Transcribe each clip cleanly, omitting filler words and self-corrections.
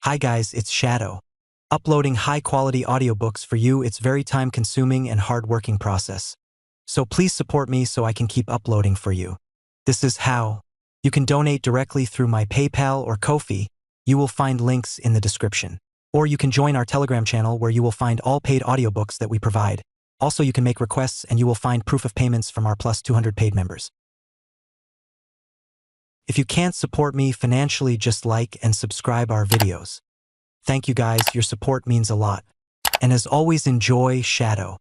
Hi guys, it's Shadow. Uploading high-quality audiobooks for you, it's very time-consuming and hard-working process. So please support me so I can keep uploading for you. This is how. You can donate directly through my PayPal or Ko-fi. You will find links in the description. Or you can join our Telegram channel where you will find all paid audiobooks that we provide. Also, you can make requests and you will find proof of payments from our plus 200 paid members. If you can't support me financially, just like and subscribe our videos. Thank you guys, your support means a lot. And as always, enjoy Shadow.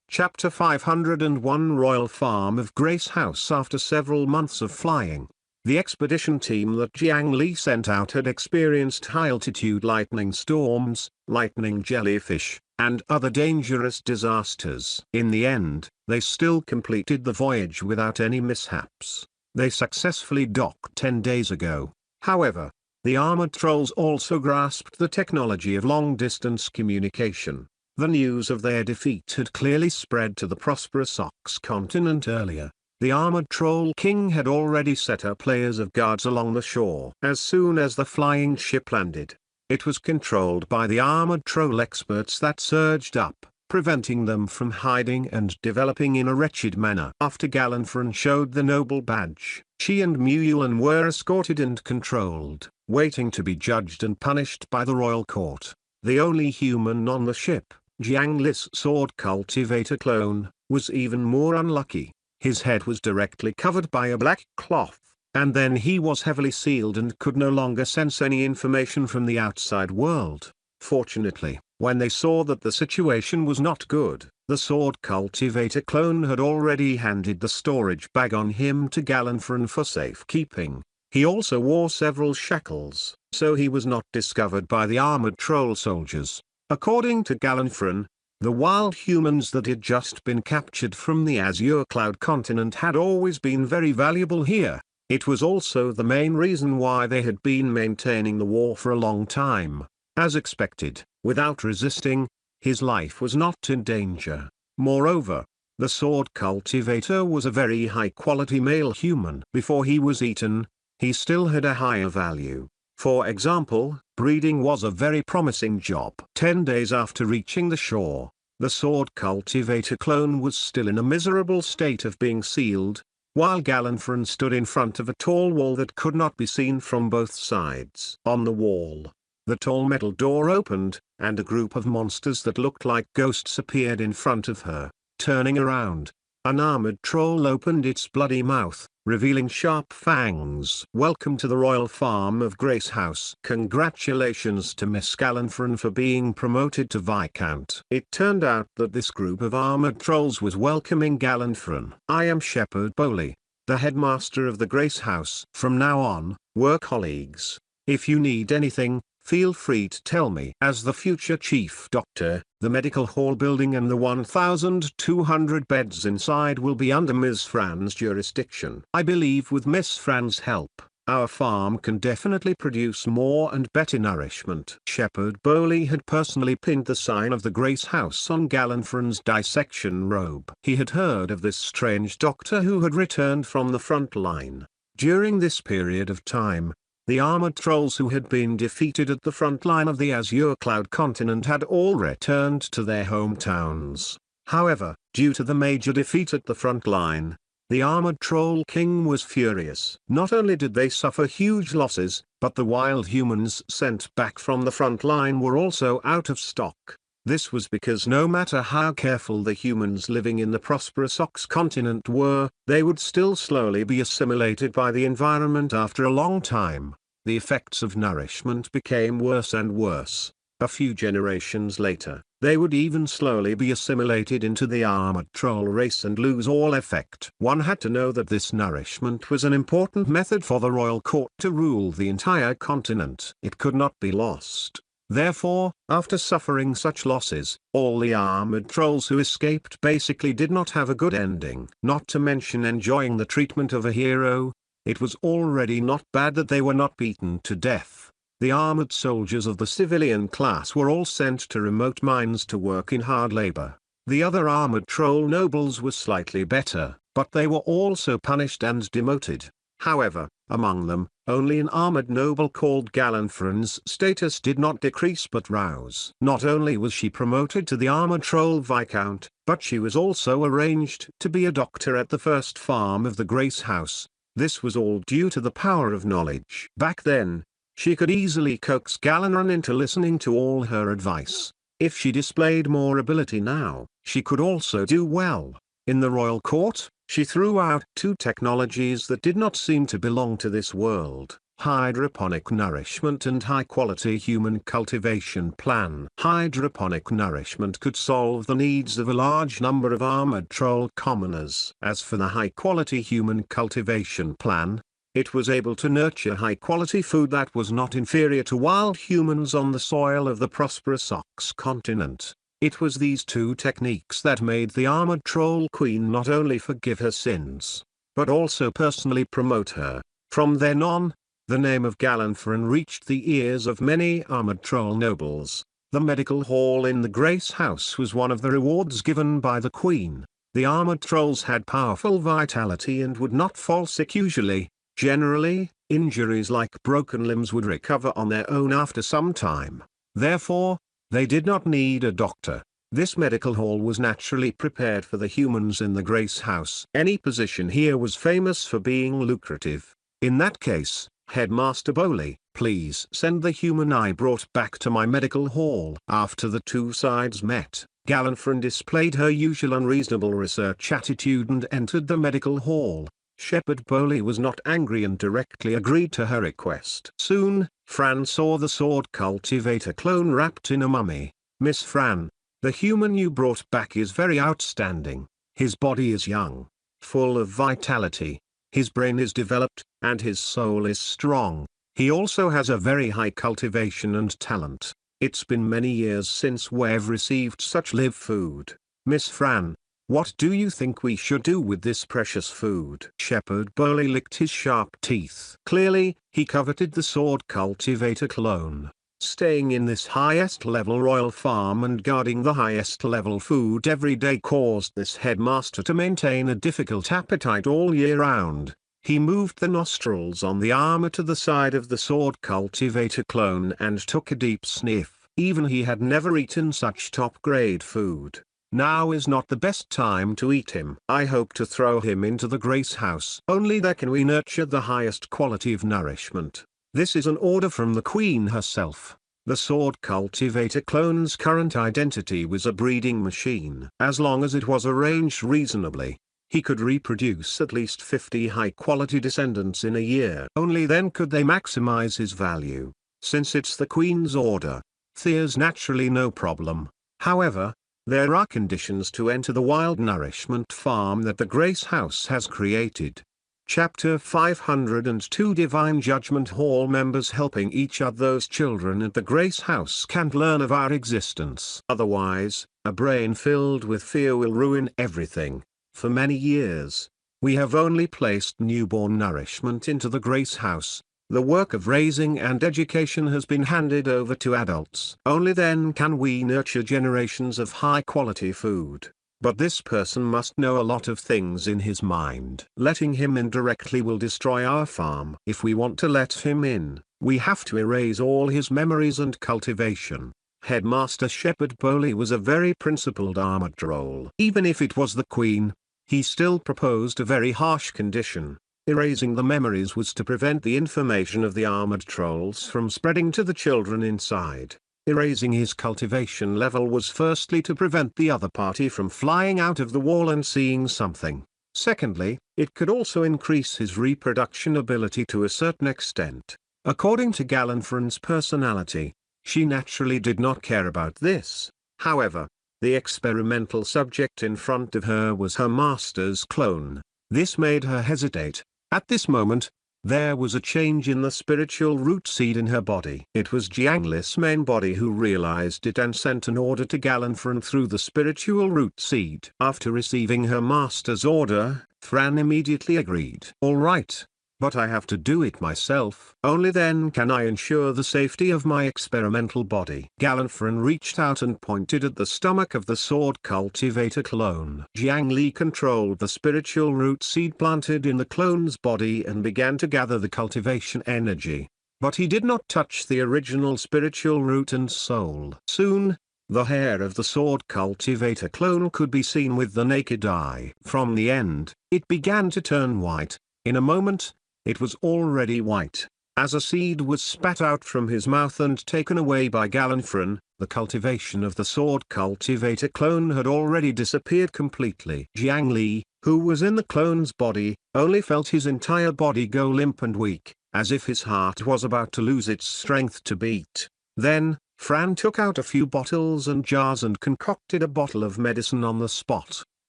Chapter 501 Royal Farm of Grace House. After several months of flying, the expedition team that Jiang Li sent out had experienced high-altitude lightning storms, lightning jellyfish, and other dangerous disasters. In the end, they still completed the voyage without any mishaps. They successfully docked 10 days ago. However, the armored trolls also grasped the technology of long-distance communication. The news of their defeat had clearly spread to the prosperous Ox continent earlier. The armored troll king had already set up layers of guards along the shore. As soon as the flying ship landed, it was controlled by the armored troll experts that surged up, preventing them from hiding and developing in a wretched manner. After Galanfron showed the noble badge, she and Muyulan were escorted and controlled, waiting to be judged and punished by the royal court. The only human on the ship, Jiang Li's sword cultivator clone, was even more unlucky. His head was directly covered by a black cloth, and then he was heavily sealed and could no longer sense any information from the outside world. Fortunately, when they saw that the situation was not good, the sword cultivator clone had already handed the storage bag on him to Galanfron for safekeeping. He also wore several shackles, so he was not discovered by the armored troll soldiers. According to Galanfron, the wild humans that had just been captured from the Azure Cloud continent had always been very valuable here. It was also the main reason why they had been maintaining the war for a long time. As expected, without resisting, his life was not in danger. Moreover, the sword cultivator was a very high-quality male human. Before he was eaten, he still had a higher value. For example, breeding was a very promising job. 10 days after reaching the shore, the sword cultivator clone was still in a miserable state of being sealed, while Galanfron stood in front of a tall wall that could not be seen from both sides. On the wall, the tall metal door opened, and a group of monsters that looked like ghosts appeared in front of her. Turning around, an armored troll opened its bloody mouth, revealing sharp fangs. "Welcome to the royal farm of Grace House. Congratulations to Miss Galanfron for being promoted to Viscount." It turned out that this group of armored trolls was welcoming Galanfron. "I am Shepherd Bowley, the headmaster of the Grace House. From now on, we're colleagues. If you need anything, feel free to tell me." As the future chief doctor, the medical hall building and the 1,200 beds inside will be under Ms. Fran's jurisdiction. I believe with Miss Fran's help, our farm can definitely produce more and better nourishment. Shepherd Bowley had personally pinned the sign of the Grace House on Galanfron's dissection robe. He had heard of this strange doctor who had returned from the front line. During this period of time, the armored trolls who had been defeated at the front line of the Azure Cloud continent had all returned to their hometowns. However, due to the major defeat at the front line, the armored troll king was furious. Not only did they suffer huge losses, but the wild humans sent back from the front line were also out of stock. This was because no matter how careful the humans living in the prosperous Ox continent were, they would still slowly be assimilated by the environment. After a long time, the effects of nourishment became worse and worse. A few generations later, they would even slowly be assimilated into the armored troll race and lose all effect. One had to know that this nourishment was an important method for the royal court to rule the entire continent. It could not be lost. Therefore, after suffering such losses, all the armored trolls who escaped basically did not have a good ending. Not to mention enjoying the treatment of a hero, it was already not bad that they were not beaten to death. The armored soldiers of the civilian class were all sent to remote mines to work in hard labor. The other armored troll nobles were slightly better, but they were also punished and demoted. However, Among them, only an armored noble called Galanfran's status did not decrease but rose. Not only was she promoted to the armored troll viscount, but she was also arranged to be a doctor at the first farm of the Grace House. This was all due to the power of knowledge. Back then, she could easily coax Galanfran into listening to all her advice. If she displayed more ability now, she could also do well. In the royal court, she threw out two technologies that did not seem to belong to this world: hydroponic nourishment and high-quality human cultivation plan. Hydroponic nourishment could solve the needs of a large number of armored troll commoners. As for the high-quality human cultivation plan, it was able to nurture high-quality food that was not inferior to wild humans on the soil of the prosperous Ox continent. It was these two techniques that made the armored troll queen not only forgive her sins, but also personally promote her. From then on, the name of Galanfran reached the ears of many armored troll nobles. The medical hall in the Grace House was one of the rewards given by the queen. The armored trolls had powerful vitality and would not fall sick usually. Generally, injuries like broken limbs would recover on their own after some time. Therefore, they did not need a doctor. This medical hall was naturally prepared for the humans in the Grace House. Any position here was famous for being lucrative. In that case, Headmaster Bowley, please send the human I brought back to my medical hall. After the two sides met, Galanfran displayed her usual unreasonable research attitude and entered the medical hall. Shepherd Bowley was not angry and directly agreed to her request. Soon, Fran saw the sword cultivator clone wrapped in a mummy. Miss Fran, the human you brought back is very outstanding. His body is young, full of vitality. His brain is developed, and his soul is strong. He also has a very high cultivation and talent. It's been many years since we've received such live food. Miss Fran, what do you think we should do with this precious food? Shepherd Bowley licked his sharp teeth. Clearly, he coveted the sword cultivator clone. Staying in this highest level royal farm and guarding the highest level food every day caused this headmaster to maintain a difficult appetite all year round. He moved the nostrils on the armor to the side of the sword cultivator clone and took a deep sniff. Even he had never eaten such top-grade food. Now is not the best time to eat him. I hope to throw him into the Grace House. Only there can we nurture the highest quality of nourishment. This is an order from the Queen herself. The sword cultivator clone's current identity was a breeding machine. As long as it was arranged reasonably, he could reproduce at least 50 high-quality descendants in a year. Only then could they maximize his value. Since it's the Queen's order, there's naturally no problem. However, there are conditions to enter the wild nourishment farm that the Grace House has created. Chapter 502 Divine Judgment Hall members helping each other. Those children at the Grace House can't learn of our existence. Otherwise, a brain filled with fear will ruin everything. For many years, we have only placed newborn nourishment into the Grace House. The work of raising and education has been handed over to adults. Only then can we nurture generations of high-quality food. But this person must know a lot of things in his mind. Letting him in directly will destroy our farm. If we want to let him in, we have to erase all his memories and cultivation. Headmaster Shepherd Bowley was a very principled armored troll. Even if it was the Queen, he still proposed a very harsh condition. Erasing the memories was to prevent the information of the armored trolls from spreading to the children inside. Erasing his cultivation level was firstly to prevent the other party from flying out of the wall and seeing something. Secondly, it could also increase his reproduction ability to a certain extent. According to Galanfran's personality, she naturally did not care about this. However, the experimental subject in front of her was her master's clone. This made her hesitate. At this moment, there was a change in the spiritual root seed in her body. It was Jiangli's main body who realized it and sent an order to Galanfran through the spiritual root seed. After receiving her master's order, Fran immediately agreed. All right, But I have to do it myself. Only then can I ensure the safety of my experimental body. Gallifreyan reached out and pointed at the stomach of the sword cultivator clone. Jiang Li controlled the spiritual root seed planted in the clone's body and began to gather the cultivation energy. But he did not touch the original spiritual root and soul. Soon, the hair of the sword cultivator clone could be seen with the naked eye. From the end, it began to turn white. In a moment, it was already white. As a seed was spat out from his mouth and taken away by Gallifreyan, the cultivation of the sword cultivator clone had already disappeared completely. Jiang Li, who was in the clone's body, only felt his entire body go limp and weak, as if his heart was about to lose its strength to beat. Then, Fran took out a few bottles and jars and concocted a bottle of medicine on the spot.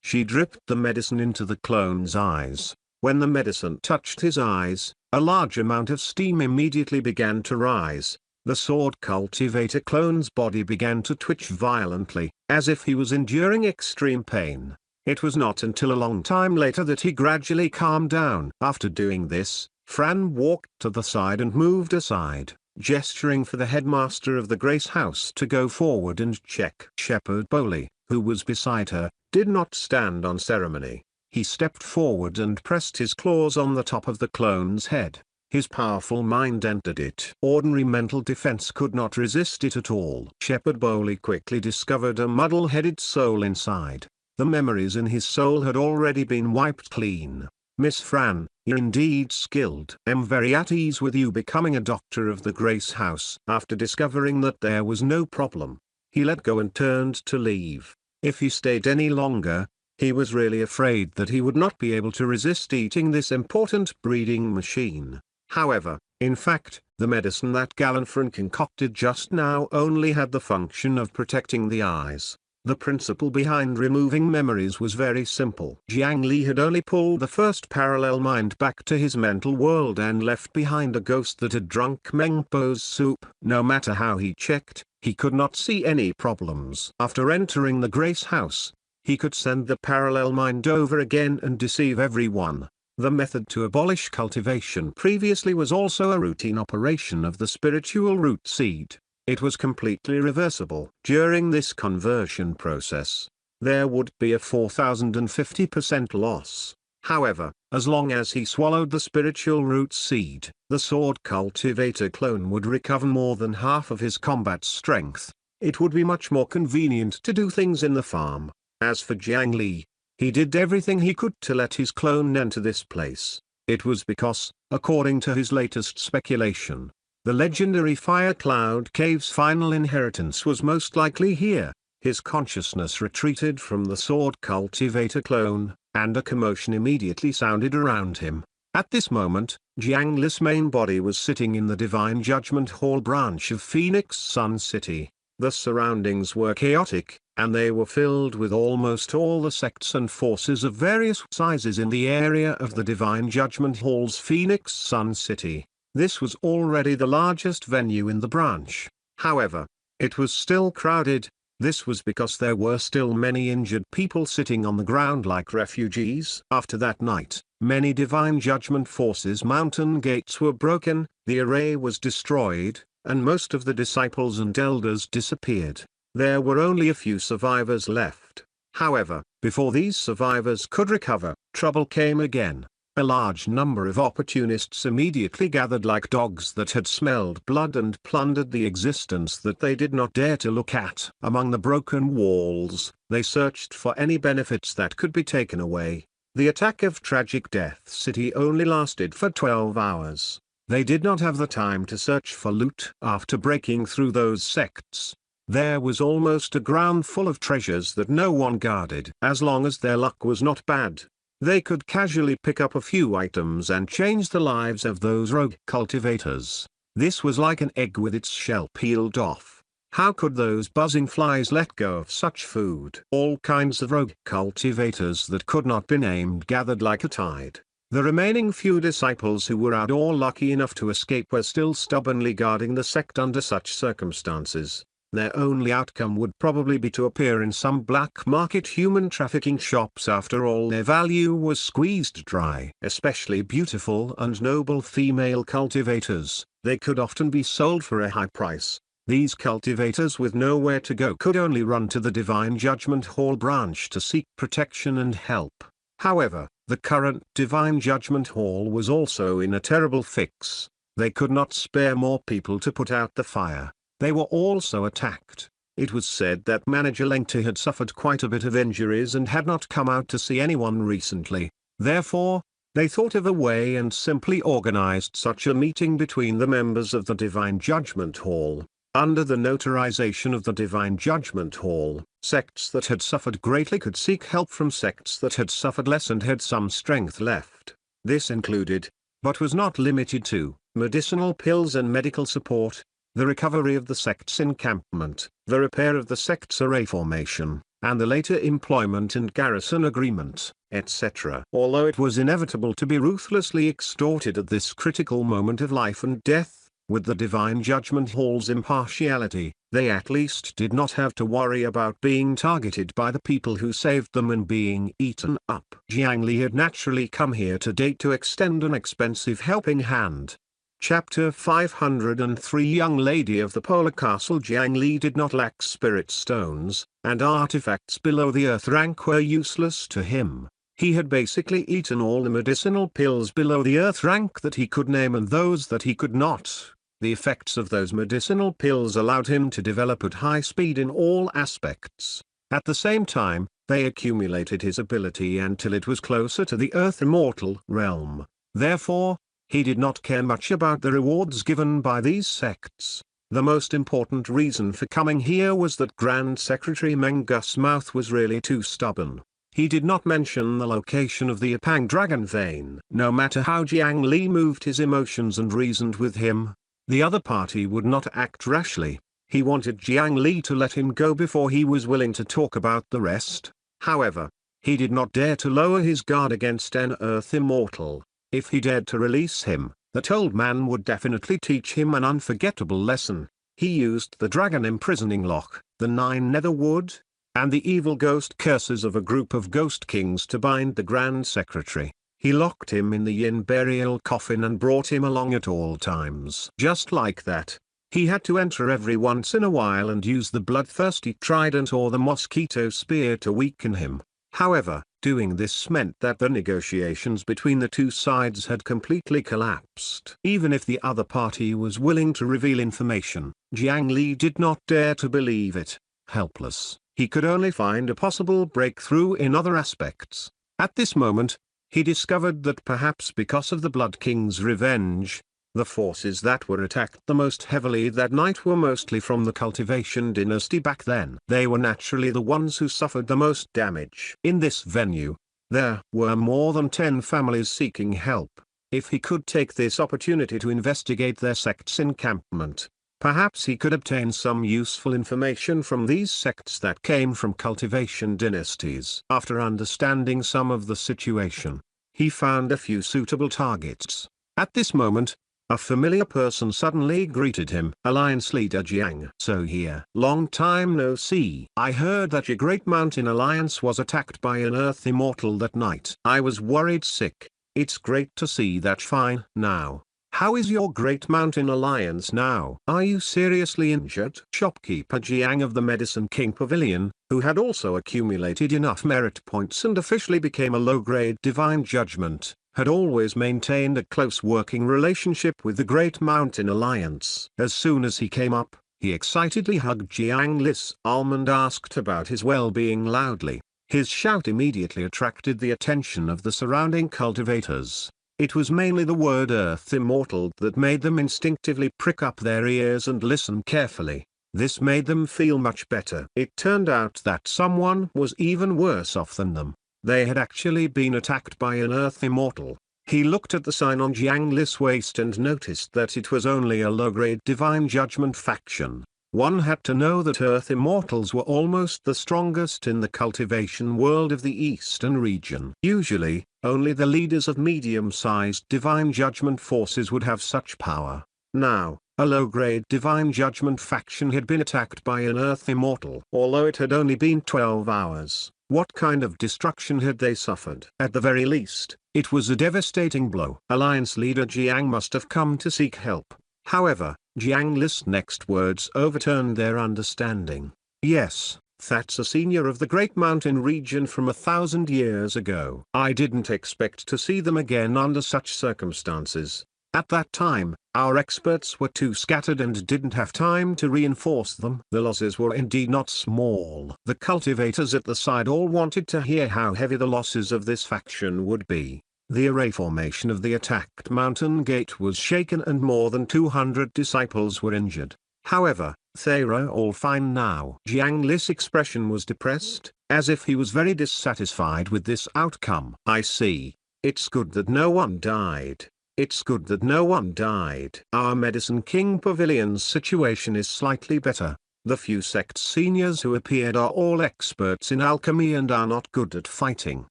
She dripped the medicine into the clone's eyes. When the medicine touched his eyes, a large amount of steam immediately began to rise. The sword cultivator clone's body began to twitch violently, as if he was enduring extreme pain. It was not until a long time later that he gradually calmed down. After doing this, Fran walked to the side and moved aside, gesturing for the headmaster of the Grace House to go forward and check. Shepherd Bowley, who was beside her, did not stand on ceremony. He stepped forward and pressed his claws on the top of the clone's head. His powerful mind entered it. Ordinary mental defense could not resist it at all. Shepherd Bowley quickly discovered a muddle-headed soul inside. The memories in his soul had already been wiped clean. Miss Fran, you're indeed skilled. I'm very at ease with you becoming a doctor of the Grace House. After discovering that there was no problem, he let go and turned to leave. If he stayed any longer, he was really afraid that he would not be able to resist eating this important breeding machine. However, in fact, the medicine that Gallifreyan concocted just now only had the function of protecting the eyes. The principle behind removing memories was very simple. Jiang Li had only pulled the first parallel mind back to his mental world and left behind a ghost that had drunk Meng Po's soup. No matter how he checked, he could not see any problems. After entering the Grace House, he could send the parallel mind over again and deceive everyone. The method to abolish cultivation previously was also a routine operation of the spiritual root seed. It was completely reversible. During this conversion process, there would be a 4050% loss. However, as long as he swallowed the spiritual root seed, the sword cultivator clone would recover more than half of his combat strength. It would be much more convenient to do things in the farm. As for Jiang Li, he did everything he could to let his clone enter this place. It was because, according to his latest speculation, the legendary Fire Cloud Cave's final inheritance was most likely here. His consciousness retreated from the sword cultivator clone, and a commotion immediately sounded around him. At this moment, Jiang Li's main body was sitting in the Divine Judgment Hall branch of Phoenix Sun City. The surroundings were chaotic, and they were filled with almost all the sects and forces of various sizes in the area of the Divine Judgment Hall's Phoenix Sun City. This was already the largest venue in the branch. However, it was still crowded. This was because there were still many injured people sitting on the ground like refugees. After that night, many Divine Judgment Forces mountain gates were broken, the array was destroyed, and most of the disciples and elders disappeared. There were only a few survivors left. However, before these survivors could recover, trouble came again. A large number of opportunists immediately gathered like dogs that had smelled blood and plundered the existence that they did not dare to look at. Among the broken walls, they searched for any benefits that could be taken away. The attack of Tragic Death City only lasted for 12 hours. They did not have the time to search for loot. After breaking through those sects, there was almost a ground full of treasures that no one guarded. As long as their luck was not bad, they could casually pick up a few items and change the lives of those rogue cultivators. This was like an egg with its shell peeled off. How could those buzzing flies let go of such food? All kinds of rogue cultivators that could not be named gathered like a tide. The remaining few disciples who were out or lucky enough to escape were still stubbornly guarding the sect under such circumstances. their only outcome would probably be to appear in some black market human trafficking shops after all their value was squeezed dry. Especially beautiful and noble female cultivators, they could often be sold for a high price. These cultivators with nowhere to go could only run to the Divine Judgment Hall branch to seek protection and help. However, the current Divine Judgment Hall was also in a terrible fix. They could not spare more people to put out the fire. They were also attacked. It was said that Manager Lengte had suffered quite a bit of injuries and had not come out to see anyone recently. Therefore, they thought of a way and simply organized such a meeting between the members of the Divine Judgment Hall. Under the notarization of the Divine Judgment Hall, sects that had suffered greatly could seek help from sects that had suffered less and had some strength left. This included, but was not limited to, medicinal pills and medical support, the recovery of the sect's encampment, the repair of the sect's array formation, and the later employment and garrison agreement, etc. Although it was inevitable to be ruthlessly extorted at this critical moment of life and death, with the Divine Judgment Hall's impartiality, they at least did not have to worry about being targeted by the people who saved them and being eaten up. Jiang Li had naturally come here today to extend an expensive helping hand. Chapter 503 Young Lady of the Polar Castle. Jiang Li did not lack spirit stones, and artifacts below the earth rank were useless to him. He had basically eaten all the medicinal pills below the earth rank that he could name and those that he could not. The effects of those medicinal pills allowed him to develop at high speed in all aspects. At the same time, they accumulated his ability until it was closer to the Earth Immortal realm. Therefore, he did not care much about the rewards given by these sects. The most important reason for coming here was that Grand Secretary Mengus Mouth was really too stubborn. He did not mention the location of the Apang Dragon Vein. No matter how Jiang Li moved his emotions and reasoned with him, the other party would not act rashly. He wanted Jiang Li to let him go before he was willing to talk about the rest. However, he did not dare to lower his guard against an Earth Immortal. If he dared to release him, that old man would definitely teach him an unforgettable lesson. He used the dragon imprisoning lock, the 9 nether wood, and the evil ghost curses of a group of ghost kings to bind the Grand Secretary. He locked him in the Yin burial coffin and brought him along at all times. Just like that, he had to enter every once in a while and use the bloodthirsty trident or the mosquito spear to weaken him. However, doing this meant that the negotiations between the two sides had completely collapsed. Even if the other party was willing to reveal information, Jiang Li did not dare to believe it. Helpless, he could only find a possible breakthrough in other aspects. At this moment, he discovered that perhaps because of the Blood King's revenge, the forces that were attacked the most heavily that night were mostly from the Cultivation dynasty back then. They were naturally the ones who suffered the most damage. In this venue, there were more than 10 families seeking help. If he could take this opportunity to investigate their sect's encampment, perhaps he could obtain some useful information from these sects that came from Cultivation dynasties. After understanding some of the situation, he found a few suitable targets. At this moment, a familiar person suddenly greeted him. Alliance leader Jiang. So here. Long time no see. I heard that your Great Mountain Alliance was attacked by an Earth Immortal that night. I was worried sick. It's great to see that fine now. How is your Great Mountain Alliance now? Are you seriously injured? Shopkeeper Jiang of the Medicine King Pavilion, who had also accumulated enough merit points and officially became a low-grade Divine Judgment, had always maintained a close working relationship with the Great Mountain Alliance. As soon as he came up, he excitedly hugged Jiang Li's arm and asked about his well-being loudly. His shout immediately attracted the attention of the surrounding cultivators. It was mainly the word Earth Immortal that made them instinctively prick up their ears and listen carefully. This made them feel much better. It turned out that someone was even worse off than them. They had actually been attacked by an Earth Immortal. He looked at the sign on Jiang Li's waist and noticed that it was only a low-grade Divine Judgment faction. One had to know that Earth Immortals were almost the strongest in the cultivation world of the Eastern region. Usually, only the leaders of medium-sized Divine Judgment forces would have such power. Now, A low-grade divine judgment faction had been attacked by an Earth Immortal. Although it had only been 12 hours, what kind of destruction had they suffered? At the very least, it was a devastating blow. Alliance leader Jiang must have come to seek help. However, Jiang Li's next words overturned their understanding. Yes, that's a senior of the Great Mountain region from 1,000 years ago. I didn't expect to see them again under such circumstances. At that time, our experts were too scattered and didn't have time to reinforce them. The losses were indeed not small. The cultivators at the side all wanted to hear how heavy the losses of this faction would be. The array formation of the attacked mountain gate was shaken and more than 200 disciples were injured. However, they're all fine now. Jiang Li's expression was depressed, as if he was very dissatisfied with this outcome. I see. It's good that no one died. It's good that no one died. Our Medicine King Pavilion's situation is slightly better. The few sect seniors who appeared are all experts in alchemy and are not good at fighting.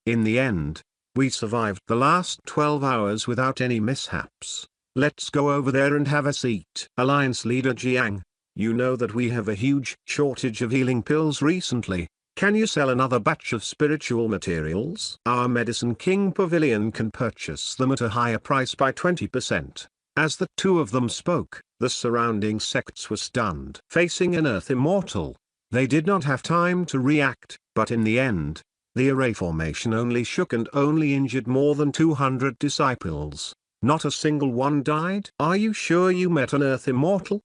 In the end, we survived the last 12 hours without any mishaps. Let's go over there and have a seat. Alliance leader Jiang, you know that we have a huge shortage of healing pills recently. Can you sell another batch of spiritual materials? Our Medicine King Pavilion can purchase them at a higher price by 20%. As the two of them spoke, the surrounding sects were stunned. Facing an Earth Immortal, they did not have time to react, but in the end, the array formation only shook and only injured more than 200 disciples. Not a single one died. Are you sure you met an Earth Immortal?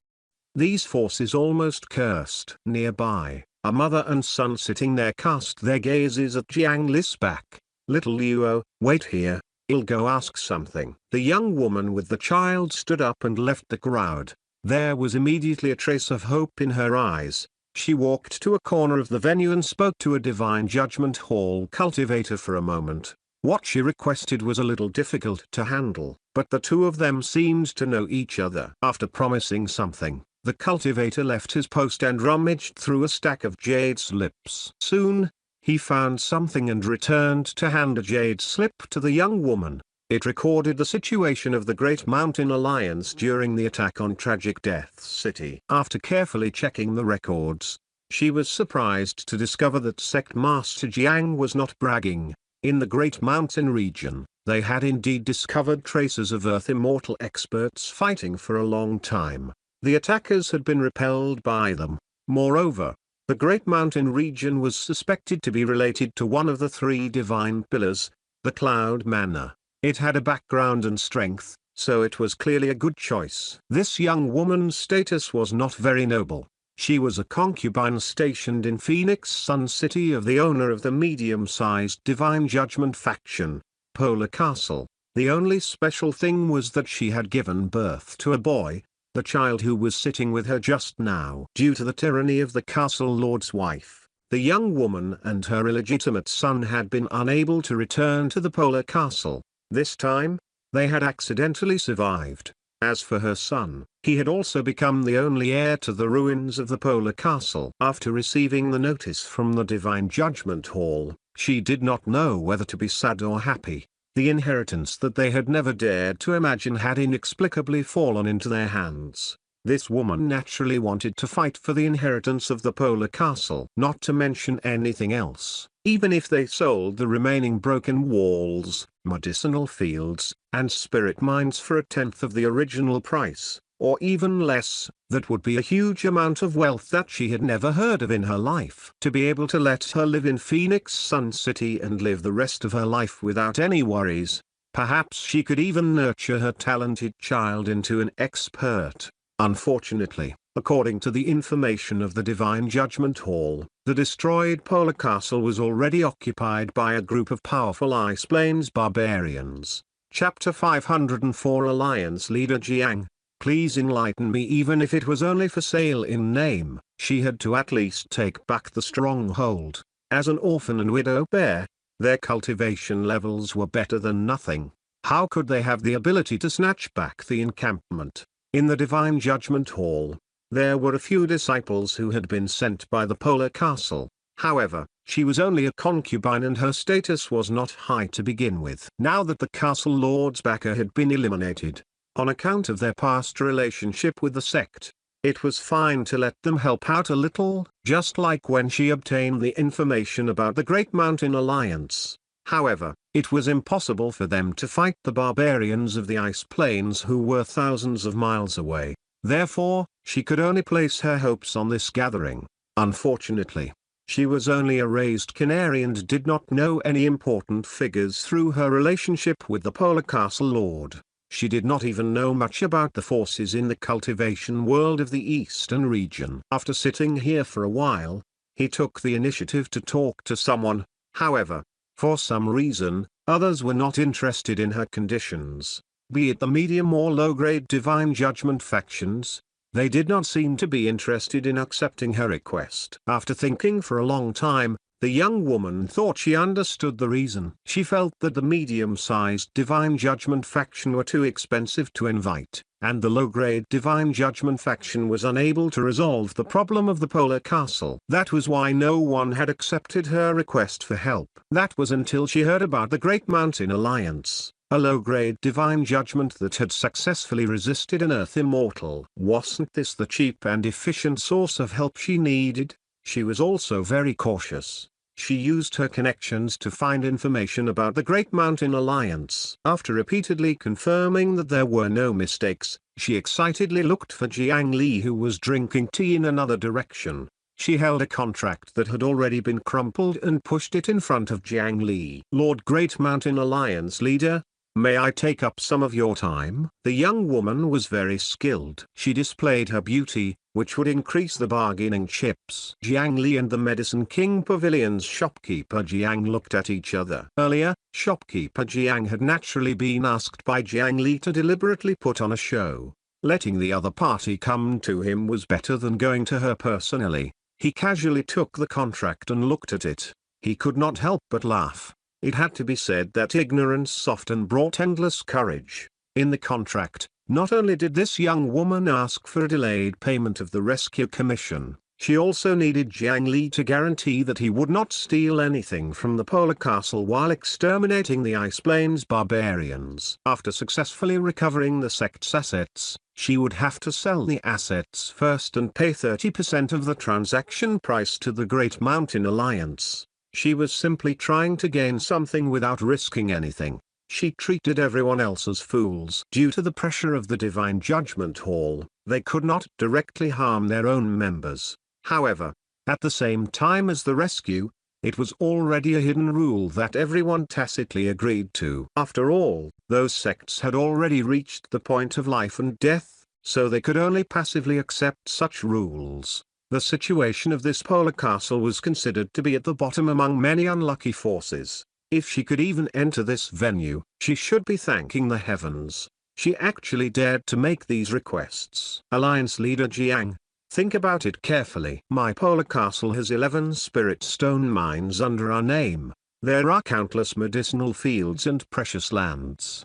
These forces almost cursed. Nearby, a mother and son sitting there cast their gazes at Jiang Li's back. Little Luo, wait here, I'll go ask something. The young woman with the child stood up and left the crowd. There was immediately a trace of hope in her eyes. She walked to a corner of the venue and spoke to a Divine Judgment Hall cultivator for a moment. What she requested was a little difficult to handle, but the two of them seemed to know each other. After promising something, the cultivator left his post and rummaged through a stack of jade slips. Soon, he found something and returned to hand a jade slip to the young woman. It recorded the situation of the Great Mountain Alliance during the attack on Tragic Death City. After carefully checking the records, she was surprised to discover that Sect Master Jiang was not bragging. In the Great Mountain region, they had indeed discovered traces of Earth Immortal experts fighting for a long time. The attackers had been repelled by them. Moreover, the Great Mountain region was suspected to be related to one of the three divine pillars, the Cloud Manor. It had a background and strength, so it was clearly a good choice. This young woman's status was not very noble. She was a concubine stationed in Phoenix Sun City of the owner of the medium-sized Divine Judgment faction, Polar Castle. The only special thing was that she had given birth to a boy, the child who was sitting with her just now. Due to the tyranny of the castle lord's wife, the young woman and her illegitimate son had been unable to return to the Polar Castle. This time, they had accidentally survived. As for her son, he had also become the only heir to the ruins of the Polar Castle. After receiving the notice from the Divine Judgment Hall, she did not know whether to be sad or happy. The inheritance that they had never dared to imagine had inexplicably fallen into their hands. This woman naturally wanted to fight for the inheritance of the Polar Castle. Not to mention anything else. Even if they sold the remaining broken walls, medicinal fields, and spirit mines for 1/10 of the original price, or even less, that would be a huge amount of wealth that she had never heard of in her life. To be able to let her live in Phoenix Sun City and live the rest of her life without any worries, perhaps she could even nurture her talented child into an expert. Unfortunately, according to the information of the Divine Judgment Hall, the destroyed Polar Castle was already occupied by a group of powerful Ice Plains barbarians. Chapter 504 Alliance Leader Jiang, please enlighten me. Even if it was only for sale in name, she had to at least take back the stronghold. As an orphan and widow pair, their cultivation levels were better than nothing. How could they have the ability to snatch back the encampment? In the Divine Judgment Hall, there were a few disciples who had been sent by the Polar Castle. However, she was only a concubine and her status was not high to begin with. Now that the castle lord's backer had been eliminated, on account of their past relationship with the sect. It was fine to let them help out a little, just like when she obtained the information about the Great Mountain Alliance. However, it was impossible for them to fight the barbarians of the Ice Plains who were thousands of miles away. Therefore, she could only place her hopes on this gathering. Unfortunately, she was only a raised canary and did not know any important figures through her relationship with the Polar Castle Lord. She did not even know much about the forces in the cultivation world of the eastern region. After sitting here for a while, he took the initiative to talk to someone. However, for some reason, others were not interested in her conditions. Be it the medium or low-grade divine judgment factions, they did not seem to be interested in accepting her request. After thinking for a long time, the young woman thought she understood the reason. She felt that the medium-sized divine judgment faction were too expensive to invite, and the low-grade divine judgment faction was unable to resolve the problem of the Polar Castle. That was why no one had accepted her request for help. That was until she heard about the Great Mountain Alliance, a low-grade divine judgment that had successfully resisted an Earth Immortal. Wasn't this the cheap and efficient source of help she needed? She was also very cautious. She used her connections to find information about the Great Mountain Alliance. After repeatedly confirming that there were no mistakes, she excitedly looked for Jiang Li, who was drinking tea in another direction. She held a contract that had already been crumpled and pushed it in front of Jiang Li. "Lord Great Mountain Alliance leader, may I take up some of your time?" The young woman was very skilled. She displayed her beauty, which would increase the bargaining chips. Jiang Li and the Medicine King Pavilion's shopkeeper Jiang looked at each other. Earlier, shopkeeper Jiang had naturally been asked by Jiang Li to deliberately put on a show. Letting the other party come to him was better than going to her personally. He casually took the contract and looked at it. He could not help but laugh. It had to be said that ignorance often brought endless courage. In the contract, not only did this young woman ask for a delayed payment of the rescue commission, she also needed Jiang Li to guarantee that he would not steal anything from the Polar Castle while exterminating the Ice Plains barbarians. After successfully recovering the sect's assets, she would have to sell the assets first and pay 30% of the transaction price to the Great Mountain Alliance. She was simply trying to gain something without risking anything. She treated everyone else as fools. Due to the pressure of the Divine Judgment Hall, they could not directly harm their own members. However, at the same time as the rescue, it was already a hidden rule that everyone tacitly agreed to. After all, those sects had already reached the point of life and death, so they could only passively accept such rules. The situation of this Polar Castle was considered to be at the bottom among many unlucky forces. If she could even enter this venue, she should be thanking the heavens. She actually dared to make these requests. Alliance leader Jiang, think about it carefully. My Polar Castle has 11 spirit stone mines under our name. There are countless medicinal fields and precious lands.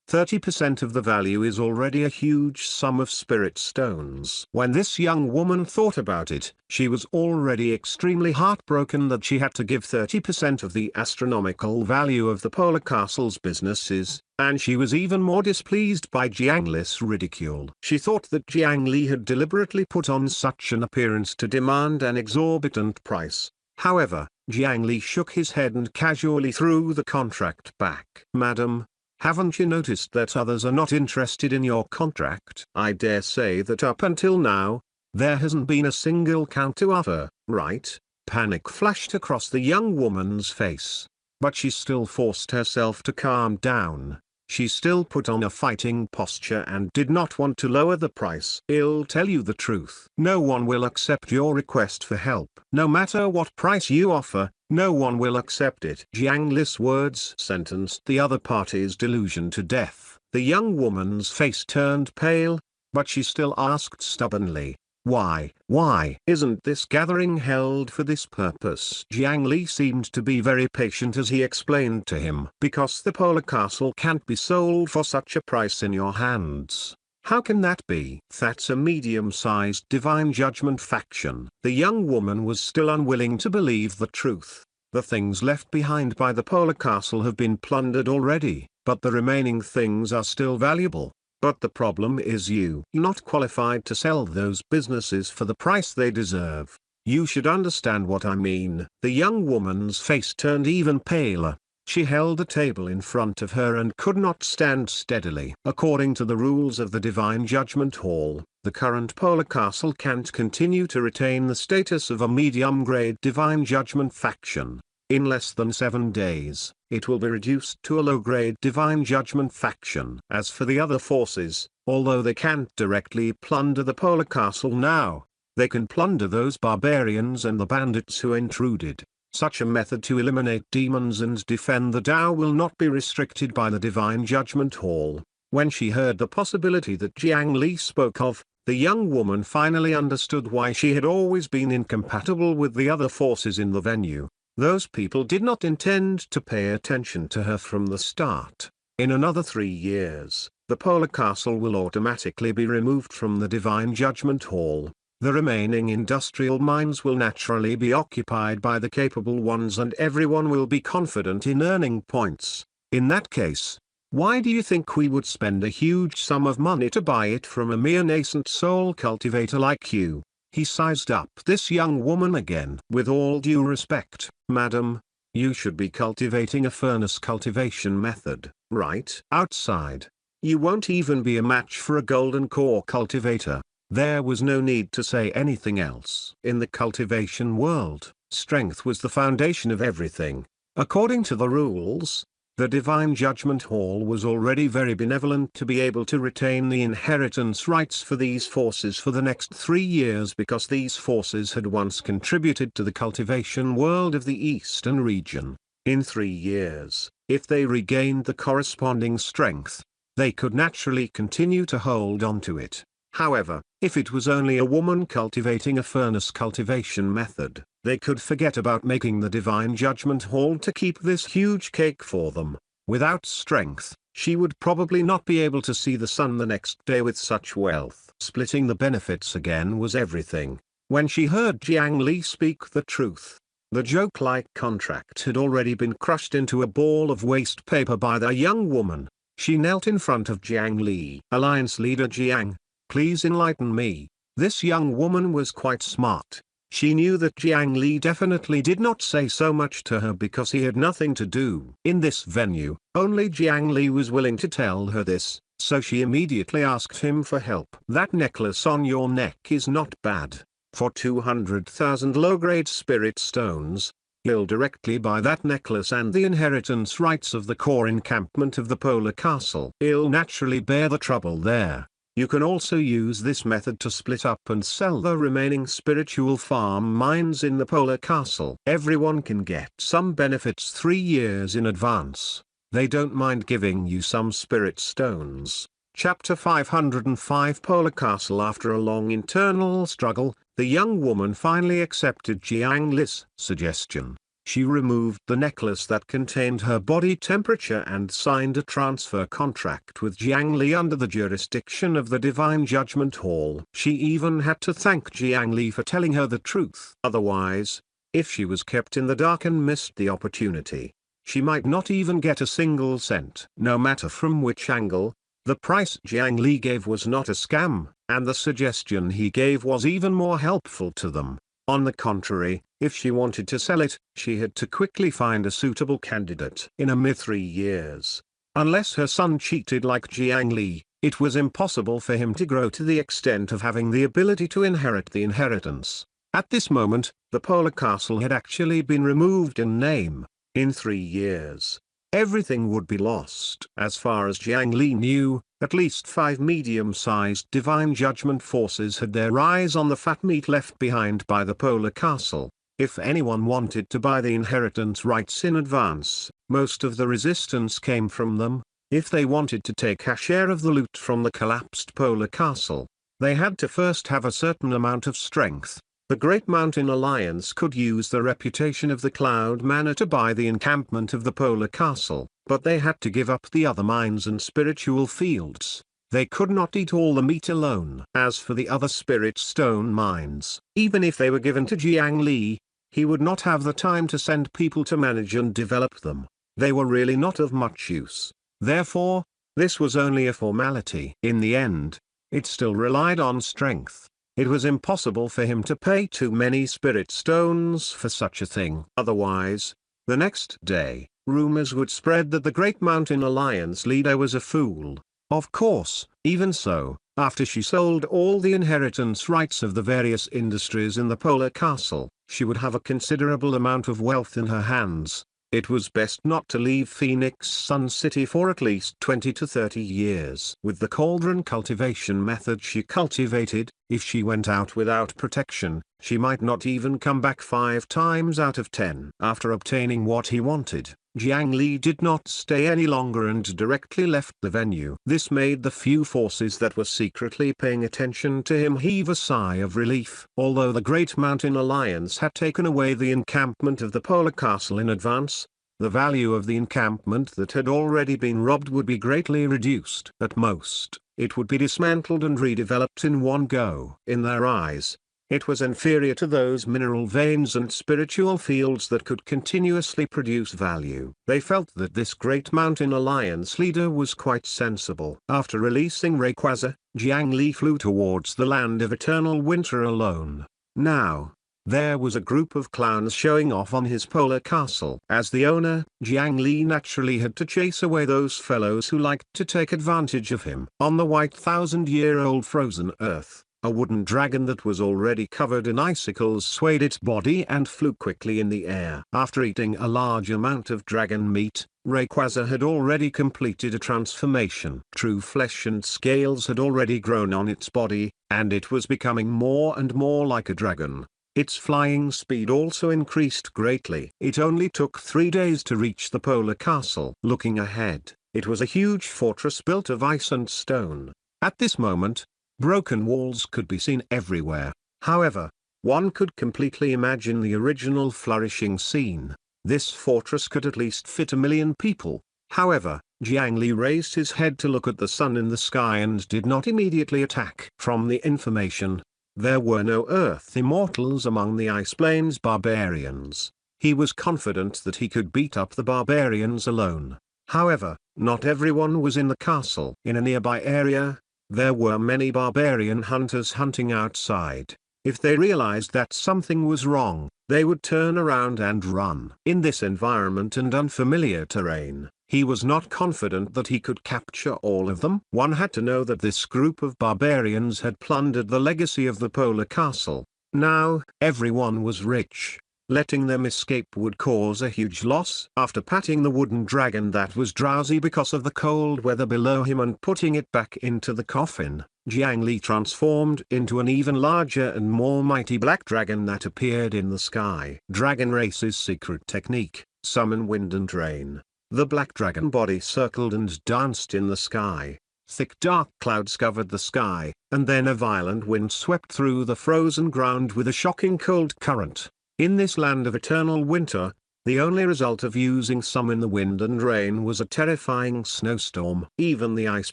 30% of the value is already a huge sum of spirit stones. When this young woman thought about it, she was already extremely heartbroken that she had to give 30% of the astronomical value of the Polar Castle's businesses, and she was even more displeased by Jiang Li's ridicule. She thought that Jiang Li had deliberately put on such an appearance to demand an exorbitant price. However, Jiang Li shook his head and casually threw the contract back. "Madam, haven't you noticed that others are not interested in your contract? I dare say that up until now, there hasn't been a single counteroffer, right?" Panic flashed across the young woman's face. But she still forced herself to calm down. She still put on a fighting posture and did not want to lower the price. "I'll tell you the truth. No one will accept your request for help. No matter what price you offer, no one will accept it." Jiang Li's words sentenced the other party's delusion to death. The young woman's face turned pale, but she still asked stubbornly, Why isn't this gathering held for this purpose?" Jiang Li seemed to be very patient as he explained to him. "Because the Polar Castle can't be sold for such a price in your hands." "How can that be?" "That's a medium-sized divine judgment faction." The young woman was still unwilling to believe the truth. "The things left behind by the Polar Castle have been plundered already, but the remaining things are still valuable." But the problem is you not qualified to sell those businesses for the price they deserve. You should understand what I mean. The young woman's face turned even paler. She held the table in front of her and could not stand steadily. According to the rules of the Divine Judgment Hall, the current Polar Castle can't continue to retain the status of a medium-grade Divine Judgment faction. In less than 7 days, it will be reduced to a low-grade Divine Judgment faction. As for the other forces, although they can't directly plunder the Polar Castle now, they can plunder those barbarians and the bandits who intruded. Such a method to eliminate demons and defend the Tao will not be restricted by the Divine Judgment Hall. When she heard the possibility that Jiang Li spoke of, the young woman finally understood why she had always been incompatible with the other forces in the venue. Those people did not intend to pay attention to her from the start. In another 3 years, the Polar Castle will automatically be removed from the Divine Judgment Hall. The remaining industrial mines will naturally be occupied by the capable ones and everyone will be confident in earning points. In that case, why do you think we would spend a huge sum of money to buy it from a mere nascent soul cultivator like you? He sized up this young woman again. With all due respect, madam, you should be cultivating a furnace cultivation method, right? Outside, you won't even be a match for a golden core cultivator. There was no need to say anything else. In the cultivation world, strength was the foundation of everything. According to the rules, the Divine Judgment Hall was already very benevolent to be able to retain the inheritance rights for these forces for the next 3 years because these forces had once contributed to the cultivation world of the Eastern region. In 3 years, if they regained the corresponding strength, they could naturally continue to hold on to it. However, if it was only a woman cultivating a furnace cultivation method, they could forget about making the Divine Judgment Hall to keep this huge cake for them. Without strength, she would probably not be able to see the sun the next day with such wealth. Splitting the benefits again was everything. When she heard Jiang Li speak the truth, the joke-like contract had already been crushed into a ball of waste paper by the young woman. She knelt in front of Jiang Li. Alliance leader Jiang, please enlighten me. This young woman was quite smart. She knew that Jiang Li definitely did not say so much to her because he had nothing to do in this venue. Only Jiang Li was willing to tell her this, so she immediately asked him for help. That necklace on your neck is not bad. For 200,000 low-grade spirit stones, you'll directly buy that necklace and the inheritance rights of the core encampment of the Polar Castle. You'll naturally bear the trouble there. You can also use this method to split up and sell the remaining spiritual farm mines in the Polar Castle. Everyone can get some benefits 3 years in advance. They don't mind giving you some spirit stones. Chapter 505 Polar Castle. After a long internal struggle, the young woman finally accepted Jiang Li's suggestion. She removed the necklace that contained her body temperature and signed a transfer contract with Jiang Li under the jurisdiction of the Divine Judgment Hall. She even had to thank Jiang Li for telling her the truth. Otherwise, if she was kept in the dark and missed the opportunity, she might not even get a single cent. No matter from which angle, the price Jiang Li gave was not a scam, and the suggestion he gave was even more helpful to them. On the contrary, if she wanted to sell it, she had to quickly find a suitable candidate. In a mere 3 years, unless her son cheated like Jiang Li, it was impossible for him to grow to the extent of having the ability to inherit the inheritance. At this moment, the Polar Castle had actually been removed in name. In 3 years, everything would be lost. As far as Jiang Li knew, at least 5 medium-sized Divine Judgment forces had their eyes on the fat meat left behind by the Polar Castle. If anyone wanted to buy the inheritance rights in advance, most of the resistance came from them. If they wanted to take a share of the loot from the collapsed Polar Castle, they had to first have a certain amount of strength. The Great Mountain Alliance could use the reputation of the Cloud Manor to buy the encampment of the Polar Castle, but they had to give up the other mines and spiritual fields. They could not eat all the meat alone. As for the other spirit stone mines, even if they were given to Jiang Li, he would not have the time to send people to manage and develop them. They were really not of much use. Therefore, This was only a formality. In the end, it still relied on strength. It was impossible for him to pay too many spirit stones for such a thing. Otherwise, the next day, rumors would spread that the Great Mountain Alliance leader was a fool. Of course, even so, after she sold all the inheritance rights of the various industries in the Polar Castle, she would have a considerable amount of wealth in her hands. It was best not to leave Phoenix Sun City for at least 20 to 30 years. With the cauldron cultivation method she cultivated, if she went out without protection, she might not even come back 5 times out of 10. After obtaining what he wanted, Jiang Li did not stay any longer and directly left the venue. This made the few forces that were secretly paying attention to him heave a sigh of relief. Although the Great Mountain Alliance had taken away the encampment of the Polar Castle in advance, the value of the encampment that had already been robbed would be greatly reduced. At most, it would be dismantled and redeveloped in one go. In their eyes, it was inferior to those mineral veins and spiritual fields that could continuously produce value. They felt that this Great Mountain Alliance leader was quite sensible. After releasing Rayquaza, Jiang Li flew towards the land of eternal winter alone. Now, there was a group of clowns showing off on his Polar Castle. As the owner, Jiang Li naturally had to chase away those fellows who liked to take advantage of him. On the white 1,000-year-old frozen earth, a wooden dragon that was already covered in icicles swayed its body and flew quickly in the air. After eating a large amount of dragon meat, Rayquaza had already completed a transformation. True flesh and scales had already grown on its body, and it was becoming more and more like a dragon. Its flying speed also increased greatly. It only took 3 days to reach the Polar Castle. Looking ahead, it was a huge fortress built of ice and stone. At this moment, broken walls could be seen everywhere. However, one could completely imagine the original flourishing scene. This fortress could at least fit 1 million people. However, Jiang Li raised his head to look at the sun in the sky and did not immediately attack. From the information, there were no Earth immortals among the Ice Plains barbarians. He was confident that he could beat up the barbarians alone. However, not everyone was in the castle. In a nearby area, there were many barbarian hunters hunting outside. If they realized that something was wrong, they would turn around and run. In this environment and unfamiliar terrain, he was not confident that he could capture all of them. One had to know that this group of barbarians had plundered the legacy of the Polar Castle. Now, everyone was rich. Letting them escape would cause a huge loss. After patting the wooden dragon that was drowsy because of the cold weather below him and putting it back into the coffin, Jiang Li transformed into an even larger and more mighty black dragon that appeared in the sky. Dragon Race's secret technique: summon wind and rain. The black dragon body circled and danced in the sky. Thick dark clouds covered the sky, and then a violent wind swept through the frozen ground with a shocking cold current. In this land of eternal winter, the only result of using summon the wind and rain was a terrifying snowstorm. Even the Ice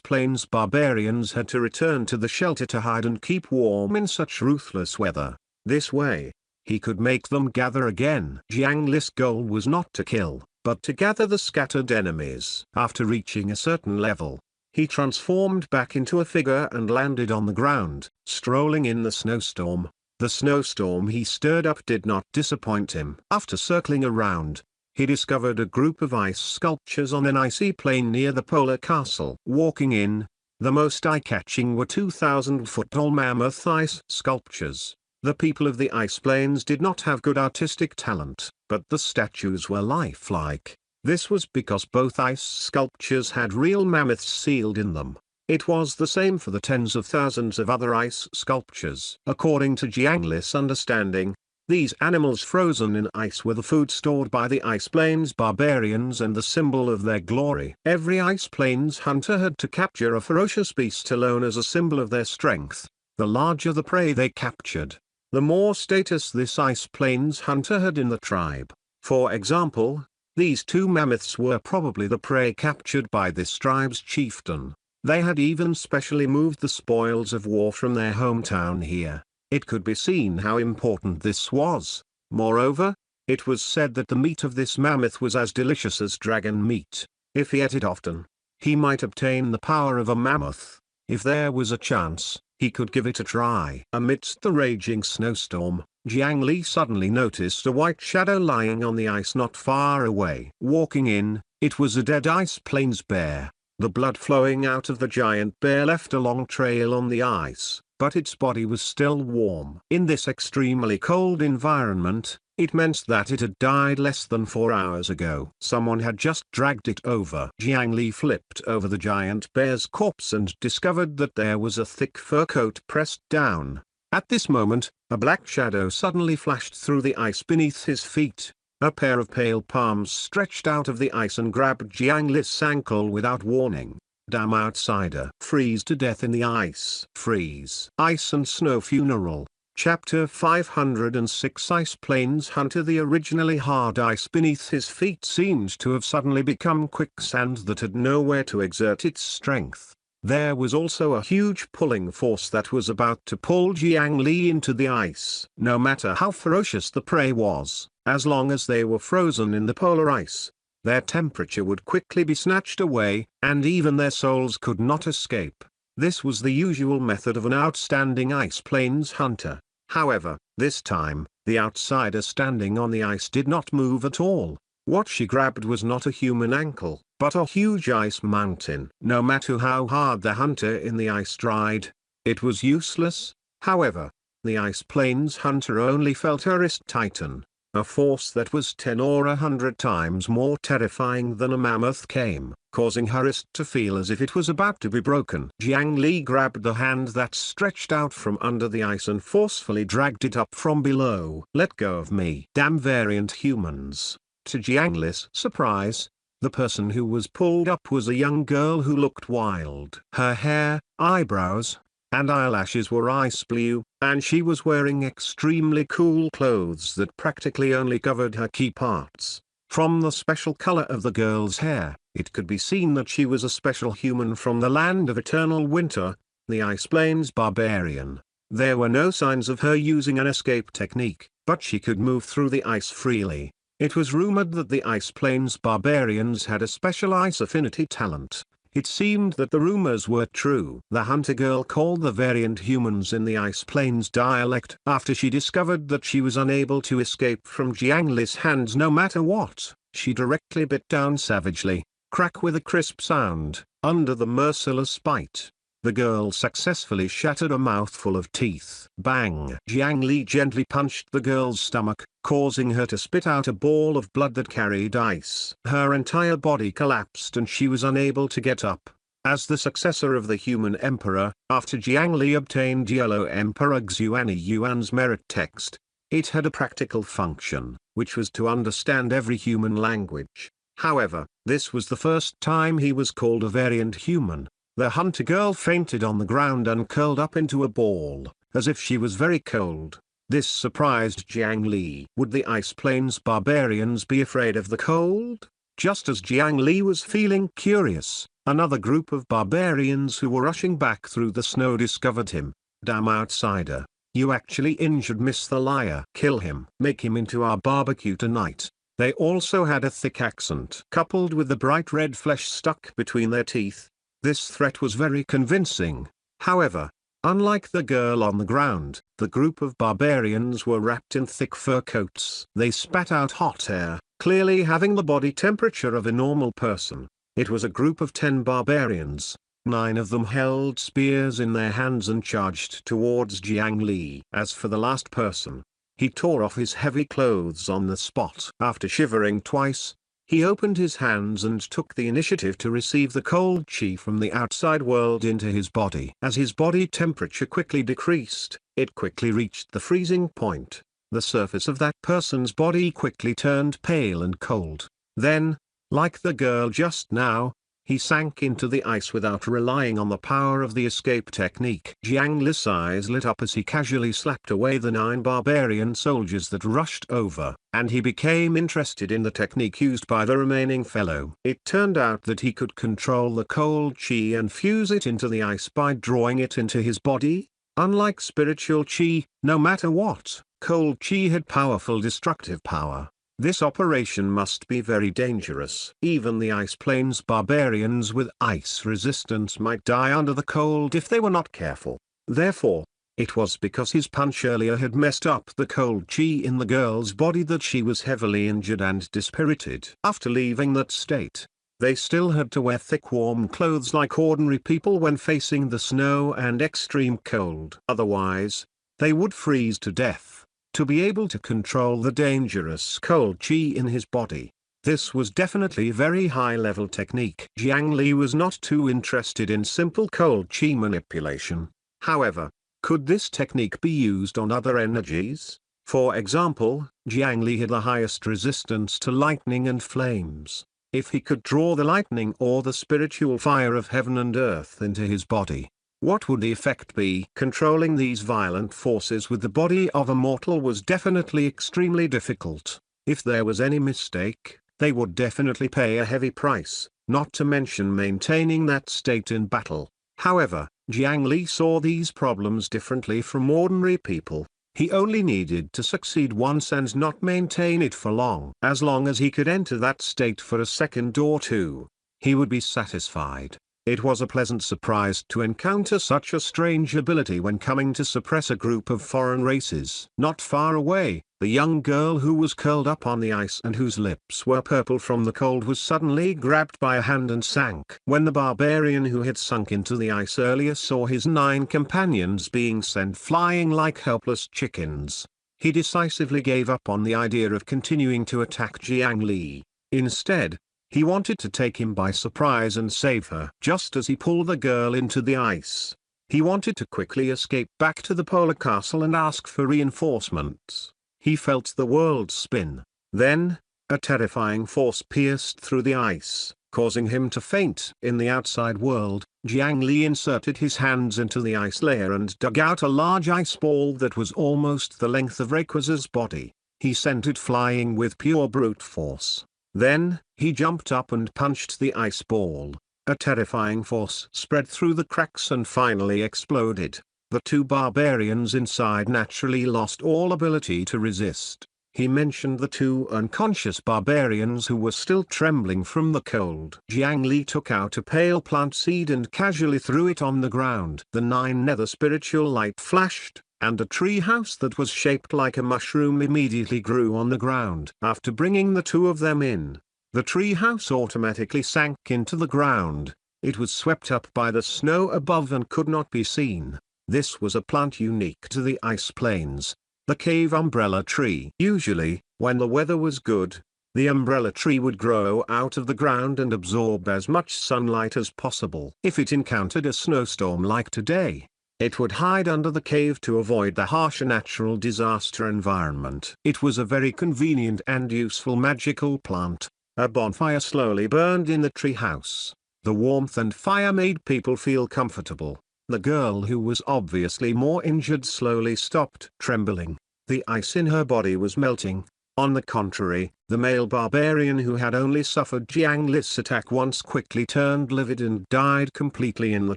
Plains barbarians had to return to the shelter to hide and keep warm in such ruthless weather. This way, he could make them gather again. Jiang Li's goal was not to kill, but to gather the scattered enemies. After reaching a certain level, he transformed back into a figure and landed on the ground, strolling in the snowstorm. The snowstorm he stirred up did not disappoint him. After circling around, he discovered a group of ice sculptures on an icy plain near the Polar Castle. Walking in, the most eye-catching were 2,000-foot-tall mammoth ice sculptures. The people of the Ice Plains did not have good artistic talent, but the statues were lifelike. This was because both ice sculptures had real mammoths sealed in them. It was the same for the tens of thousands of other ice sculptures. According to Jiang Li's understanding, these animals frozen in ice were the food stored by the Ice Plains barbarians and the symbol of their glory. Every Ice Plains hunter had to capture a ferocious beast alone as a symbol of their strength. The larger the prey they captured, the more status this Ice Plains hunter had in the tribe. For example, these 2 mammoths were probably the prey captured by this tribe's chieftain. They had even specially moved the spoils of war from their hometown here. It could be seen how important this was. Moreover, it was said that the meat of this mammoth was as delicious as dragon meat. If he ate it often, He might obtain the power of a mammoth. If there was a chance, he could give it a try. Amidst the raging snowstorm, Jiang Li suddenly noticed a white shadow lying on the ice not far away. Walking in, it was a dead Ice Plains bear. The blood flowing out of the giant bear left a long trail on the ice, but its body was still warm. In this extremely cold environment, it meant that it had died less than 4 hours ago. Someone had just dragged it over. Jiang Li flipped over the giant bear's corpse and discovered that there was a thick fur coat pressed down. At this moment, a black shadow suddenly flashed through the ice beneath his feet. A pair of pale palms stretched out of the ice and grabbed Jiang Li's ankle without warning. Damn outsider. Freeze to death in the ice. Freeze. Ice and Snow Funeral. Chapter 506 Ice Plains Hunter. The originally hard ice beneath his feet seemed to have suddenly become quicksand that had nowhere to exert its strength. There was also a huge pulling force that was about to pull Jiang Li into the ice. No matter how ferocious the prey was, as long as they were frozen in the polar ice, their temperature would quickly be snatched away, and even their souls could not escape. This was the usual method of an outstanding Ice Plains hunter. However, this time, the outsider standing on the ice did not move at all. What she grabbed was not a human ankle, but a huge ice mountain. No matter how hard the hunter in the ice tried, it was useless. However, the Ice Plains hunter only felt her wrist tighten. A force that was 10 or 100 times more terrifying than a mammoth came, causing her wrist to feel as if it was about to be broken. Jiang Li grabbed the hand that stretched out from under the ice and forcefully dragged it up from below. Let go of me. Damn variant humans. To Jiang Li's surprise, the person who was pulled up was a young girl who looked wild. Her hair, eyebrows, and eyelashes were ice blue, and she was wearing extremely cool clothes that practically only covered her key parts. From the special color of the girl's hair, it could be seen that she was a special human from the land of eternal winter, the Ice Plains barbarian. There were no signs of her using an escape technique, but she could move through the ice freely. It was rumored that the Ice Plains barbarians had a special ice affinity talent. It seemed that the rumors were true. The hunter girl called the variant humans in the Ice Plains dialect after she discovered that she was unable to escape from Jiang Li's hands no matter what. She directly bit down savagely, crack with a crisp sound, under the merciless bite. The girl successfully shattered a mouthful of teeth. Bang! Jiang Li gently punched the girl's stomach, causing her to spit out a ball of blood that carried ice. Her entire body collapsed and she was unable to get up. As the successor of the human emperor, after Jiang Li obtained Yellow Emperor Xuan Yuan's merit text, it had a practical function, which was to understand every human language. However, this was the first time he was called a variant human. The hunter girl fainted on the ground and curled up into a ball, as if she was very cold. This surprised Jiang Li. Would the Ice Plains barbarians be afraid of the cold? Just as Jiang Li was feeling curious, another group of barbarians who were rushing back through the snow discovered him. Damn outsider. You actually injured Mr. Liar. Kill him. Make him into our barbecue tonight. They also had a thick accent coupled with the bright red flesh stuck between their teeth. This threat was very convincing. However, unlike the girl on the ground, the group of barbarians were wrapped in thick fur coats. They spat out hot air, clearly having the body temperature of a normal person. It was a group of 10 barbarians. 9 of them held spears in their hands and charged towards Jiang Li. As for the last person, he tore off his heavy clothes on the spot. After shivering twice, he opened his hands and took the initiative to receive the cold chi from the outside world into his body. As his body temperature quickly decreased, it quickly reached the freezing point. The surface of that person's body quickly turned pale and cold. Then, like the girl just now, he sank into the ice without relying on the power of the escape technique. Jiang Li's eyes lit up as he casually slapped away the 9 barbarian soldiers that rushed over, and he became interested in the technique used by the remaining fellow. It turned out that he could control the cold chi and fuse it into the ice by drawing it into his body. Unlike spiritual chi, no matter what, cold chi had powerful destructive power. This operation must be very dangerous. Even the Ice Plains barbarians with ice resistance might die under the cold if they were not careful. Therefore, it was because his punch earlier had messed up the cold chi in the girl's body that she was heavily injured and dispirited. After leaving that state, they still had to wear thick warm clothes like ordinary people when facing the snow and extreme cold. Otherwise, they would freeze to death. To be able to control the dangerous cold chi in his body, this was definitely very high-level technique. Jiang Li was not too interested in simple cold chi manipulation. However, could this technique be used on other energies? For example, Jiang Li had the highest resistance to lightning and flames. If he could draw the lightning or the spiritual fire of heaven and earth into his body, what would the effect be? Controlling these violent forces with the body of a mortal was definitely extremely difficult. If there was any mistake, they would definitely pay a heavy price, not to mention maintaining that state in battle. However, Jiang Li saw these problems differently from ordinary people. He only needed to succeed once and not maintain it for long. As long as he could enter that state for a second or two, he would be satisfied. It was a pleasant surprise to encounter such a strange ability when coming to suppress a group of foreign races. Not far away, the young girl who was curled up on the ice and whose lips were purple from the cold was suddenly grabbed by a hand and sank. When the barbarian who had sunk into the ice earlier saw his 9 companions being sent flying like helpless chickens, he decisively gave up on the idea of continuing to attack Jiang Li. Instead, he wanted to take him by surprise and save her. Just as he pulled the girl into the ice, he wanted to quickly escape back to the polar castle and ask for reinforcements. He felt the world spin. Then, a terrifying force pierced through the ice, causing him to faint. In the outside world, Jiang Li inserted his hands into the ice layer and dug out a large ice ball that was almost the length of Rayquaza's body. He sent it flying with pure brute force. Then, he jumped up and punched the ice ball. A terrifying force spread through the cracks and finally exploded. The 2 barbarians inside naturally lost all ability to resist. He mentioned the 2 unconscious barbarians who were still trembling from the cold. Jiang Li took out a pale plant seed and casually threw it on the ground. The 9 nether spiritual light flashed, and a tree house that was shaped like a mushroom immediately grew on the ground. After bringing the 2 of them in, the tree house automatically sank into the ground. It was swept up by the snow above and could not be seen. This was a plant unique to the ice plains, the cave umbrella tree. Usually, when the weather was good, the umbrella tree would grow out of the ground and absorb as much sunlight as possible. If it encountered a snowstorm like today, it would hide under the cave to avoid the harsh natural disaster environment. It was a very convenient and useful magical plant. A bonfire slowly burned in the tree house. The warmth and fire made people feel comfortable. The girl who was obviously more injured slowly stopped trembling. The ice in her body was melting. On the contrary, the male barbarian who had only suffered Jiang Li's attack once quickly turned livid and died completely in the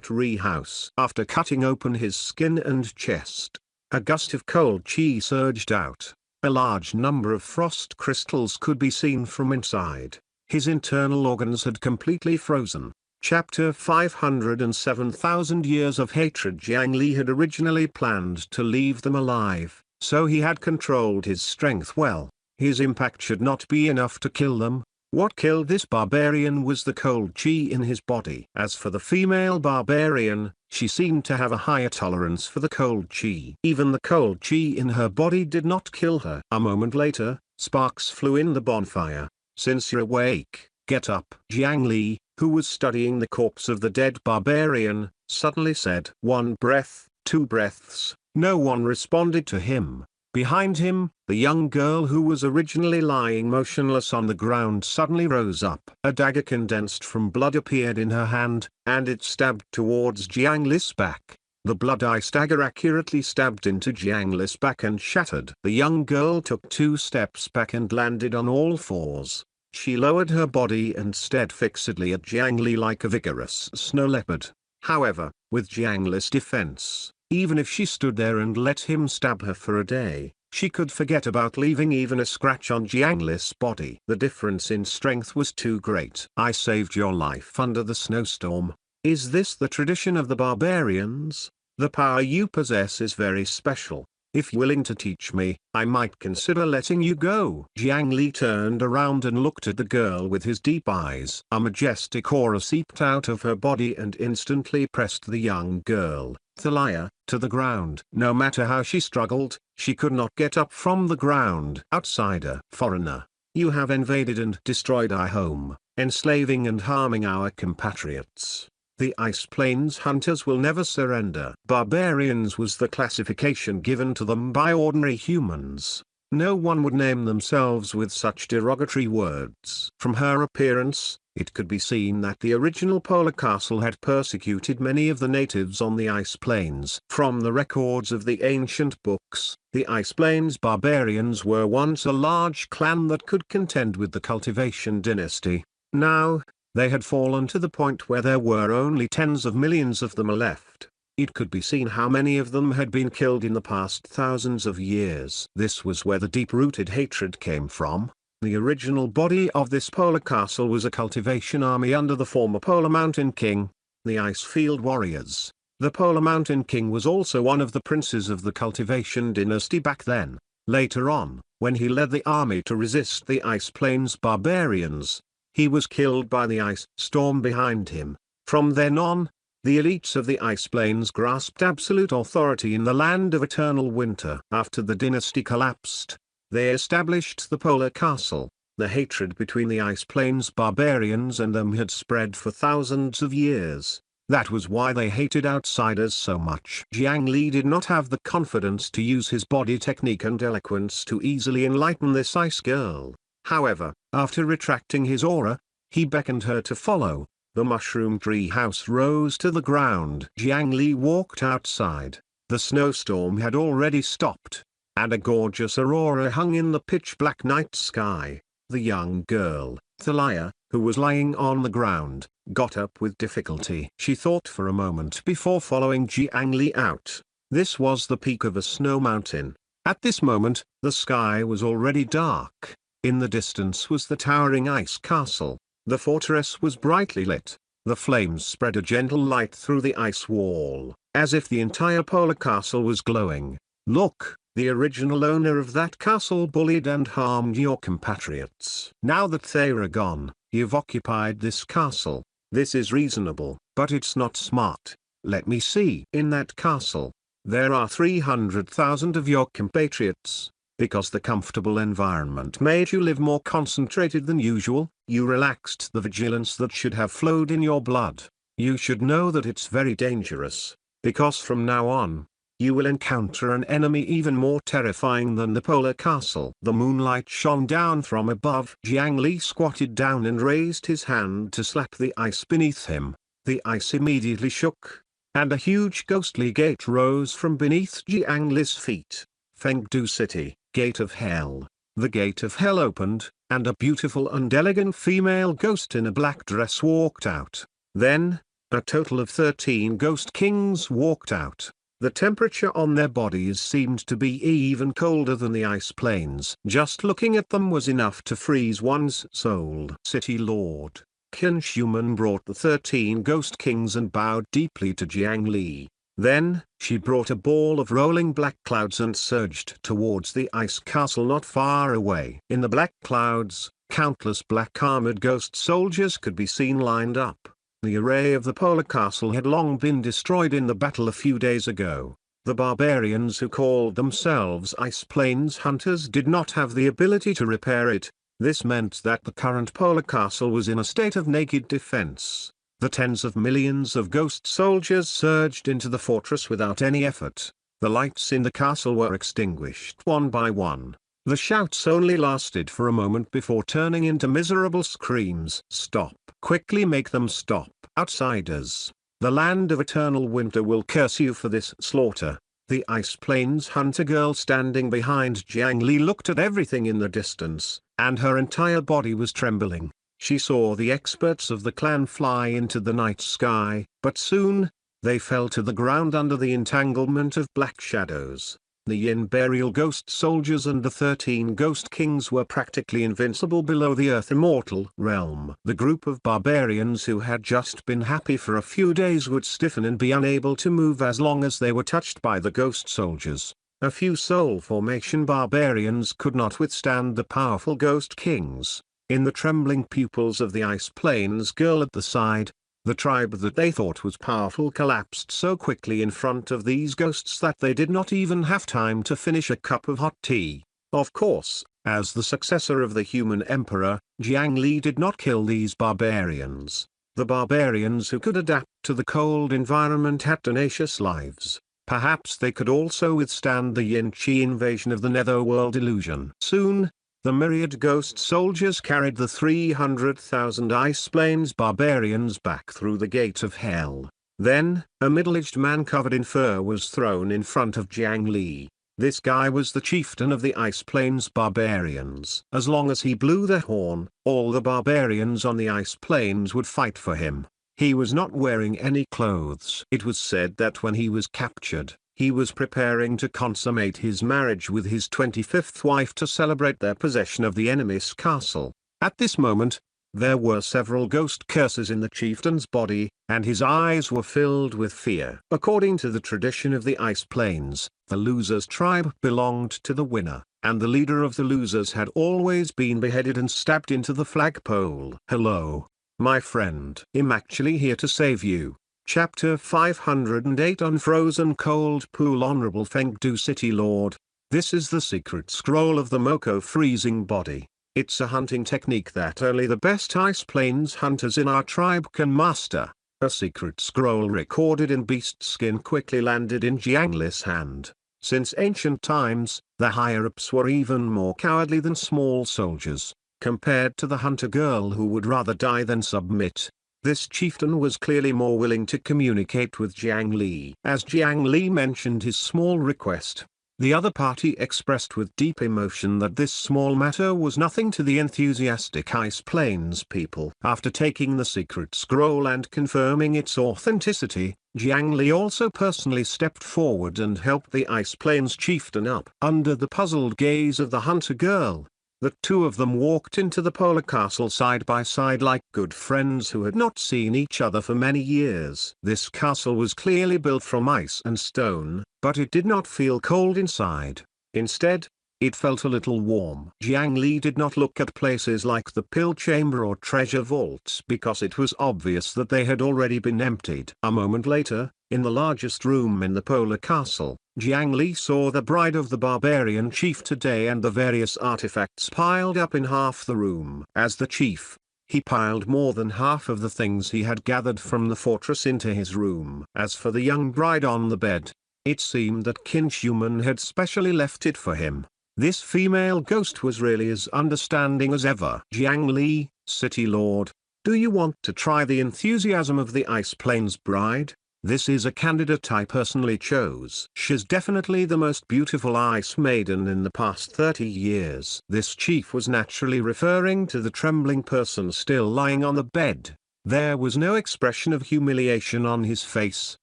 tree house. After cutting open his skin and chest, a gust of cold chi surged out. A large number of frost crystals could be seen from inside. His internal organs had completely frozen. Chapter 507,000 Years of Hatred. Jiang Li had originally planned to leave them alive, so he had controlled his strength well. His impact should not be enough to kill them. What killed this barbarian was the cold chi in his body. As for the female barbarian, she seemed to have a higher tolerance for the cold chi. Even the cold chi in her body did not kill her. A moment later, sparks flew in the bonfire. Since you're awake, get up. Jiang Li, who was studying the corpse of the dead barbarian, suddenly said. 1 breath, 2 breaths. No one responded to him. Behind him, the young girl who was originally lying motionless on the ground suddenly rose up. A dagger condensed from blood appeared in her hand, and it stabbed towards Jiang Li's back. The blood-ice dagger accurately stabbed into Jiang Li's back and shattered. The young girl took 2 steps back and landed on all fours. She lowered her body and stared fixedly at Jiang Li like a vigorous snow leopard. However, with Jiang Li's defense, even if she stood there and let him stab her for a day, She could forget about leaving even a scratch on Jiang Li's body. The difference in strength was too great. I saved your life under the snowstorm. Is this the tradition of the barbarians? The power you possess is very special. If willing to teach me, I might consider letting you go. Jiang Li turned around and looked at the girl with his deep eyes. A majestic aura seeped out of her body and instantly pressed the young girl, Thalia, to the ground. No matter how she struggled, she could not get up from the ground. Outsider, foreigner, you have invaded and destroyed our home, enslaving and harming our compatriots. The Ice Plains hunters will never surrender. Barbarians was the classification given to them by ordinary humans. No one would name themselves with such derogatory words. From her appearance, it could be seen that the original polar castle had persecuted many of the natives on the Ice Plains. From the records of the ancient books, the Ice Plains barbarians were once a large clan that could contend with the Cultivation dynasty. Now, they had fallen to the point where there were only tens of millions of them left. It could be seen how many of them had been killed in the past thousands of years. This was where the deep-rooted hatred came from. The original body of this polar castle was a cultivation army under the former Polar Mountain King, the Icefield Warriors. The Polar Mountain King was also one of the princes of the Cultivation dynasty back then. Later on, when he led the army to resist the Ice Plains barbarians, he was killed by the ice storm behind him. From then on, the elites of the Ice Plains grasped absolute authority in the land of eternal winter. After the dynasty collapsed, they established the Polar Castle. The hatred between the Ice Plains barbarians and them had spread for thousands of years. That was why they hated outsiders so much. Jiang Li did not have the confidence to use his body technique and eloquence to easily enlighten this ice girl. However, after retracting his aura, he beckoned her to follow. The mushroom tree house rose to the ground. Jiang Li walked outside. The snowstorm had already stopped, and a gorgeous aurora hung in the pitch-black night sky. The young girl, Thalia, who was lying on the ground, got up with difficulty. She thought for a moment before following Jiang Li out. This was the peak of a snow mountain. At this moment, the sky was already dark. In the distance was the towering ice castle. The fortress was brightly lit. The flames spread a gentle light through the ice wall, as if the entire polar castle was glowing. Look, the original owner of that castle bullied and harmed your compatriots. Now that they're gone, you've occupied this castle. This is reasonable, but it's not smart. Let me see. In that castle, there are 300,000 of your compatriots. Because the comfortable environment made you live more concentrated than usual, you relaxed the vigilance that should have flowed in your blood. You should know that it's very dangerous, because from now on, you will encounter an enemy even more terrifying than the polar castle. The moonlight shone down from above. Jiang Li squatted down and raised his hand to slap the ice beneath him. The ice immediately shook, and a huge ghostly gate rose from beneath Jiang Li's feet. Fengdu City, Gate of Hell. The Gate of Hell opened, and a beautiful and elegant female ghost in a black dress walked out. Then, a total of 13 ghost kings walked out. The temperature on their bodies seemed to be even colder than the Ice Plains. Just looking at them was enough to freeze one's soul. City Lord, Qin Shuman brought the 13 ghost kings and bowed deeply to Jiang Li. Then, she brought a ball of rolling black clouds and surged towards the ice castle not far away. In the black clouds, countless black-armored ghost soldiers could be seen lined up. The array of the polar castle had long been destroyed in the battle a few days ago. The barbarians who called themselves Ice Plains hunters did not have the ability to repair it. This meant that the current polar castle was in a state of naked defense. The tens of millions of ghost soldiers surged into the fortress without any effort. The lights in the castle were extinguished one by one. The shouts only lasted for a moment before turning into miserable screams. Stop. Quickly make them stop. Outsiders. The land of eternal winter will curse you for this slaughter. The Ice Plains hunter girl standing behind Jiang Li looked at everything in the distance, and her entire body was trembling. She saw the experts of the clan fly into the night sky, but soon, they fell to the ground under the entanglement of black shadows. The Yin burial ghost soldiers and the 13 ghost kings were practically invincible below the earth immortal realm. The group of barbarians who had just been happy for a few days would stiffen and be unable to move as long as they were touched by the ghost soldiers. A few soul formation barbarians could not withstand the powerful ghost kings. In the trembling pupils of the Ice Plains girl at the side, the tribe that they thought was powerful collapsed so quickly in front of these ghosts that they did not even have time to finish a cup of hot tea. Of course, as the successor of the human emperor, Jiang Li did not kill these barbarians. The barbarians who could adapt to the cold environment had tenacious lives. Perhaps they could also withstand the Yin-Chi invasion of the netherworld illusion. Soon, the myriad ghost soldiers carried the 300,000 Ice Plains barbarians back through the gate of hell. Then, a middle-aged man covered in fur was thrown in front of Jiang Li. This guy was the chieftain of the Ice Plains barbarians. As long as he blew the horn, all the barbarians on the Ice Plains would fight for him. He was not wearing any clothes. It was said that when he was captured, he was preparing to consummate his marriage with his 25th wife to celebrate their possession of the enemy's castle. At this moment, there were several ghost curses in the chieftain's body, and his eyes were filled with fear. According to the tradition of the Ice Plains, the loser's tribe belonged to the winner, and the leader of the losers had always been beheaded and stabbed into the flagpole. Hello, my friend. I'm actually here to save you. Chapter 508 on Frozen Cold Pool. Honorable Fengdu City Lord, this is the secret scroll of the Moko freezing body. It's a hunting technique that only the best Ice Plains hunters in our tribe can master. A secret scroll recorded in beast skin quickly landed in Jiang Li's hand. Since ancient times, the higher-ups were even more cowardly than small soldiers. Compared to the hunter girl who would rather die than submit, this chieftain was clearly more willing to communicate with Jiang Li. As Jiang Li mentioned his small request, the other party expressed with deep emotion that this small matter was nothing to the enthusiastic Ice Plains people. After taking the secret scroll and confirming its authenticity, Jiang Li also personally stepped forward and helped the Ice Plains chieftain up. Under the puzzled gaze of the hunter girl, the two of them walked into the polar castle side by side like good friends who had not seen each other for many years. This castle was clearly built from ice and stone, but it did not feel cold inside. Instead, it felt a little warm. Jiang Li did not look at places like the pill chamber or treasure vaults because it was obvious that they had already been emptied. A moment later, in the largest room in the polar castle, Jiang Li saw the bride of the barbarian chief today and the various artifacts piled up in half the room. As the chief, he piled more than half of the things he had gathered from the fortress into his room. As for the young bride on the bed, it seemed that Kinchuman had specially left it for him. This female ghost was really as understanding as ever. Jiang Li, City Lord, do you want to try the enthusiasm of the Ice Plains bride? This is a candidate I personally chose. She's definitely the most beautiful ice maiden in the past 30 years. This chief was naturally referring to the trembling person still lying on the bed. There was no expression of humiliation on his face.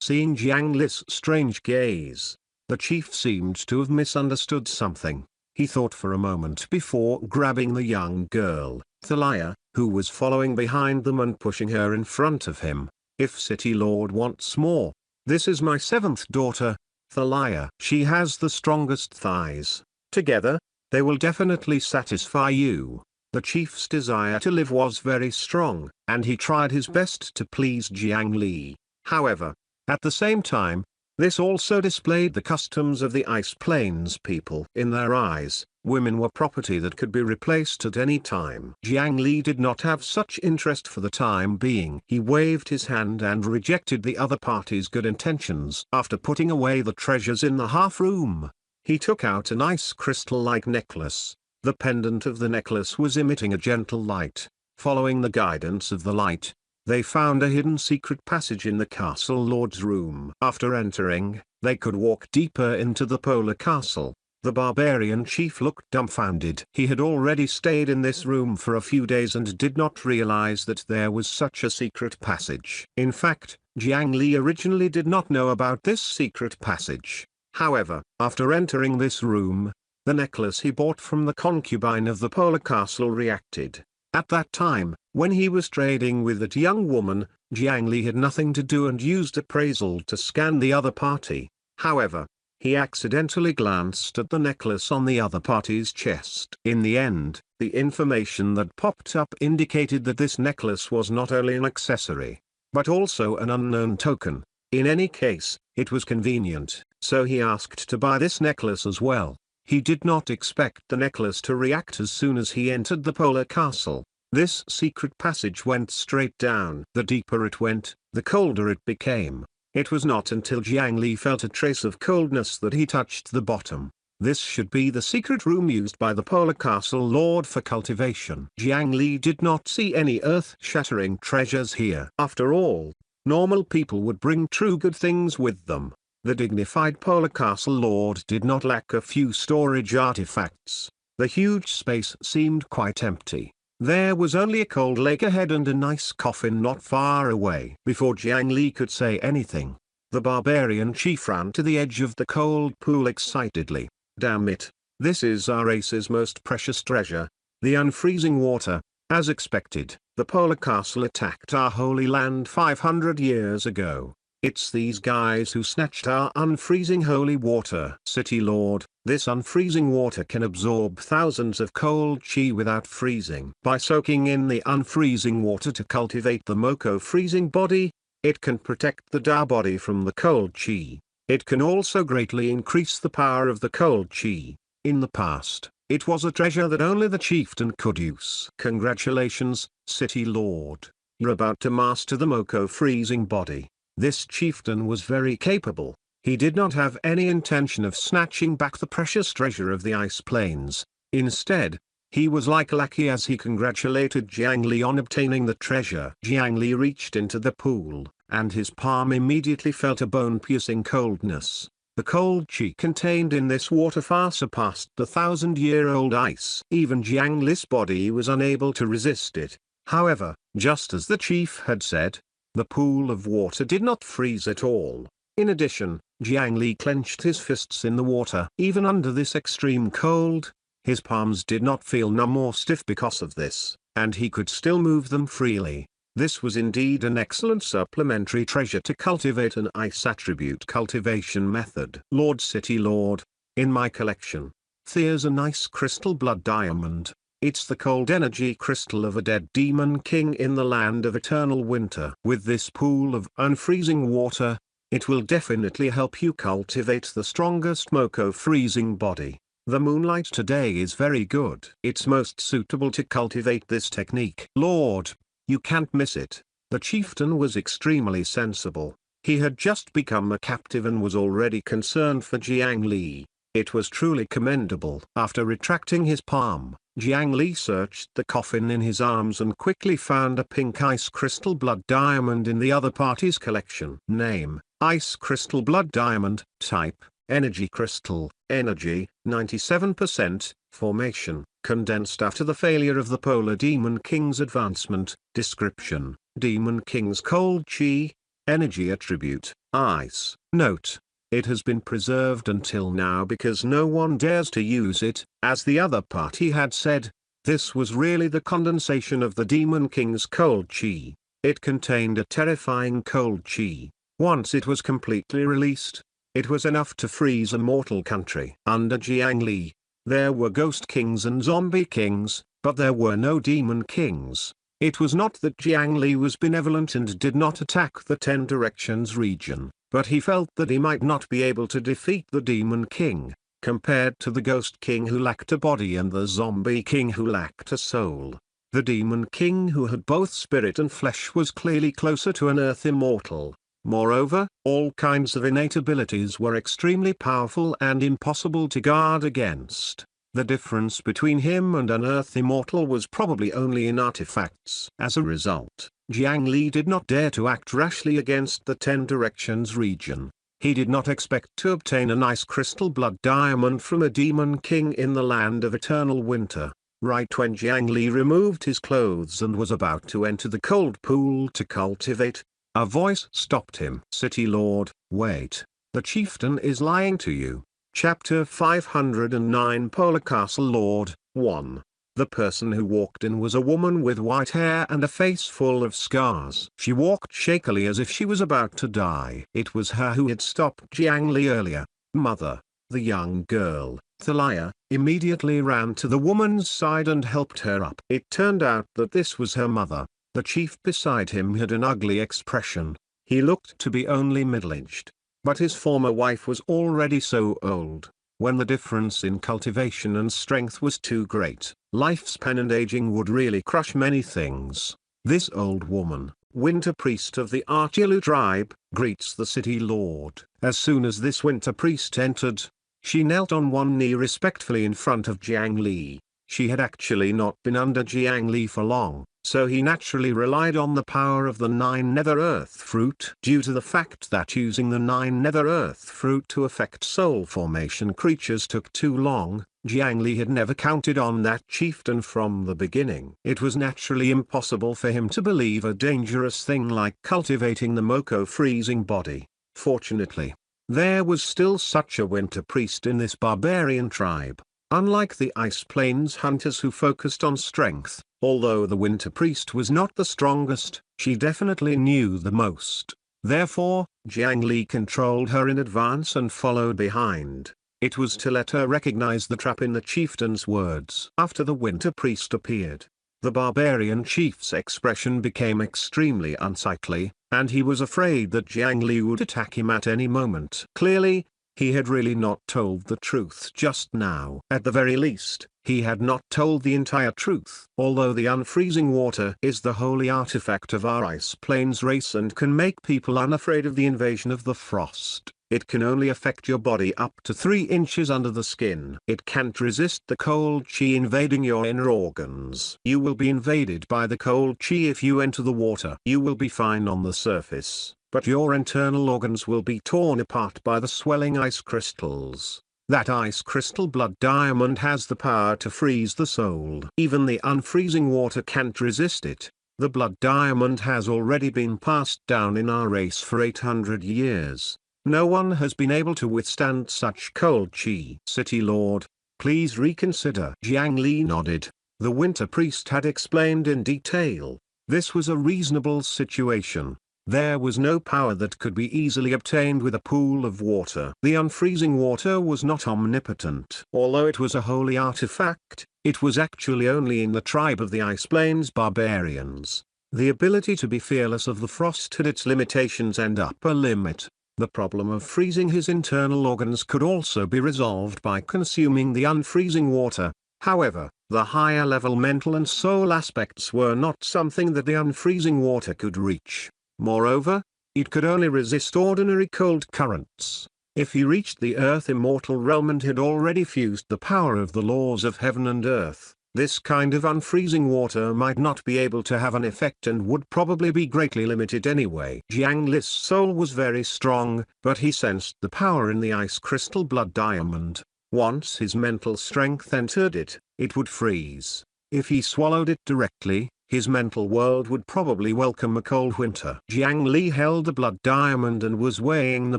Seeing Jiang Li's strange gaze, the chief seemed to have misunderstood something. He thought for a moment before grabbing the young girl, Thalia, who was following behind them and pushing her in front of him. If City Lord wants more, this is my 7th daughter, Thalia. She has the strongest thighs. Together, they will definitely satisfy you. The chief's desire to live was very strong, and he tried his best to please Jiang Li. However, at the same time, this also displayed the customs of the Ice Plains people. In their eyes, women were property that could be replaced at any time. Jiang Li did not have such interest for the time being. He waved his hand and rejected the other party's good intentions. After putting away the treasures in the half-room, he took out a nice crystal-like necklace. The pendant of the necklace was emitting a gentle light. Following the guidance of the light, they found a hidden secret passage in the castle lord's room. After entering, they could walk deeper into the polar castle. The barbarian chief looked dumbfounded. He had already stayed in this room for a few days and did not realize that there was such a secret passage. In fact, Jiang Li originally did not know about this secret passage. However, after entering this room, the necklace he bought from the concubine of the Polar Castle reacted. At that time, when he was trading with that young woman, Jiang Li had nothing to do and used appraisal to scan the other party. However, he accidentally glanced at the necklace on the other party's chest. In the end, the information that popped up indicated that this necklace was not only an accessory, but also an unknown token. In any case, it was convenient, so he asked to buy this necklace as well. He did not expect the necklace to react as soon as he entered the Polar Castle. This secret passage went straight down. The deeper it went, the colder it became. It was not until Jiang Li felt a trace of coldness that he touched the bottom. This should be the secret room used by the Polar Castle Lord for cultivation. Jiang Li did not see any earth-shattering treasures here. After all, normal people would bring true good things with them. The dignified Polar Castle Lord did not lack a few storage artifacts. The huge space seemed quite empty. There was only a cold lake ahead and a nice coffin not far away. Before Jiang Li could say anything, the barbarian chief ran to the edge of the cold pool excitedly. Damn it, this is our race's most precious treasure, the unfreezing water. As expected, the Polar Castle attacked our holy land 500 years ago. It's these guys who snatched our unfreezing holy water. City Lord, this unfreezing water can absorb thousands of cold chi without freezing. By soaking in the unfreezing water to cultivate the Moko freezing body, it can protect the Da body from the cold chi. It can also greatly increase the power of the cold chi. In the past, it was a treasure that only the chieftain could use. Congratulations, City Lord. You're about to master the Moko freezing body. This chieftain was very capable. He did not have any intention of snatching back the precious treasure of the ice plains. Instead, he was like lucky as he congratulated Jiang Li on obtaining the treasure. Jiang Li reached into the pool, and his palm immediately felt a bone-piercing coldness. The cold chi contained in this water far surpassed the 1,000-year-old ice. Even Jiang Li's body was unable to resist it. However, just as the chief had said, the pool of water did not freeze at all. In addition, Jiang Li clenched his fists in the water. Even under this extreme cold, his palms did not feel numb or stiff because of this, and he could still move them freely. This was indeed an excellent supplementary treasure to cultivate an ice attribute cultivation method. Lord City Lord, in my collection, there's a nice crystal blood diamond. It's the cold energy crystal of a dead demon king in the land of eternal winter. With this pool of unfreezing water, it will definitely help you cultivate the strongest Moko freezing body. The moonlight today is very good. It's most suitable to cultivate this technique. Lord, you can't miss it. The chieftain was extremely sensible. He had just become a captive and was already concerned for Jiang Li. It was truly commendable. After retracting his palm, Jiang Li searched the coffin in his arms and quickly found a pink ice crystal blood diamond in the other party's collection. Name, Ice Crystal Blood Diamond. Type, Energy Crystal. Energy, 97%. Formation, condensed after the failure of the Polar Demon King's advancement. Description, Demon King's cold chi. Energy attribute, ice. Note, it has been preserved until now because no one dares to use it. As the other party had said, this was really the condensation of the Demon King's cold chi. It contained a terrifying cold chi. Once it was completely released, it was enough to freeze a mortal country. Under Jiang Li, there were ghost kings and zombie kings, but there were no demon kings. It was not that Jiang Li was benevolent and did not attack the 10 Directions region, but he felt that he might not be able to defeat the Demon King, compared to the Ghost King who lacked a body and the Zombie King who lacked a soul. The Demon King who had both spirit and flesh was clearly closer to an Earth Immortal. Moreover, all kinds of innate abilities were extremely powerful and impossible to guard against. The difference between him and an Earth Immortal was probably only in artifacts. As a result, Jiang Li did not dare to act rashly against the 10 Directions region. He did not expect to obtain a nice crystal blood diamond from a demon king in the land of eternal winter. Right when Jiang Li removed his clothes and was about to enter the cold pool to cultivate, a voice stopped him. City Lord, wait. The chieftain is lying to you. Chapter 509 Polar Castle Lord 1. The person who walked in was a woman with white hair and a face full of scars. She walked shakily as if she was about to die. It was her who had stopped Jiang Li earlier. Mother. The young girl, Thalia, immediately ran to the woman's side and helped her up. It turned out that this was her mother. The chief beside him had an ugly expression. He looked to be only middle-aged. But his former wife was already so old. When the difference in cultivation and strength was too great, lifespan and aging would really crush many things. This old woman, winter priest of the Archilu tribe, greets the city lord. As soon as this winter priest entered, she knelt on one knee respectfully in front of Jiang Li. She had actually not been under Jiang Li for long, so he naturally relied on the power of the 9 Nether Earth fruit. Due to the fact that using the 9 Nether Earth fruit to affect soul formation creatures took too long, Jiang Li had never counted on that chieftain from the beginning. It was naturally impossible for him to believe a dangerous thing like cultivating the Moko freezing body. Fortunately, there was still such a winter priest in this barbarian tribe. Unlike the Ice Plains hunters who focused on strength, although the winter priest was not the strongest, she definitely knew the most. Therefore, Jiang Li controlled her in advance and followed behind. It was to let her recognize the trap in the chieftain's words. After the winter priest appeared, the barbarian chief's expression became extremely unsightly, and he was afraid that Jiang Li would attack him at any moment. Clearly, he had really not told the truth just now. At the very least, he had not told the entire truth. Although the unfreezing water is the holy artifact of our Ice Plains race and can make people unafraid of the invasion of the frost, it can only affect your body up to 3 inches under the skin. It can't resist the cold chi invading your inner organs. You will be invaded by the cold chi if you enter the water. You will be fine on the surface, but your internal organs will be torn apart by the swelling ice crystals. That ice crystal blood diamond has the power to freeze the soul. Even the unfreezing water can't resist it. The blood diamond has already been passed down in our race for 800 years. No one has been able to withstand such cold chi. City Lord, please reconsider. Jiang Li nodded. The winter priest had explained in detail. This was a reasonable situation. There was no power that could be easily obtained with a pool of water. The unfreezing water was not omnipotent. Although it was a holy artifact, it was actually only in the tribe of the Ice Plains barbarians. The ability to be fearless of the frost had its limitations and upper limit. The problem of freezing his internal organs could also be resolved by consuming the unfreezing water. However, the higher level mental and soul aspects were not something that the unfreezing water could reach. Moreover, it could only resist ordinary cold currents. If he reached the earth immortal realm and had already fused the power of the laws of heaven and earth, this kind of unfreezing water might not be able to have an effect and would probably be greatly limited anyway. Jiang Li's soul was very strong, but he sensed the power in the ice crystal blood diamond. Once his mental strength entered it, it would freeze. If he swallowed it directly, his mental world would probably welcome a cold winter. Jiang Li held the blood diamond and was weighing the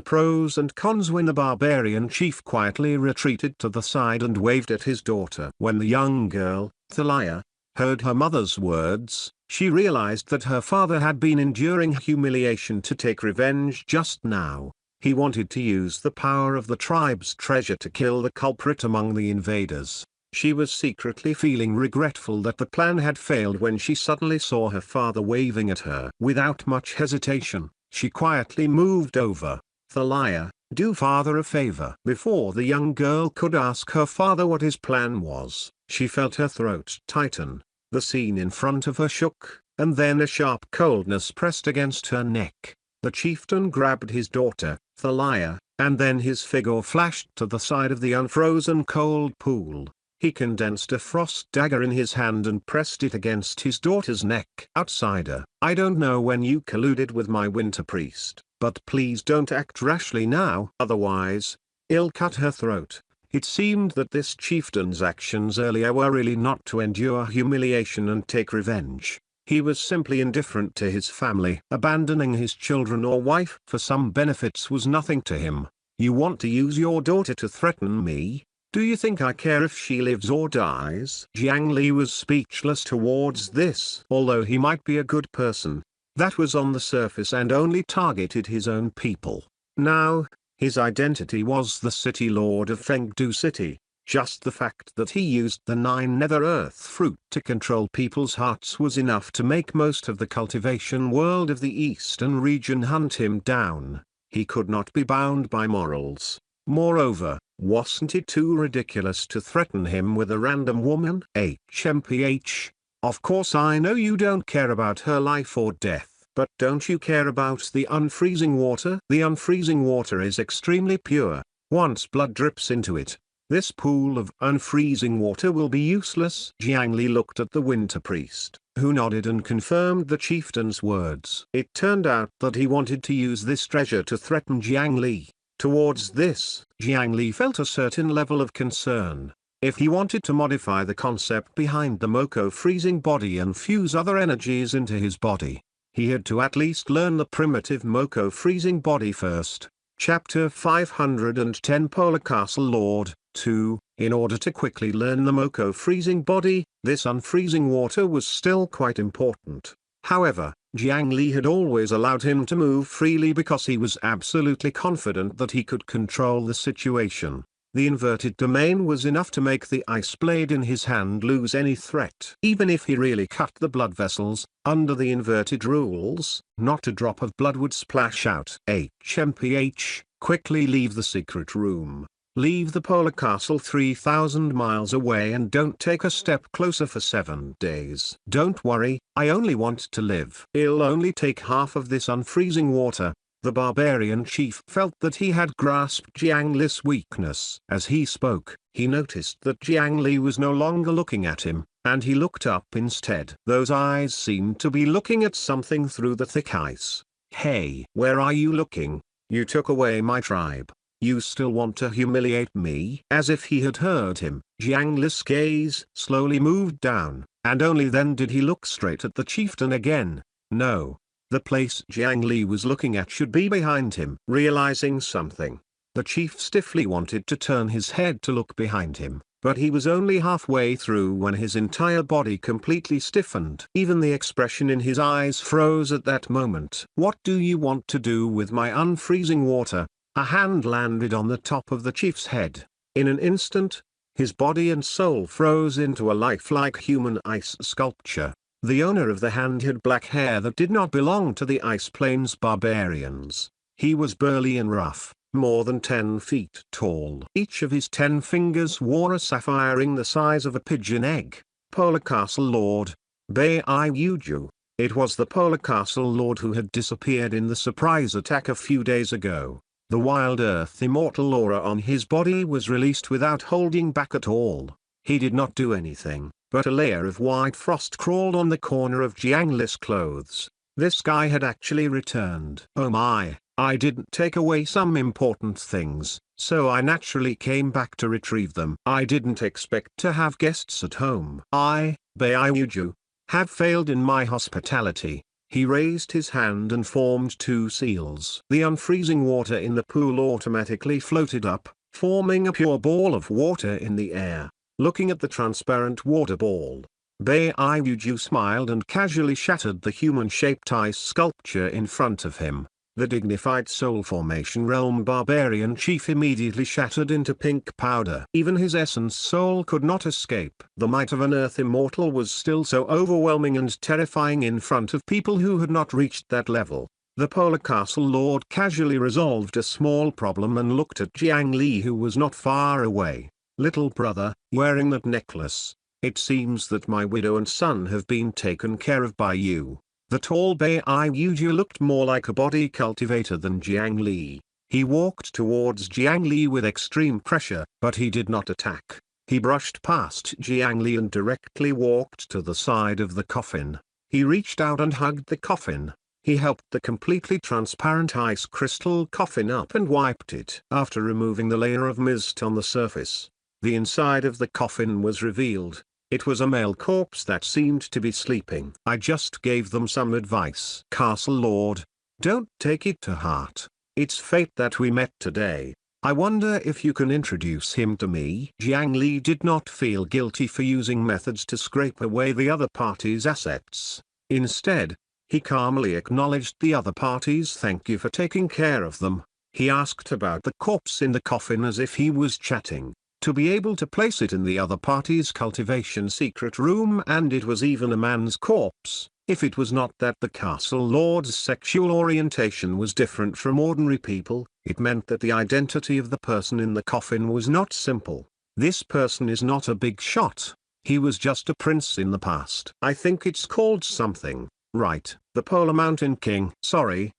pros and cons when the barbarian chief quietly retreated to the side and waved at his daughter. When the young girl, Thalia, heard her mother's words, she realized that her father had been enduring humiliation to take revenge just now. He wanted to use the power of the tribe's treasure to kill the culprit among the invaders. She was secretly feeling regretful that the plan had failed when she suddenly saw her father waving at her. Without much hesitation, she quietly moved over. Thalia, do father a favor. Before the young girl could ask her father what his plan was, she felt her throat tighten. The scene in front of her shook, and then a sharp coldness pressed against her neck. The chieftain grabbed his daughter, Thalia, and then his figure flashed to the side of the unfrozen cold pool. He condensed a frost dagger in his hand and pressed it against his daughter's neck. Outsider, I don't know when you colluded with my winter priest, but please don't act rashly now. Otherwise, I'll cut her throat. It seemed that this chieftain's actions earlier were really not to endure humiliation and take revenge. He was simply indifferent to his family. Abandoning his children or wife for some benefits was nothing to him. You want to use your daughter to threaten me? Do you think I care if she lives or dies? Jiang Li was speechless towards this. Although he might be a good person, that was on the surface and only targeted his own people. Now, his identity was the city lord of Fengdu City. Just the fact that he used the 9 nether earth fruit to control people's hearts was enough to make most of the cultivation world of the eastern region hunt him down. He could not be bound by morals. Moreover, wasn't it too ridiculous to threaten him with a random woman? HMPH. Of course I know you don't care about her life or death, but don't you care about the unfreezing water? The unfreezing water is extremely pure. Once blood drips into it, this pool of unfreezing water will be useless. Jiang Li looked at the winter priest, who nodded and confirmed the chieftain's words. It turned out that he wanted to use this treasure to threaten Jiang Li. Towards this, Jiang Li felt a certain level of concern. If he wanted to modify the concept behind the Moko freezing body and fuse other energies into his body, he had to at least learn the primitive Moko freezing body first. Chapter 510 Polar Castle Lord 2. In order to quickly learn the Moko freezing body, this unfreezing water was still quite important. However, Jiang Li had always allowed him to move freely because he was absolutely confident that he could control the situation. The inverted domain was enough to make the ice blade in his hand lose any threat. Even if he really cut the blood vessels, under the inverted rules, not a drop of blood would splash out. HMPH, quickly leave the secret room. Leave the Polar Castle 3,000 miles away and don't take a step closer for 7 days. Don't worry, I only want to live. It'll only take half of this unfreezing water. The barbarian chief felt that he had grasped Jiang Li's weakness. As he spoke, he noticed that Jiang Li was no longer looking at him, and he looked up instead. Those eyes seemed to be looking at something through the thick ice. Hey, where are you looking? You took away my tribe. You still want to humiliate me? As if he had heard him, Jiang Li's gaze slowly moved down, and only then did he look straight at the chieftain again. No. The place Jiang Li was looking at should be behind him. Realizing something, the chief stiffly wanted to turn his head to look behind him, but he was only halfway through when his entire body completely stiffened. Even the expression in his eyes froze at that moment. What do you want to do with my unfreezing water? A hand landed on the top of the chief's head. In an instant, his body and soul froze into a lifelike human ice sculpture. The owner of the hand had black hair that did not belong to the Ice Plains barbarians. He was burly and rough, more than 10 feet tall. Each of his 10 fingers wore a sapphire ring the size of a pigeon egg. Polar Castle Lord, Bei Yuju. It was the Polar Castle Lord who had disappeared in the surprise attack a few days ago. The Wild Earth Immortal aura on his body was released without holding back at all. He did not do anything, but a layer of white frost crawled on the corner of Jiang Li's clothes. This guy had actually returned. Oh my, I didn't take away some important things, so I naturally came back to retrieve them. I didn't expect to have guests at home. I, Beiyuju, have failed in my hospitality. He raised his hand and formed 2 seals. The unfreezing water in the pool automatically floated up, forming a pure ball of water in the air. Looking at the transparent water ball, Beiyuju smiled and casually shattered the human-shaped ice sculpture in front of him. The dignified soul formation realm barbarian chief immediately shattered into pink powder. Even his essence soul could not escape. The might of an earth immortal was still so overwhelming and terrifying in front of people who had not reached that level. The Polar Castle Lord casually resolved a small problem and looked at Jiang Li, who was not far away. Little brother, wearing that necklace, it seems that my widow and son have been taken care of by you. The tall Beiyuju looked more like a body cultivator than Jiang Li. He walked towards Jiang Li with extreme pressure, but he did not attack. He brushed past Jiang Li and directly walked to the side of the coffin. He reached out and hugged the coffin. He helped the completely transparent ice crystal coffin up and wiped it. After removing the layer of mist on the surface, the inside of the coffin was revealed. It was a male corpse that seemed to be sleeping. I just gave them some advice. Castle Lord, don't take it to heart. It's fate that we met today. I wonder if you can introduce him to me." Jiang Li did not feel guilty for using methods to scrape away the other party's assets. Instead, he calmly acknowledged the other party's thank you for taking care of them. He asked about the corpse in the coffin as if he was chatting, to be able to place it in the other party's cultivation secret room, and it was even a man's corpse. If it was not that the castle lord's sexual orientation was different from ordinary people, it meant that the identity of the person in the coffin was not simple. This person is not a big shot. He was just a prince in the past. I think it's called something, right? The Polar Mountain King. Sorry.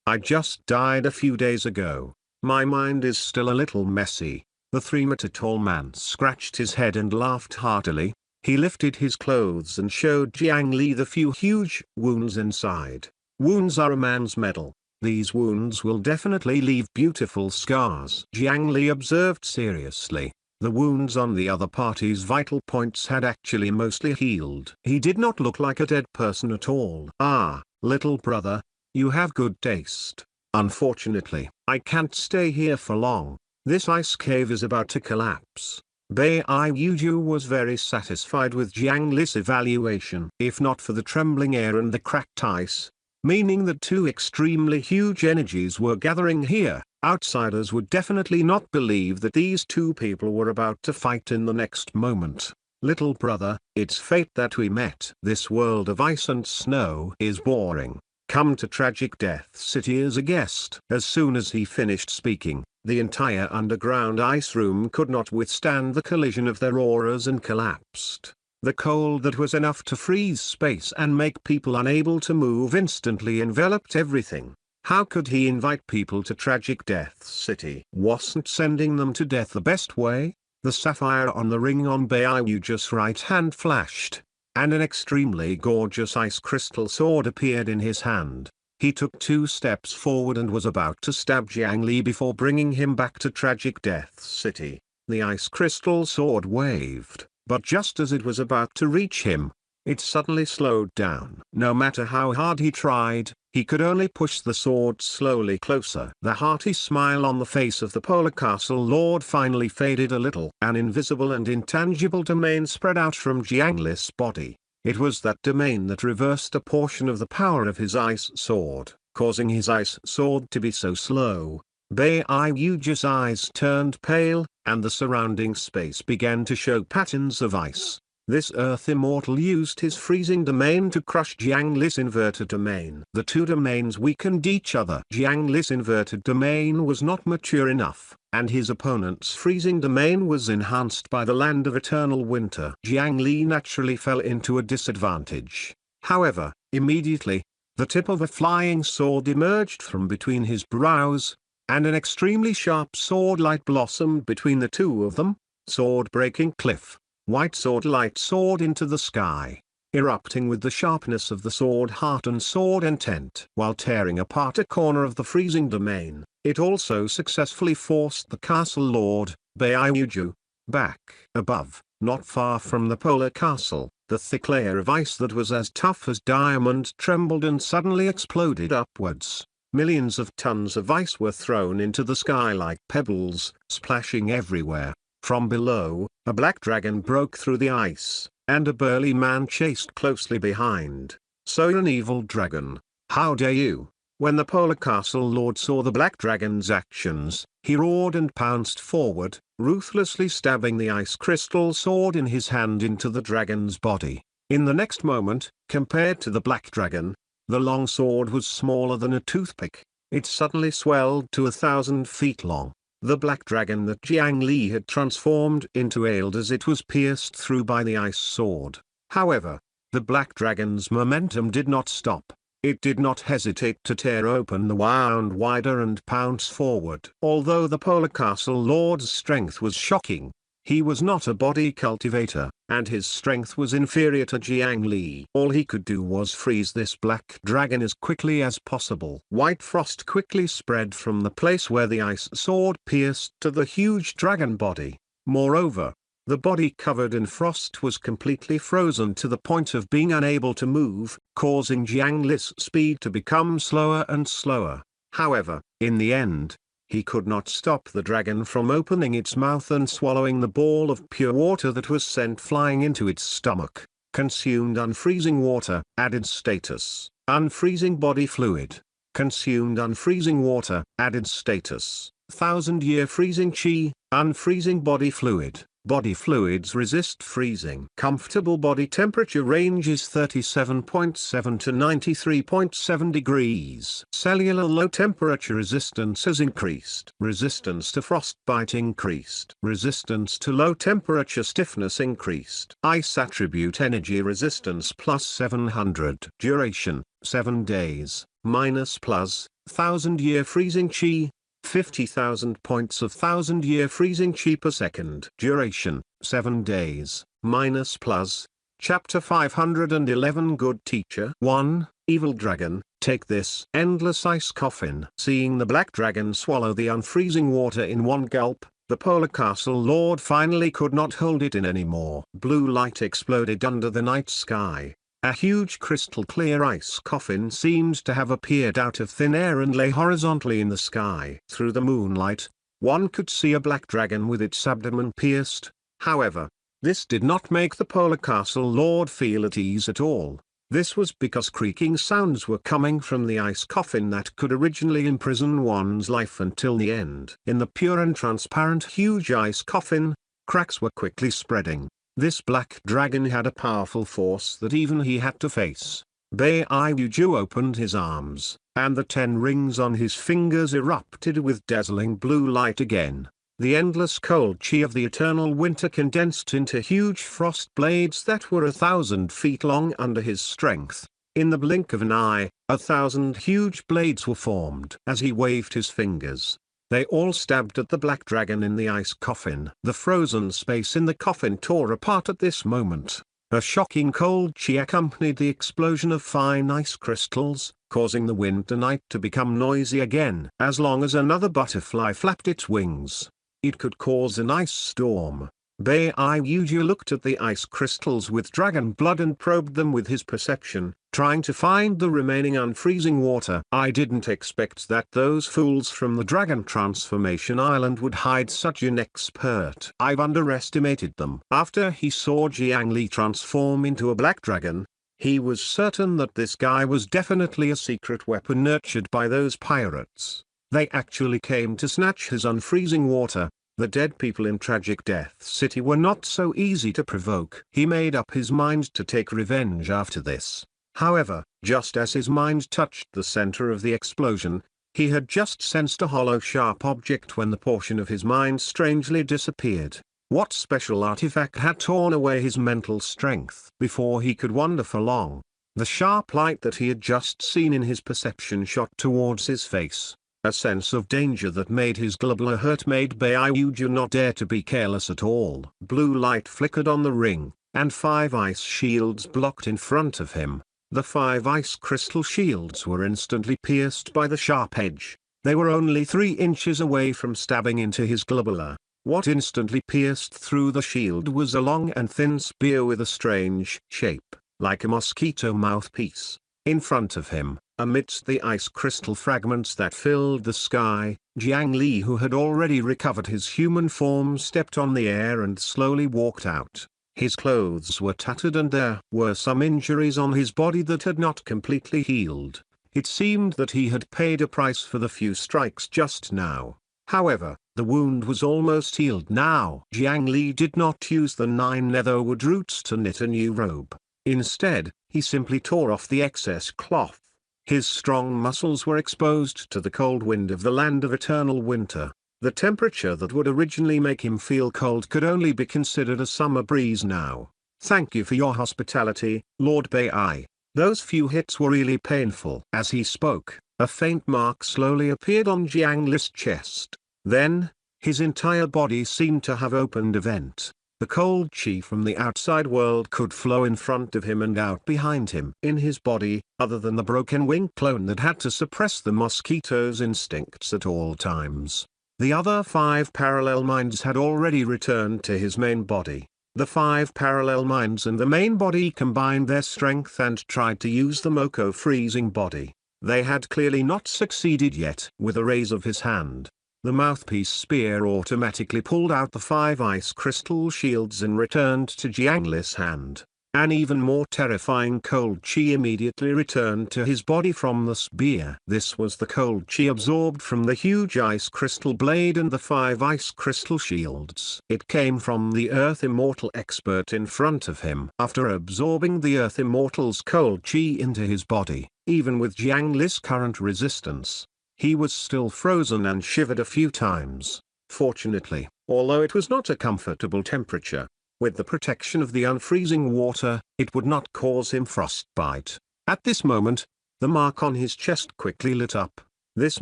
I just died a few days ago. My mind is still a little messy. The 3-meter tall man scratched his head and laughed heartily. He lifted his clothes and showed Jiang Li the few huge wounds inside. Wounds are a man's medal. These wounds will definitely leave beautiful scars. Jiang Li observed seriously. The wounds on the other party's vital points had actually mostly healed. He did not look like a dead person at all. "Ah, little brother, you have good taste. Unfortunately, I can't stay here for long. This ice cave is about to collapse." Bai Yuju was very satisfied with Jiang Li's evaluation. If not for the trembling air and the cracked ice, meaning that two extremely huge energies were gathering here, outsiders would definitely not believe that these two people were about to fight in the next moment. "Little brother, it's fate that we met. This world of ice and snow is boring. Come to Tragic Death City as a guest." As soon as he finished speaking, the entire underground ice room could not withstand the collision of their auras and collapsed. The cold that was enough to freeze space and make people unable to move instantly enveloped everything. How could he invite people to Tragic Death City? Wasn't sending them to death the best way? The sapphire on the ring on Bai Yuju's right hand flashed, and an extremely gorgeous ice crystal sword appeared in his hand. He took 2 steps forward and was about to stab Jiang Li before bringing him back to Tragic Death City. The ice crystal sword waved, but just as it was about to reach him, it suddenly slowed down. No matter how hard he tried, he could only push the sword slowly closer. The hearty smile on the face of the Polar Castle Lord finally faded a little. An invisible and intangible domain spread out from Jiang Li's body. It was that domain that reversed a portion of the power of his ice sword, causing his ice sword to be so slow. Bai Yuju's eyes turned pale, and the surrounding space began to show patterns of ice. This Earth Immortal used his freezing domain to crush Jiang Li's inverted domain. The two domains weakened each other. Jiang Li's inverted domain was not mature enough, and his opponent's freezing domain was enhanced by the land of eternal winter. Jiang Li naturally fell into a disadvantage. However, immediately, the tip of a flying sword emerged from between his brows, and an extremely sharp sword light blossomed between the two of them. Sword breaking cliff. White sword light soared into the sky, erupting with the sharpness of the sword heart and sword intent. While tearing apart a corner of the freezing domain, it also successfully forced the castle lord, Bai Yuju, back. Above, not far from the polar castle, the thick layer of ice that was as tough as diamond trembled and suddenly exploded upwards. Millions of tons of ice were thrown into the sky like pebbles, splashing everywhere. From below, a black dragon broke through the ice, and a burly man chased closely behind. "So you're an evil dragon. How dare you?" When the Polar Castle Lord saw the black dragon's actions, he roared and pounced forward, ruthlessly stabbing the ice crystal sword in his hand into the dragon's body. In the next moment, compared to the black dragon, the long sword was smaller than a toothpick. It suddenly swelled to 1,000 feet long. The black dragon that Jiang Li had transformed into ailed as it was pierced through by the ice sword. However, the black dragon's momentum did not stop. It did not hesitate to tear open the wound wider and pounce forward. Although the Polar Castle Lord's strength was shocking, he was not a body cultivator, and his strength was inferior to Jiang Li. All he could do was freeze this black dragon as quickly as possible. White frost quickly spread from the place where the ice sword pierced to the huge dragon body. Moreover, the body covered in frost was completely frozen to the point of being unable to move, causing Jiang Li's speed to become slower and slower. However, in the end, He could not stop the dragon from opening its mouth and swallowing the ball of pure water that was sent flying into its stomach. Consumed unfreezing water. Added status. Unfreezing body fluid. Consumed unfreezing water. Added status. 1000-year freezing chi. Unfreezing body fluid. Body fluids resist freezing. Comfortable body temperature range is 37.7 to 93.7 degrees. Cellular low temperature resistance has increased. Resistance to frostbite increased. Resistance to low temperature stiffness increased. Ice attribute energy resistance plus 700. Duration, 7 days, minus plus, 1000-year freezing chi. 50,000 points of 1000-year freezing chi per second. Duration, 7 days, minus plus. Chapter 511 Good Teacher 1, Evil Dragon, take this. Endless ice coffin. Seeing the black dragon swallow the unfreezing water in one gulp, the Polar Castle Lord finally could not hold it in anymore. Blue light exploded under the night sky. A huge crystal clear ice coffin seemed to have appeared out of thin air and lay horizontally in the sky. Through the moonlight, one could see a black dragon with its abdomen pierced. However, this did not make the Polar Castle Lord feel at ease at all. This was because creaking sounds were coming from the ice coffin that could originally imprison one's life until the end. In the pure and transparent huge ice coffin, cracks were quickly spreading. This black dragon had a powerful force that even he had to face. Baiuju opened his arms, and the 10 rings on his fingers erupted with dazzling blue light again. The endless cold chi of the eternal winter condensed into huge frost blades that were 1,000 feet long under his strength. In the blink of an eye, 1,000 huge blades were formed. As he waved his fingers, they all stabbed at the black dragon in the ice coffin. The frozen space in the coffin tore apart at this moment. A shocking cold chi accompanied the explosion of fine ice crystals, causing the winter night to become noisy again. As long as another butterfly flapped its wings, it could cause an ice storm. Baiuju looked at the ice crystals with dragon blood and probed them with his perception, trying to find the remaining unfreezing water. I didn't expect that those fools from the Dragon Transformation Island would hide such an expert. I've underestimated them. After he saw Jiang Li transform into a black dragon, he was certain that this guy was definitely a secret weapon nurtured by those pirates. They actually came to snatch his unfreezing water. The dead people in Tragic Death City were not so easy to provoke. He made up his mind to take revenge after this. However, just as his mind touched the center of the explosion, he had just sensed a hollow sharp object when the portion of his mind strangely disappeared. What special artifact had torn away his mental strength? Before he could wonder for long, the sharp light that he had just seen in his perception shot towards his face. A sense of danger that made his globula hurt made Baiuju not dare to be careless at all. Blue light flickered on the ring, and 5 ice shields blocked in front of him. The 5 ice crystal shields were instantly pierced by the sharp edge. They were only 3 inches away from stabbing into his globula. What instantly pierced through the shield was a long and thin spear with a strange shape, like a mosquito mouthpiece. In front of him, amidst the ice crystal fragments that filled the sky, Jiang Li, who had already recovered his human form, stepped on the air and slowly walked out. His clothes were tattered and there were some injuries on his body that had not completely healed. It seemed that he had paid a price for the few strikes just now. However, the wound was almost healed now. Jiang Li did not use the 9 netherwood roots to knit a new robe. Instead, he simply tore off the excess cloth. His strong muscles were exposed to the cold wind of the land of eternal winter. The temperature that would originally make him feel cold could only be considered a summer breeze now. Thank you for your hospitality, Lord Bai. Those few hits were really painful. As he spoke, a faint mark slowly appeared on Jiang Li's chest. Then, his entire body seemed to have opened a vent. The cold chi from the outside world could flow in front of him and out behind him. In his body, other than the broken wing clone that had to suppress the mosquito's instincts at all times, the other 5 parallel minds had already returned to his main body. The 5 parallel minds and the main body combined their strength and tried to use the Moko freezing body. They had clearly not succeeded yet. With a raise of his hand, The mouthpiece spear automatically pulled out the 5 ice crystal shields and returned to Jiang Li's hand. An even more terrifying cold chi immediately returned to his body from the spear. This was the cold chi absorbed from the huge ice crystal blade and the 5 ice crystal shields. It came from the Earth Immortal expert in front of him. After absorbing the Earth Immortal's cold chi into his body, even with Jiang Li's current resistance, he was still frozen and shivered a few times. Fortunately, although it was not a comfortable temperature, with the protection of the unfreezing water, it would not cause him frostbite. At this moment, the mark on his chest quickly lit up. This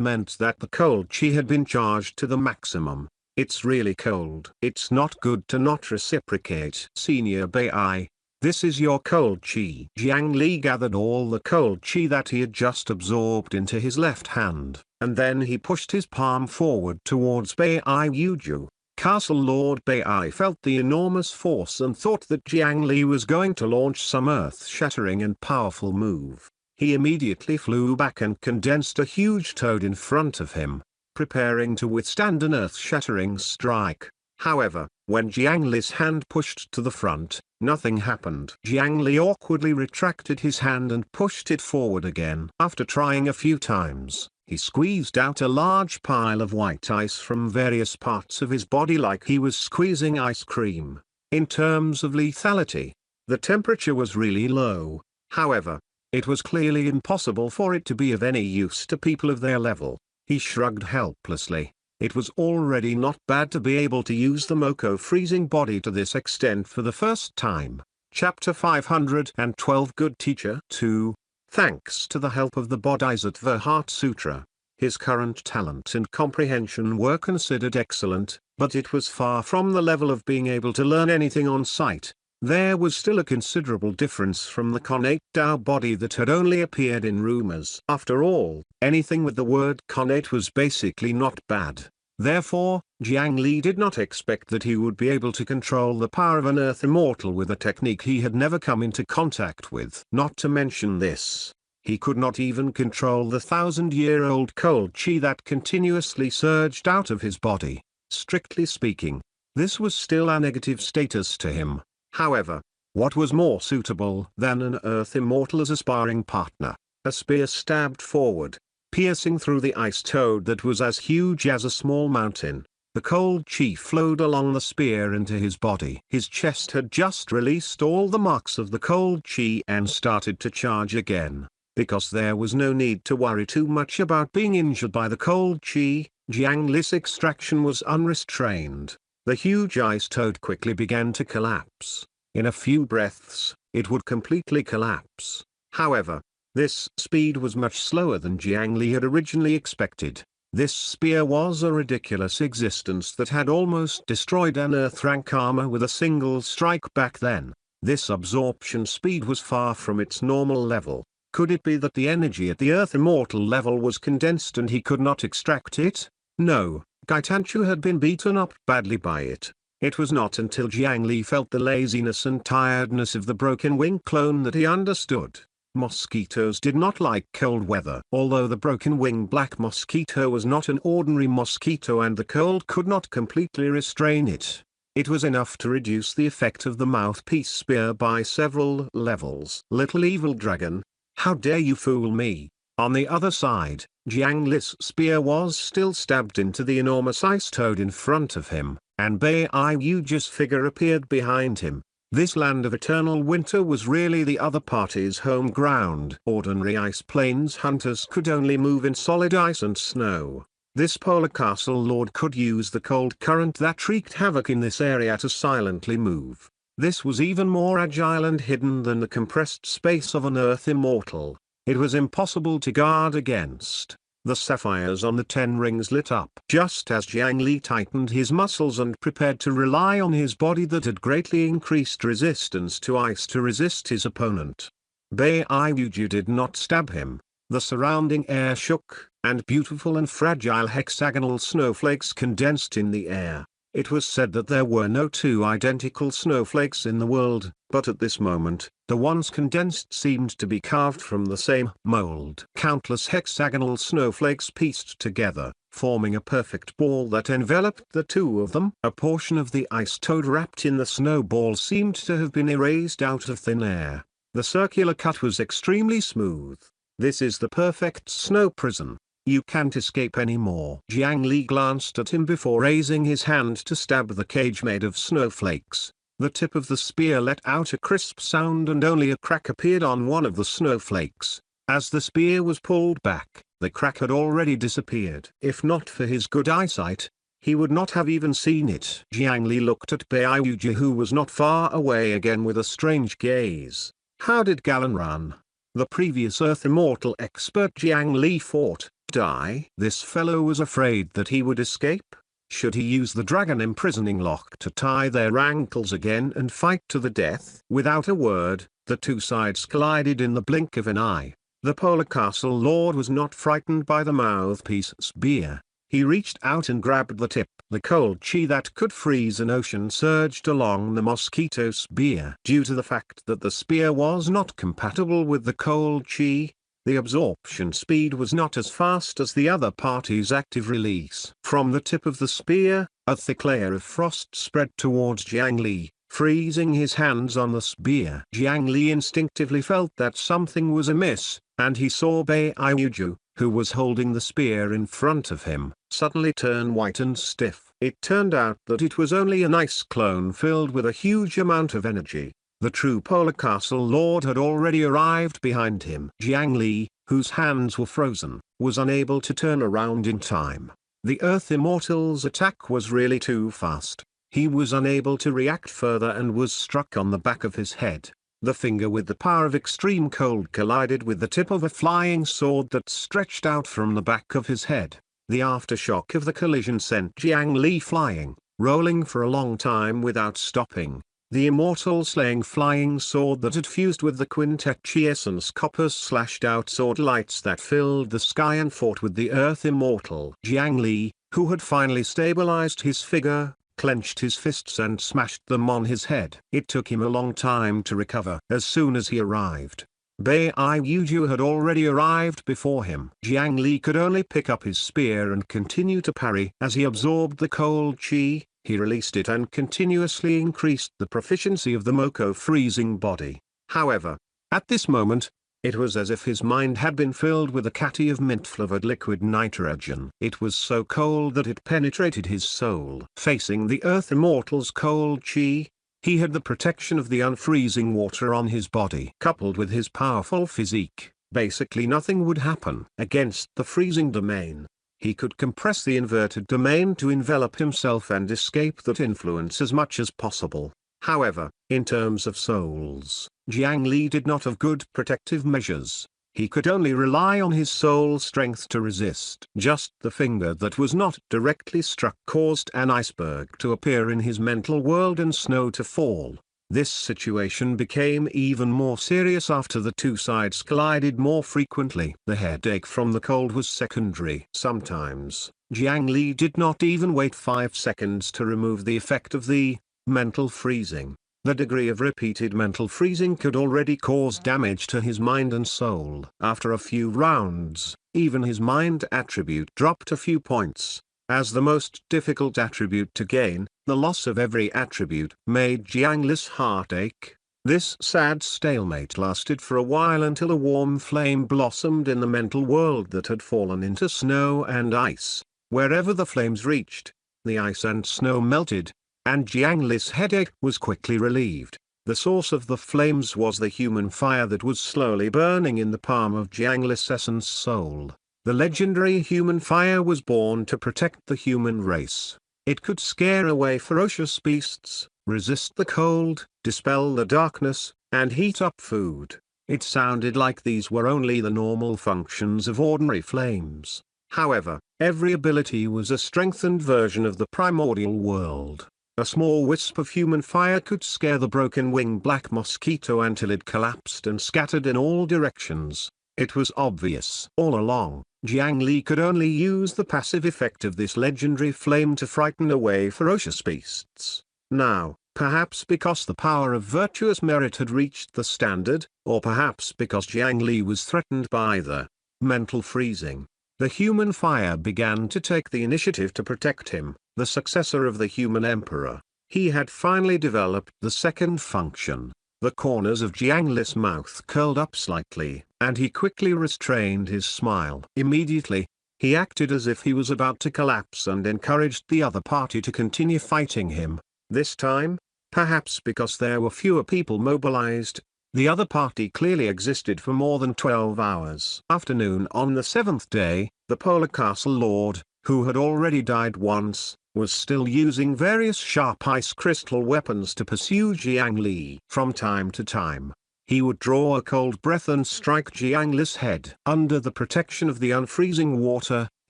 meant that the cold chi had been charged to the maximum. It's really cold. It's not good to not reciprocate. Senior Bai, this is your cold chi. Jiang Li gathered all the cold chi that he had just absorbed into his left hand, and then he pushed his palm forward towards Bai Yuju. Castle Lord Bai felt the enormous force and thought that Jiang Li was going to launch some earth-shattering and powerful move. He immediately flew back and condensed a huge toad in front of him, preparing to withstand an earth-shattering strike. However, when Jiang Li's hand pushed to the front, nothing happened. Jiang Li awkwardly retracted his hand and pushed it forward again. After trying a few times, he squeezed out a large pile of white ice from various parts of his body like he was squeezing ice cream. In terms of lethality, the temperature was really low. However, it was clearly impossible for it to be of any use to people of their level. He shrugged helplessly. It was already not bad to be able to use the Moko freezing body to this extent for the first time. Chapter 512 Good Teacher 2. Thanks to the help of the Bodhisattva Heart Sutra, his current talent and comprehension were considered excellent, but it was far from the level of being able to learn anything on sight. There was still a considerable difference from the connate Tao body that had only appeared in rumors. After all, anything with the word connate was basically not bad. Therefore, Jiang Li did not expect that he would be able to control the power of an Earth Immortal with a technique he had never come into contact with. Not to mention this, he could not even control the 1,000-year-old cold chi that continuously surged out of his body. Strictly speaking, this was still a negative status to him. However, what was more suitable than an Earth Immortal as a sparring partner? A spear stabbed forward, piercing through the ice toad that was as huge as a small mountain. The cold chi flowed along the spear into his body. His chest had just released all the marks of the cold chi and started to charge again. Because there was no need to worry too much about being injured by the cold chi, Jiang Li's extraction was unrestrained. The huge ice toad quickly began to collapse. In a few breaths, it would completely collapse. However, this speed was much slower than Jiang Li had originally expected. This spear was a ridiculous existence that had almost destroyed an Earth rank armor with a single strike back then. This absorption speed was far from its normal level. Could it be that the energy at the Earth Immortal level was condensed and he could not extract it? No, Gaitanchu had been beaten up badly by it. It was not until Jiang Li felt the laziness and tiredness of the broken wing clone that he understood. Mosquitoes did not like cold weather. Although the broken wing black mosquito was not an ordinary mosquito and the cold could not completely restrain it, it was enough to reduce the effect of the mouthpiece spear by several levels. Little evil dragon, how dare you fool me? On the other side, Jiang Li's spear was still stabbed into the enormous ice toad in front of him, and Bai Yuji's figure appeared behind him. This land of eternal winter was really the other party's home ground. Ordinary ice plains hunters could only move in solid ice and snow. This polar castle lord could use the cold current that wreaked havoc in this area to silently move. This was even more agile and hidden than the compressed space of an Earth Immortal. It was impossible to guard against. The sapphires on the 10 rings lit up. Just as Jiang Li tightened his muscles and prepared to rely on his body that had greatly increased resistance to ice to resist his opponent, Bai Yuju did not stab him. The surrounding air shook, and beautiful and fragile hexagonal snowflakes condensed in the air. It was said that there were no two identical snowflakes in the world, but at this moment, the ones condensed seemed to be carved from the same mold. Countless hexagonal snowflakes pieced together, forming a perfect ball that enveloped the two of them. A portion of the ice toad wrapped in the snowball seemed to have been erased out of thin air. The circular cut was extremely smooth. This is the perfect snow prison. You can't escape anymore. Jiang Li glanced at him before raising his hand to stab the cage made of snowflakes. The tip of the spear let out a crisp sound and only a crack appeared on one of the snowflakes. As the spear was pulled back, the crack had already disappeared. If not for his good eyesight, he would not have even seen it. Jiang Li looked at Beiyuji, who was not far away, again with a strange gaze. How did Galan run? The previous Earth Immortal expert Jiang Li fought. Die? This fellow was afraid that he would escape. Should he use the dragon imprisoning lock to tie their ankles again and fight to the death? Without a word, the two sides collided in the blink of an eye. The Polar Castle Lord was not frightened by the mouthpiece spear. He reached out and grabbed the tip. The cold chi that could freeze an ocean surged along the mosquito spear. Due to the fact that the spear was not compatible with the cold chi, the absorption speed was not as fast as the other party's active release. From the tip of the spear, a thick layer of frost spread towards Jiang Li, freezing his hands on the spear. Jiang Li instinctively felt that something was amiss, and he saw Beiyuji, who was holding the spear in front of him, suddenly turn white and stiff. It turned out that it was only an ice clone filled with a huge amount of energy. The true Polar Castle Lord had already arrived behind him. Jiang Li, whose hands were frozen, was unable to turn around in time. The Earth Immortal's attack was really too fast. He was unable to react further and was struck on the back of his head. The finger with the power of extreme cold collided with the tip of a flying sword that stretched out from the back of his head. The aftershock of the collision sent Jiang Li flying, rolling for a long time without stopping. The immortal slaying flying sword that had fused with the quintessence essence copper slashed out sword lights that filled the sky and fought with the Earth Immortal. Jiang Li, who had finally stabilized his figure, clenched his fists and smashed them on his head. It took him a long time to recover. As soon as he arrived, Beiyuji had already arrived before him. Jiang Li could only pick up his spear and continue to parry. As he absorbed the cold chi, he released it and continuously increased the proficiency of the Moko freezing body. However, at this moment, it was as if his mind had been filled with a catty of mint-flavored liquid nitrogen. It was so cold that it penetrated his soul. Facing the Earth Immortal's cold chi, he had the protection of the unfreezing water on his body. Coupled with his powerful physique, basically nothing would happen. Against the freezing domain, he could compress the inverted domain to envelop himself and escape that influence as much as possible. However, in terms of souls, Jiang Li did not have good protective measures. He could only rely on his soul strength to resist. Just the finger that was not directly struck caused an iceberg to appear in his mental world and snow to fall. This situation became even more serious after the two sides collided more frequently. The headache from the cold was secondary. Sometimes, Jiang Li did not even wait 5 seconds to remove the effect of the mental freezing. The degree of repeated mental freezing could already cause damage to his mind and soul. After a few rounds, even his mind attribute dropped a few points. As the most difficult attribute to gain, the loss of every attribute made Jiang Li's heart ache. This sad stalemate lasted for a while until a warm flame blossomed in the mental world that had fallen into snow and ice. Wherever the flames reached, the ice and snow melted, and Jiang Li's headache was quickly relieved. The source of the flames was the human fire that was slowly burning in the palm of Jiang Li's essence soul. The legendary human fire was born to protect the human race. It could scare away ferocious beasts, resist the cold, dispel the darkness, and heat up food. It sounded like these were only the normal functions of ordinary flames. However, every ability was a strengthened version of the primordial world. A small wisp of human fire could scare the broken-winged black mosquito until it collapsed and scattered in all directions. It was obvious all along. Jiang Li could only use the passive effect of this legendary flame to frighten away ferocious beasts. Now, perhaps because the power of virtuous merit had reached the standard, or perhaps because Jiang Li was threatened by the mental freezing, the human fire began to take the initiative to protect him, the successor of the human emperor. He had finally developed the second function. The corners of Jiang Li's mouth curled up slightly, and he quickly restrained his smile. Immediately, he acted as if he was about to collapse and encouraged the other party to continue fighting him. This time, perhaps because there were fewer people mobilized, the other party clearly existed for more than 12 hours. Afternoon on the seventh day, the Polar Castle Lord, who had already died once, was still using various sharp ice crystal weapons to pursue Jiang Li. From time to time, he would draw a cold breath and strike Jiang Li's head. Under the protection of the unfreezing water,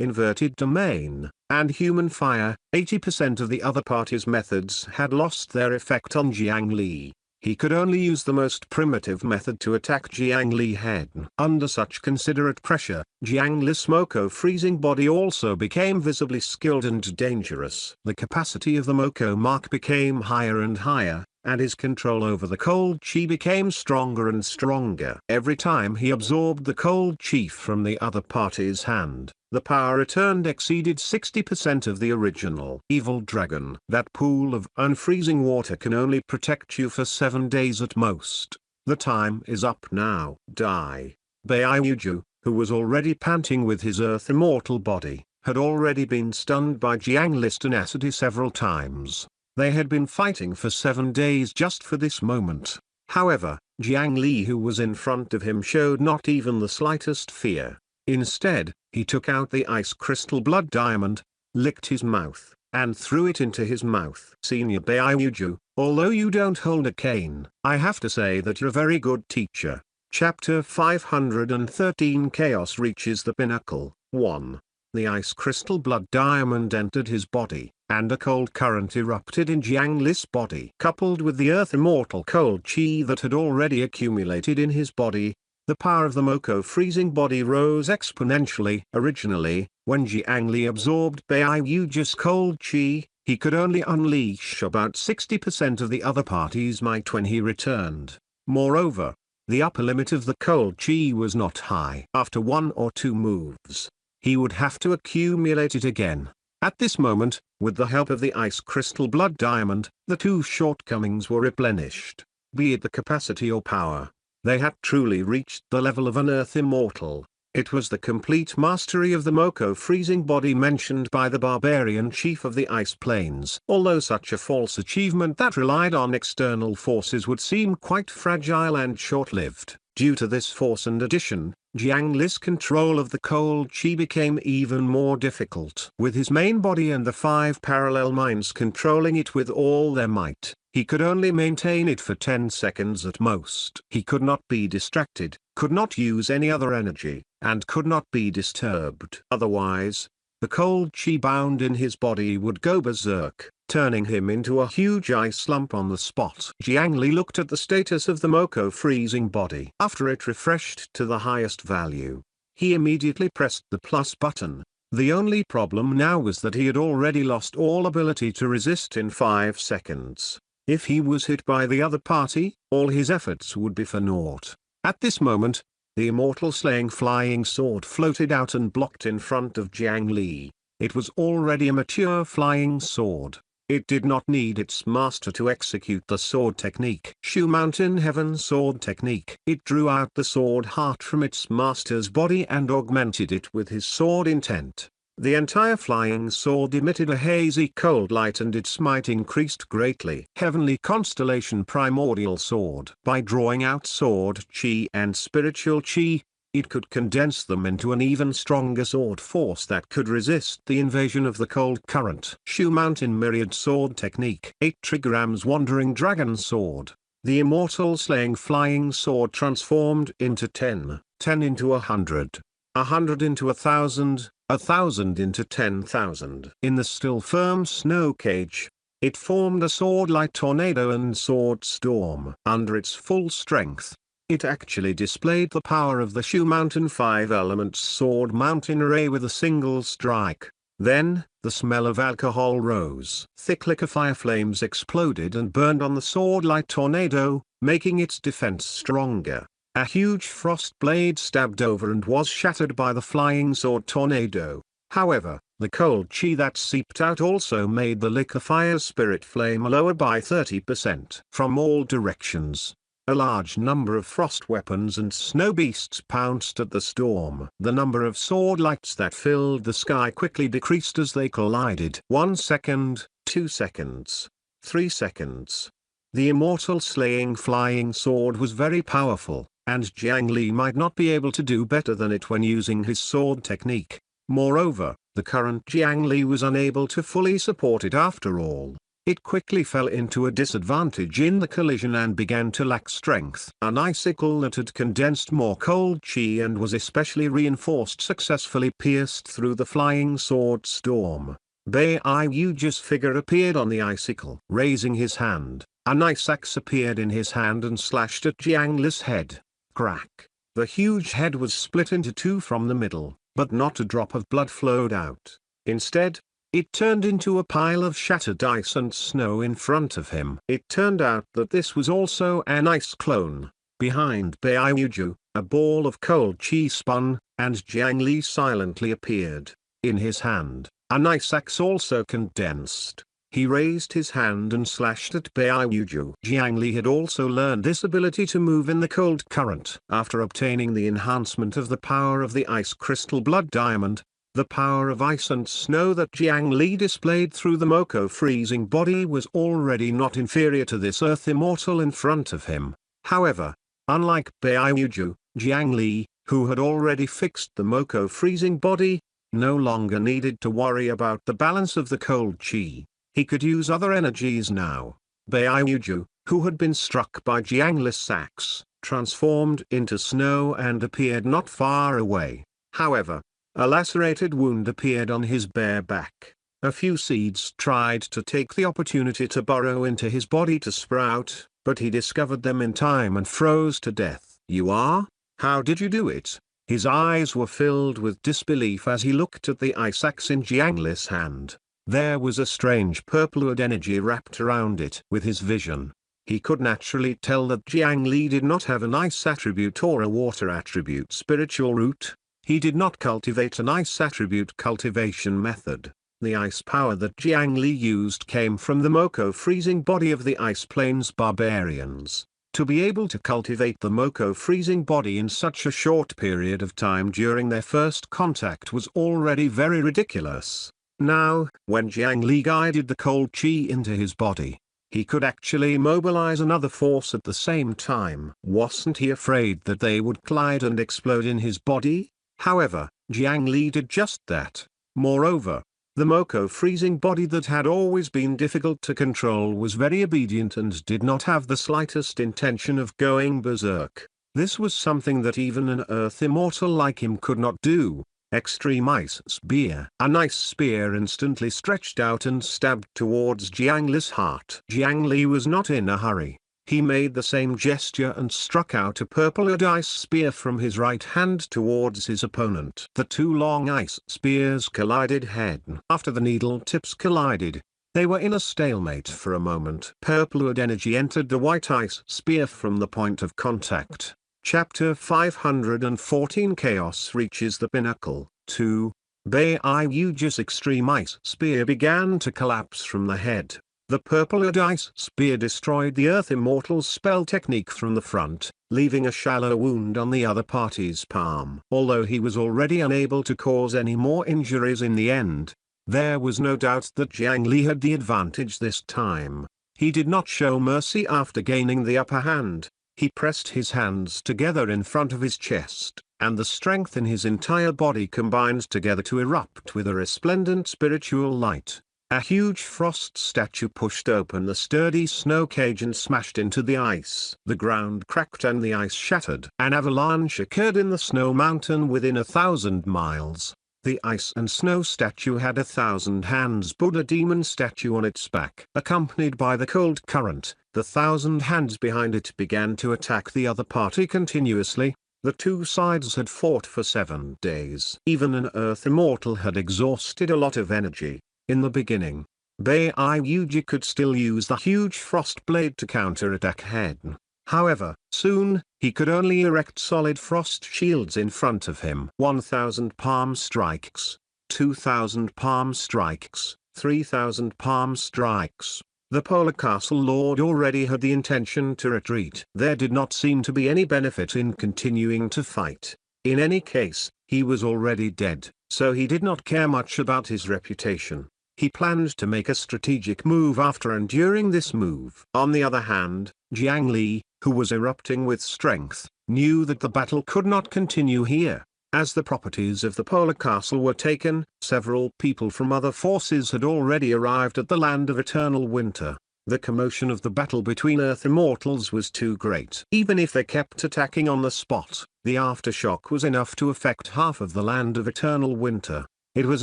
inverted domain, and human fire, 80% of the other party's methods had lost their effect on Jiang Li. He could only use the most primitive method to attack Jiang Li head. Under such considerate pressure, Jiang Li's Moko freezing body also became visibly skilled and dangerous. The capacity of the Moko mark became higher and higher, and his control over the cold chi became stronger and stronger. Every time he absorbed the cold chi from the other party's hand, the power returned exceeded 60% of the original. Evil dragon. That pool of unfreezing water can only protect you for 7 days at most. The time is up now. Die. Baiuju, who was already panting with his earth immortal body, had already been stunned by Jiang Li's tenacity several times. They had been fighting for 7 days just for this moment. However, Jiang Li, who was in front of him, showed not even the slightest fear. Instead, he took out the ice crystal blood diamond, licked his mouth, and threw it into his mouth. Senior Baiuju, although you don't hold a cane, I have to say that you're a very good teacher. Chapter 513 Chaos reaches the pinnacle. 1. The ice crystal blood diamond entered his body, and a cold current erupted in Jiang Li's body. Coupled with the earth immortal cold chi that had already accumulated in his body, the power of the Moko freezing body rose exponentially. Originally, when Jiang Li absorbed Baiuju's cold chi, he could only unleash about 60% of the other party's might when he returned. Moreover, the upper limit of the cold chi was not high. After 1 or 2 moves, he would have to accumulate it again. At this moment, with the help of the ice crystal blood diamond, the 2 shortcomings were replenished. Be it the capacity or power, they had truly reached the level of an earth immortal. It was the complete mastery of the Moko freezing body mentioned by the barbarian chief of the ice plains. Although such a false achievement that relied on external forces would seem quite fragile and short-lived, due to this force and addition, Jiang Li's control of the cold chi became even more difficult. With his main body and the 5 parallel minds controlling it with all their might, he could only maintain it for 10 seconds at most. He could not be distracted, could not use any other energy, and could not be disturbed. Otherwise, the cold chi bound in his body would go berserk, turning him into a huge ice lump on the spot. Jiang Li looked at the status of the Moko freezing body. After it refreshed to the highest value, he immediately pressed the plus button. The only problem now was that he had already lost all ability to resist in 5 seconds. If he was hit by the other party, all his efforts would be for naught. At this moment, the immortal slaying flying sword floated out and blocked in front of Jiang Li. It was already a mature flying sword. It did not need its master to execute the sword technique. Shu Mountain Heaven Sword Technique. It drew out the sword heart from its master's body and augmented it with his sword intent. The entire flying sword emitted a hazy cold light and its might increased greatly. Heavenly Constellation Primordial Sword. By drawing out sword chi and spiritual chi, it could condense them into an even stronger sword force that could resist the invasion of the cold current. Shu Mountain Myriad Sword Technique. 8 Trigrams Wandering Dragon Sword. The immortal slaying flying sword transformed into 10, 10 into 100, 100 into 1,000, 1,000 into 10,000. In the still firm snow cage, it formed a sword-like tornado and sword storm. Under its full strength, It actually displayed the power of the Shu Mountain 5-element sword mountain array with a single strike. Then, the smell of alcohol rose. Thick liquor fire flames exploded and burned on the sword like tornado, making its defense stronger. A huge frost blade stabbed over and was shattered by the flying sword tornado. However, the cold chi that seeped out also made the liquor fire spirit flame lower by 30%. From all directions, a large number of frost weapons and snow beasts pounced at the storm. The number of sword lights that filled the sky quickly decreased as they collided. 1 second, 2 seconds, 3 seconds. The immortal slaying flying sword was very powerful, and Jiang Li might not be able to do better than it when using his sword technique. Moreover, the current Jiang Li was unable to fully support it after all. It quickly fell into a disadvantage in the collision and began to lack strength. An icicle that had condensed more cold chi and was especially reinforced successfully pierced through the flying sword storm. Bei Yuji's figure appeared on the icicle. Raising his hand, an ice axe appeared in his hand and slashed at Jiang Li's head. Crack! The huge head was split into two from the middle, but not a drop of blood flowed out. Instead, it turned into a pile of shattered ice and snow in front of him. It turned out that this was also an ice clone. Behind Beiyuju, a ball of cold chi spun, and Jiang Li silently appeared. In his hand, an ice axe also condensed. He raised his hand and slashed at Beiyuju. Jiang Li had also learned this ability to move in the cold current. After obtaining the enhancement of the power of the ice crystal blood diamond, the power of ice and snow that Jiang Li displayed through the Moko freezing body was already not inferior to this earth immortal in front of him. However, unlike Beiyuju, Jiang Li, who had already fixed the Moko freezing body, no longer needed to worry about the balance of the cold chi. He could use other energies now. Beiyuju, who had been struck by Jiang Li's axe, transformed into snow and appeared not far away. However, a lacerated wound appeared on his bare back. A few seeds tried to take the opportunity to burrow into his body to sprout, but he discovered them in time and froze to death. "You are? How did you do it?" His eyes were filled with disbelief as he looked at the ice axe in Jiang Li's hand. There was a strange purplewood energy wrapped around it. With his vision, he could naturally tell that Jiang Li did not have an ice attribute or a water attribute spiritual root. He did not cultivate an ice attribute cultivation method. The ice power that Jiang Li used came from the Moko freezing body of the Ice Plains barbarians. To be able to cultivate the Moko freezing body in such a short period of time during their first contact was already very ridiculous. Now, when Jiang Li guided the cold chi into his body, he could actually mobilize another force at the same time. Wasn't he afraid that they would collide and explode in his body? However, Jiang Li did just that. Moreover, the Moko freezing body that had always been difficult to control was very obedient and did not have the slightest intention of going berserk. This was something that even an earth immortal like him could not do. Extreme Ice Spear. An ice spear instantly stretched out and stabbed towards Jiang Li's heart. Jiang Li was not in a hurry. He made the same gesture and struck out a purple ice spear from his right hand towards his opponent. The two long ice spears collided head. After the needle tips collided, they were in a stalemate for a moment. Purple energy entered the white ice spear from the point of contact. Chapter 514 Chaos reaches the pinnacle. 2. Beiyuji's extreme ice spear began to collapse from the head. The purple ice spear destroyed the Earth Immortal's spell technique from the front, leaving a shallow wound on the other party's palm. Although he was already unable to cause any more injuries in the end, there was no doubt that Jiang Li had the advantage this time. He did not show mercy after gaining the upper hand. He pressed his hands together in front of his chest, and the strength in his entire body combined together to erupt with a resplendent spiritual light. A huge frost statue pushed open the sturdy snow cage and smashed into the ice. The ground cracked and the ice shattered. An avalanche occurred in the snow mountain within 1,000 miles. The ice and snow statue had 1,000 hands Buddha demon statue on its back. Accompanied by the cold current, The 1,000 hands behind it began to attack the other party continuously. The two sides had fought for 7 days. Even an Earth Immortal had exhausted a lot of energy. In the beginning, Baiuji could still use the huge frost blade to counterattack Hedn. However, soon, he could only erect solid frost shields in front of him. 1,000 palm strikes, 2,000 palm strikes, 3,000 palm strikes. The Polar Castle Lord already had the intention to retreat. There did not seem to be any benefit in continuing to fight. In any case, he was already dead, so he did not care much about his reputation. He planned to make a strategic move after and during this move. On the other hand, Jiang Li, who was erupting with strength, knew that the battle could not continue here. As the properties of the Polar Castle were taken, several people from other forces had already arrived at the land of eternal winter. The commotion of the battle between Earth Immortals was too great. Even if they kept attacking on the spot, the aftershock was enough to affect half of the land of eternal winter. It was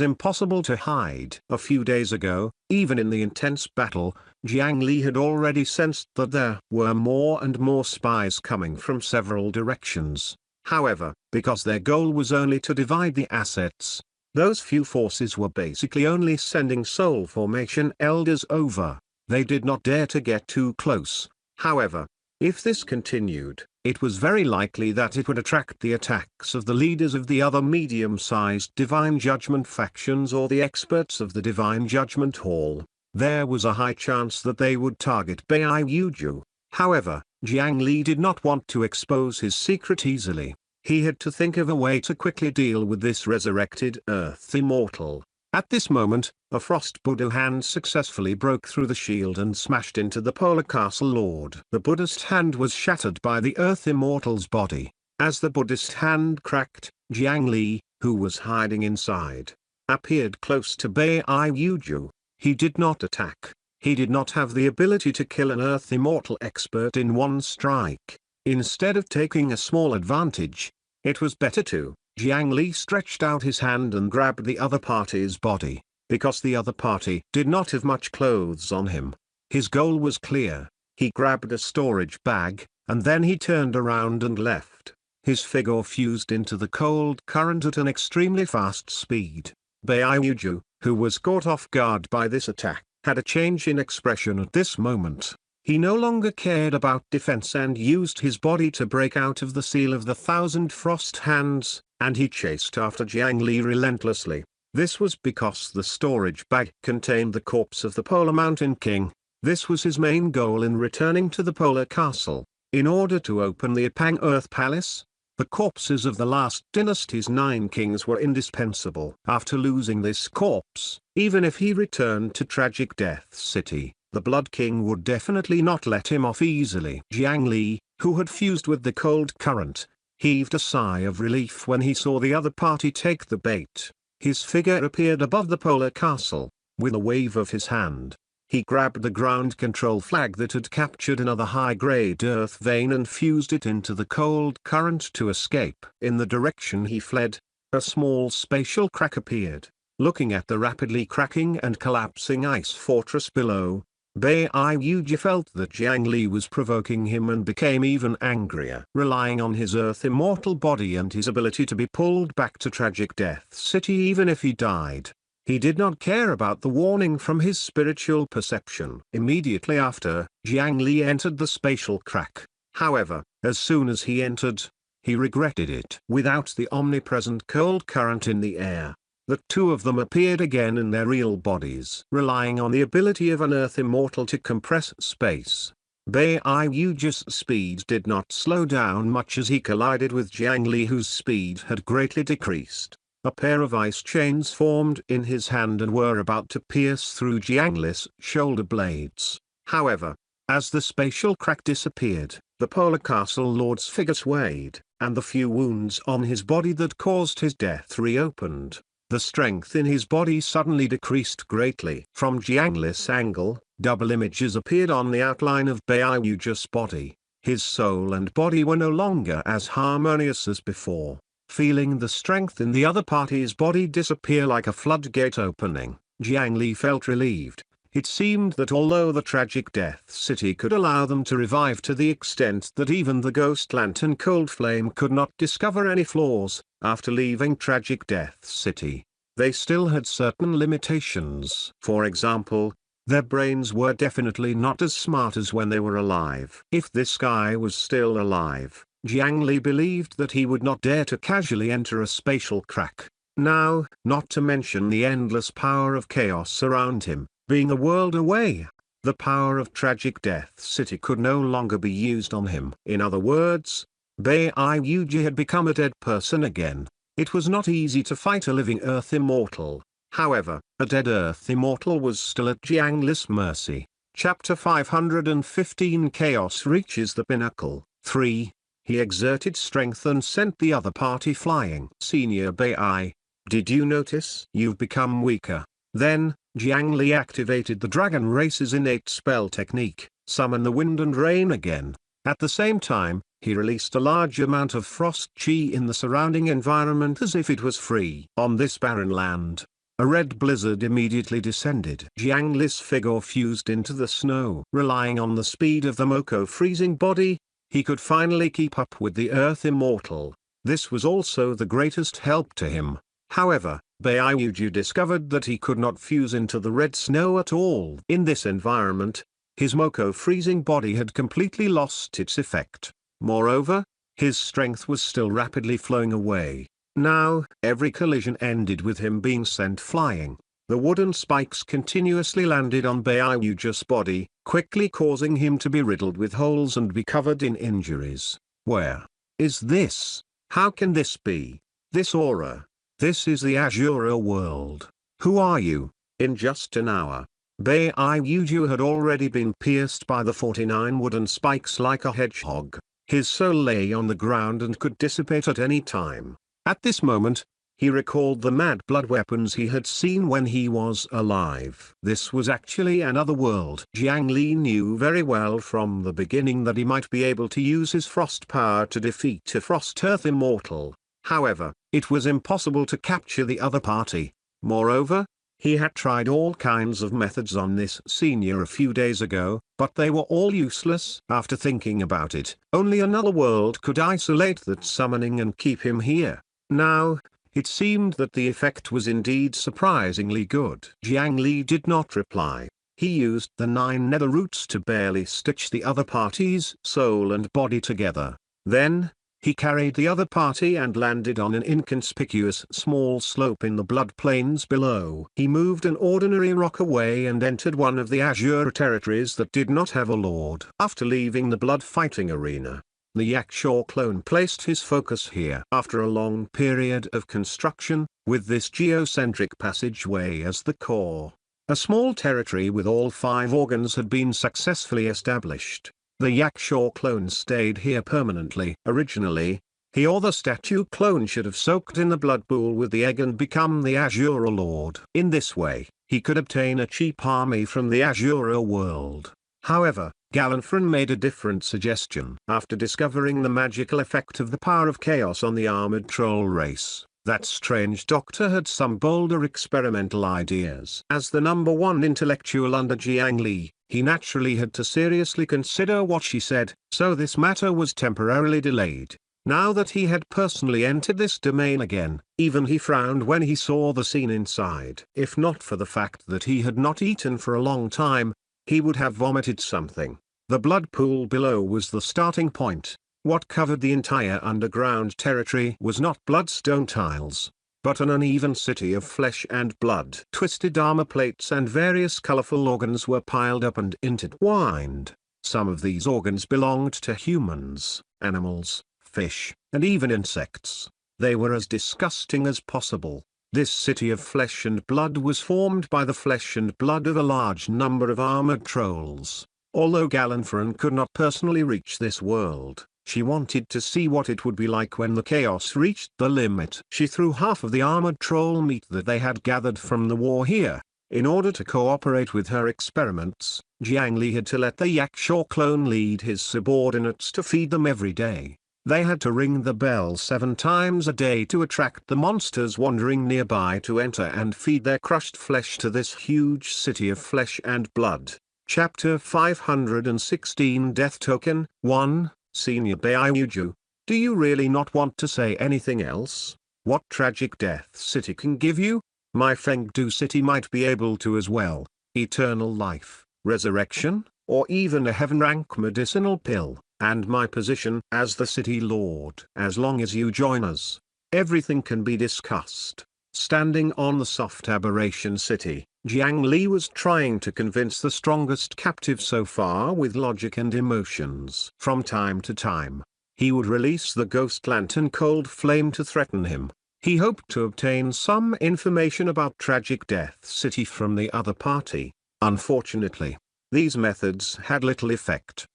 impossible to hide. A few days ago, even in the intense battle, Jiang Li had already sensed that there were more and more spies coming from several directions. However, because their goal was only to divide the assets, those few forces were basically only sending soul formation elders over. They did not dare to get too close. However, if this continued, it was very likely that it would attract the attacks of the leaders of the other medium-sized Divine Judgment factions or the experts of the Divine Judgment Hall. There was a high chance that they would target Baiuju. However, Jiang Li did not want to expose his secret easily. He had to think of a way to quickly deal with this resurrected Earth Immortal. At this moment, a Frost Buddha hand successfully broke through the shield and smashed into the Polar Castle Lord. The Buddhist hand was shattered by the Earth Immortal's body. As the Buddhist hand cracked, Jiang Li, who was hiding inside, appeared close to Baiuju. He did not attack. He did not have the ability to kill an Earth Immortal expert in one strike. Instead of taking a small advantage, it was better to. Jiang Li stretched out his hand and grabbed the other party's body. Because the other party did not have much clothes on him, his goal was clear. He grabbed a storage bag, and then he turned around and left. His figure fused into the cold current at an extremely fast speed. Baiuju, who was caught off guard by this attack, had a change in expression at this moment. He no longer cared about defense and used his body to break out of the seal of the 1,000 frost hands, and he chased after Jiang Li relentlessly. This was because the storage bag contained the corpse of the Polar Mountain King. This was his main goal in returning to the Polar Castle. In order to open the Apang Earth Palace, the corpses of the last dynasty's 9 kings were indispensable. After losing this corpse, even if he returned to Tragic Death City, the Blood King would definitely not let him off easily. Jiang Li, who had fused with the cold current, heaved a sigh of relief when he saw the other party take the bait. His figure appeared above the Polar Castle. With a wave of his hand, he grabbed the ground control flag that had captured another high-grade earth vein and fused it into the cold current to escape. In the direction he fled, a small spatial crack appeared. Looking at the rapidly cracking and collapsing ice fortress below, Baiuji felt that Jiang Li was provoking him and became even angrier. Relying on his Earth Immortal body and his ability to be pulled back to Tragic Death City even if he died, he did not care about the warning from his spiritual perception. Immediately after, Jiang Li entered the spatial crack. However, as soon as he entered, he regretted it. Without the omnipresent cold current in the air, the two of them appeared again in their real bodies. Relying on the ability of an Earth Immortal to compress space, Baiuji's speed did not slow down much as he collided with Jiang Li, whose speed had greatly decreased. A pair of ice chains formed in his hand and were about to pierce through Jiang Li's shoulder blades. However, as the spatial crack disappeared, the Polar Castle Lord's figure swayed, and the few wounds on his body that caused his death reopened. The strength in his body suddenly decreased greatly. From Jiang Li's angle, double images appeared on the outline of Baiuji's body. His soul and body were no longer as harmonious as before. Feeling the strength in the other party's body disappear like a floodgate opening, Jiang Li felt relieved. It seemed that although the tragic Death City could allow them to revive to the extent that even the ghost lantern Cold Flame could not discover any flaws, after leaving tragic Death City, they still had certain limitations. For example, their brains were definitely not as smart as when they were alive. If this guy was still alive, Jiang Li believed that he would not dare to casually enter a spatial crack. Now, not to mention the endless power of chaos around him, being a world away, the power of tragic Death City could no longer be used on him. In other words, Bai Yuji had become a dead person again. It was not easy to fight a living Earth Immortal. However, a dead Earth Immortal was still at Jiang Li's mercy. Chapter 515 Chaos reaches the pinnacle. 3. He exerted strength and sent the other party flying. Senior Bai, did you notice? You've become weaker. Then, Jiang Li activated the Dragon Race's innate spell technique, Summon the Wind and Rain again. At the same time, he released a large amount of frost chi in the surrounding environment as if it was free. On this barren land, a red blizzard immediately descended. Jiang Li's figure fused into the snow. Relying on the speed of the Moko freezing body, he could finally keep up with the Earth Immortal. This was also the greatest help to him. However, Baiyuju discovered that he could not fuse into the red snow at all. In this environment, his Moko freezing body had completely lost its effect. Moreover, his strength was still rapidly flowing away. Now, every collision ended with him being sent flying. The wooden spikes continuously landed on Baiyuju's body, quickly causing him to be riddled with holes and be covered in injuries. Where is this? How can this be? This aura. This is the Azura world. Who are you? In just an hour, Baiyuju had already been pierced by the 49 wooden spikes like a hedgehog. His soul lay on the ground and could dissipate at any time. At this moment, he recalled the mad blood weapons he had seen when he was alive. This was actually another world. Jiang Li knew very well from the beginning that he might be able to use his frost power to defeat a Frost Earth Immortal. However, it was impossible to capture the other party. Moreover, he had tried all kinds of methods on this senior a few days ago, but they were all useless. After thinking about it, only another world could isolate that summoning and keep him here. Now, it seemed that the effect was indeed surprisingly good. Jiang Li did not reply. He used the 9 nether roots to barely stitch the other party's soul and body together. Then, he carried the other party and landed on an inconspicuous small slope in the blood plains below. He moved an ordinary rock away and entered one of the Azure territories that did not have a lord. After leaving the blood fighting arena, the Yakshaw clone placed his focus here. After a long period of construction, with this geocentric passageway as the core, a small territory with all 5 organs had been successfully established. The Yakshaw clone stayed here permanently. Originally, he or the statue clone should have soaked in the blood pool with the egg and become the Azura Lord. In this way, he could obtain a cheap army from the Azura world. However, Galanfron made a different suggestion. After discovering the magical effect of the power of chaos on the armored troll race, that strange doctor had some bolder experimental ideas. As the #1 intellectual under Jiang Li, he naturally had to seriously consider what she said, so this matter was temporarily delayed. Now that he had personally entered this domain again, even he frowned when he saw the scene inside. If not for the fact that he had not eaten for a long time, he would have vomited something. The blood pool below was the starting point. What covered the entire underground territory was not bloodstone tiles, but an uneven city of flesh and blood. Twisted armor plates and various colorful organs were piled up and intertwined. Some of these organs belonged to humans, animals, fish, and even insects. They were as disgusting as possible. This city of flesh and blood was formed by the flesh and blood of a large number of armored trolls. Although Galanfron could not personally reach this world, she wanted to see what it would be like when the chaos reached the limit. She threw half of the armored troll meat that they had gathered from the war here. In order to cooperate with her experiments, Jiang Li had to let the Yakshaw clone lead his subordinates to feed them every day. They had to ring the bell 7 times a day to attract the monsters wandering nearby to enter and feed their crushed flesh to this huge city of flesh and blood. Chapter 516 Death Token 1, Senior Baiuju. Do you really not want to say anything else? What tragic death city can give you? My Fengdu city might be able to as well. Eternal life, resurrection, or even a heaven-rank medicinal pill, and my position as the city lord. As long as you join us, everything can be discussed. Standing on the soft aberration city, Jiang Li was trying to convince the strongest captive so far with logic and emotions. From time to time, he would release the ghost lantern cold flame to threaten him. He hoped to obtain some information about Tragic Death City from the other party. Unfortunately, these methods had little effect.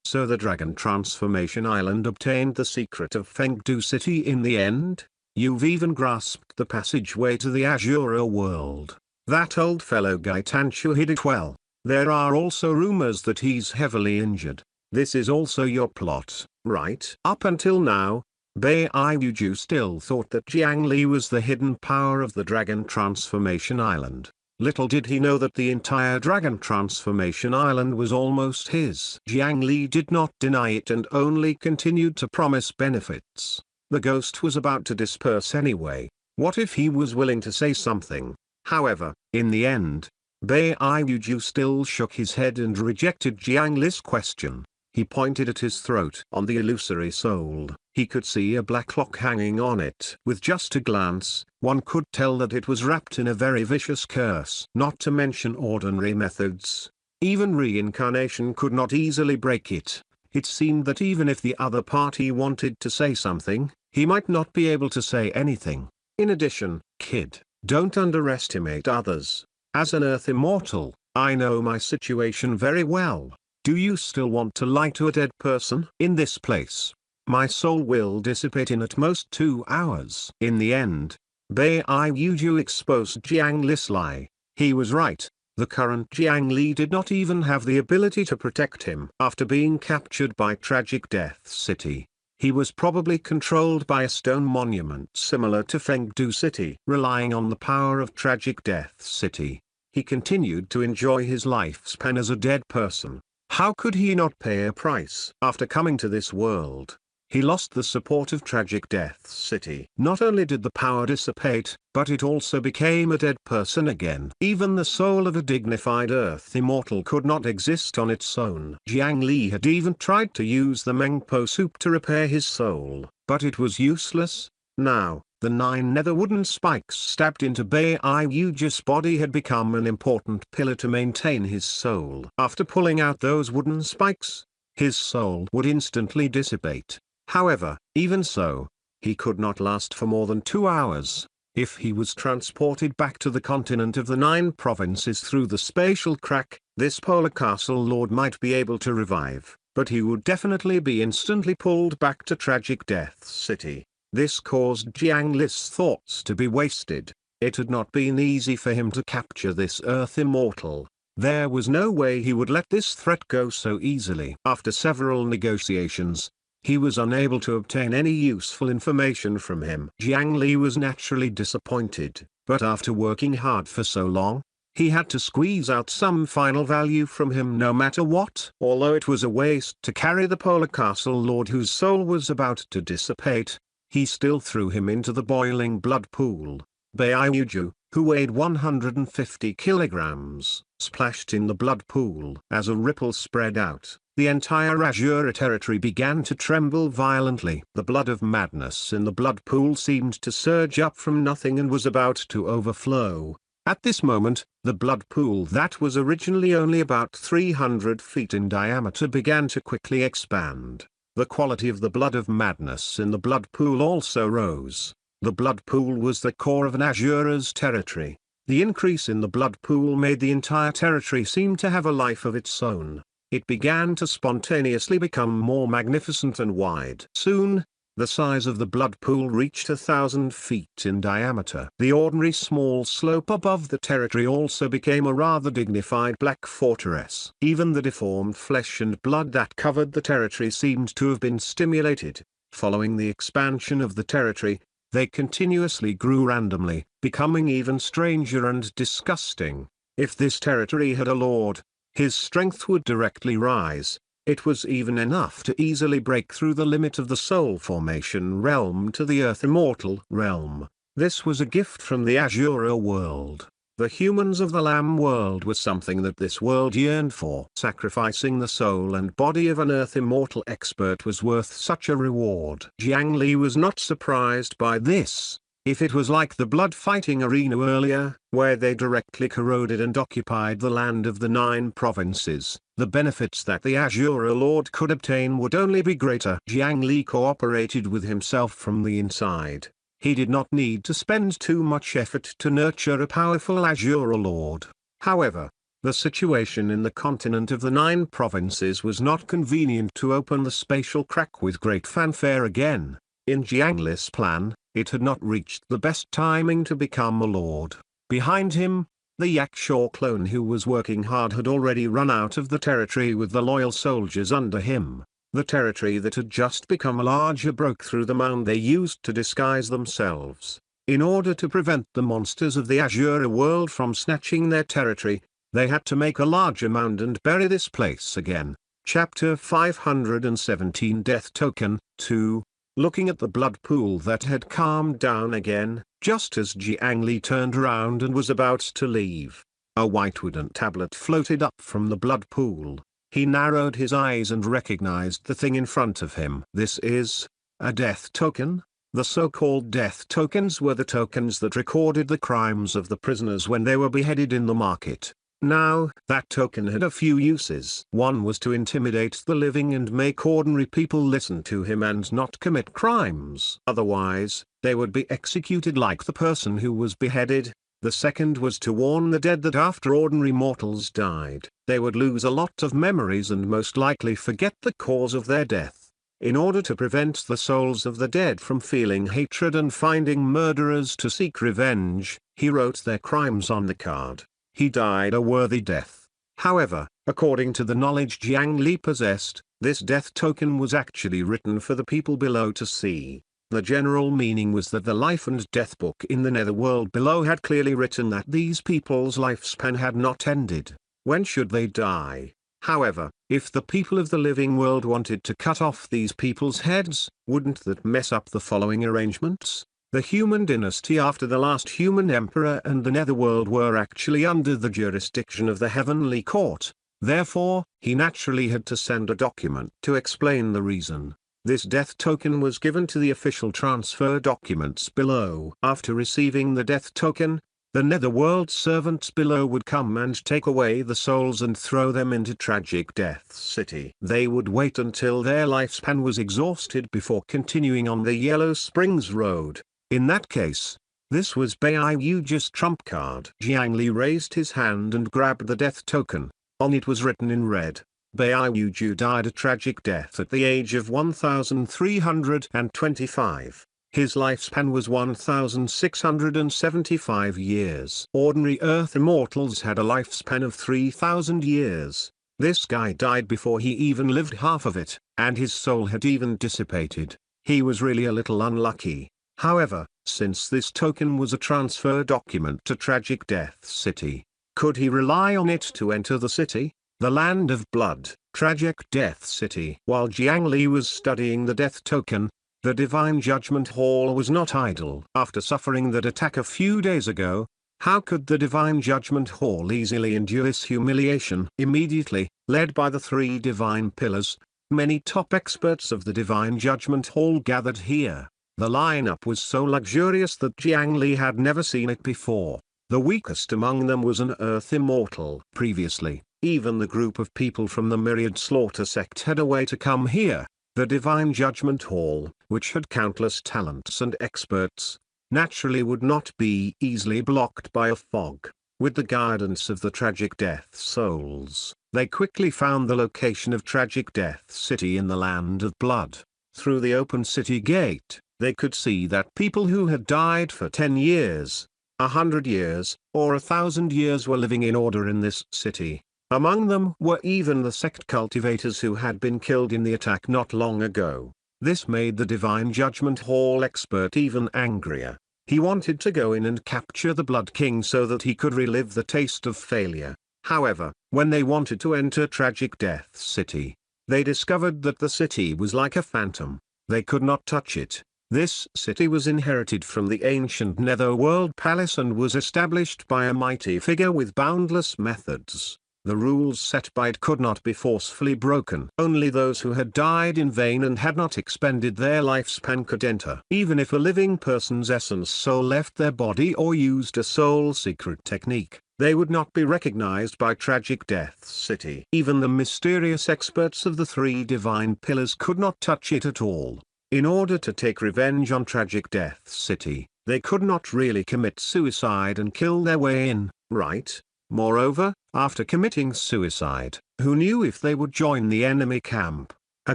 So the Dragon Transformation Island obtained the secret of Fengdu City in the end? You've even grasped the passageway to the Azura world. That old fellow Gaitanshu hid it well. There are also rumors that he's heavily injured. This is also your plot, right? Up until now, Baiuju still thought that Jiang Li was the hidden power of the Dragon Transformation Island. Little did he know that the entire Dragon Transformation Island was almost his. Jiang Li did not deny it and only continued to promise benefits. The ghost was about to disperse anyway. What if he was willing to say something? However, in the end, Baiuju still shook his head and rejected Jiang Li's question. He pointed at his throat. On the illusory soul, he could see a black lock hanging on it. With just a glance, one could tell that it was wrapped in a very vicious curse. Not to mention ordinary methods. Even reincarnation could not easily break it. It seemed that even if the other party wanted to say something, he might not be able to say anything. In addition, kid, don't underestimate others. As an Earth immortal, I know my situation very well. Do you still want to lie to a dead person? In this place, my soul will dissipate in at most 2 hours. In the end, Baiuju exposed Jiang Li's lie. He was right. The current Jiang Li did not even have the ability to protect him. After being captured by Tragic Death City, he was probably controlled by a stone monument similar to Fengdu City. Relying on the power of Tragic Death City, he continued to enjoy his lifespan as a dead person. How could he not pay a price? After coming to this world, he lost the support of Tragic Death City. Not only did the power dissipate, but it also became a dead person again. Even the soul of a dignified Earth immortal could not exist on its own. Jiang Li had even tried to use the Mengpo soup to repair his soul, but it was useless. Now, the 9 nether wooden spikes stabbed into Baiuju's body had become an important pillar to maintain his soul. After pulling out those wooden spikes, his soul would instantly dissipate. However, even so, he could not last for more than 2 hours. If he was transported back to the continent of the 9 provinces through the spatial crack, this Polar Castle Lord might be able to revive, but he would definitely be instantly pulled back to Tragic Death City. This caused Jiang Li's thoughts to be wasted. It had not been easy for him to capture this Earth immortal. There was no way he would let this threat go so easily. After several negotiations, he was unable to obtain any useful information from him. Jiang Li was naturally disappointed, but after working hard for so long, he had to squeeze out some final value from him no matter what. Although it was a waste to carry the Polar Castle Lord whose soul was about to dissipate, he still threw him into the boiling blood pool. Baiuju, who weighed 150 kilograms, splashed in the blood pool. As a ripple spread out, the entire Azura territory began to tremble violently. The blood of madness in the blood pool seemed to surge up from nothing and was about to overflow. At this moment, the blood pool that was originally only about 300 feet in diameter began to quickly expand. The quality of the blood of madness in the blood pool also rose. The blood pool was the core of an Azura's territory. The increase in the blood pool made the entire territory seem to have a life of its own. It began to spontaneously become more magnificent and wide. Soon, The size of the blood pool reached 1,000 feet in diameter. The ordinary small slope above the territory also became a rather dignified black fortress. Even the deformed flesh and blood that covered the territory seemed to have been stimulated. Following the expansion of the territory, they continuously grew randomly, becoming even stranger and disgusting. If this territory had a lord, his strength would directly rise. It was even enough to easily break through the limit of the soul formation realm to the earth immortal realm. This was a gift from the Azura world. The humans of the Lamb world were something that this world yearned for. Sacrificing the soul and body of an earth immortal expert was worth such a reward. Jiang Li was not surprised by this. If it was like the blood fighting arena earlier, where they directly corroded and occupied the land of the 9 provinces, the benefits that the Azura Lord could obtain would only be greater. Jiang Li cooperated with himself from the inside. He did not need to spend too much effort to nurture a powerful Azura Lord. However, the situation in the continent of the 9 provinces was not convenient to open the spatial crack with great fanfare again. In Jiang Li's plan, it had not reached the best timing to become a lord. Behind him, the Yakshaw clone who was working hard had already run out of the territory with the loyal soldiers under him. The territory that had just become larger broke through the mound they used to disguise themselves. In order to prevent the monsters of the Azura world from snatching their territory, they had to make a larger mound and bury this place again. Chapter 517 Death Token 2. Looking at the blood pool that had calmed down again, just as Jiang Li turned around and was about to leave, a white wooden tablet floated up from the blood pool. He narrowed his eyes and recognized the thing in front of him. This is a death token? The so-called death tokens were the tokens that recorded the crimes of the prisoners when they were beheaded in the market. Now, that token had a few uses. One was to intimidate the living and make ordinary people listen to him and not commit crimes. Otherwise, they would be executed like the person who was beheaded. The second was to warn the dead that after ordinary mortals died, they would lose a lot of memories and most likely forget the cause of their death. In order to prevent the souls of the dead from feeling hatred and finding murderers to seek revenge, he wrote their crimes on the card. He died a worthy death. However, according to the knowledge Jiang Li possessed, this death token was actually written for the people below to see. The general meaning was that the life and death book in the netherworld below had clearly written that these people's lifespan had not ended. When should they die? However, if the people of the living world wanted to cut off these people's heads, wouldn't that mess up the following arrangements? The human dynasty after the last human emperor and the netherworld were actually under the jurisdiction of the heavenly court. Therefore, he naturally had to send a document to explain the reason. This death token was given to the official transfer documents below. After receiving the death token, the netherworld servants below would come and take away the souls and throw them into Tragic Death City. They would wait until their lifespan was exhausted before continuing on the Yellow Springs Road. In that case, this was Baiyuji's trump card. Jiang Li raised his hand and grabbed the death token. On it was written in red, Baiyuji died a tragic death at the age of 1325. His lifespan was 1675 years. Ordinary Earth immortals had a lifespan of 3000 years. This guy died before he even lived half of it, and his soul had even dissipated. He was really a little unlucky. However, since this token was a transfer document to Tragic Death City, could he rely on it to enter the city? The land of blood, Tragic Death City. While Jiang Li was studying the death token, the Divine Judgment Hall was not idle. After suffering that attack a few days ago, how could the Divine Judgment Hall easily endure this humiliation? Immediately, led by the 3 divine pillars, many top experts of the Divine Judgment Hall gathered here. The lineup was so luxurious that Jiang Li had never seen it before. The weakest among them was an Earth Immortal. Previously, even the group of people from the Myriad Slaughter sect had a way to come here. The Divine Judgment Hall, which had countless talents and experts, naturally would not be easily blocked by a fog. With the guidance of the Tragic Death Souls, they quickly found the location of Tragic Death City in the Land of Blood. Through the open city gate, they could see that people who had died for 10 years, 100 years, or 1,000 years were living in order in this city. Among them were even the sect cultivators who had been killed in the attack not long ago. This made the Divine Judgment Hall expert even angrier. He wanted to go in and capture the Blood King so that he could relive the taste of failure. However, when they wanted to enter Tragic Death City, they discovered that the city was like a phantom. They could not touch it. This city was inherited from the ancient Netherworld Palace and was established by a mighty figure with boundless methods. The rules set by it could not be forcefully broken. Only those who had died in vain and had not expended their lifespan could enter. Even if a living person's essence soul left their body or used a soul secret technique, they would not be recognized by Tragic Death City. Even the mysterious experts of the three divine pillars could not touch it at all. In order to take revenge on Tragic Death City, they could not really commit suicide and kill their way in, right? Moreover, after committing suicide, who knew if they would join the enemy camp? A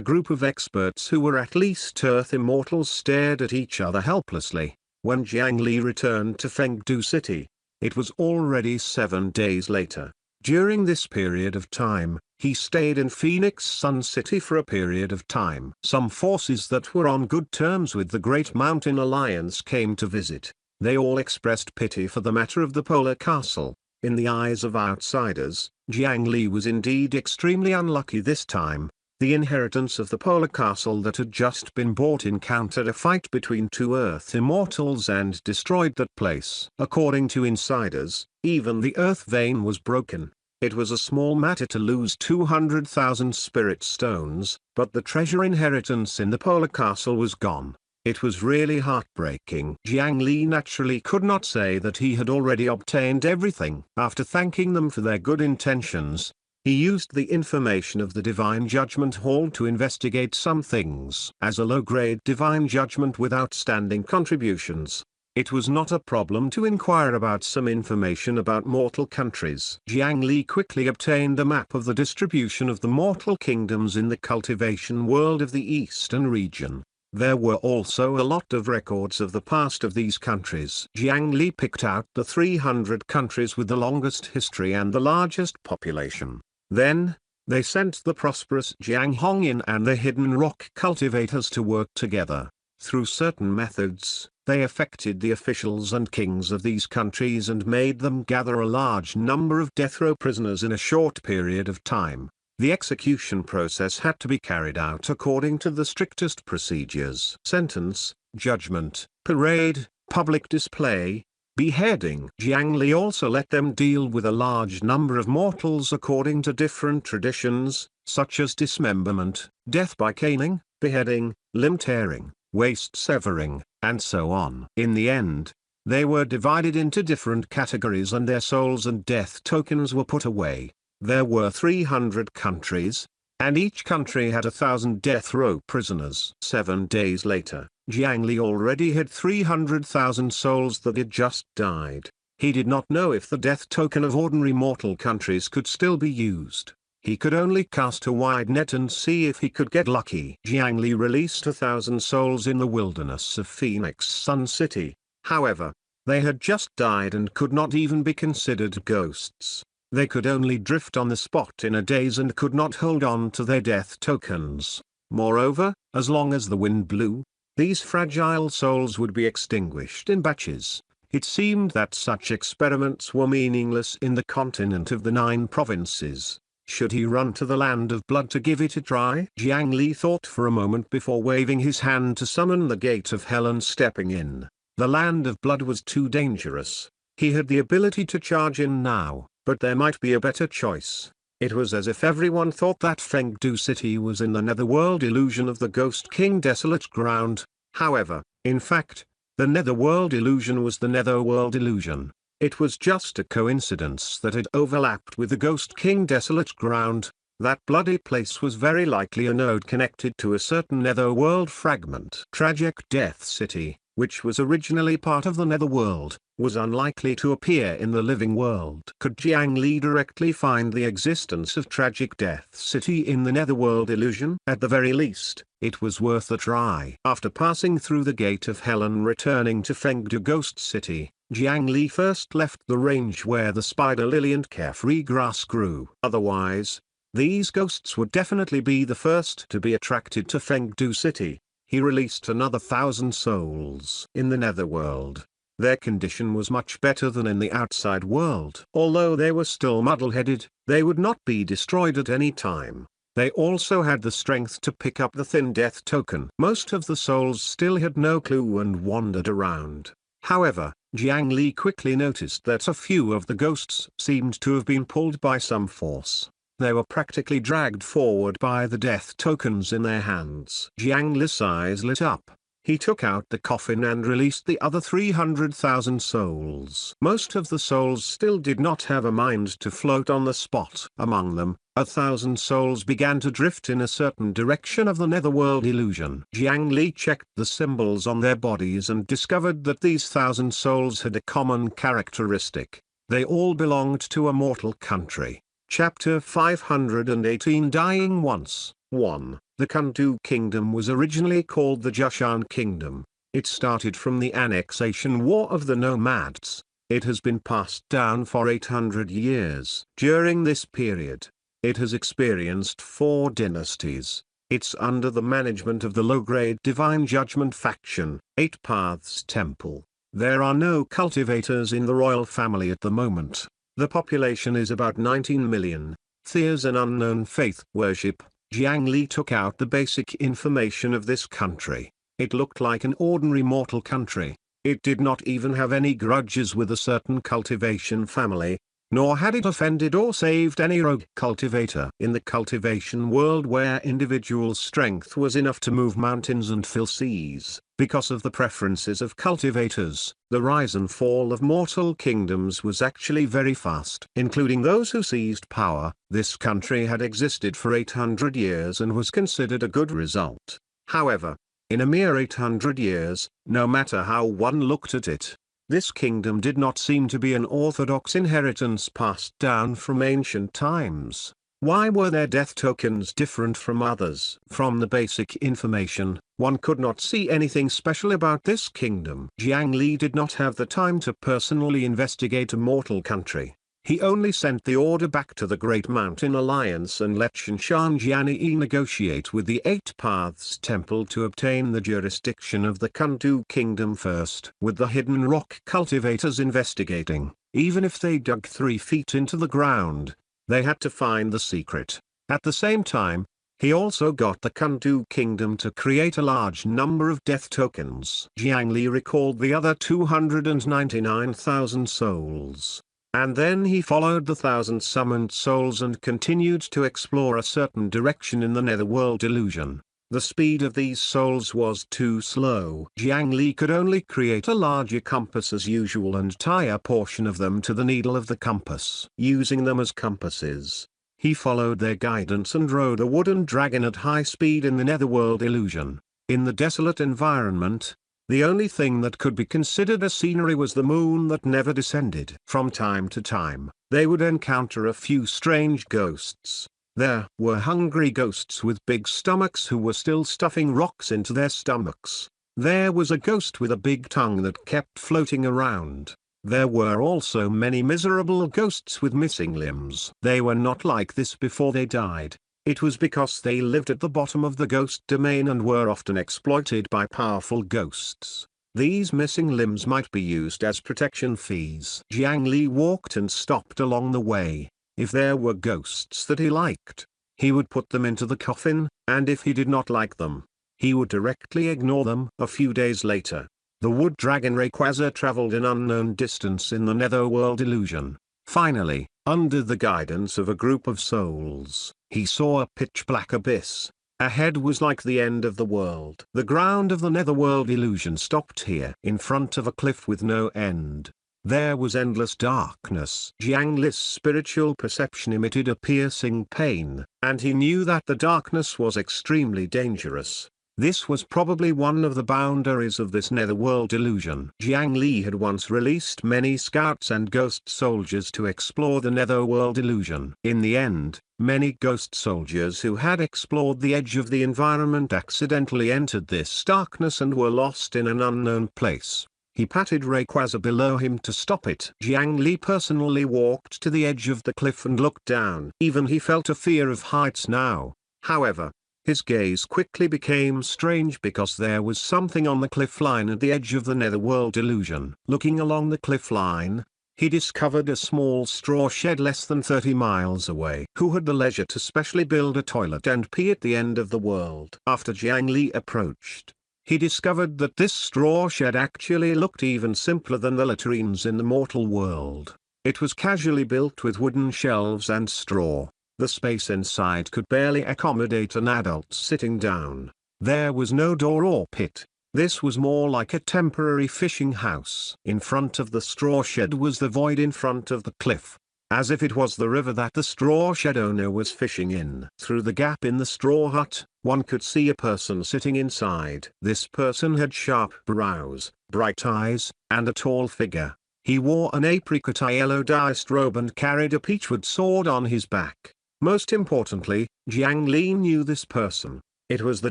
group of experts who were at least Earth immortals stared at each other helplessly. When Jiang Li returned to Fengdu City, it was already 7 days later. During this period of time, he stayed in Phoenix Sun City for a period of time. Some forces that were on good terms with the Great Mountain Alliance came to visit. They all expressed pity for the matter of the Polar Castle. In the eyes of outsiders, Jiang Li was indeed extremely unlucky this time. The inheritance of the Polar Castle that had just been bought encountered a fight between two Earth immortals and destroyed that place. According to insiders, even the Earth vein was broken. It was a small matter to lose 200,000 spirit stones, but the treasure inheritance in the Polar Castle was gone. It was really heartbreaking. Jiang Li naturally could not say that he had already obtained everything. After thanking them for their good intentions, he used the information of the Divine Judgment Hall to investigate some things. As a low-grade Divine Judgment with outstanding contributions, it was not a problem to inquire about some information about mortal countries. Jiang Li quickly obtained a map of the distribution of the mortal kingdoms in the cultivation world of the Eastern region. There were also a lot of records of the past of these countries. Jiang Li picked out the 300 countries with the longest history and the largest population. Then, they sent the prosperous Jiang Hongyin and the hidden rock cultivators to work together. Through certain methods, they affected the officials and kings of these countries and made them gather a large number of death row prisoners in a short period of time. The execution process had to be carried out according to the strictest procedures. Sentence, judgment, parade, public display, beheading. Jiang Li also let them deal with a large number of mortals according to different traditions, such as dismemberment, death by caning, beheading, limb tearing, waist severing, and so on. In the end, they were divided into different categories and their souls and death tokens were put away. There were 300 countries, and each country had 1,000 death row prisoners. 7 days later, Jiang Li already had 300,000 souls that had just died. He did not know if the death token of ordinary mortal countries could still be used. He could only cast a wide net and see if he could get lucky. Jiang Li released 1,000 souls in the wilderness of Phoenix Sun City. However, they had just died and could not even be considered ghosts. They could only drift on the spot in a daze and could not hold on to their death tokens. Moreover, as long as the wind blew, these fragile souls would be extinguished in batches. It seemed that such experiments were meaningless in the continent of the 9 provinces. Should he run to the land of blood to give it a try? Jiang Li thought for a moment before waving his hand to summon the gate of hell and stepping in. The land of blood was too dangerous. He had the ability to charge in now, but there might be a better choice. It was as if everyone thought that Fengdu City was in the netherworld illusion of the Ghost King desolate ground. However, in fact, the netherworld illusion was the netherworld illusion. It was just a coincidence that it overlapped with the Ghost King desolate ground. That bloody place was very likely a node connected to a certain netherworld fragment. Tragic Death City. which was originally part of the netherworld, was unlikely to appear in the living world. Could Jiang Li directly find the existence of Tragic Death City in the netherworld illusion? At the very least, it was worth a try. After passing through the Gate of Hell and returning to Fengdu Ghost City, Jiang Li first left the range where the spider lily and carefree grass grew. Otherwise, these ghosts would definitely be the first to be attracted to Fengdu City. He released another 1,000 souls in the netherworld. Their condition was much better than in the outside world. Although they were still muddle-headed, they would not be destroyed at any time. They also had the strength to pick up the thin death token. Most of the souls still had no clue and wandered around. However, Jiang Li quickly noticed that a few of the ghosts seemed to have been pulled by some force. They were practically dragged forward by the death tokens in their hands. Jiang Li's eyes lit up. He took out the coffin and released the other 300,000 souls. Most of the souls still did not have a mind to float on the spot. Among them, 1,000 souls began to drift in a certain direction of the netherworld illusion. Jiang Li checked the symbols on their bodies and discovered that these 1,000 souls had a common characteristic. They all belonged to a mortal country. Chapter 518 Dying Once. 1. The Kundu Kingdom was originally called the Jushan Kingdom. It started from the annexation war of the nomads. It has been passed down for 800 years. During this period, it has experienced 4 dynasties. It's under the management of the low-grade Divine Judgment faction, 8 Paths Temple. There are no cultivators in the royal family at the moment. The population is about 19 million. There's an unknown faith worship. Jiang Li took out the basic information of this country. It looked like an ordinary mortal country. It did not even have any grudges with a certain cultivation family, nor had it offended or saved any rogue cultivator. In the cultivation world where individual strength was enough to move mountains and fill seas, because of the preferences of cultivators, the rise and fall of mortal kingdoms was actually very fast. Including those who seized power, this country had existed for 800 years and was considered a good result. However, in a mere 800 years, no matter how one looked at it, this kingdom did not seem to be an orthodox inheritance passed down from ancient times. Why were their death tokens different from others? From the basic information, one could not see anything special about this kingdom. Jiang Li did not have the time to personally investigate a mortal country. He only sent the order back to the Great Mountain Alliance and let Shinshan Jiani negotiate with the 8 Paths Temple to obtain the jurisdiction of the Kundu Kingdom first. With the hidden rock cultivators investigating, even if they dug 3 feet into the ground, they had to find the secret. At the same time, he also got the Kundu Kingdom to create a large number of death tokens. Jiang Li recalled the other 299,000 souls. And then he followed the 1,000 summoned souls and continued to explore a certain direction in the netherworld illusion. The speed of these souls was too slow. Jiang Li could only create a larger compass as usual and tie a portion of them to the needle of the compass. Using them as compasses, he followed their guidance and rode a wooden dragon at high speed in the netherworld illusion. In the desolate environment, the only thing that could be considered a scenery was the moon that never descended. From time to time, they would encounter a few strange ghosts. There were hungry ghosts with big stomachs who were still stuffing rocks into their stomachs. There was a ghost with a big tongue that kept floating around. There were also many miserable ghosts with missing limbs. They were not like this before they died. It was because they lived at the bottom of the ghost domain and were often exploited by powerful ghosts. These missing limbs might be used as protection fees. Jiang Li walked and stopped along the way. If there were ghosts that he liked, he would put them into the coffin, and if he did not like them, he would directly ignore them. A few days later, the wood dragon Rayquaza traveled an unknown distance in the netherworld illusion. Finally, under the guidance of a group of souls, he saw a pitch-black abyss. Ahead was like the end of the world. The ground of the netherworld illusion stopped here. In front of a cliff with no end, there was endless darkness. Jiang Li's spiritual perception emitted a piercing pain, and he knew that the darkness was extremely dangerous. This was probably one of the boundaries of this netherworld illusion. Jiang Li had once released many scouts and ghost soldiers to explore the netherworld illusion. In the end, many ghost soldiers who had explored the edge of the environment accidentally entered this darkness and were lost in an unknown place. He patted Rayquaza below him to stop it. Jiang Li personally walked to the edge of the cliff and looked down. Even he felt a fear of heights now. However, his gaze quickly became strange because there was something on the cliff line at the edge of the netherworld illusion. Looking along the cliff line, he discovered a small straw shed less than 30 miles away. Who had the leisure to specially build a toilet and pee at the end of the world? After Jiang Li approached, he discovered that this straw shed actually looked even simpler than the latrines in the mortal world. It was casually built with wooden shelves and straw. The space inside could barely accommodate an adult sitting down. There was no door or pit. This was more like a temporary fishing house. In front of the straw shed was the void in front of the cliff, as if it was the river that the straw shed owner was fishing in. Through the gap in the straw hut, one could see a person sitting inside. This person had sharp brows, bright eyes, and a tall figure. He wore an apricot yellow diced robe and carried a peachwood sword on his back. Most importantly, Jiang Li knew this person. It was the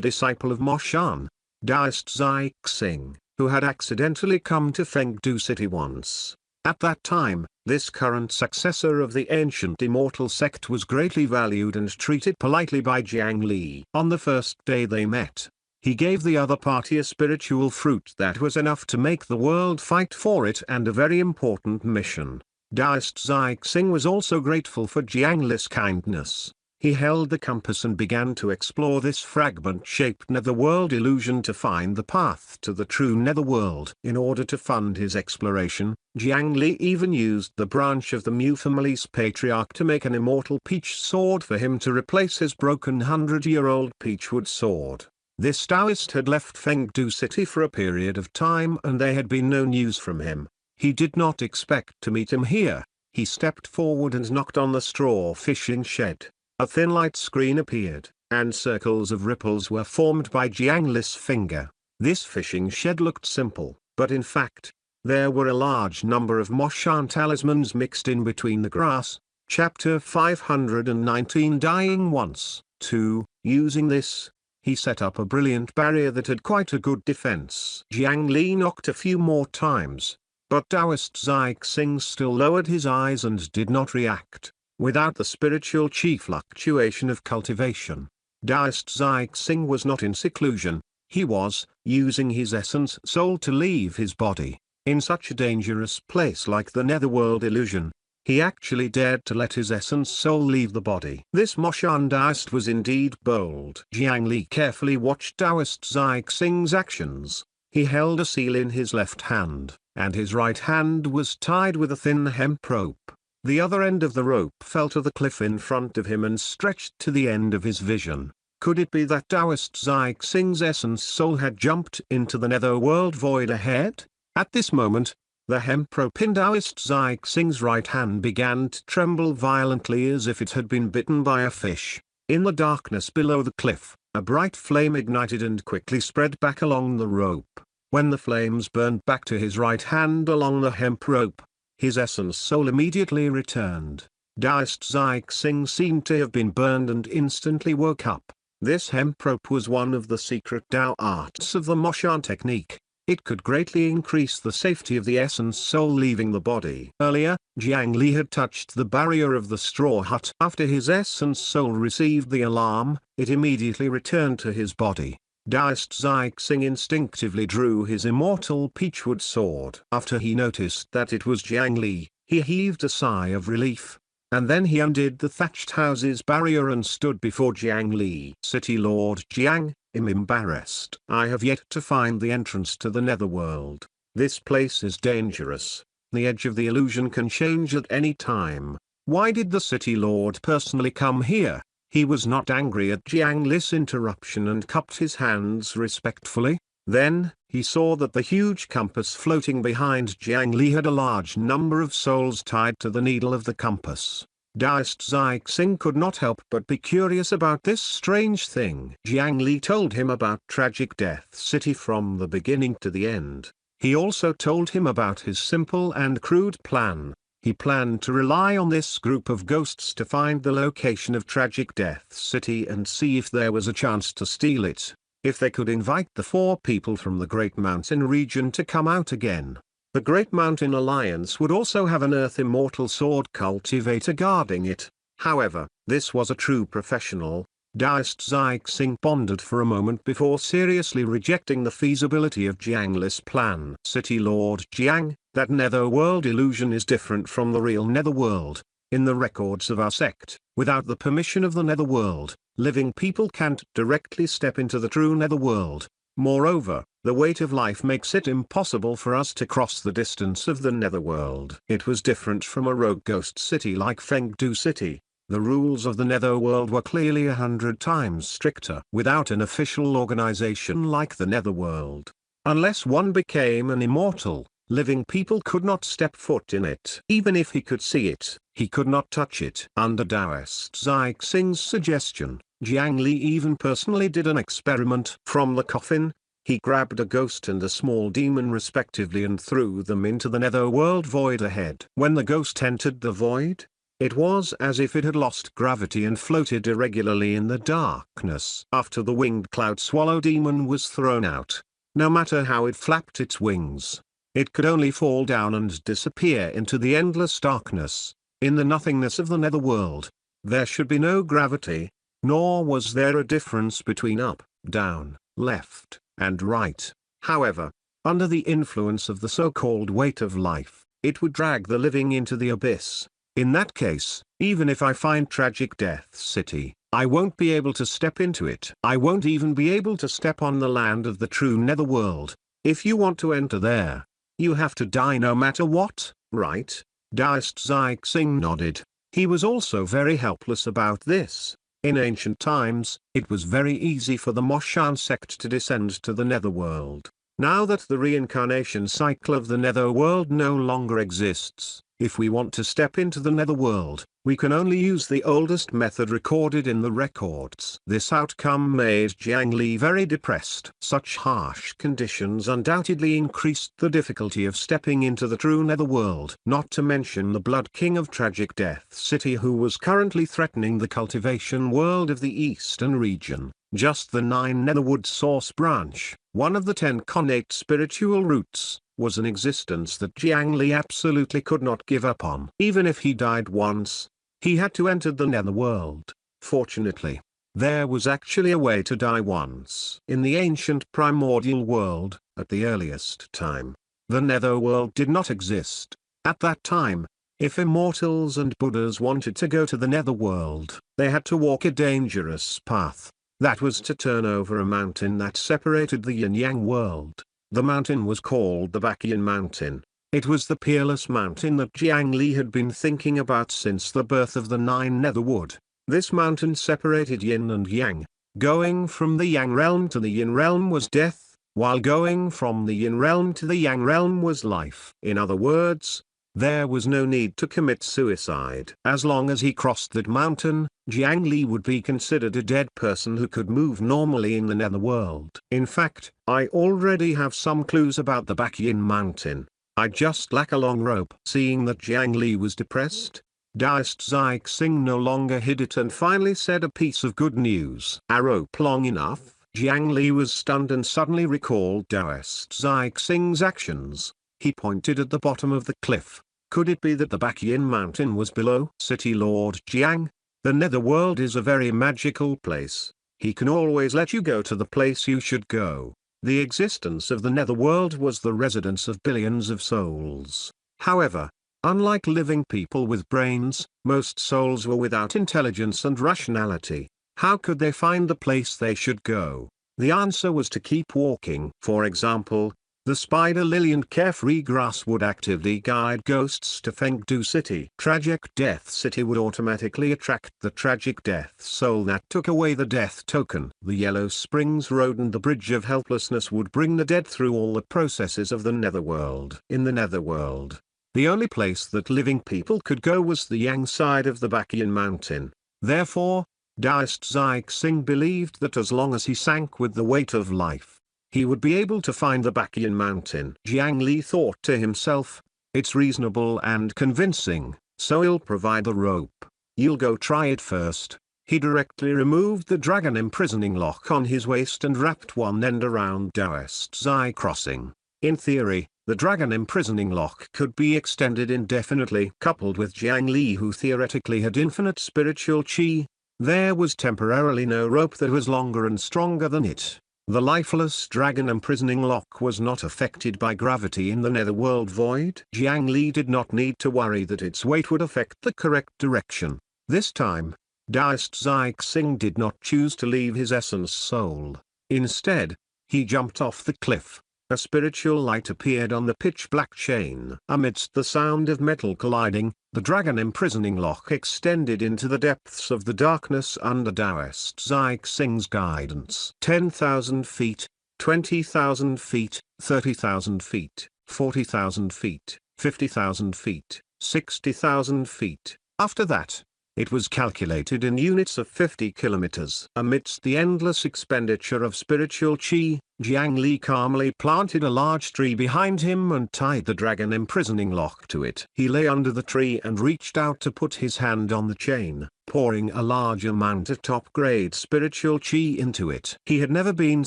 disciple of Mo Shan, Daoist Zai Xing, who had accidentally come to Fengdu City once. At that time, this current successor of the ancient immortal sect was greatly valued and treated politely by Jiang Li. On the first day they met, he gave the other party a spiritual fruit that was enough to make the world fight for it and a very important mission. Daoist Zai Xing was also grateful for Jiang Li's kindness. He held the compass and began to explore this fragment-shaped netherworld illusion to find the path to the true netherworld. In order to fund his exploration, Jiang Li even used the branch of the Mu family's patriarch to make an immortal peach sword for him to replace his broken 100-year-old peachwood sword. This Taoist had left Fengdu City for a period of time and there had been no news from him. He did not expect to meet him here. He stepped forward and knocked on the straw fishing shed. A thin light screen appeared, and circles of ripples were formed by Jiang Li's finger. This fishing shed looked simple, but in fact, there were a large number of Mo Shan talismans mixed in between the grass. Chapter 519 Dying Once. 2. Using this, he set up a brilliant barrier that had quite a good defense. Jiang Li knocked a few more times, but Taoist Zai Xing still lowered his eyes and did not react. Without the spiritual chi fluctuation of cultivation, Taoist Zai Xing was not in seclusion, he was using his essence soul to leave his body. In such a dangerous place like the netherworld illusion, he actually dared to let his essence soul leave the body. This Mo Shan Taoist was indeed bold. Jiang Li carefully watched Taoist Zai Xing's actions. He held a seal in his left hand, and his right hand was tied with a thin hemp rope. The other end of the rope fell to the cliff in front of him and stretched to the end of his vision. Could it be that Taoist Zai Xing's essence soul had jumped into the netherworld void ahead? At this moment, the hemp rope in Taoist Zai Xing's right hand began to tremble violently as if it had been bitten by a fish. In the darkness below the cliff, a bright flame ignited and quickly spread back along the rope. When the flames burned back to his right hand along the hemp rope, his essence soul immediately returned. Taoist Zai Xing seemed to have been burned and instantly woke up. This hemp rope was one of the secret Tao arts of the Mo Shan technique. It could greatly increase the safety of the essence soul leaving the body. Earlier, Jiang Li had touched the barrier of the straw hut. After his essence soul received the alarm, it immediately returned to his body. Taoist Zai Xing instinctively drew his immortal peachwood sword. After he noticed that it was Jiang Li, he heaved a sigh of relief. And then he undid the thatched house's barrier and stood before Jiang Li. City Lord Jiang, I'm embarrassed. I have yet to find the entrance to the netherworld. This place is dangerous. The edge of the illusion can change at any time. Why did the City Lord personally come here? He was not angry at Jiang Li's interruption and cupped his hands respectfully. Then, he saw that the huge compass floating behind Jiang Li had a large number of souls tied to the needle of the compass. Daoist Zixing could not help but be curious about this strange thing. Jiang Li told him about Tragic Death City from the beginning to the end. He also told him about his simple and crude plan. He planned to rely on this group of ghosts to find the location of Tragic Death City and see if there was a chance to steal it. If they could invite the 4 people from the Great Mountain region to come out again. The Great Mountain Alliance would also have an Earth Immortal Sword cultivator guarding it. However, this was a true professional. Daoist Zixing pondered for a moment before seriously rejecting the feasibility of Jiang Li's plan. City Lord Jiang, that netherworld illusion is different from the real netherworld. In the records of our sect, without the permission of the netherworld, living people can't directly step into the true netherworld. Moreover, the weight of life makes it impossible for us to cross the distance of the netherworld. It was different from a rogue ghost city like Fengdu City. The rules of the netherworld were clearly 100 times stricter. Without an official organization like the netherworld, unless one became an immortal, living people could not step foot in it. Even if he could see it, he could not touch it. Under Daoist Zixing's suggestion, Jiang Li even personally did an experiment. From the coffin, he grabbed a ghost and a small demon respectively and threw them into the netherworld void ahead. When the ghost entered the void, it was as if it had lost gravity and floated irregularly in the darkness. After the winged cloud swallow demon was thrown out, no matter how it flapped its wings, it could only fall down and disappear into the endless darkness. In the nothingness of the netherworld, there should be no gravity, nor was there a difference between up, down, left, and right. However, under the influence of the so-called weight of life, it would drag the living into the abyss. In that case, even if I find Tragic Death City, I won't be able to step into it. I won't even be able to step on the land of the true netherworld. If you want to enter there, you have to die no matter what, right? Daoist Zixing nodded. He was also very helpless about this. In ancient times, it was very easy for the Moshan sect to descend to the netherworld. Now that the reincarnation cycle of the netherworld no longer exists, if we want to step into the netherworld, we can only use the oldest method recorded in the records. This outcome made Jiang Li very depressed. Such harsh conditions undoubtedly increased the difficulty of stepping into the true netherworld. Not to mention the Blood King of Tragic Death City, who was currently threatening the cultivation world of the eastern region. Just the 9 Netherwood Source branch, one of the 10 connate spiritual roots, was an existence that Jiang Li absolutely could not give up on. Even if he died once, he had to enter the netherworld. Fortunately, there was actually a way to die once. In the ancient primordial world, at the earliest time, the netherworld did not exist. At that time, if immortals and Buddhas wanted to go to the netherworld, they had to walk a dangerous path. That was to turn over a mountain that separated the yin-yang world. The mountain was called the Baekyan Mountain. It was the peerless mountain that Jiang Li had been thinking about since the birth of the 9 Netherwood. This mountain separated yin and yang. Going from the yang realm to the yin realm was death, while going from the yin realm to the yang realm was life. In other words, there was no need to commit suicide. As long as he crossed that mountain, Jiang Li would be considered a dead person who could move normally in the netherworld. In fact, I already have some clues about the Baekyan Mountain. I just lack a long rope. Seeing that Jiang Li was depressed, Daoist Zixing no longer hid it and finally said a piece of good news. A rope long enough? Jiang Li was stunned and suddenly recalled Daoist Zixing's actions. He pointed at the bottom of the cliff. Could it be that the Baekyan Mountain was below? City Lord Jiang, the netherworld is a very magical place. He can always let you go to the place you should go. The existence of the netherworld was the residence of billions of souls. However, unlike living people with brains, most souls were without intelligence and rationality. How could they find the place they should go? The answer was to keep walking. For example, the spider lily and carefree grass would actively guide ghosts to Fengdu City. Tragic Death City would automatically attract the tragic death soul that took away the death token. The Yellow Springs Road and the Bridge of Helplessness would bring the dead through all the processes of the netherworld. In the netherworld, The only place that living people could go was the yang side of the Bakian mountain. Therefore, Taoist Zai Xing believed that as long as he sank with the weight of life, he would be able to find the Bakian mountain. Jiang Li thought to himself, it's reasonable and convincing, so he'll provide the rope. You'll go try it first. He directly removed the dragon imprisoning lock on his waist and wrapped one end around Taoist Zai crossing. In theory, the dragon imprisoning lock could be extended indefinitely. Coupled with Jiang Li, who theoretically had infinite spiritual qi, there was temporarily no rope that was longer and stronger than it. The lifeless dragon imprisoning lock was not affected by gravity in the netherworld void. Jiang Li did not need to worry that its weight would affect the correct direction. This time, Taoist Zai Xing did not choose to leave his essence soul. Instead, he jumped off the cliff. A spiritual light appeared on the pitch-black chain. Amidst the sound of metal colliding, the dragon imprisoning lock extended into the depths of the darkness under Taoist Zai Xing's guidance. 10,000 feet, 20,000 feet, 30,000 feet, 40,000 feet, 50,000 feet, 60,000 feet. After that, it was calculated in units of 50 kilometers. Amidst the endless expenditure of spiritual qi, Jiang Li calmly planted a large tree behind him and tied the dragon imprisoning lock to it. He lay under the tree and reached out to put his hand on the chain, pouring a large amount of top-grade spiritual qi into it. He had never been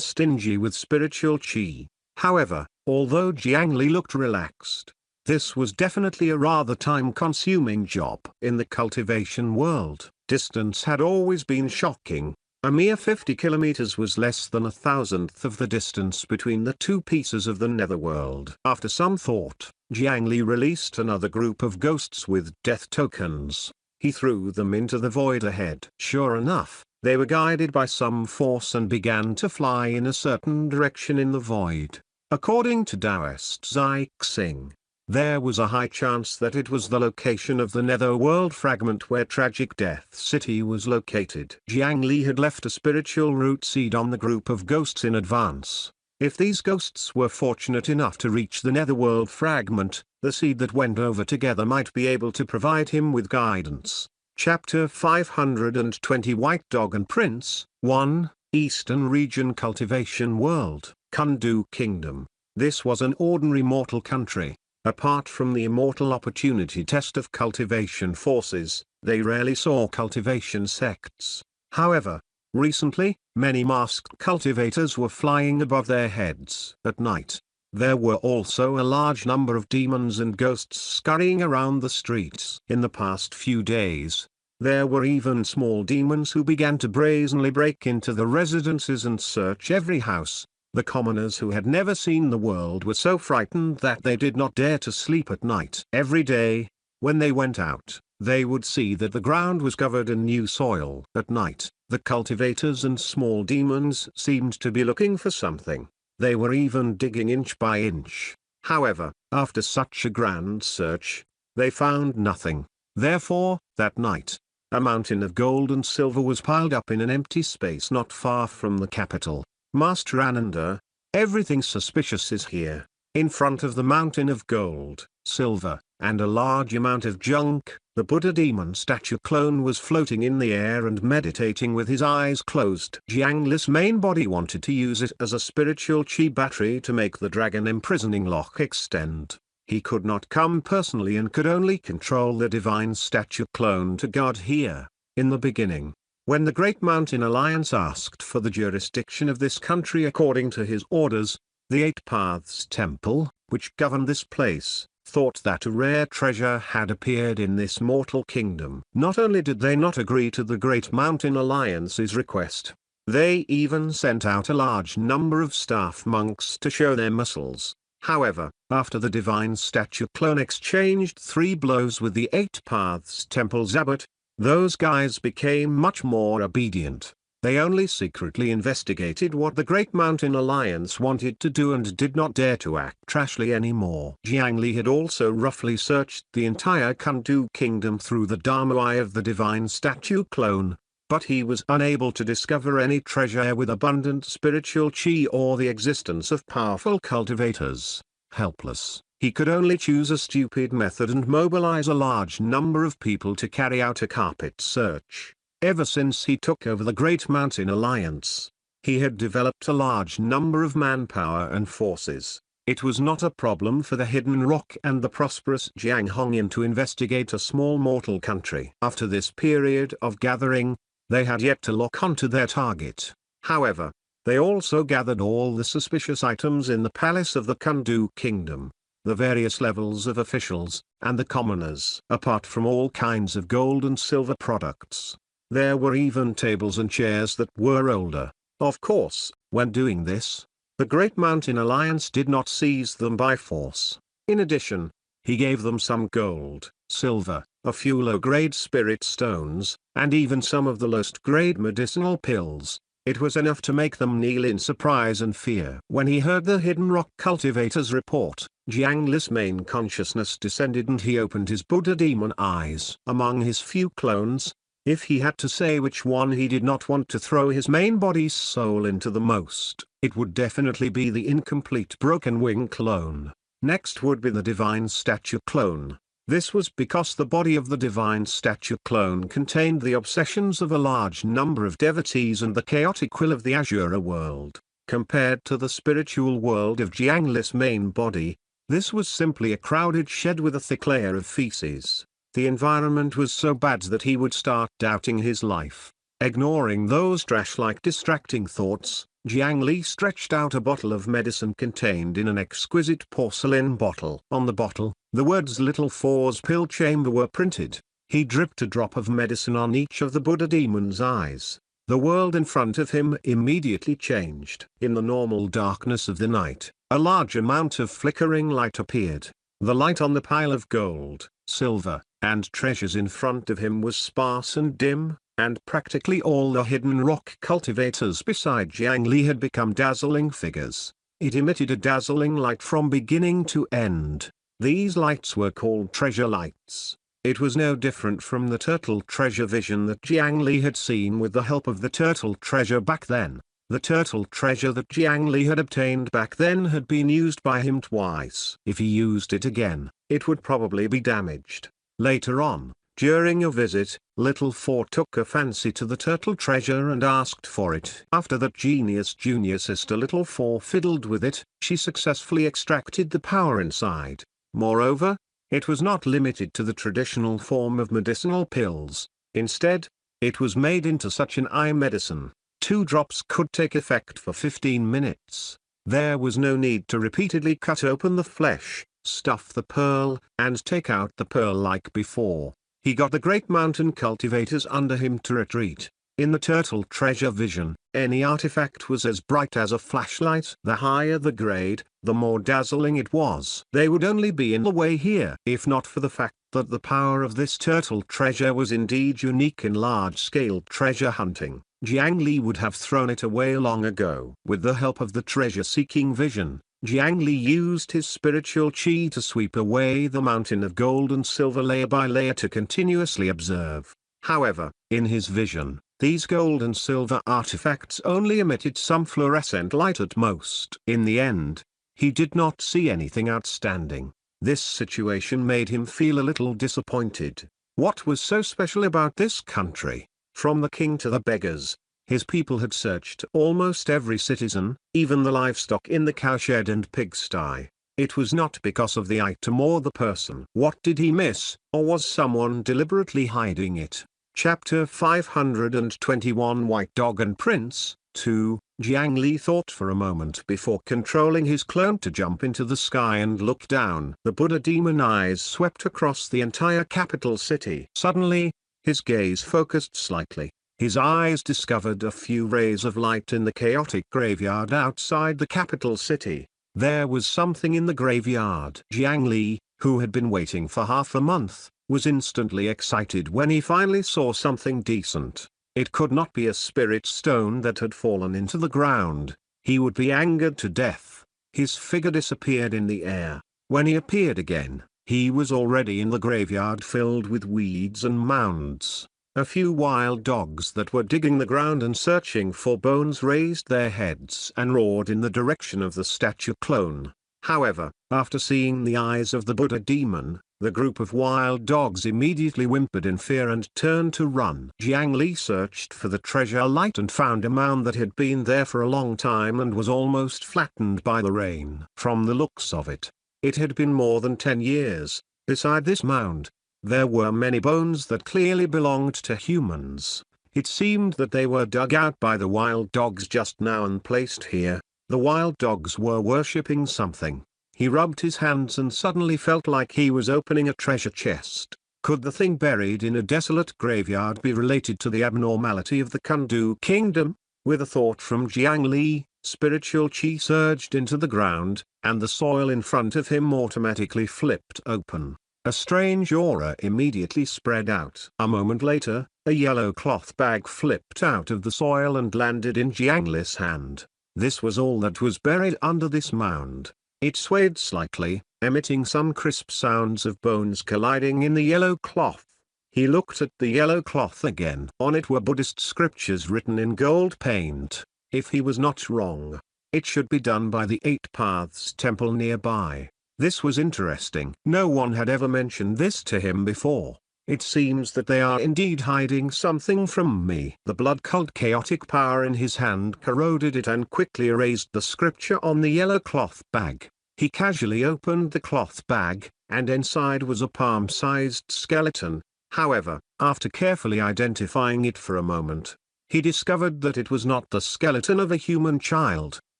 stingy with spiritual qi. However, although Jiang Li looked relaxed, this was definitely a rather time-consuming job. In the cultivation world, distance had always been shocking. A mere 50 kilometers was less than 1,000th of the distance between the two pieces of the netherworld. After some thought, Jiang Li released another group of ghosts with death tokens. He threw them into the void ahead. Sure enough, they were guided by some force and began to fly in a certain direction in the void. According to Taoist Zai Xing, there was a high chance that it was the location of the netherworld fragment where Tragic Death City was located. Jiang Li had left a spiritual root seed on the group of ghosts in advance. If these ghosts were fortunate enough to reach the netherworld fragment, the seed that went over together might be able to provide him with guidance. Chapter 520 White Dog and Prince 1. Eastern Region Cultivation World, Kundu Kingdom. This was an ordinary mortal country. Apart from the immortal opportunity test of cultivation forces, they rarely saw cultivation sects. However, recently, many masked cultivators were flying above their heads. At night, there were also a large number of demons and ghosts scurrying around the streets. In the past few days, there were even small demons who began to brazenly break into the residences and search every house. The commoners who had never seen the world were so frightened that they did not dare to sleep at night. Every day, when they went out, they would see that the ground was covered in new soil. At night, the cultivators and small demons seemed to be looking for something. They were even digging inch by inch. However, after such a grand search, they found nothing. Therefore, that night, a mountain of gold and silver was piled up in an empty space not far from the capital. Master Ananda, everything suspicious is here. In front of the mountain of gold, silver, and a large amount of junk, the Buddha demon statue clone was floating in the air and meditating with his eyes closed. Jiang Li's main body wanted to use it as a spiritual qi battery to make the dragon imprisoning lock extend. He could not come personally and could only control the divine statue clone to guard here. In the beginning, when the Great Mountain Alliance asked for the jurisdiction of this country according to his orders, the Eight Paths Temple, which governed this place, thought that a rare treasure had appeared in this mortal kingdom. Not only did they not agree to the Great Mountain Alliance's request, they even sent out a large number of staff monks to show their muscles. However, after the divine statue clone exchanged 3 blows with the Eight Paths Temple's abbot, those guys became much more obedient. They only secretly investigated what the Great Mountain Alliance wanted to do and did not dare to act trashly anymore. Jiang Li had also roughly searched the entire Kundu kingdom through the Dharma eye of the divine statue clone, but he was unable to discover any treasure with abundant spiritual qi or the existence of powerful cultivators. Helpless, He could only choose a stupid method and mobilize a large number of people to carry out a carpet search. Ever since he took over the Great Mountain Alliance, he had developed a large number of manpower and forces. It was not a problem for the Hidden Rock and the prosperous Jiang Hongyan to investigate a small mortal country. After this period of gathering, they had yet to lock onto their target. However, they also gathered all the suspicious items in the palace of the Kundu kingdom, the various levels of officials, and the commoners. Apart from all kinds of gold and silver products, there were even tables and chairs that were older. Of course, when doing this, the Great Mountain Alliance did not seize them by force. In addition, he gave them some gold, silver, a few low-grade spirit stones, and even some of the lowest-grade medicinal pills. It was enough to make them kneel in surprise and fear. When he heard the Hidden Rock cultivator's report, Jiang Li's main consciousness descended and he opened his Buddha demon eyes. Among his few clones, if he had to say which one he did not want to throw his main body's soul into the most, it would definitely be the incomplete Broken Wing clone. Next would be the Divine Statue clone. This was because the body of the Divine Statue clone contained the obsessions of a large number of devotees and the chaotic will of the Azura world. Compared to the spiritual world of Jiang Li's main body, this was simply a crowded shed with a thick layer of feces. The environment was so bad that he would start doubting his life. Ignoring those trash-like distracting thoughts, Jiang Li stretched out a bottle of medicine contained in an exquisite porcelain bottle. On the bottle, the words Little Four's pill chamber were printed. He dripped a drop of medicine on each of the Buddha demon's eyes. The world in front of him immediately changed. In the normal darkness of the night, a large amount of flickering light appeared. The light on the pile of gold, silver, and treasures in front of him was sparse and dim, and practically all the Hidden Rock cultivators beside Jiang Li had become dazzling figures. It emitted a dazzling light from beginning to end. These lights were called treasure lights. It was no different from the turtle treasure vision that Jiang Li had seen with the help of the turtle treasure back then. The turtle treasure that Jiang Li had obtained back then had been used by him twice. If he used it again, it would probably be damaged. Later on, during a visit, Little Four took a fancy to the turtle treasure and asked for it. After that genius junior sister Little Four fiddled with it, she successfully extracted the power inside. Moreover, it was not limited to the traditional form of medicinal pills. Instead, it was made into such an eye medicine. 2 drops could take effect for 15 minutes. There was no need to repeatedly cut open the flesh, stuff the pearl, and take out the pearl like before. He got the Great Mountain cultivators under him to retreat. In the turtle treasure vision, any artifact was as bright as a flashlight. The higher the grade, the more dazzling it was. They would only be in the way here if not for the fact that the power of this turtle treasure was indeed unique in large-scale treasure hunting. Jiang Li would have thrown it away long ago. With the help of the treasure-seeking vision, Jiang Li used his spiritual chi to sweep away the mountain of gold and silver layer by layer to continuously observe. However, in his vision, these gold and silver artifacts only emitted some fluorescent light at most. In the end, he did not see anything outstanding. This situation made him feel a little disappointed. What was so special about this country? From the king to the beggars, his people had searched almost every citizen, even the livestock in the cowshed and pigsty. It was not because of the item or the person. What did he miss, or was someone deliberately hiding it? Chapter 521 White Dog and Prince 2. Jiang Li thought for a moment before controlling his clone to jump into the sky and look down. The Buddha demon eyes swept across the entire capital city. Suddenly, his gaze focused slightly. His eyes discovered a few rays of light in the chaotic graveyard outside the capital city. There was something in the graveyard. Jiang Li, who had been waiting for half a month, was instantly excited when he finally saw something decent. It could not be a spirit stone that had fallen into the ground. He would be angered to death. His figure disappeared in the air. When he appeared again, he was already in the graveyard filled with weeds and mounds. A few wild dogs that were digging the ground and searching for bones raised their heads and roared in the direction of the statue clone. However, After seeing the eyes of the Buddha demon, the group of wild dogs immediately whimpered in fear and turned to run. Jiang Li searched for the treasure light and found a mound that had been there for a long time and was almost flattened by the rain. From the looks of it, it had been more than 10 years. Beside this mound, there were many bones that clearly belonged to humans. It seemed that they were dug out by the wild dogs just now and placed here. The wild dogs were worshipping something. He rubbed his hands and suddenly felt like he was opening a treasure chest. Could the thing buried in a desolate graveyard be related to the abnormality of the Kundu kingdom? With a thought from Jiang Li, spiritual chi surged into the ground, and the soil in front of him automatically flipped open. A strange aura immediately spread out. A moment later, a yellow cloth bag flipped out of the soil and landed in Jiang Li's hand. This was all that was buried under this mound. It swayed slightly, emitting some crisp sounds of bones colliding in the yellow cloth. He looked at the yellow cloth again. On it were Buddhist scriptures written in gold paint. If he was not wrong, it should be done by the Eight Paths temple nearby. This was interesting. No one had ever mentioned this to him before. It seems that they are indeed hiding something from me. The blood cult chaotic power in his hand corroded it and quickly erased the scripture on the yellow cloth bag. He casually opened the cloth bag, and inside was a palm-sized skeleton. However, after carefully identifying it for a moment, he discovered that it was not the skeleton of a human child.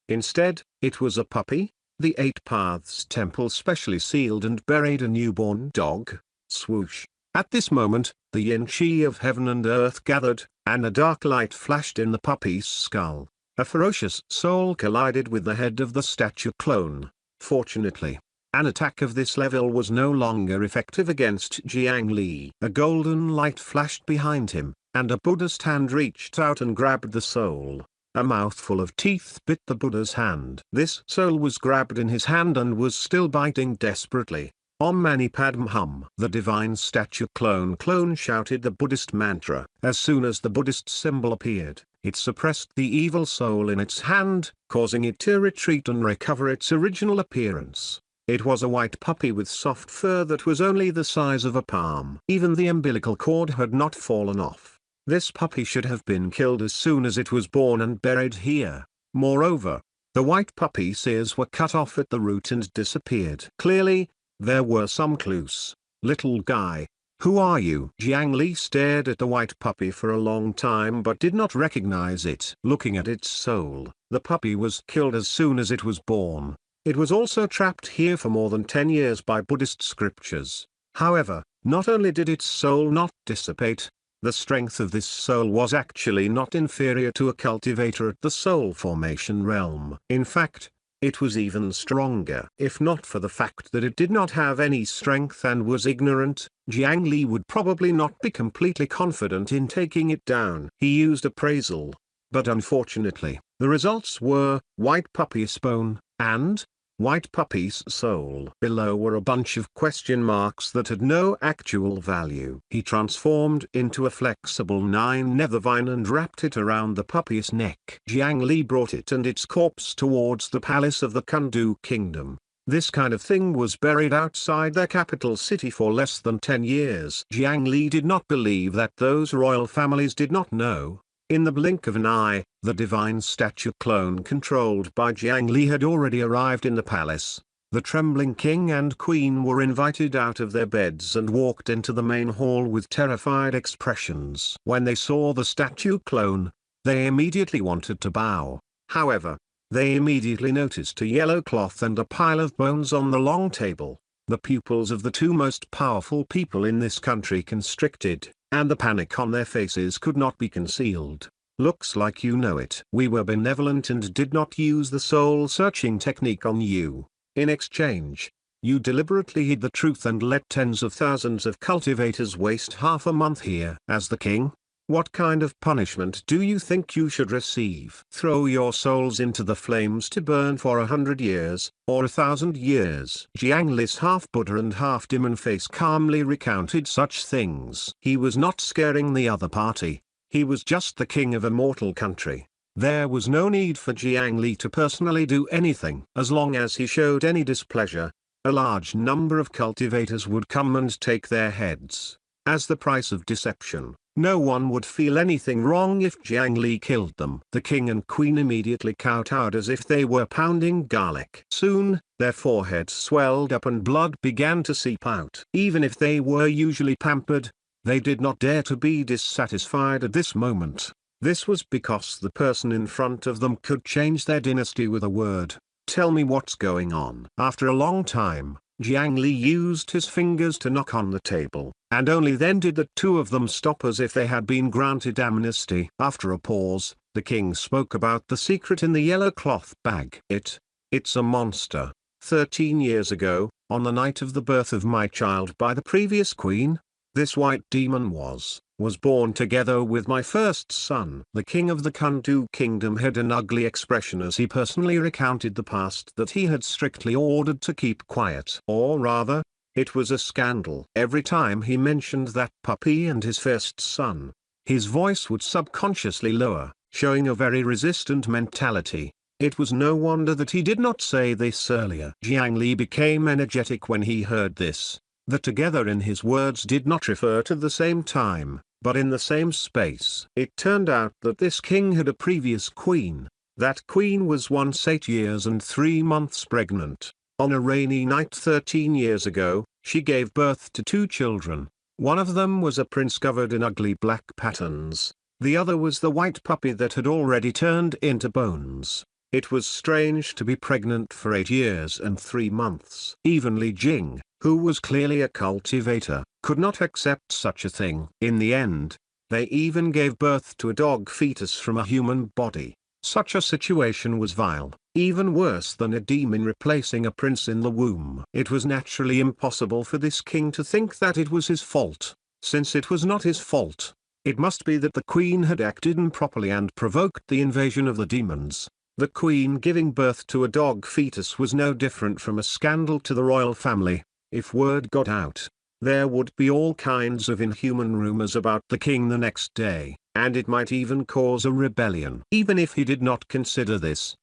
Instead, it was a puppy. The Eight Paths temple specially sealed and buried a newborn dog. Swoosh. At this moment, the yin-chi of heaven and earth gathered, and a dark light flashed in the puppy's skull. A ferocious soul collided with the head of the statue clone. Fortunately, an attack of this level was no longer effective against Jiang Li. A golden light flashed behind him, and a Buddhist hand reached out and grabbed the soul. A mouthful of teeth bit the Buddha's hand. This soul was grabbed in his hand and was still biting desperately. Om Mani Padme Hum. The divine statue clone shouted the Buddhist mantra. As soon as the Buddhist symbol appeared, it suppressed the evil soul in its hand, causing it to retreat and recover its original appearance. It was a white puppy with soft fur that was only the size of a palm. Even the umbilical cord had not fallen off. This puppy should have been killed as soon as it was born and buried here. Moreover, the white puppy's ears were cut off at the root and disappeared. Clearly, there were some clues. Little guy, who are you? Jiang Li stared at the white puppy for a long time but did not recognize it. Looking at its soul, the puppy was killed as soon as it was born. It was also trapped here for more than 10 years by Buddhist scriptures. However, not only did its soul not dissipate, the strength of this soul was actually not inferior to a cultivator at the soul formation realm. In fact, it was even stronger. If not for the fact that it did not have any strength and was ignorant, Jiang Li would probably not be completely confident in taking it down. He used appraisal, but unfortunately, the results were white puppy's bone and white puppy's soul. Below were a bunch of question marks that had no actual value. He transformed into a flexible 9-nether vine and wrapped it around the puppy's neck. Jiang Li brought it and its corpse towards the palace of the Kundu kingdom. This kind of thing was buried outside their capital city for less than 10 years. Jiang Li did not believe that those royal families did not know. In the blink of an eye, the divine statue clone controlled by Jiang Li had already arrived in the palace. The trembling king and queen were invited out of their beds and walked into the main hall with terrified expressions. When they saw the statue clone, they immediately wanted to bow. However, they immediately noticed a yellow cloth and a pile of bones on the long table. The pupils of the two most powerful people in this country constricted, and the panic on their faces could not be concealed. Looks like you know it. We were benevolent and did not use the soul-searching technique on you. In exchange, you deliberately hid the truth and let tens of thousands of cultivators waste half a month here. As the king, what kind of punishment do you think you should receive? Throw your souls into the flames to burn for 100 years, or 1,000 years. Jiang Li's half-Buddha and half-demon face calmly recounted such things. He was not scaring the other party. He was just the king of a mortal country. There was no need for Jiang Li to personally do anything. As long as he showed any displeasure, a large number of cultivators would come and take their heads, as the price of deception. No one would feel anything wrong if Jiang Li killed them. The king and queen immediately kowtowed as if they were pounding garlic. Soon, their foreheads swelled up and blood began to seep out. Even if they were usually pampered, they did not dare to be dissatisfied at this moment. This was because the person in front of them could change their dynasty with a word. Tell me what's going on. After a long time, Jiang Li used his fingers to knock on the table, and only then did the two of them stop as if they had been granted amnesty. After a pause, the king spoke about the secret in the yellow cloth bag. It's a monster. 13 years ago, on the night of the birth of my child by the previous queen, this white demon was born together with my first son. The king of the Kundu kingdom had an ugly expression as he personally recounted the past that he had strictly ordered to keep quiet. Or rather, it was a scandal. Every time he mentioned that puppy and his first son, his voice would subconsciously lower, showing a very resistant mentality. It was no wonder that he did not say this earlier. Jiang Li became energetic when he heard this. The together in his words did not refer to the same time, but in the same space. It turned out that this king had a previous queen. That queen was once 8 years and 3 months pregnant. On a rainy night 13 years ago, she gave birth to 2 children. One of them was a prince covered in ugly black patterns. The other was the white puppy that had already turned into bones. It was strange to be pregnant for 8 years and 3 months. Even Li Jing, who was clearly a cultivator, could not accept such a thing. In the end, they even gave birth to a dog fetus from a human body. Such a situation was vile, even worse than a demon replacing a prince in the womb. It was naturally impossible for this king to think that it was his fault. Since it was not his fault, it must be that the queen had acted improperly and provoked the invasion of the demons. The queen giving birth to a dog fetus was no different from a scandal to the royal family. If word got out, there would be all kinds of inhuman rumors about the king the next day, and it might even cause a rebellion. Even if he did not consider this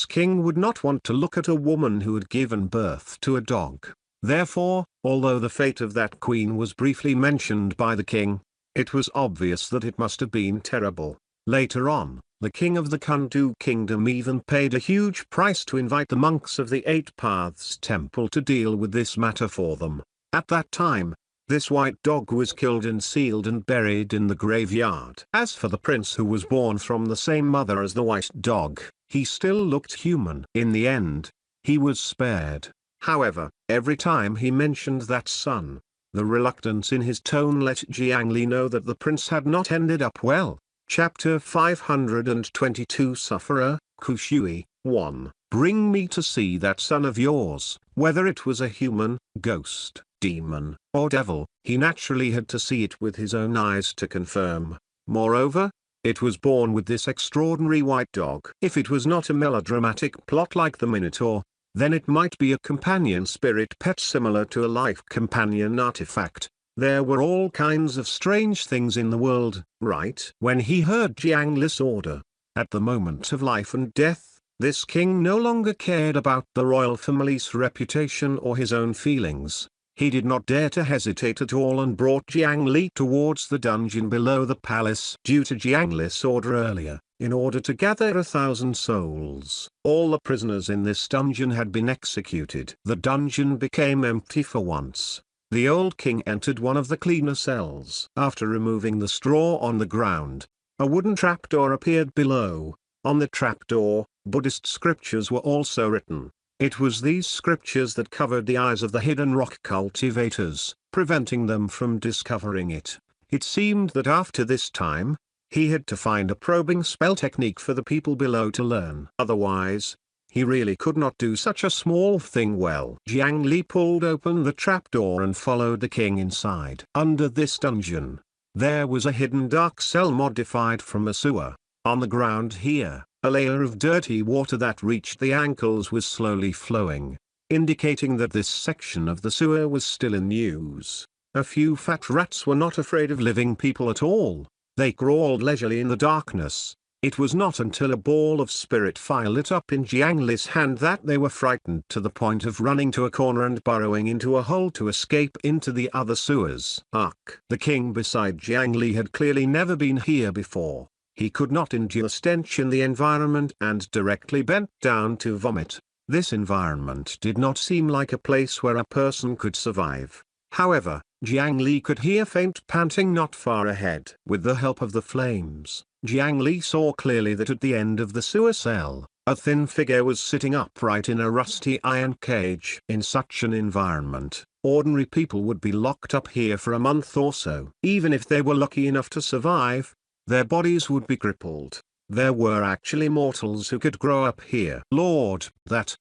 king would not want to look at a woman who had given birth to a dog. Therefore, although the fate of that queen was briefly mentioned by the king, it was obvious that it must have been terrible. Later on, the king of the Kundu kingdom even paid a huge price to invite the monks of the 8 Paths temple to deal with this matter for them. At that time, this white dog was killed and sealed and buried in the graveyard. As for the prince who was born from the same mother as the white dog, he still looked human. In the end, he was spared. However, every time he mentioned that son, the reluctance in his tone let Jiang Li know that the prince had not ended up well. Chapter 522 Sufferer, Kushui, 1. Bring me to see that son of yours. Whether it was a human, ghost, demon, or devil, he naturally had to see it with his own eyes to confirm. Moreover, it was born with this extraordinary white dog. If it was not a melodramatic plot like the Minotaur, then it might be a companion spirit pet similar to a life companion artifact. There were all kinds of strange things in the world, right? When he heard Jiang Li's order, at the moment of life and death, this king no longer cared about the royal family's reputation or his own feelings. He did not dare to hesitate at all and brought Jiang Li towards the dungeon below the palace. Due to Jiang Li's order earlier, in order to gather 1,000 souls, all the prisoners in this dungeon had been executed. The dungeon became empty for once. The old king entered one of the cleaner cells. After removing the straw on the ground, a wooden trapdoor appeared below. On the trapdoor, Buddhist scriptures were also written. It was these scriptures that covered the eyes of the hidden rock cultivators, preventing them from discovering it. It seemed that after this time, he had to find a probing spell technique for the people below to learn. Otherwise, he really could not do such a small thing well. Jiang Li pulled open the trapdoor and followed the king inside. Under this dungeon, there was a hidden dark cell modified from a sewer. On the ground here, a layer of dirty water that reached the ankles was slowly flowing, indicating that this section of the sewer was still in use. A few fat rats were not afraid of living people at all. They crawled leisurely in the darkness. It was not until a ball of spirit fire lit up in Jiang Li's hand that they were frightened to the point of running to a corner and burrowing into a hole to escape into the other sewers. Ugh! The king beside Jiang Li had clearly never been here before. He could not endure stench in the environment and directly bent down to vomit. This environment did not seem like a place where a person could survive. However, Jiang Li could hear faint panting not far ahead. With the help of the flames, Jiang Li saw clearly that at the end of the sewer cell, a thin figure was sitting upright in a rusty iron cage. In such an environment, ordinary people would be locked up here for a month or so. Even if they were lucky enough to survive, their bodies would be crippled. There were actually mortals who could grow up here. Lord, that's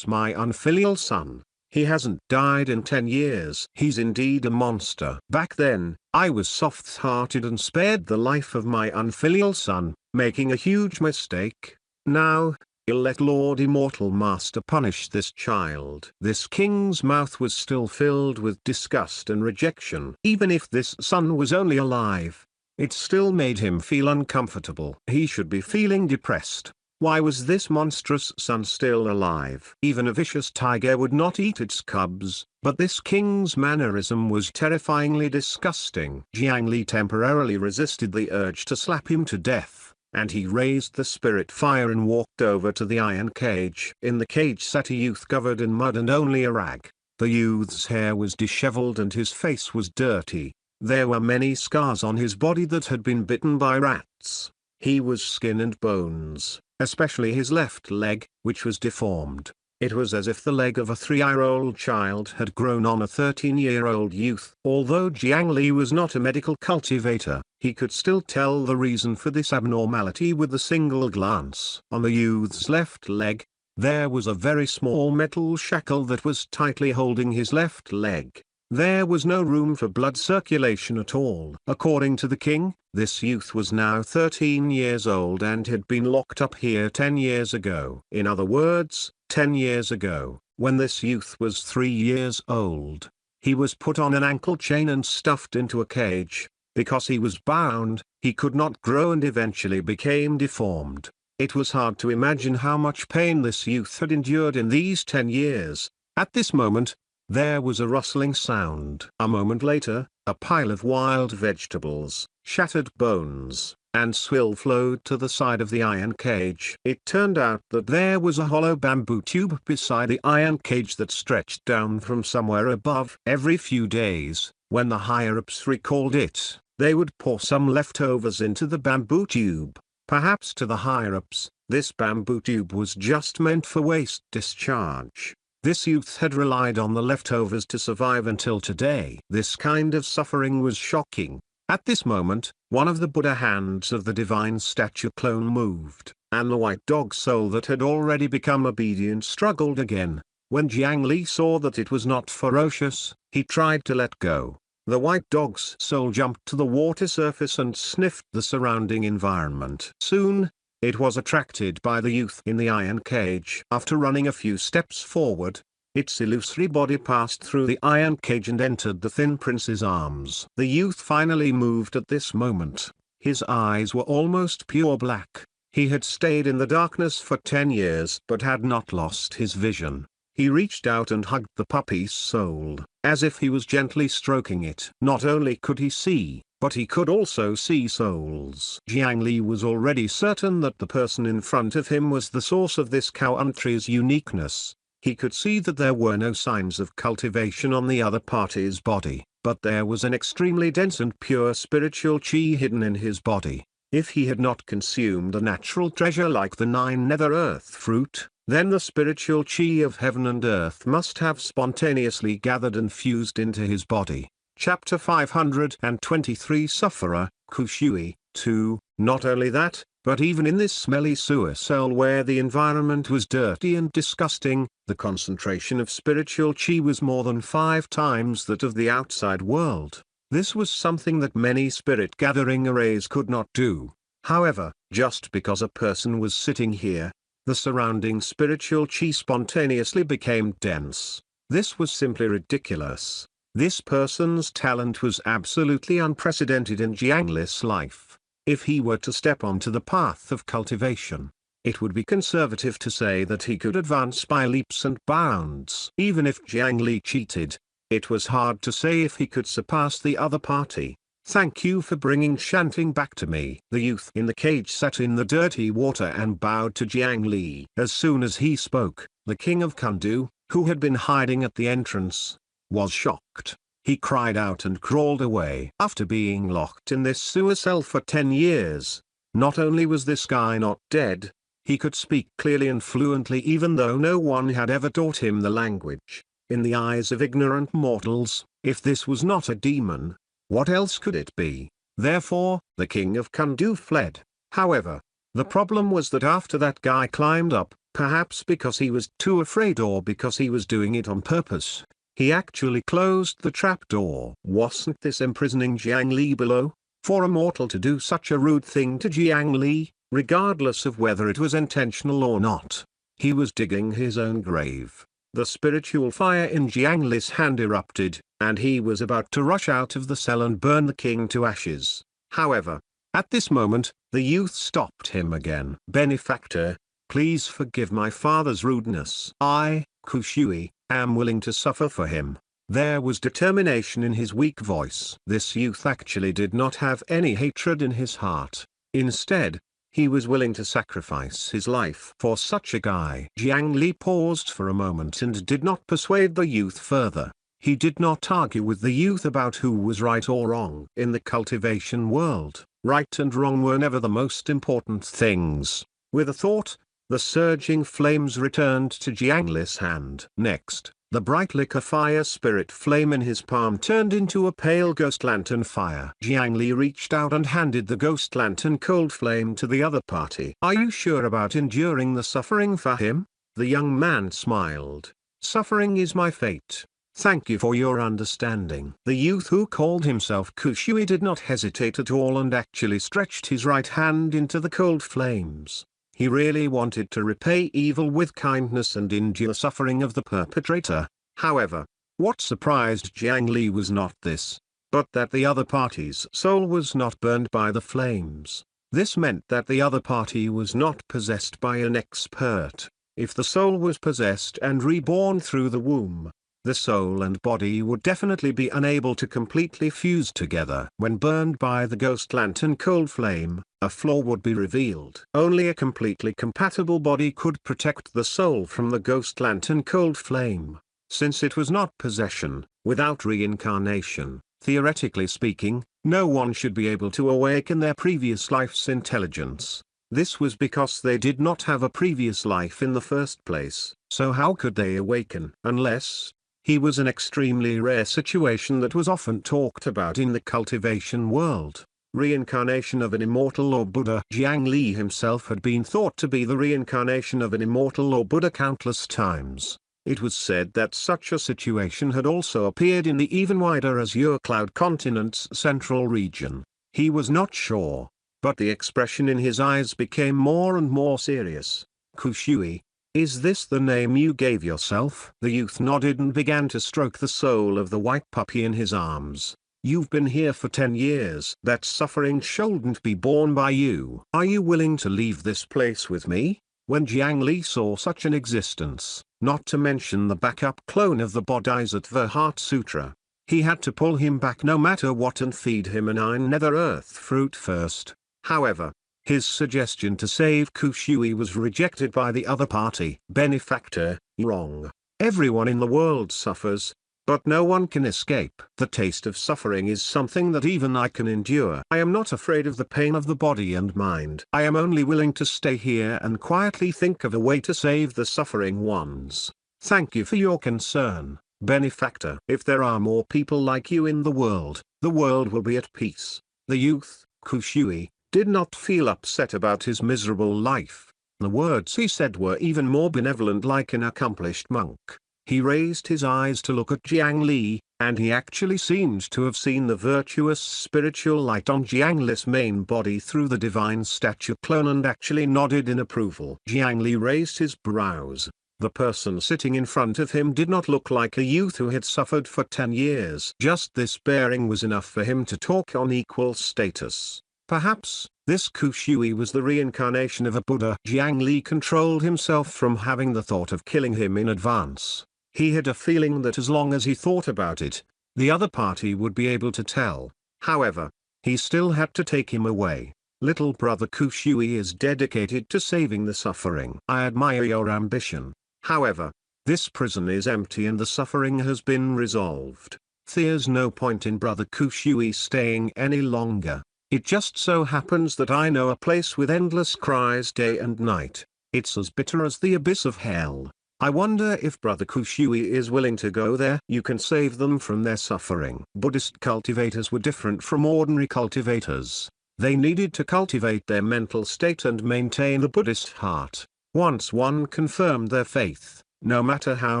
my unfilial son. He hasn't died in 10 years. He's indeed a monster. Back then, I was soft-hearted and spared the life of my unfilial son, making a huge mistake. Now, I'll let Lord Immortal Master punish this child. This king's mouth was still filled with disgust and rejection. Even if this son was only alive, it still made him feel uncomfortable. He should be feeling depressed. Why was this monstrous son still alive? Even a vicious tiger would not eat its cubs, but this king's mannerism was terrifyingly disgusting. Jiang Li temporarily resisted the urge to slap him to death, and he raised the spirit fire and walked over to the iron cage. In the cage sat a youth covered in mud and only a rag. The youth's hair was disheveled and his face was dirty. There were many scars on his body that had been bitten by rats. He was skin and bones, especially his left leg, which was deformed. It was as if the leg of a 3-year-old child had grown on a 13-year-old youth. Although Jiang Li was not a medical cultivator, he could still tell the reason for this abnormality with a single glance. On the youth's left leg, there was a very small metal shackle that was tightly holding his left leg. There was no room for blood circulation at all. According to the king, this youth was now 13 years old and had been locked up here 10 years ago. In other words, 10 years ago, when this youth was 3 years old, he was put on an ankle chain and stuffed into a cage. Because he was bound, he could not grow and eventually became deformed. It was hard to imagine how much pain this youth had endured in these 10 years. At this moment, there was a rustling sound. A moment later, a pile of wild vegetables, shattered bones, and swill flowed to the side of the iron cage. It turned out that there was a hollow bamboo tube beside the iron cage that stretched down from somewhere above. Every few days, when the higher-ups recalled it, they would pour some leftovers into the bamboo tube. Perhaps to the higher-ups, this bamboo tube was just meant for waste discharge. This youth had relied on the leftovers to survive until today. This kind of suffering was shocking. At this moment, one of the Buddha hands of the divine statue clone moved, and the white dog soul that had already become obedient struggled again. When Jiang Li saw that it was not ferocious, he tried to let go. The white dog's soul jumped to the water surface and sniffed the surrounding environment. Soon, it was attracted by the youth in the iron cage. After running a few steps forward, its illusory body passed through the iron cage and entered the thin prince's arms. The youth finally moved at this moment. His eyes were almost pure black. He had stayed in the darkness for 10 years but had not lost his vision. He reached out and hugged the puppy's soul, as if he was gently stroking it. Not only could he see, but he could also see souls. Jiang Li was already certain that the person in front of him was the source of this country's uniqueness. He could see that there were no signs of cultivation on the other party's body, but there was an extremely dense and pure spiritual chi hidden in his body. If he had not consumed a natural treasure like the 9 nether earth fruit, then the spiritual chi of heaven and earth must have spontaneously gathered and fused into his body. Chapter 523 Sufferer, Kushui, 2. Not only that, but even in this smelly sewer cell where the environment was dirty and disgusting, the concentration of spiritual chi was more than 5 times that of the outside world. This was something that many spirit gathering arrays could not do. However, just because a person was sitting here, the surrounding spiritual chi spontaneously became dense. This was simply ridiculous. This person's talent was absolutely unprecedented in Jiang Li's life. If he were to step onto the path of cultivation, it would be conservative to say that he could advance by leaps and bounds. Even if Jiang Li cheated, it was hard to say if he could surpass the other party. "Thank you for bringing Shanting back to me." The youth in the cage sat in the dirty water and bowed to Jiang Li. As soon as he spoke, the king of Kundu, who had been hiding at the entrance, was shocked. He cried out and crawled away. After being locked in this sewer cell for 10 years, not only was this guy not dead, he could speak clearly and fluently even though no one had ever taught him the language. In the eyes of ignorant mortals, if this was not a demon, what else could it be? Therefore, the king of Kundu fled. However, the problem was that after that guy climbed up, perhaps because he was too afraid or because he was doing it on purpose, he actually closed the trapdoor. Wasn't this imprisoning Jiang Li below? For a mortal to do such a rude thing to Jiang Li, regardless of whether it was intentional or not, he was digging his own grave. The spiritual fire in Jiang Li's hand erupted, and he was about to rush out of the cell and burn the king to ashes. However, at this moment, the youth stopped him again. "Benefactor, please forgive my father's rudeness. I, Kushui, am willing to suffer for him." There was determination in his weak voice. This youth actually did not have any hatred in his heart. Instead, he was willing to sacrifice his life for such a guy. Jiang Li paused for a moment and did not persuade the youth further. He did not argue with the youth about who was right or wrong. In the cultivation world, right and wrong were never the most important things. With a thought, the surging flames returned to Jiang Li's hand. Next, the bright liquor fire spirit flame in his palm turned into a pale ghost lantern fire. Jiang Li reached out and handed the ghost lantern cold flame to the other party. "Are you sure about enduring the suffering for him?" The young man smiled. "Suffering is my fate. Thank you for your understanding." The youth who called himself Kushui did not hesitate at all and actually stretched his right hand into the cold flames. He really wanted to repay evil with kindness and endure suffering of the perpetrator. However, what surprised Jiang Li was not this, but that the other party's soul was not burned by the flames. This meant that the other party was not possessed by an expert. If the soul was possessed and reborn through the womb, the soul and body would definitely be unable to completely fuse together. When burned by the ghost lantern cold flame, a flaw would be revealed. Only a completely compatible body could protect the soul from the ghost lantern cold flame. Since it was not possession, without reincarnation, theoretically speaking, no one should be able to awaken their previous life's intelligence. This was because they did not have a previous life in the first place. So how could they awaken? Unless he was an extremely rare situation that was often talked about in the cultivation world. Reincarnation of an immortal or Buddha. Jiang Li himself had been thought to be the reincarnation of an immortal or Buddha countless times. It was said that such a situation had also appeared in the even wider Azure Cloud continent's central region. He was not sure, but the expression in his eyes became more and more serious. "Kushui, is this the name you gave yourself?" The youth nodded and began to stroke the soul of the white puppy in his arms. "You've been here for 10 years. That suffering shouldn't be borne by you. Are you willing to leave this place with me?" When Jiang Li saw such an existence, not to mention the backup clone of the Bodhisattva Heart Sutra, he had to pull him back no matter what and feed him a 9 Nether Earth fruit first. However, his suggestion to save Kushui was rejected by the other party. "Benefactor, wrong. Everyone in the world suffers, but no one can escape. The taste of suffering is something that even I can endure. I am not afraid of the pain of the body and mind. I am only willing to stay here and quietly think of a way to save the suffering ones. Thank you for your concern, benefactor. If there are more people like you in the world will be at peace." The youth, Kushui, did not feel upset about his miserable life. The words he said were even more benevolent, like an accomplished monk. He raised his eyes to look at Jiang Li, and he actually seemed to have seen the virtuous spiritual light on Jiang Li's main body through the divine statue clone and actually nodded in approval. Jiang Li raised his brows. The person sitting in front of him did not look like a youth who had suffered for 10 years. Just this bearing was enough for him to talk on equal status. Perhaps, this Kushui was the reincarnation of a Buddha. Jiang Li controlled himself from having the thought of killing him in advance. He had a feeling that as long as he thought about it, the other party would be able to tell. However, he still had to take him away. Little brother Kushui is dedicated to saving the suffering. I admire your ambition. However, this prison is empty and the suffering has been resolved. There's no point in brother Kushui staying any longer. It just so happens that I know a place with endless cries day and night. It's as bitter as the abyss of hell. I wonder if brother Kushui is willing to go there. You can save them from their suffering. Buddhist cultivators were different from ordinary cultivators. They needed to cultivate their mental state and maintain the Buddhist heart. Once one confirmed their faith, no matter how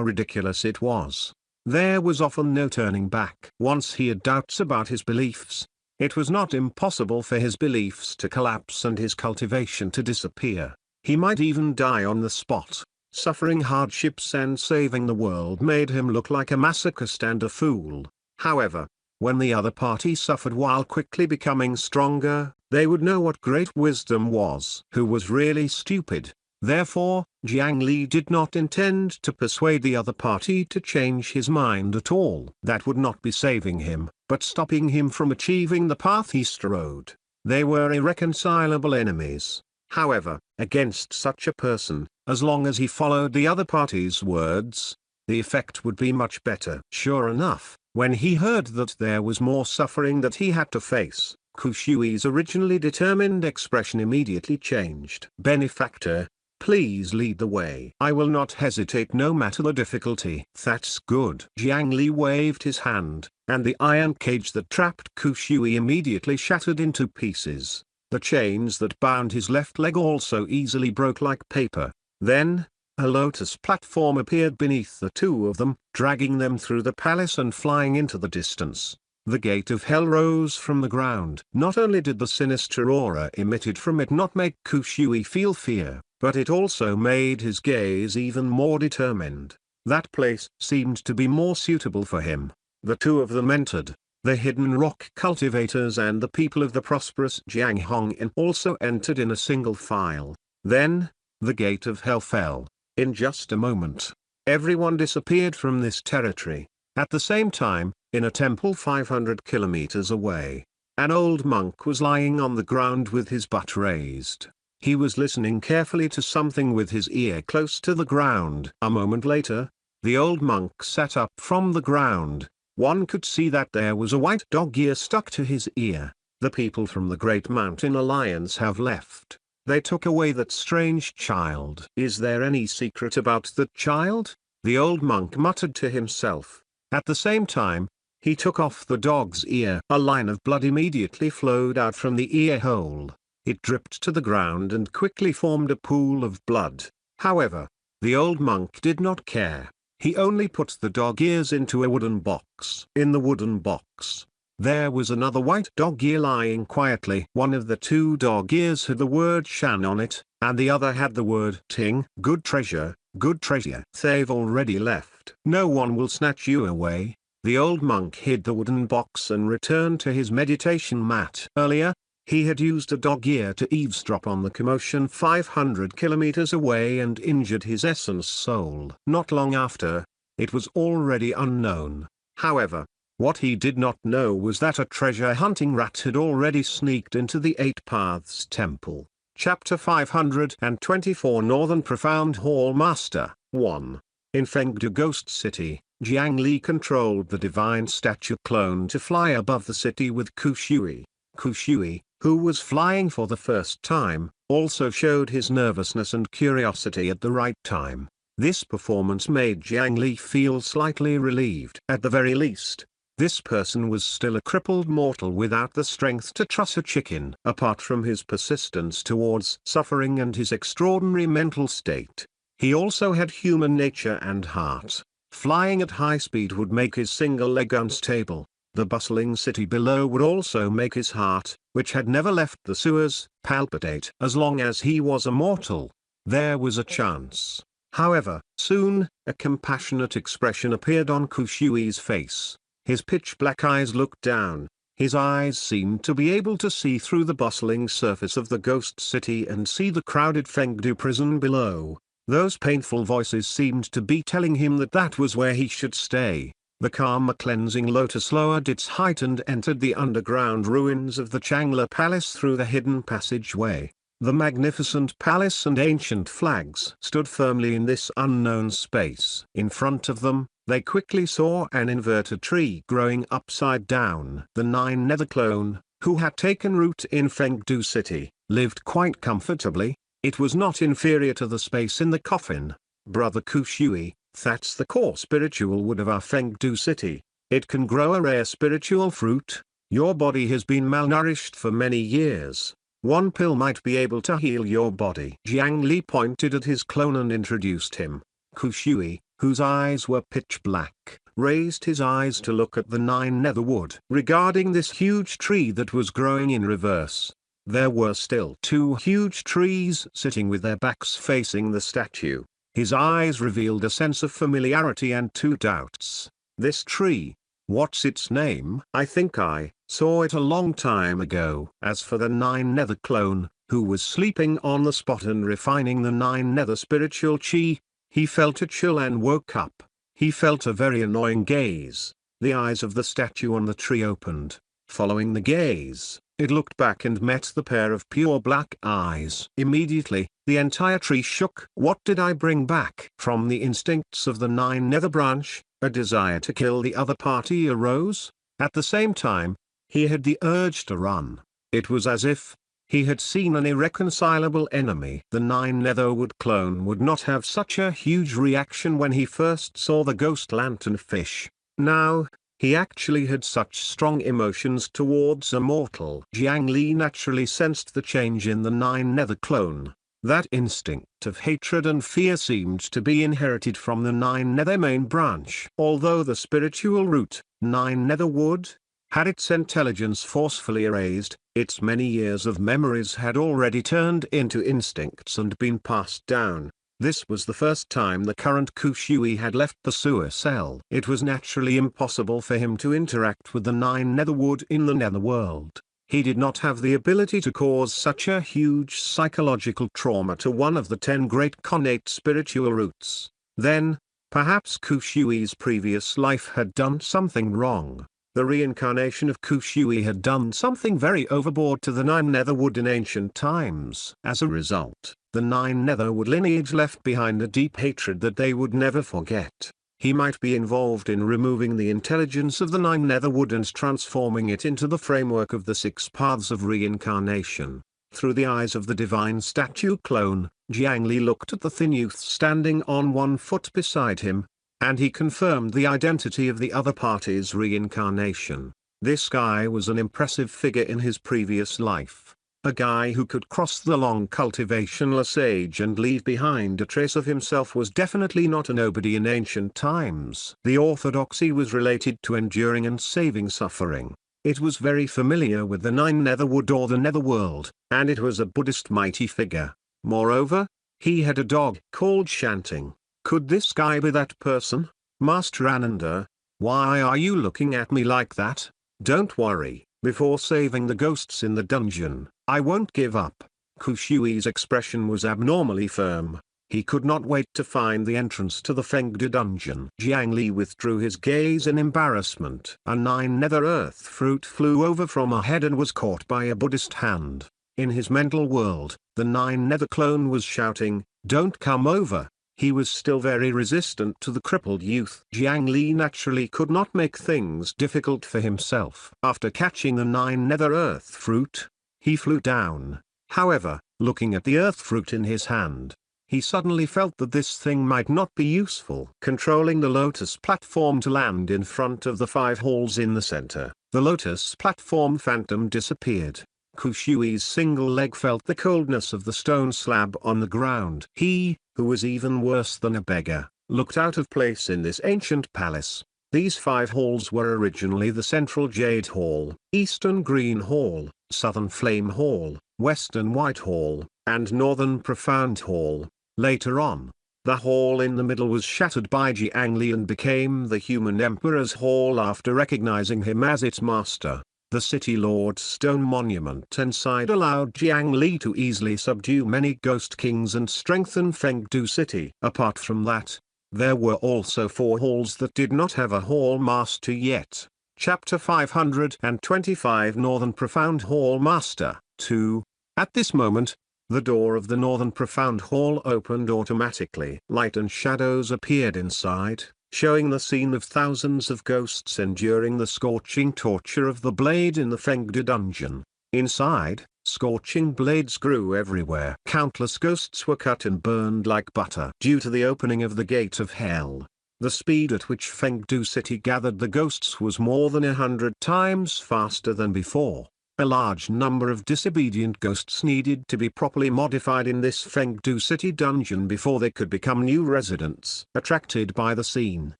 ridiculous it was, there was often no turning back. Once he had doubts about his beliefs, it was not impossible for his beliefs to collapse and his cultivation to disappear. He might even die on the spot. Suffering hardships and saving the world made him look like a masochist and a fool. However, when the other party suffered while quickly becoming stronger, they would know what great wisdom was. Who was really stupid? Therefore, Jiang Li did not intend to persuade the other party to change his mind at all. That would not be saving him, but stopping him from achieving the path he strode. They were irreconcilable enemies. However, against such a person, as long as he followed the other party's words, the effect would be much better. Sure enough, when he heard that there was more suffering that he had to face, Kushui's originally determined expression immediately changed. Benefactor, please lead the way. I will not hesitate no matter the difficulty. That's good. Jiang Li waved his hand, and the iron cage that trapped Kushui immediately shattered into pieces. The chains that bound his left leg also easily broke like paper. Then, a lotus platform appeared beneath the two of them, dragging them through the palace and flying into the distance. The gate of hell rose from the ground. Not only did the sinister aura emitted from it not make Kushui feel fear, but it also made his gaze even more determined. That place seemed to be more suitable for him. The two of them entered. The hidden rock cultivators and the people of the prosperous Jianghong also entered in a single file. Then, the gate of hell fell. In just a moment, everyone disappeared from this territory. At the same time, in a temple 500 kilometers away, an old monk was lying on the ground with his butt raised. He was listening carefully to something with his ear close to the ground. A moment later, the old monk sat up from the ground. One could see that there was a white dog ear stuck to his ear. The people from the Great Mountain Alliance have left. They took away that strange child. Is there any secret about that child? The old monk muttered to himself. At the same time, he took off the dog's ear. A line of blood immediately flowed out from the ear hole. It dripped to the ground and quickly formed a pool of blood. However, the old monk did not care. He only put the dog ears into a wooden box. In the wooden box, there was another white dog ear lying quietly. One of the two dog ears had the word Shan on it, and the other had the word Ting. Good treasure, good treasure. They've already left. No one will snatch you away. The old monk hid the wooden box and returned to his meditation mat. Earlier, he had used a dog ear to eavesdrop on the commotion 500 kilometers away and injured his essence soul. Not long after, it was already unknown. However, what he did not know was that a treasure-hunting rat had already sneaked into the Eight Paths Temple. Chapter 524 Northern Profound Hall Master 1. In Fengdu Ghost City, Jiang Li controlled the divine statue clone to fly above the city with Kushui. Kushui, who was flying for the first time, also showed his nervousness and curiosity at the right time. This performance made Jiang Li feel slightly relieved. At the very least, this person was still a crippled mortal without the strength to truss a chicken. Apart from his persistence towards suffering and his extraordinary mental state, he also had human nature and heart. Flying at high speed would make his single leg unstable. The bustling city below would also make his heart, which had never left the sewers, palpitate. As long as he was a mortal, there was a chance. However, soon, a compassionate expression appeared on Kushui's face. His pitch-black eyes looked down. His eyes seemed to be able to see through the bustling surface of the ghost city and see the crowded Fengdu prison below. Those painful voices seemed to be telling him that that was where he should stay. The calm cleansing lotus lowered its height and entered the underground ruins of the Changla Palace through the hidden passageway. The magnificent palace and ancient flags stood firmly in this unknown space. In front of them, they quickly saw an inverted tree growing upside down. The Nine Nether clone, who had taken root in Fengdu City, lived quite comfortably. It was not inferior to the space in the coffin. Brother Kushui, that's the core spiritual wood of our Fengdu City. It can grow a rare spiritual fruit. Your body has been malnourished for many years. One pill might be able to heal your body. Jiang Li pointed at his clone and introduced him. Kushui, whose eyes were pitch black, raised his eyes to look at the Nine Nether wood. Regarding this huge tree that was growing in reverse, there were still two huge trees sitting with their backs facing the statue. His eyes revealed a sense of familiarity and two doubts. This tree, what's its name? I think I saw it a long time ago. As for the Nine Nether clone, who was sleeping on the spot and refining the Nine Nether spiritual chi, he felt a chill and woke up. He felt a very annoying gaze. The eyes of the statue on the tree opened. Following the gaze, it looked back and met the pair of pure black eyes. Immediately, the entire tree shook. What did I bring back? From the instincts of the Nine Nether branch, a desire to kill the other party arose. At the same time, he had the urge to run. It was as if he had seen an irreconcilable enemy. The Nine Netherwood clone would not have such a huge reaction when he first saw the ghost lantern fish. Now, he actually had such strong emotions towards a mortal. Jiang Li naturally sensed the change in the Nine Nether clone. That instinct of hatred and fear seemed to be inherited from the Nine Nether main branch. Although the spiritual root, Nine Netherwood, had its intelligence forcefully erased, its many years of memories had already turned into instincts and been passed down. This was the first time the current Kushui had left the sewer cell. It was naturally impossible for him to interact with the Nine Netherwood in the netherworld. He did not have the ability to cause such a huge psychological trauma to one of the 10 great connate spiritual roots. Then, perhaps Kushui's previous life had done something wrong. The reincarnation of Kushui had done something very overboard to the Nine Netherwood in ancient times. As a result, the Nine Netherwood lineage left behind a deep hatred that they would never forget. He might be involved in removing the intelligence of the Nine Netherwood and transforming it into the framework of the 6 paths of reincarnation. Through the eyes of the divine statue clone, Jiang Li looked at the thin youth standing on one foot beside him, and he confirmed the identity of the other party's reincarnation. This guy was an impressive figure in his previous life. A guy who could cross the long cultivationless age and leave behind a trace of himself was definitely not a nobody in ancient times. The orthodoxy was related to enduring and saving suffering. It was very familiar with the Nine Netherwood or the Netherworld, and it was a Buddhist mighty figure. Moreover, he had a dog called Shanting. Could this guy be that person? Master Ananda, why are you looking at me like that? Don't worry, before saving the ghosts in the dungeon, I won't give up. Kushui's expression was abnormally firm. He could not wait to find the entrance to the Fengdu dungeon. Jiang Li withdrew his gaze in embarrassment. A 9 nether earth fruit flew over from ahead and was caught by a Buddhist hand. In his mental world, the 9 nether clone was shouting, "Don't come over." He was still very resistant to the crippled youth. Jiang Li naturally could not make things difficult for himself. After catching the 9 nether earth fruit, he flew down. However, looking at the earth fruit in his hand, he suddenly felt that this thing might not be useful. Controlling the lotus platform to land in front of the 5 holes in the center, the lotus platform phantom disappeared. Kushui's single leg felt the coldness of the stone slab on the ground. He, who was even worse than a beggar, looked out of place in this ancient palace. These 5 halls were originally the Central Jade Hall, Eastern Green Hall, Southern Flame Hall, Western White Hall, and Northern Profound Hall. Later on, the hall in the middle was shattered by Jiang Li and became the Human Emperor's Hall after recognizing him as its master. The City Lord's stone monument inside allowed Jiang Li to easily subdue many ghost kings and strengthen Fengdu City. Apart from that, there were also 4 halls that did not have a hall master yet. Chapter 525 Northern Profound Hall Master 2. At this moment, the door of the Northern Profound Hall opened automatically. Light and shadows appeared inside, showing the scene of thousands of ghosts enduring the scorching torture of the blade in the Fengdu dungeon. Inside, scorching blades grew everywhere. Countless ghosts were cut and burned like butter. Due to the opening of the gate of hell, the speed at which Fengdu City gathered the ghosts was more than 100 times faster than before. A large number of disobedient ghosts needed to be properly modified in this Fengdu City dungeon before they could become new residents. Attracted by the scene,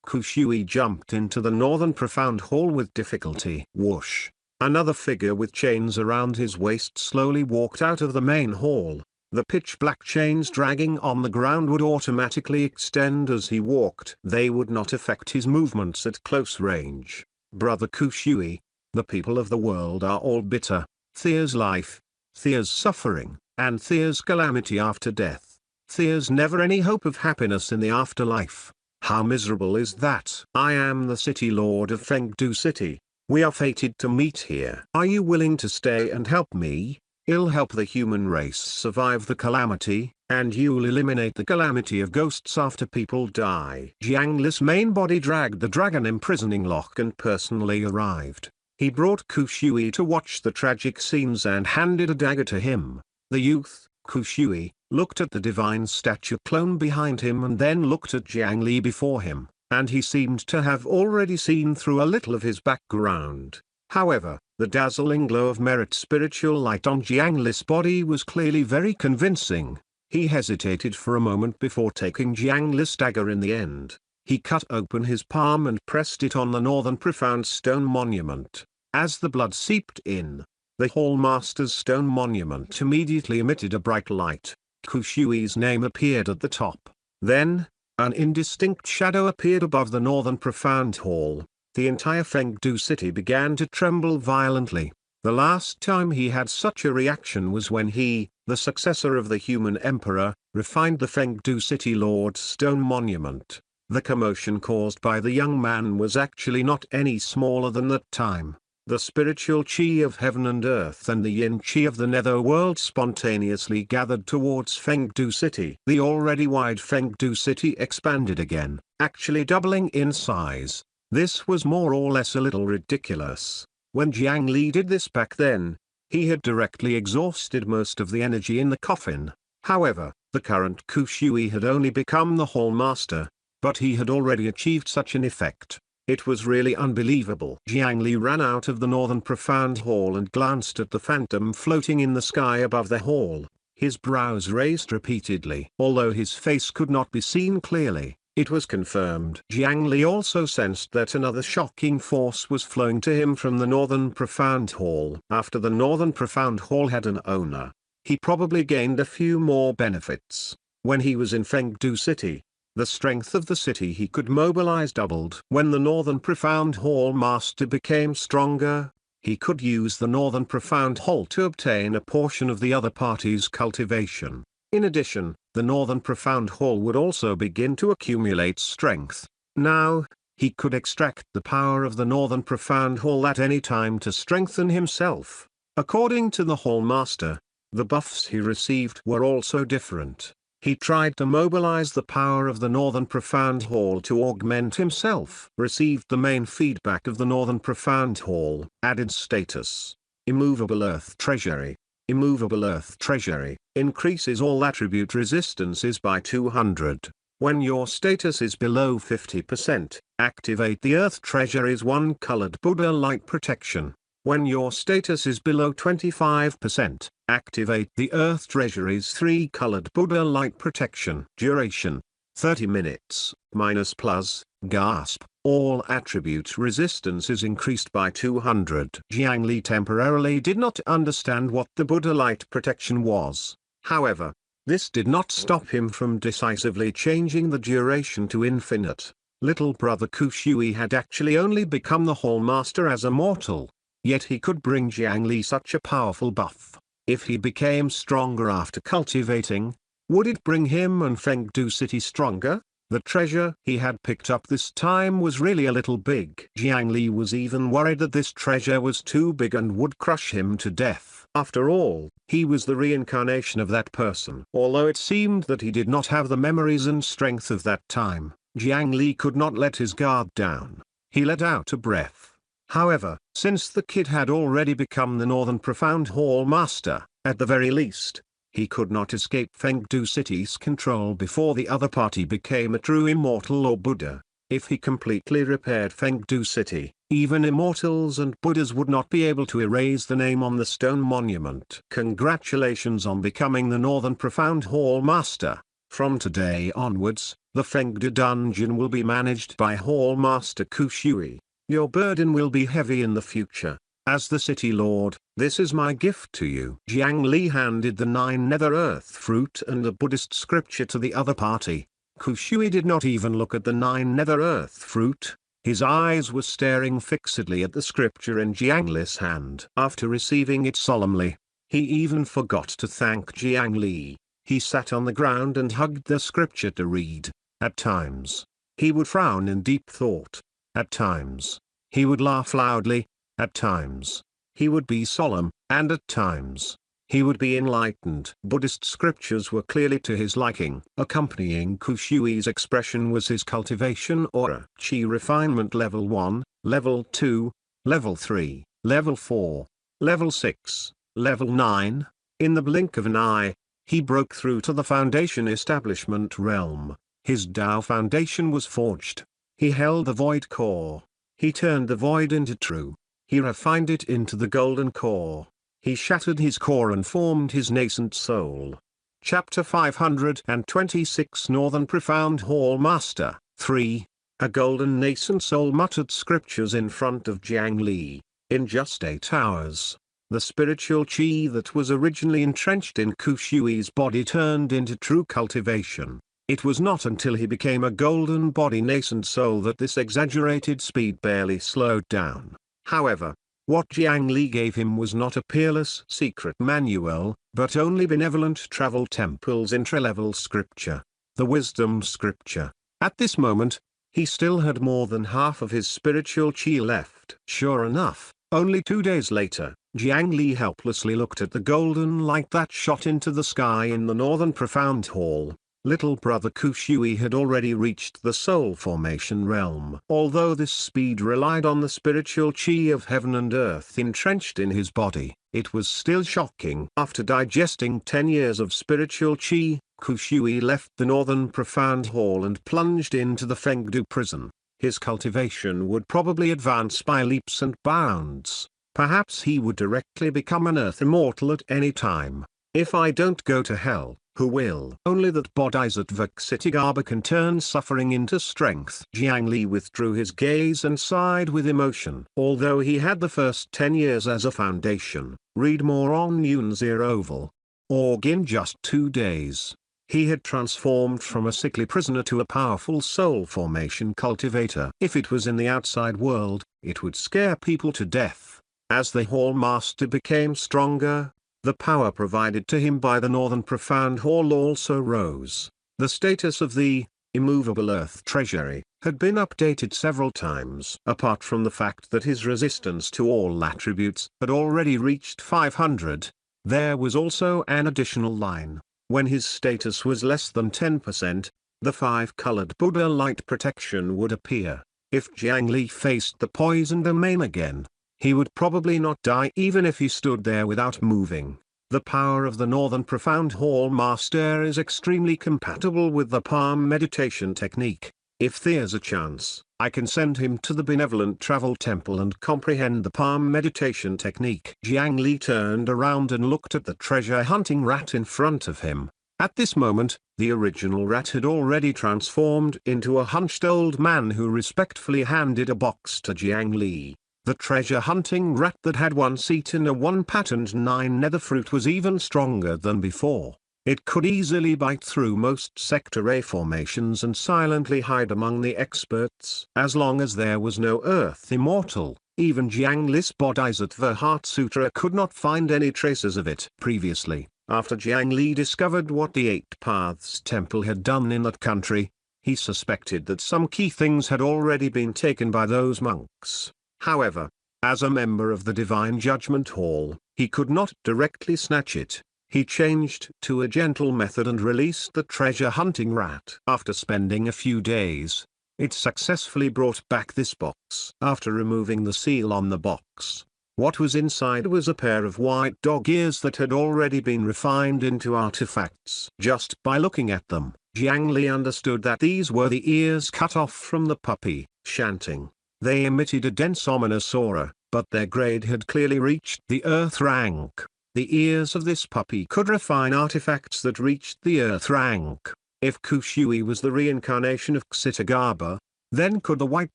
Kushui jumped into the Northern Profound Hall with difficulty. Whoosh! Another figure with chains around his waist slowly walked out of the main hall. The pitch-black chains dragging on the ground would automatically extend as he walked. They would not affect his movements at close range. Brother Kushui, the people of the world are all bitter. There's life, there's suffering, and there's calamity after death. There's never any hope of happiness in the afterlife. How miserable is that? I am the City Lord of Fengdu City. We are fated to meet here. Are you willing to stay and help me? I'll help the human race survive the calamity, and you'll eliminate the calamity of ghosts after people die. Jiang Li's main body dragged the dragon imprisoning lock and personally arrived. He brought Kushui to watch the tragic scenes and handed a dagger to him. The youth, Kushui, looked at the divine statue clone behind him and then looked at Jiang Li before him, and he seemed to have already seen through a little of his background. However, the dazzling glow of merit spiritual light on Jiang Li's body was clearly very convincing. He hesitated for a moment before taking Jiang Li's dagger in the end. He cut open his palm and pressed it on the Northern Profound Stone Monument. As the blood seeped in, the Hall Master's stone monument immediately emitted a bright light. Kushui's name appeared at the top. Then, an indistinct shadow appeared above the Northern Profound Hall. The entire Fengdu City began to tremble violently. The last time he had such a reaction was when he, the successor of the human emperor, refined the Fengdu City Lord's stone monument. The commotion caused by the young man was actually not any smaller than that time. The spiritual chi of heaven and earth and the yin chi of the netherworld spontaneously gathered towards Fengdu City. The already wide Fengdu City expanded again, actually doubling in size. This was more or less a little ridiculous. When Jiang Li did this back then, he had directly exhausted most of the energy in the coffin. However, the current Kushui had only become the Hall Master, but he had already achieved such an effect. It was really unbelievable. Jiang Li ran out of the Northern Profound Hall and glanced at the phantom floating in the sky above the hall. His brows raised repeatedly. Although his face could not be seen clearly, it was confirmed. Jiang Li also sensed that another shocking force was flowing to him from the Northern Profound Hall. After the Northern Profound Hall had an owner, he probably gained a few more benefits. When he was in Fengdu City, the strength of the city he could mobilize doubled. When the Northern Profound Hall Master became stronger, he could use the Northern Profound Hall to obtain a portion of the other party's cultivation. In addition, the Northern Profound Hall would also begin to accumulate strength. Now, he could extract the power of the Northern Profound Hall at any time to strengthen himself. According to the Hall Master, the buffs he received were also different. He tried to mobilize the power of the Northern Profound Hall to augment himself. Received the main feedback of the Northern Profound Hall. Added status. Immovable Earth Treasury. Immovable Earth Treasury increases all attribute resistances by 200. When your status is below 50%, activate the Earth Treasury's one-colored Buddha light protection. When your status is below 25%, activate the Earth Treasury's three-colored Buddha light protection. Duration: 30 minutes, minus plus, gasp. All attribute resistance is increased by 200. Jiang Li temporarily did not understand what the Buddha light protection was. However, this did not stop him from decisively changing the duration to infinite. Little brother Kushui had actually only become the Hall Master as a mortal. Yet he could bring Jiang Li such a powerful buff. If he became stronger after cultivating, would it bring him and Fengdu City stronger? The treasure he had picked up this time was really a little big. Jiang Li was even worried that this treasure was too big and would crush him to death. After all, he was the reincarnation of that person. Although it seemed that he did not have the memories and strength of that time, Jiang Li could not let his guard down. He let out a breath. However, since the kid had already become the Northern Profound Hall Master, at the very least, he could not escape Fengdu City's control before the other party became a true immortal or Buddha. If he completely repaired Fengdu City, even immortals and Buddhas would not be able to erase the name on the stone monument. Congratulations on becoming the Northern Profound Hall Master. From today onwards, the Fengdu dungeon will be managed by Hall Master Kushui. Your burden will be heavy in the future. As the city lord, this is my gift to you. Jiang Li handed the 9 nether earth fruit and a Buddhist scripture to the other party. Kushui did not even look at the 9 nether earth fruit. His eyes were staring fixedly at the scripture in Jiang Li's hand. After receiving it solemnly, he even forgot to thank Jiang Li. He sat on the ground and hugged the scripture to read. At times, he would frown in deep thought. At times, he would laugh loudly. At times, he would be solemn, and at times, he would be enlightened. Buddhist scriptures were clearly to his liking. Accompanying Kushui's expression was his cultivation aura. Chi refinement level 1, level 2, level 3, level 4, level 6, level 9. In the blink of an eye, he broke through to the foundation establishment realm. His Tao foundation was forged. He held the void core. He turned the void into true. He refined it into the golden core. He shattered his core and formed his nascent soul. Chapter 526 Northern Profound Hall Master 3. A golden nascent soul muttered scriptures in front of Jiang Li. In just 8 hours, the spiritual chi that was originally entrenched in Kushui's body turned into true cultivation. It was not until he became a golden body nascent soul that this exaggerated speed barely slowed down. However, what Jiang Li gave him was not a peerless secret manual, but only benevolent travel temples intra-level scripture, the wisdom scripture. At this moment, he still had more than half of his spiritual chi left. Sure enough, only 2 days later, Jiang Li helplessly looked at the golden light that shot into the sky in the Northern Profound Hall. Little brother Kushui had already reached the soul formation realm. Although this speed relied on the spiritual chi of heaven and earth entrenched in his body, it was still shocking. After digesting 10 years of spiritual chi, Kushui left the Northern Profound Hall and plunged into the Fengdu prison. His cultivation would probably advance by leaps and bounds. Perhaps he would directly become an earth immortal at any time. If I don't go to hell, who will? Only that Bodhisattva Ksitigarbha can turn suffering into strength. Jiang Li withdrew his gaze and sighed with emotion. Although he had the first 10 years as a foundation, read more on Oval. Org in just 2 days, he had transformed from a sickly prisoner to a powerful soul formation cultivator. If it was in the outside world, it would scare people to death. As the Hall Master became stronger, the power provided to him by the Northern Profound Hall also rose. The status of the immovable Earth Treasury had been updated several times. Apart from the fact that his resistance to all attributes had already reached 500, there was also an additional line. When his status was less than 10%, the 5-colored Buddha light protection would appear. If Jiang Li faced the poison domain again, he would probably not die even if he stood there without moving. The power of the Northern Profound Hall Master is extremely compatible with the palm meditation technique. If there's a chance, I can send him to the benevolent travel temple and comprehend the palm meditation technique. Jiang Li turned around and looked at the treasure hunting rat in front of him. At this moment, the original rat had already transformed into a hunched old man who respectfully handed a box to Jiang Li. The treasure-hunting rat that had once eaten a 1-patterned 9 nether fruit was even stronger than before. It could easily bite through most sector A formations and silently hide among the experts. As long as there was no earth immortal, Even Jiang Li's Bodhisattva Heart Sutra could not find any traces of it previously. After Jiang Li discovered what the Eight Paths Temple had done in that country, he suspected that some key things had already been taken by those monks. However, as a member of the Divine Judgment Hall, he could not directly snatch it. He changed to a gentle method and released the treasure hunting rat. After spending a few days, it successfully brought back this box. After removing the seal on the box, what was inside was a pair of white dog ears that had already been refined into artifacts. Just by looking at them, Jiang Li understood that these were the ears cut off from the puppy, Shanting. They emitted a dense ominous aura, but their grade had clearly reached the Earth rank. The ears of this puppy could refine artifacts that reached the Earth rank. If Kushui was the reincarnation of Ksitagaba, then could the white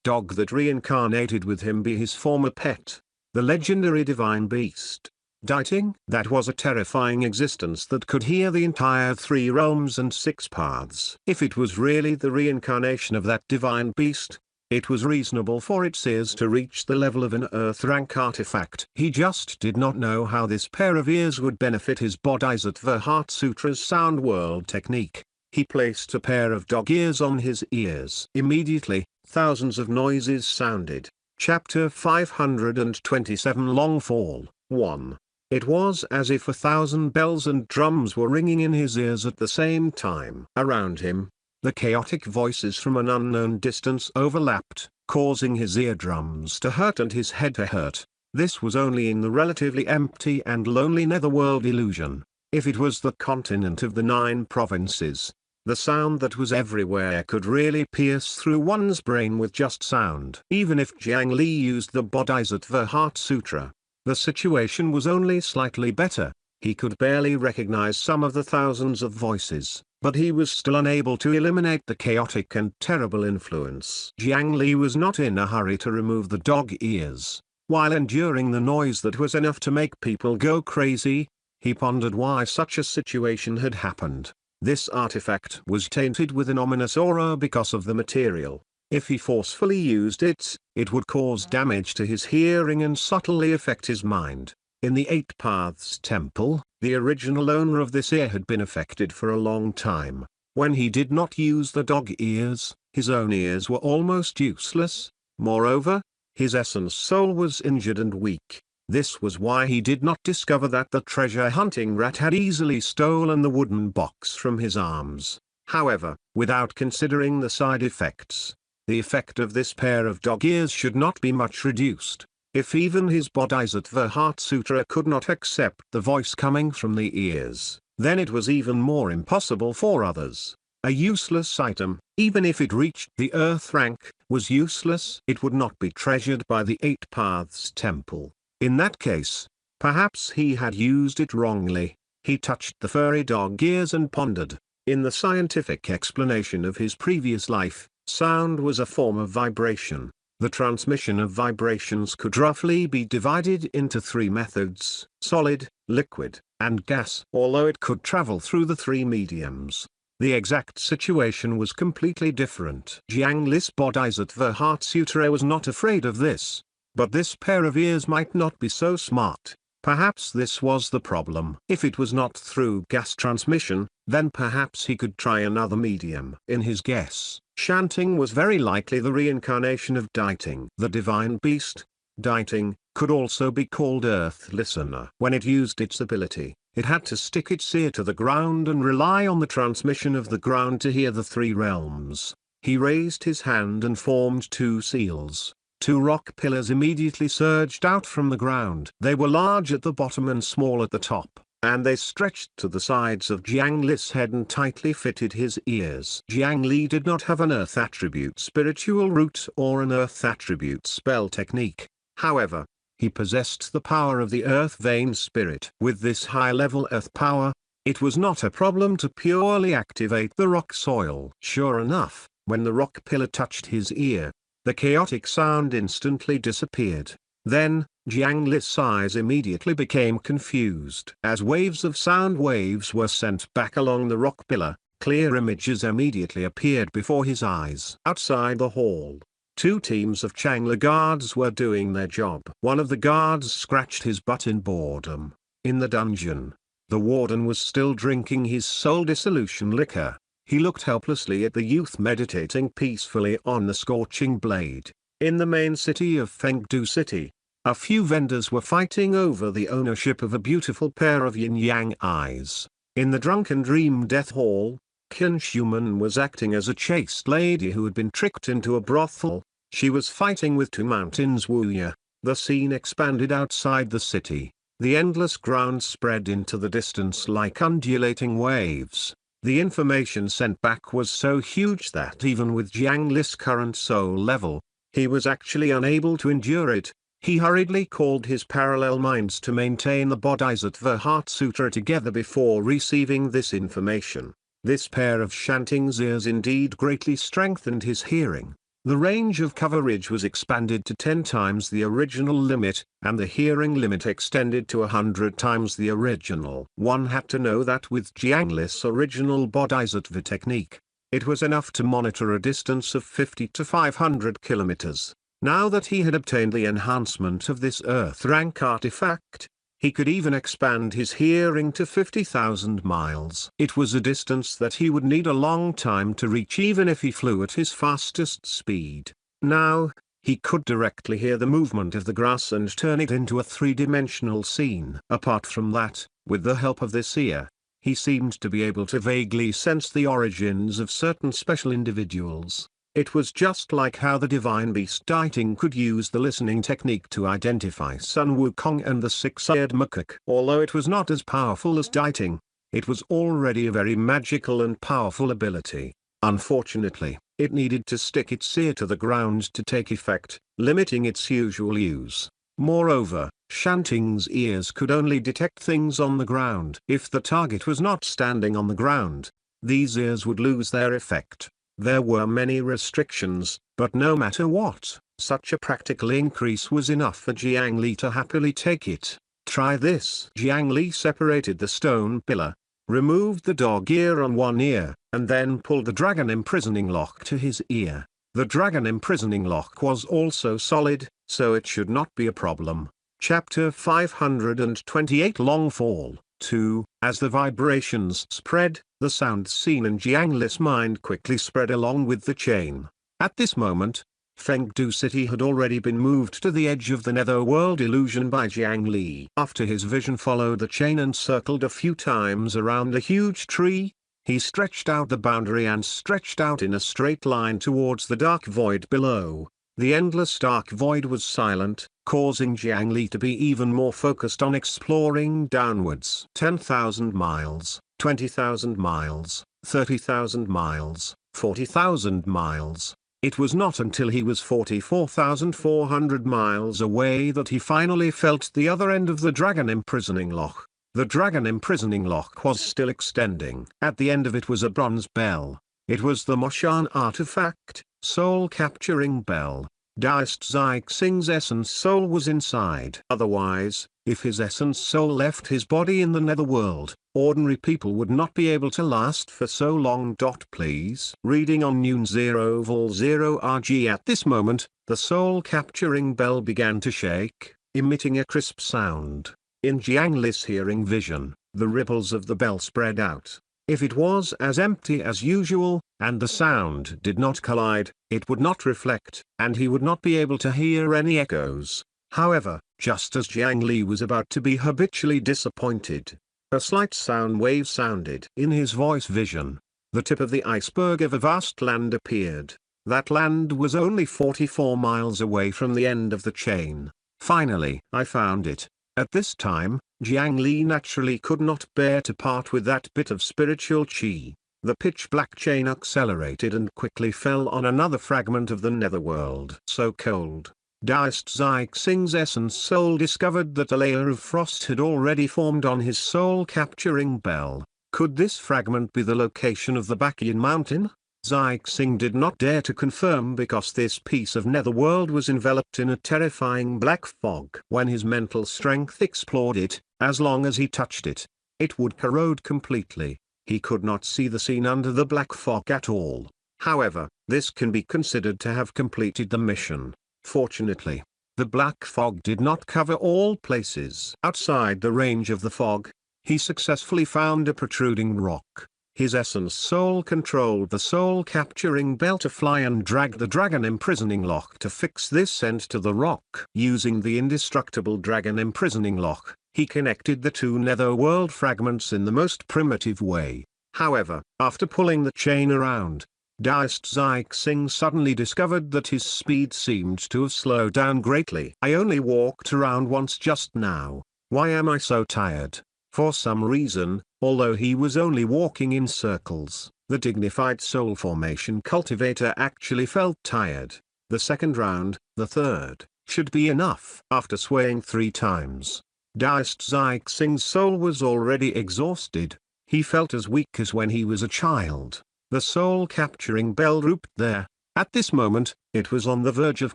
dog that reincarnated with him be his former pet, the legendary divine beast? Daiting? That was a terrifying existence that could hear the entire 3 realms and 6 paths. If it was really the reincarnation of that divine beast, it was reasonable for its ears to reach the level of an Earth rank artifact. He just did not know how this pair of ears would benefit his Bodhisattva Heart Sutra's sound world technique. He placed a pair of dog ears on his ears. Immediately, thousands of noises sounded. Chapter 527 Long Fall 1. It was as if 1,000 bells and drums were ringing in his ears at the same time. Around him, the chaotic voices from an unknown distance overlapped, causing his eardrums to hurt and his head to hurt. This was only in the relatively empty and lonely netherworld illusion. If it was the continent of the 9 provinces, the sound that was everywhere could really pierce through one's brain with just sound. Even if Jiang Li used the Bodhisattva Heart Sutra, the situation was only slightly better. He could barely recognize some of the thousands of voices, but he was still unable to eliminate the chaotic and terrible influence. Jiang Li was not in a hurry to remove the dog ears. While enduring the noise that was enough to make people go crazy, he pondered why such a situation had happened. This artifact was tainted with an ominous aura because of the material. If he forcefully used it, it would cause damage to his hearing and subtly affect his mind. In the Eight Paths Temple, the original owner of this ear had been affected for a long time. When he did not use the dog ears, his own ears were almost useless. Moreover, his essence soul was injured and weak. This was why he did not discover that the treasure hunting rat had easily stolen the wooden box from his arms. However, without considering the side effects, the effect of this pair of dog ears should not be much reduced. If even his Bodhisattva Heart Sutra could not accept the voice coming from the ears, then it was even more impossible for others. A useless item, even if it reached the Earth rank, was useless. It would not be treasured by the Eight Paths Temple. In that case, perhaps he had used it wrongly. He touched the furry dog ears and pondered. In the scientific explanation of his previous life, sound was a form of vibration. The transmission of vibrations could roughly be divided into 3 methods: solid, liquid, and gas. Although it could travel through the 3 mediums, the exact situation was completely different. Jiang Li's Bodhisattva Heart Sutra was not afraid of this. But this pair of ears might not be so smart. Perhaps this was the problem. If it was not through gas transmission, then perhaps he could try another medium. In his guess, Shanting was very likely the reincarnation of Daiting. The divine beast, Daiting, could also be called Earth Listener. When it used its ability, it had to stick its ear to the ground and rely on the transmission of the ground to hear the 3 realms. He raised his hand and formed 2 seals. 2 rock pillars immediately surged out from the ground. They were large at the bottom and small at the top, and they stretched to the sides of Jiang Li's head and tightly fitted his ears. Jiang Li did not have an earth attribute spiritual root or an earth attribute spell technique. However, he possessed the power of the earth vein spirit. With this high-level earth power, it was not a problem to purely activate the rock soil. Sure enough, when the rock pillar touched his ear, the chaotic sound instantly disappeared. Then, Jiang Li's eyes immediately became confused. As waves of sound waves were sent back along the rock pillar, clear images immediately appeared before his eyes. Outside the hall, Two teams of Changla guards were doing their job. One of the guards scratched his butt in boredom. In the dungeon, the warden was still drinking his soul dissolution liquor. He looked helplessly at the youth meditating peacefully on the scorching blade. In the main city of Fengdu City, a few vendors were fighting over the ownership of a beautiful pair of yin-yang eyes. In the drunken dream death hall, Qin Shuman was acting as a chaste lady who had been tricked into a brothel. She was fighting with two mountains Wuya. The scene expanded outside the city. The endless ground spread into the distance like undulating waves. The information sent back was so huge that even with Jiang Li's current soul level, he was actually unable to endure it. He hurriedly called his parallel minds to maintain the Bodhisattva Heart Sutra together before receiving this information. This pair of Shanting's ears indeed greatly strengthened his hearing. The range of coverage was expanded to 10 times the original limit, and the hearing limit extended to 100 times the original. One had to know that with Jiang Li's original Bodhisattva technique, it was enough to monitor a distance of 50 to 500 kilometers. Now that he had obtained the enhancement of this Earth rank artifact, he could even expand his hearing to 50,000 miles. It was a distance that he would need a long time to reach even if he flew at his fastest speed. Now, he could directly hear the movement of the grass and turn it into a three-dimensional scene. Apart from that, with the help of this ear, he seemed to be able to vaguely sense the origins of certain special individuals. It was just like how the divine beast Daiting could use the listening technique to identify Sun Wukong and the six-eared macaque. Although it was not as powerful as Daiting, it was already a very magical and powerful ability. Unfortunately, it needed to stick its ear to the ground to take effect, limiting its usual use. Moreover, Shanting's ears could only detect things on the ground. If the target was not standing on the ground, these ears would lose their effect. There were many restrictions, but no matter what, such a practical increase was enough for Jiang Li to happily take it. Try this. Jiang Li separated the stone pillar, removed the dog ear on one ear, and then pulled the dragon imprisoning lock to his ear. The dragon imprisoning lock was also solid, so it should not be a problem. Chapter 528 Long Fall 2. As the vibrations spread, the sound seen in Jiang Li's mind quickly spread along with the chain. At this moment, Fengdu City had already been moved to the edge of the netherworld illusion by Jiang Li. After his vision followed the chain and circled a few times around a huge tree, he stretched out the boundary and stretched out in a straight line towards the dark void below. The endless dark void was silent, causing Jiang Li to be even more focused on exploring downwards. 10,000 miles, 20,000 miles, 30,000 miles, 40,000 miles. It was not until he was 44,400 miles away that he finally felt the other end of the dragon imprisoning lock. The dragon imprisoning lock was still extending. At the end of it was a bronze bell. It was the Moshan artifact, soul-capturing bell. Daist Xing's essence soul was inside. Otherwise, if his essence soul left his body in the netherworld, ordinary people would not be able to last for so long. Please. Reading on Noon 0 Vol 0 RG. At this moment, the soul-capturing bell began to shake, emitting a crisp sound. In Jiang Li's hearing vision, the ripples of the bell spread out. If it was as empty as usual, and the sound did not collide, it would not reflect, and he would not be able to hear any echoes. However, just as Jiang Li was about to be habitually disappointed, a slight sound wave sounded in his voice vision. The tip of the iceberg of a vast land appeared. That land was only 44 miles away from the end of the chain. Finally, I found it. At this time, Jiang Li naturally could not bear to part with that bit of spiritual qi. The pitch-black chain accelerated and quickly fell on another fragment of the netherworld. So cold. Daist Xing's essence soul discovered that a layer of frost had already formed on his soul-capturing bell. Could this fragment be the location of the Bakian mountain? Xing did not dare to confirm because this piece of netherworld was enveloped in a terrifying black fog. When his mental strength explored it, as long as he touched it, it would corrode completely. He could not see the scene under the black fog at all. However, this can be considered to have completed the mission. Fortunately, the black fog did not cover all places. Outside the range of the fog, he successfully found a protruding rock. His essence soul controlled the soul-capturing bell to fly and drag the dragon imprisoning lock to fix this end to the rock. Using the indestructible dragon imprisoning lock, he connected the two netherworld fragments in the most primitive way. However, after pulling the chain around, Daist Singh suddenly discovered that his speed seemed to have slowed down greatly. "I only walked around once just now. Why am I so tired?" For some reason, although he was only walking in circles, the dignified soul formation cultivator actually felt tired. The second round, the third, should be enough. After swaying 3 times, Daist Singh's soul was already exhausted. He felt as weak as when he was a child. The soul-capturing bell drooped there. At this moment, it was on the verge of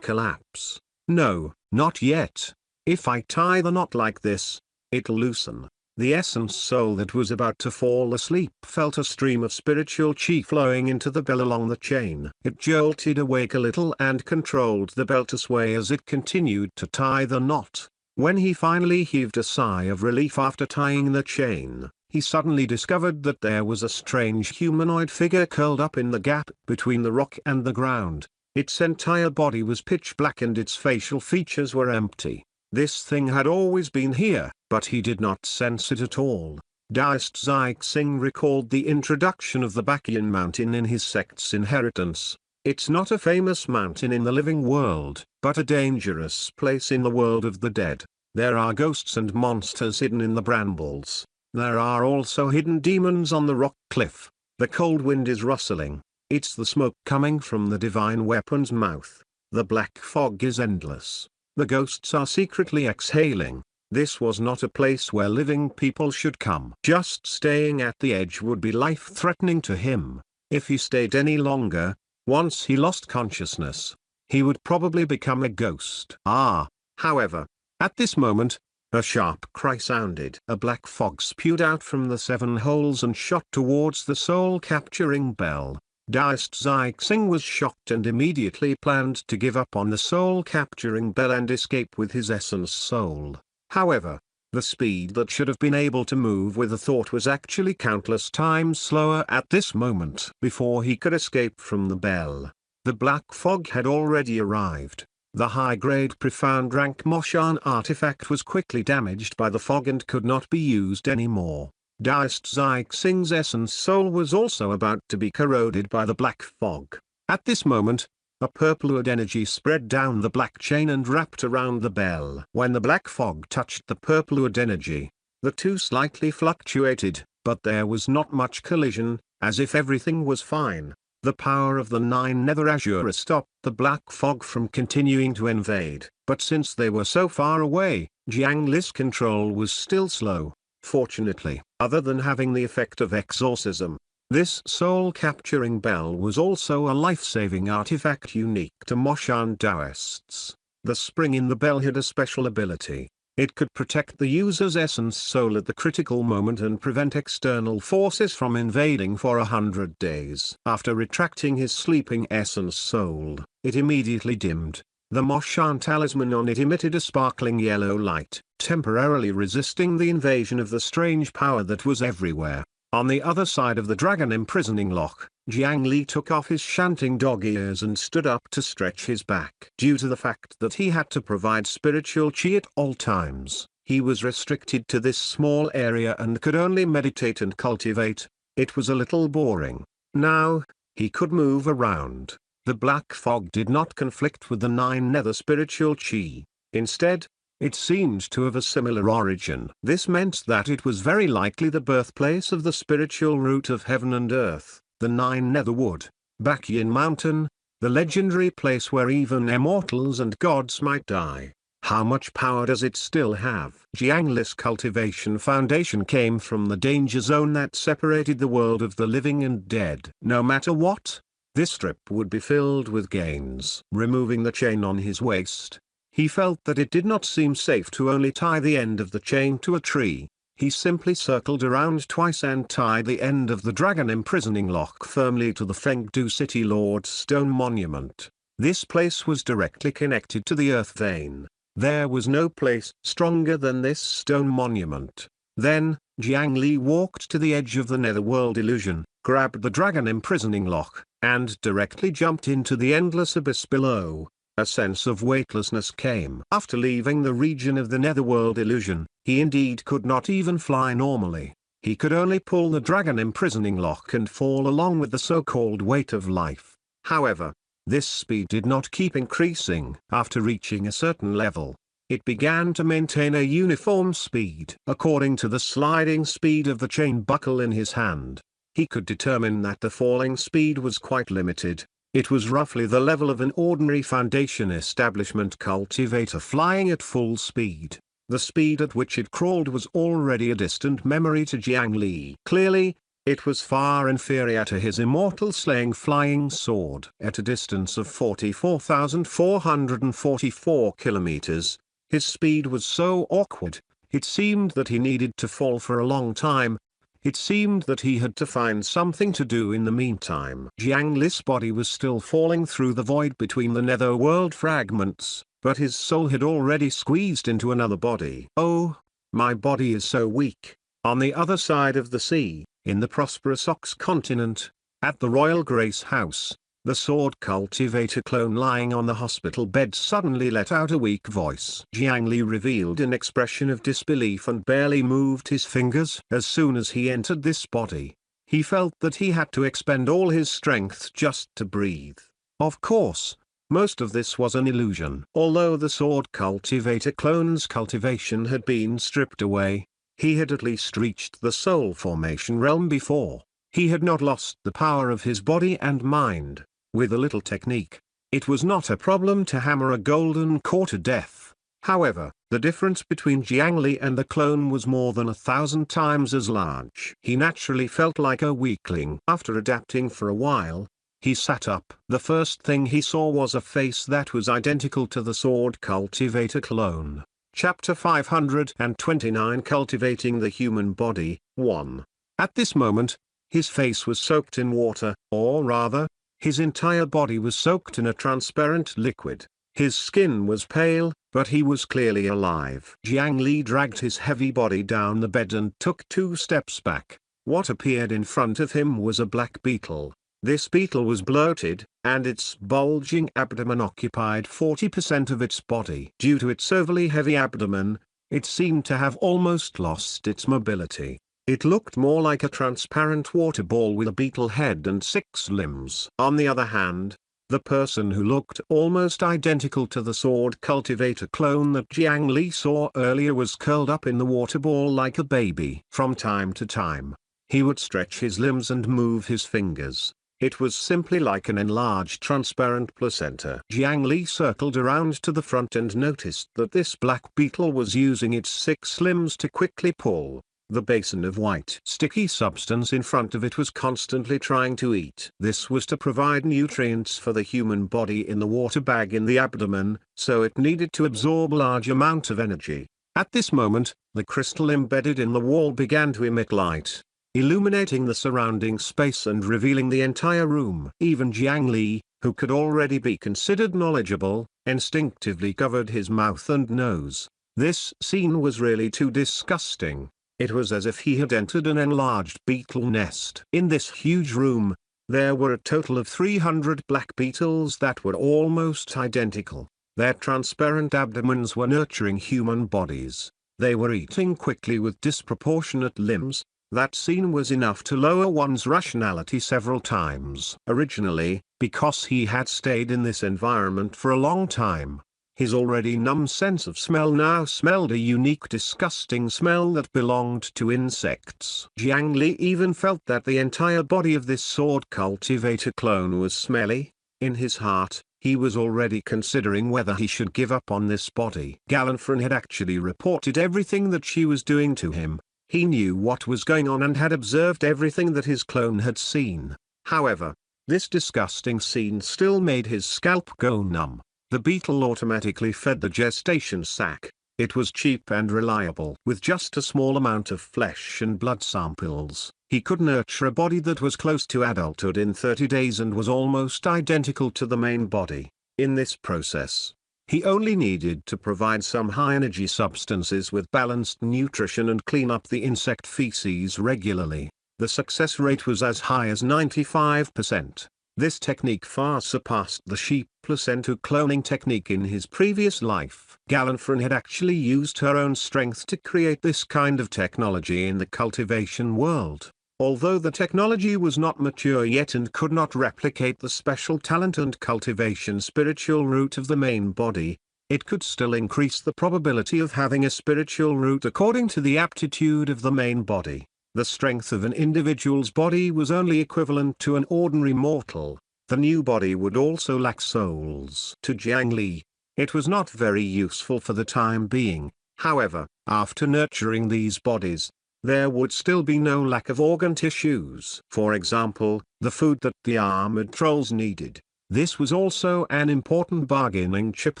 collapse. "No, not yet. If I tie the knot like this, it'll loosen." The essence soul that was about to fall asleep felt a stream of spiritual chi flowing into the bell along the chain. It jolted awake a little and controlled the bell to sway as it continued to tie the knot. When he finally heaved a sigh of relief after tying the chain, he suddenly discovered that there was a strange humanoid figure curled up in the gap between the rock and the ground. Its entire body was pitch black and its facial features were empty. This thing had always been here, but he did not sense it at all. Daist Singh recalled the introduction of the Bakian mountain in his sect's inheritance. It's not a famous mountain in the living world, but a dangerous place in the world of the dead. There are ghosts and monsters hidden in the brambles. There are also hidden demons on the rock cliff. The cold wind is rustling. It's the smoke coming from the divine weapon's mouth. The black fog is endless. The ghosts are secretly exhaling. This was not a place where living people should come. Just staying at the edge would be life-threatening to him. If he stayed any longer, once he lost consciousness, he would probably become a ghost. However, at this moment, a sharp cry sounded. A black fog spewed out from the 7 holes and shot towards the soul-capturing bell. Daist Singh was shocked and immediately planned to give up on the soul-capturing bell and escape with his essence soul. However, the speed that should have been able to move with a thought was actually countless times slower at this moment. Before he could escape from the bell, the black fog had already arrived. The high-grade profound rank Moshan artifact was quickly damaged by the fog and could not be used anymore. Daist Singh's essence soul was also about to be corroded by the black fog. At this moment, a purplewood energy spread down the black chain and wrapped around the bell. When the black fog touched the purplewood energy, the two slightly fluctuated, but there was not much collision, as if everything was fine. The power of the 9 nether azure stopped the black fog from continuing to invade, but since they were so far away, Jiang Li's control was still slow. Fortunately, other than having the effect of exorcism, this soul-capturing bell was also a life-saving artifact unique to Moshan Taoists. The spring in the bell had a special ability. It could protect the user's essence soul at the critical moment and prevent external forces from invading for 100 days. After retracting his sleeping essence soul, it immediately dimmed. The Moshan talisman on it emitted a sparkling yellow light, temporarily resisting the invasion of the strange power that was everywhere. On the other side of the dragon imprisoning lock, Jiang Li took off his shanting dog ears and stood up to stretch his back. Due to the fact that he had to provide spiritual chi at all times, he was restricted to this small area and could only meditate and cultivate. It was a little boring. Now, he could move around. The black fog did not conflict with the 9 nether spiritual chi. Instead, it seemed to have a similar origin. This meant that it was very likely the birthplace of the spiritual root of heaven and earth, the 9 netherwood, Bakian mountain, the legendary place where even immortals and gods might die. How much power does it still have? Jiang Li's cultivation foundation came from the danger zone that separated the world of the living and dead. No matter what, this strip would be filled with gains. Removing the chain on his waist, he felt that it did not seem safe to only tie the end of the chain to a tree. He simply circled around twice and tied the end of the dragon imprisoning lock firmly to the Fengdu City Lord's stone monument. This place was directly connected to the earth vein. There was no place stronger than this stone monument. Then, Jiang Li walked to the edge of the netherworld illusion, grabbed the dragon imprisoning lock, and directly jumped into the endless abyss below. A sense of weightlessness came. After leaving the region of the netherworld illusion, he indeed could not even fly normally. He could only pull the dragon imprisoning lock and fall along with the so-called weight of life. However, this speed did not keep increasing. After reaching a certain level, it began to maintain a uniform speed. According to the sliding speed of the chain buckle in his hand, he could determine that the falling speed was quite limited. It was roughly the level of an ordinary foundation establishment cultivator flying at full speed. The speed at which it crawled was already a distant memory to Jiang Li. Clearly, it was far inferior to his immortal slaying flying sword. At a distance of 44,444 kilometers, his speed was so awkward, it seemed that he needed to fall for a long time. It seemed that he had to find something to do in the meantime. Jiang Li's body was still falling through the void between the netherworld fragments, but his soul had already squeezed into another body. Oh, my body is so weak. On the other side of the sea, in the prosperous Ox continent, at the Royal Grace House, the sword cultivator clone lying on the hospital bed suddenly let out a weak voice. Jiang Li revealed an expression of disbelief and barely moved his fingers. As soon as he entered this body, he felt that he had to expend all his strength just to breathe. Of course, most of this was an illusion. Although the sword cultivator clone's cultivation had been stripped away, he had at least reached the soul formation realm before. He had not lost the power of his body and mind. With a little technique, it was not a problem to hammer a golden core to death. However, the difference between Jiang Li and the clone was more than 1,000 times as large. He naturally felt like a weakling. After adapting for a while, he sat up. The first thing he saw was a face that was identical to the sword cultivator clone. Chapter 529 Cultivating the Human Body, 1. At this moment, his face was soaked in water, or rather, his entire body was soaked in a transparent liquid. His skin was pale, but he was clearly alive. Jiang Li dragged his heavy body down the bed and took 2 steps back. What appeared in front of him was a black beetle. This beetle was bloated, and its bulging abdomen occupied 40% of its body. Due to its overly heavy abdomen, it seemed to have almost lost its mobility. It looked more like a transparent water ball with a beetle head and 6 limbs. On the other hand, the person who looked almost identical to the sword cultivator clone that Jiang Li saw earlier was curled up in the water ball like a baby. From time to time, he would stretch his limbs and move his fingers. It was simply like an enlarged transparent placenta. Jiang Li circled around to the front and noticed that this black beetle was using its 6 limbs to quickly pull. The basin of white sticky substance in front of it was constantly trying to eat. This was to provide nutrients for the human body in the water bag in the abdomen, so it needed to absorb a large amount of energy. At this moment, the crystal embedded in the wall began to emit light, illuminating the surrounding space and revealing the entire room. Even Jiang Li, who could already be considered knowledgeable, instinctively covered his mouth and nose. This scene was really too disgusting. It was as if he had entered an enlarged beetle nest. In this huge room, there were a total of 300 black beetles that were almost identical. Their transparent abdomens were nurturing human bodies. They were eating quickly with disproportionate limbs. That scene was enough to lower one's rationality several times. Originally, because he had stayed in this environment for a long time, his already numb sense of smell now smelled a unique disgusting smell that belonged to insects. Jiang Li even felt that the entire body of this sword cultivator clone was smelly. In his heart, he was already considering whether he should give up on this body. Galanfran had actually reported everything that she was doing to him. He knew what was going on and had observed everything that his clone had seen. However, this disgusting scene still made his scalp go numb. The beetle automatically fed the gestation sac. It was cheap and reliable. With just a small amount of flesh and blood samples, he could nurture a body that was close to adulthood in 30 days and was almost identical to the main body. In this process, he only needed to provide some high-energy substances with balanced nutrition and clean up the insect feces regularly. The success rate was as high as 95%. This technique far surpassed the sheep placenta cloning technique in his previous life. Gallanfron had actually used her own strength to create this kind of technology in the cultivation world. Although the technology was not mature yet and could not replicate the special talent and cultivation spiritual root of the main body, it could still increase the probability of having a spiritual root according to the aptitude of the main body. The strength of an individual's body was only equivalent to an ordinary mortal. The new body would also lack souls. To Jiang Li, it was not very useful for the time being. However, after nurturing these bodies, there would still be no lack of organ tissues. For example, the food that the armored trolls needed. This was also an important bargaining chip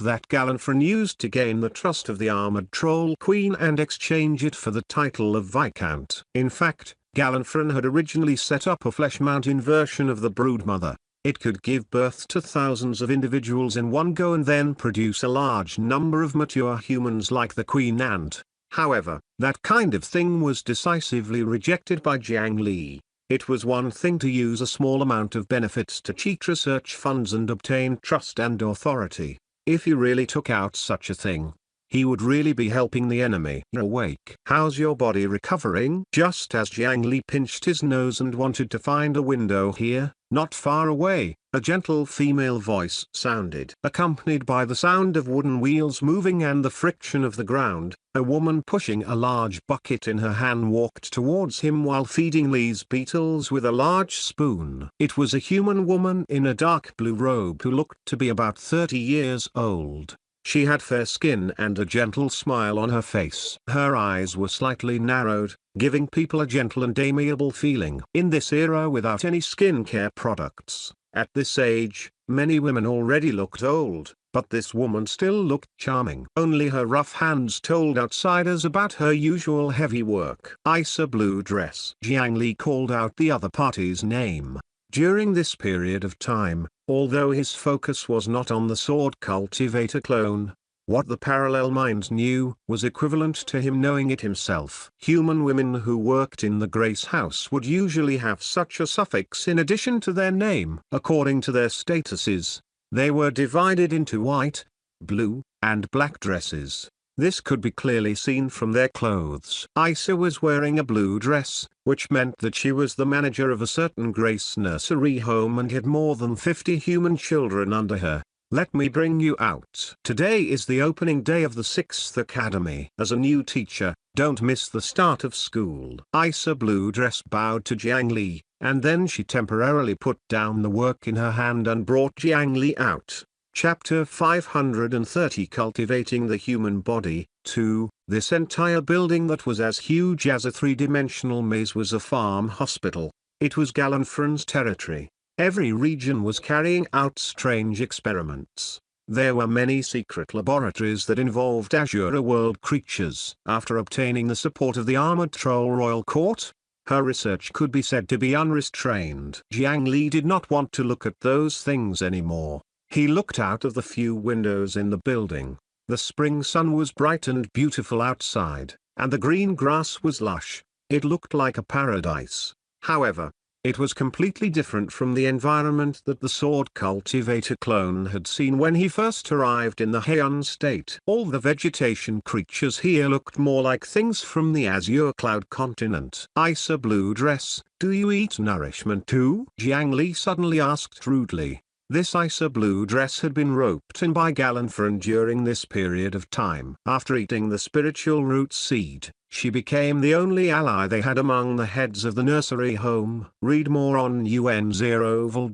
that Gallanfron used to gain the trust of the armored troll queen and exchange it for the title of Viscount. In fact, Gallanfron had originally set up a flesh mountain version of the broodmother. It could give birth to thousands of individuals in one go and then produce a large number of mature humans like the queen ant. However, that kind of thing was decisively rejected by Jiang Li. It was one thing to use a small amount of benefits to cheat research funds and obtain trust and authority. If he really took out such a thing, he would really be helping the enemy awake. How's your body recovering? Just as Jiang Li pinched his nose and wanted to find a window here, not far away, a gentle female voice sounded. Accompanied by the sound of wooden wheels moving and the friction of the ground, a woman pushing a large bucket in her hand walked towards him while feeding Li's beetles with a large spoon. It was a human woman in a dark blue robe who looked to be about 30 years old. She had fair skin and a gentle smile on her face. Her eyes were slightly narrowed, giving people a gentle and amiable feeling. In this era without any skincare products, at this age, many women already looked old, but this woman still looked charming. Only her rough hands told outsiders about her usual heavy work. Isa blue dress. Jiang Li called out the other party's name. During this period of time, although his focus was not on the sword cultivator clone, what the parallel mind knew was equivalent to him knowing it himself. Human women who worked in the Grace house would usually have such a suffix in addition to their name. According to their statuses, they were divided into white, blue, and black dresses. This could be clearly seen from their clothes. Isa was wearing a blue dress, which meant that she was the manager of a certain Grace nursery home and had more than 50 human children under her. Let me bring you out. Today is the opening day of the 6th Academy. As a new teacher, don't miss the start of school. Isa blue dress bowed to Jiang Li, and then she temporarily put down the work in her hand and brought Jiang Li out. Chapter 530 Cultivating the Human Body. 2. This entire building that was as huge as a three-dimensional maze was a farm hospital. It was Gallanfron's territory. Every region was carrying out strange experiments. There were many secret laboratories that involved Azure world creatures. After obtaining the support of the armored troll royal court, her research could be said to be unrestrained. Jiang Li did not want to look at those things anymore. He looked out of the few windows in the building. The spring sun was bright and beautiful outside, and the green grass was lush. It looked like a paradise. However, it was completely different from the environment that the sword cultivator clone had seen when he first arrived in the Heian state. All the vegetation creatures here looked more like things from the Azure Cloud continent. Isa blue dress, do you eat nourishment too? Jiang Li suddenly asked rudely. This Isa blue dress had been roped in by Gallanfron during this period of time. After eating the spiritual root seed, she became the only ally they had among the heads of the nursery home. Read more on un0val.org.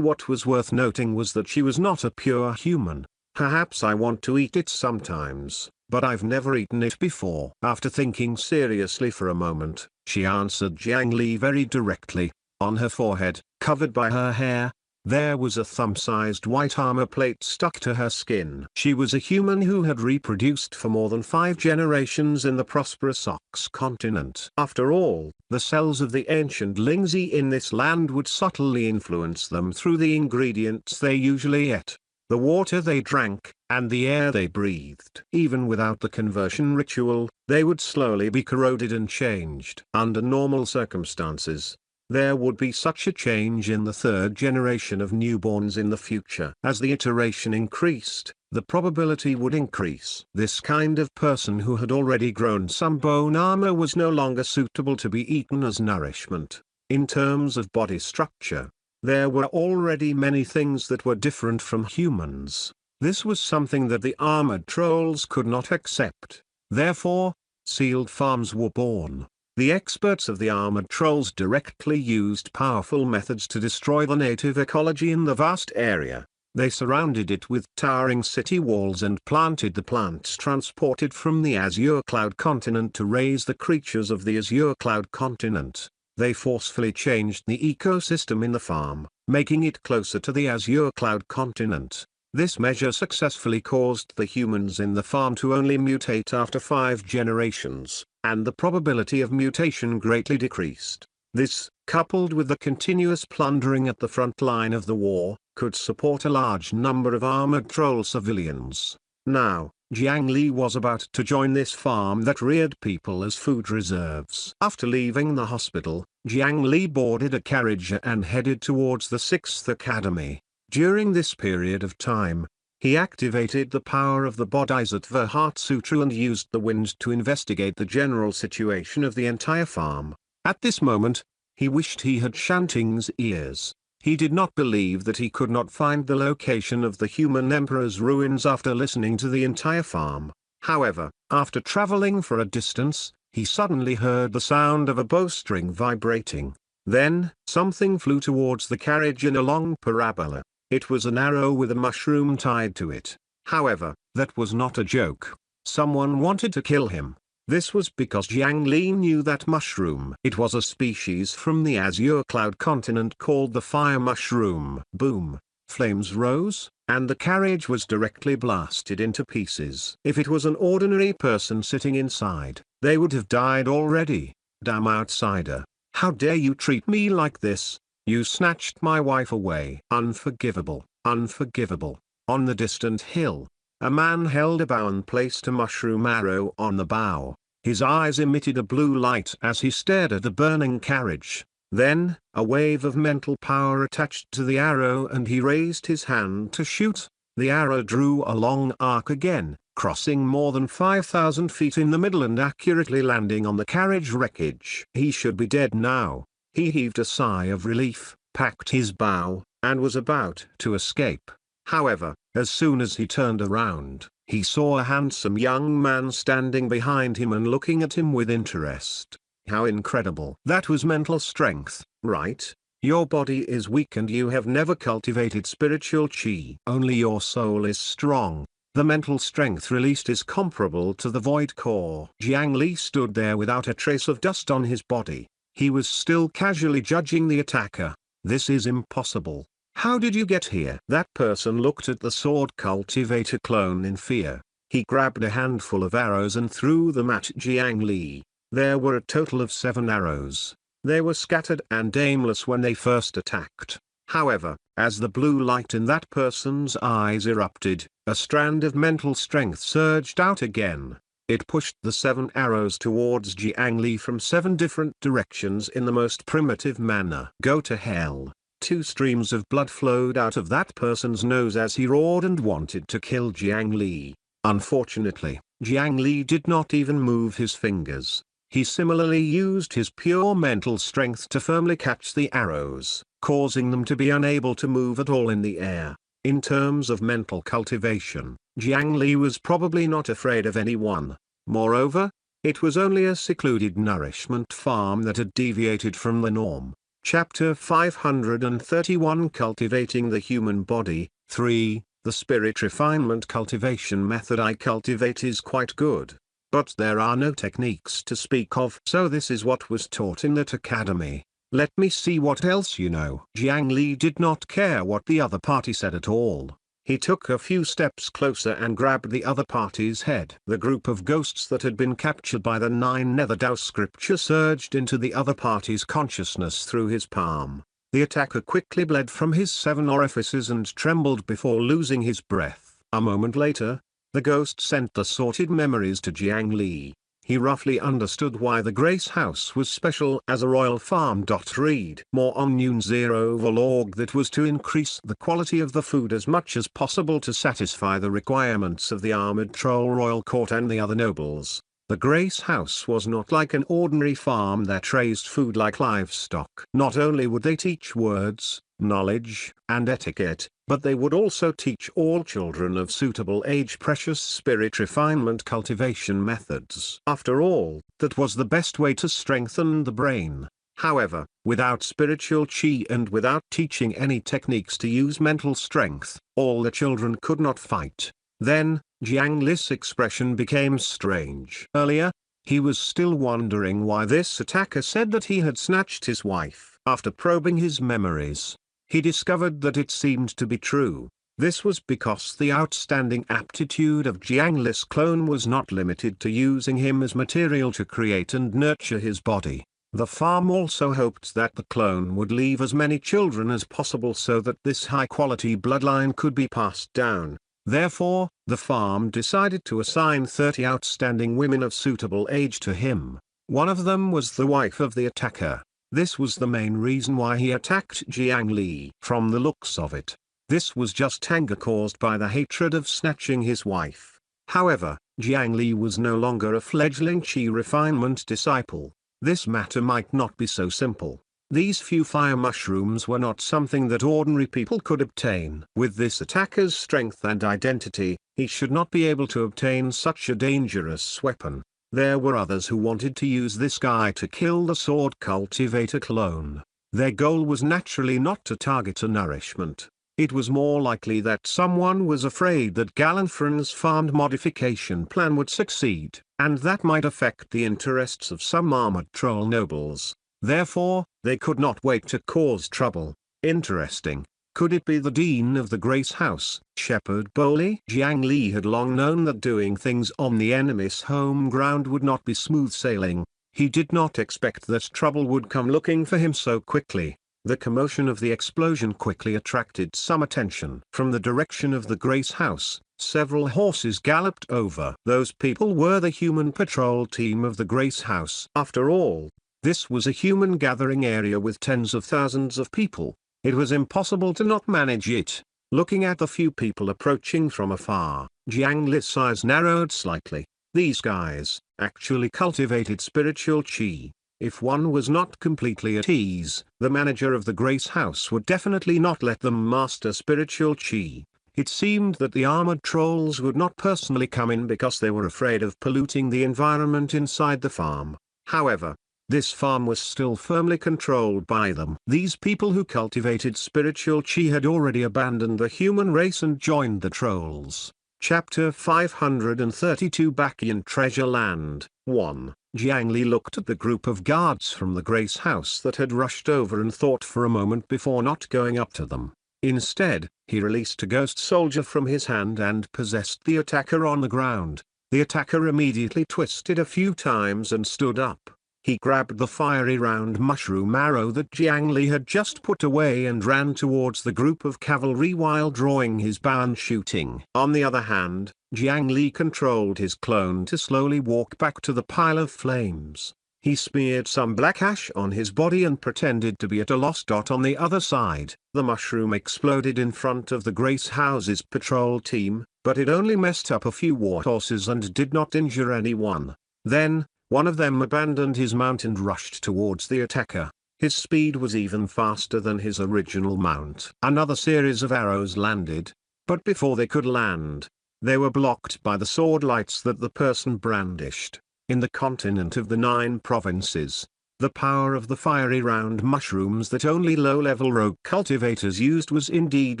What was worth noting was that she was not a pure human. Perhaps I want to eat it sometimes, but I've never eaten it before. After thinking seriously for a moment, she answered Jiang Li very directly. On her forehead, covered by her hair, There was a thumb-sized white armor plate stuck to her skin. She was a human who had reproduced for more than 5 generations in the prosperous Ox continent. After all, the cells of the ancient Lingzi in this land would subtly influence them through the ingredients they usually ate, the water they drank, and the air they breathed. Even without the conversion ritual, they would slowly be corroded and changed. Under normal circumstances, there would be such a change in the 3rd generation of newborns in the future. As the iteration increased, the probability would increase. This kind of person who had already grown some bone armor was no longer suitable to be eaten as nourishment. In terms of body structure, there were already many things that were different from humans. This was something that the armored trolls could not accept. Therefore, sealed farms were born. The experts of the armored trolls directly used powerful methods to destroy the native ecology in the vast area. They surrounded it with towering city walls and planted the plants transported from the Azure Cloud continent to raise the creatures of the Azure Cloud continent. They forcefully changed the ecosystem in the farm, making it closer to the Azure Cloud continent. This measure successfully caused the humans in the farm to only mutate after 5 generations, and the probability of mutation greatly decreased. This, coupled with the continuous plundering at the front line of the war, could support a large number of armored troll civilians. Now, Jiang Li was about to join this farm that reared people as food reserves. After leaving the hospital, Jiang Li boarded a carriage and headed towards the 6th Academy. During this period of time, he activated the power of the Bodhisattva Heart Sutra and used the wind to investigate the general situation of the entire farm. At this moment, he wished he had Shanting's ears. He did not believe that he could not find the location of the human emperor's ruins after listening to the entire farm. However, after traveling for a distance, he suddenly heard the sound of a bowstring vibrating. Then, something flew towards the carriage in a long parabola. It was an arrow with a mushroom tied to it. However, that was not a joke. Someone wanted to kill him. This was because Jiang Li knew that mushroom. It was a species from the Azure Cloud continent called the fire mushroom. Boom! Flames rose, and the carriage was directly blasted into pieces. If it was an ordinary person sitting inside, they would have died already. Damn outsider! How dare you treat me like this? You snatched my wife away. Unforgivable, unforgivable. On the distant hill, a man held a bow and placed a mushroom arrow on the bow. His eyes emitted a blue light as he stared at the burning carriage. Then, a wave of mental power attached to the arrow and he raised his hand to shoot. The arrow drew a long arc again, crossing more than 5,000 feet in the middle and accurately landing on the carriage wreckage. He should be dead now. He heaved a sigh of relief, packed his bow, and was about to escape. However, as soon as he turned around, he saw a handsome young man standing behind him and looking at him with interest. How incredible! That was mental strength, right? Your body is weak and you have never cultivated spiritual chi. Only your soul is strong. The mental strength released is comparable to the void core. Jiang Li stood there without a trace of dust on his body. He was still casually judging the attacker. This is impossible. How did you get here? That person looked at the sword cultivator clone in fear. He grabbed a handful of arrows and threw them at Jiang Li. There were a total of 7 arrows. They were scattered and aimless when they first attacked. However, as the blue light in that person's eyes erupted, a strand of mental strength surged out again. It pushed the 7 arrows towards Jiang Li from 7 different directions in the most primitive manner. Go to hell. 2 streams of blood flowed out of that person's nose as he roared and wanted to kill Jiang Li. Unfortunately, Jiang Li did not even move his fingers. He similarly used his pure mental strength to firmly catch the arrows, causing them to be unable to move at all in the air. In terms of mental cultivation, Jiang Li was probably not afraid of anyone. Moreover, it was only a secluded nourishment farm that had deviated from the norm. Chapter 531 Cultivating the Human Body. 3. The Spirit Refinement Cultivation Method I cultivate is quite good. But there are no techniques to speak of. So this is what was taught in that academy. Let me see what else you know. Jiang Li did not care what the other party said at all. He took a few steps closer and grabbed the other party's head. The group of ghosts that had been captured by the 9 Nether Dao scripture surged into the other party's consciousness through his palm. The attacker quickly bled from his 7 orifices and trembled before losing his breath. A moment later, the ghost sent the sorted memories to Jiang Li. He roughly understood why the Grace House was special as a royal farm. Read more on Nunes0 that was to increase the quality of the food as much as possible to satisfy the requirements of the armored troll royal court and the other nobles. The Grace House was not like an ordinary farm that raised food like livestock. Not only would they teach words, knowledge, and etiquette, but they would also teach all children of suitable age precious spirit refinement cultivation methods. After all, that was the best way to strengthen the brain. However, without spiritual chi and without teaching any techniques to use mental strength, all the children could not fight. Then, Jiang Li's expression became strange. Earlier, he was still wondering why this attacker said that he had snatched his wife. After probing his memories, he discovered that it seemed to be true. This was because the outstanding aptitude of Jiang Li's clone was not limited to using him as material to create and nurture his body. The farm also hoped that the clone would leave as many children as possible so that this high-quality bloodline could be passed down. Therefore, the farm decided to assign 30 outstanding women of suitable age to him. One of them was the wife of the attacker. This was the main reason why he attacked Jiang Li. From the looks of it, this was just anger caused by the hatred of snatching his wife. However, Jiang Li was no longer a fledgling chi refinement disciple. This matter might not be so simple. These few fire mushrooms were not something that ordinary people could obtain. With this attacker's strength and identity, he should not be able to obtain such a dangerous weapon. There were others who wanted to use this guy to kill the sword cultivator clone. Their goal was naturally not to target a nourishment. It was more likely that someone was afraid that Galanfran's farmed modification plan would succeed, and that might affect the interests of some armored troll nobles. Therefore, they could not wait to cause trouble. Interesting. Could it be the Dean of the Grace House, Shepherd Bowley? Jiang Li had long known that doing things on the enemy's home ground would not be smooth sailing. He did not expect that trouble would come looking for him so quickly. The commotion of the explosion quickly attracted some attention. From the direction of the Grace House, several horses galloped over. Those people were the human patrol team of the Grace House. After all, this was a human gathering area with tens of thousands of people. It was impossible to not manage it. Looking at the few people approaching from afar, Jiang Li's eyes narrowed slightly. These guys actually cultivated spiritual chi. If one was not completely at ease, the manager of the Grace House would definitely not let them master spiritual chi. It seemed that the armored trolls would not personally come in because they were afraid of polluting the environment inside the farm. However, this farm was still firmly controlled by them. These people who cultivated spiritual chi had already abandoned the human race and joined the trolls. Chapter 532 Back in Treasure Land 1. Jiang Li looked at the group of guards from the Grace House that had rushed over and thought for a moment before not going up to them. Instead, he released a ghost soldier from his hand and possessed the attacker on the ground. The attacker immediately twisted a few times and stood up. He grabbed the fiery round mushroom arrow that Jiang Li had just put away and ran towards the group of cavalry while drawing his bow and shooting. On the other hand, Jiang Li controlled his clone to slowly walk back to the pile of flames. He smeared some black ash on his body and pretended to be at a lost. On the other side, the mushroom exploded in front of the Grace House's patrol team, but it only messed up a few war horses and did not injure anyone. Then, one of them abandoned his mount and rushed towards the attacker. His speed was even faster than his original mount. Another series of arrows landed, but before they could land, they were blocked by the sword lights that the person brandished. In the continent of the 9 provinces, the power of the fiery round mushrooms that only low-level rogue cultivators used was indeed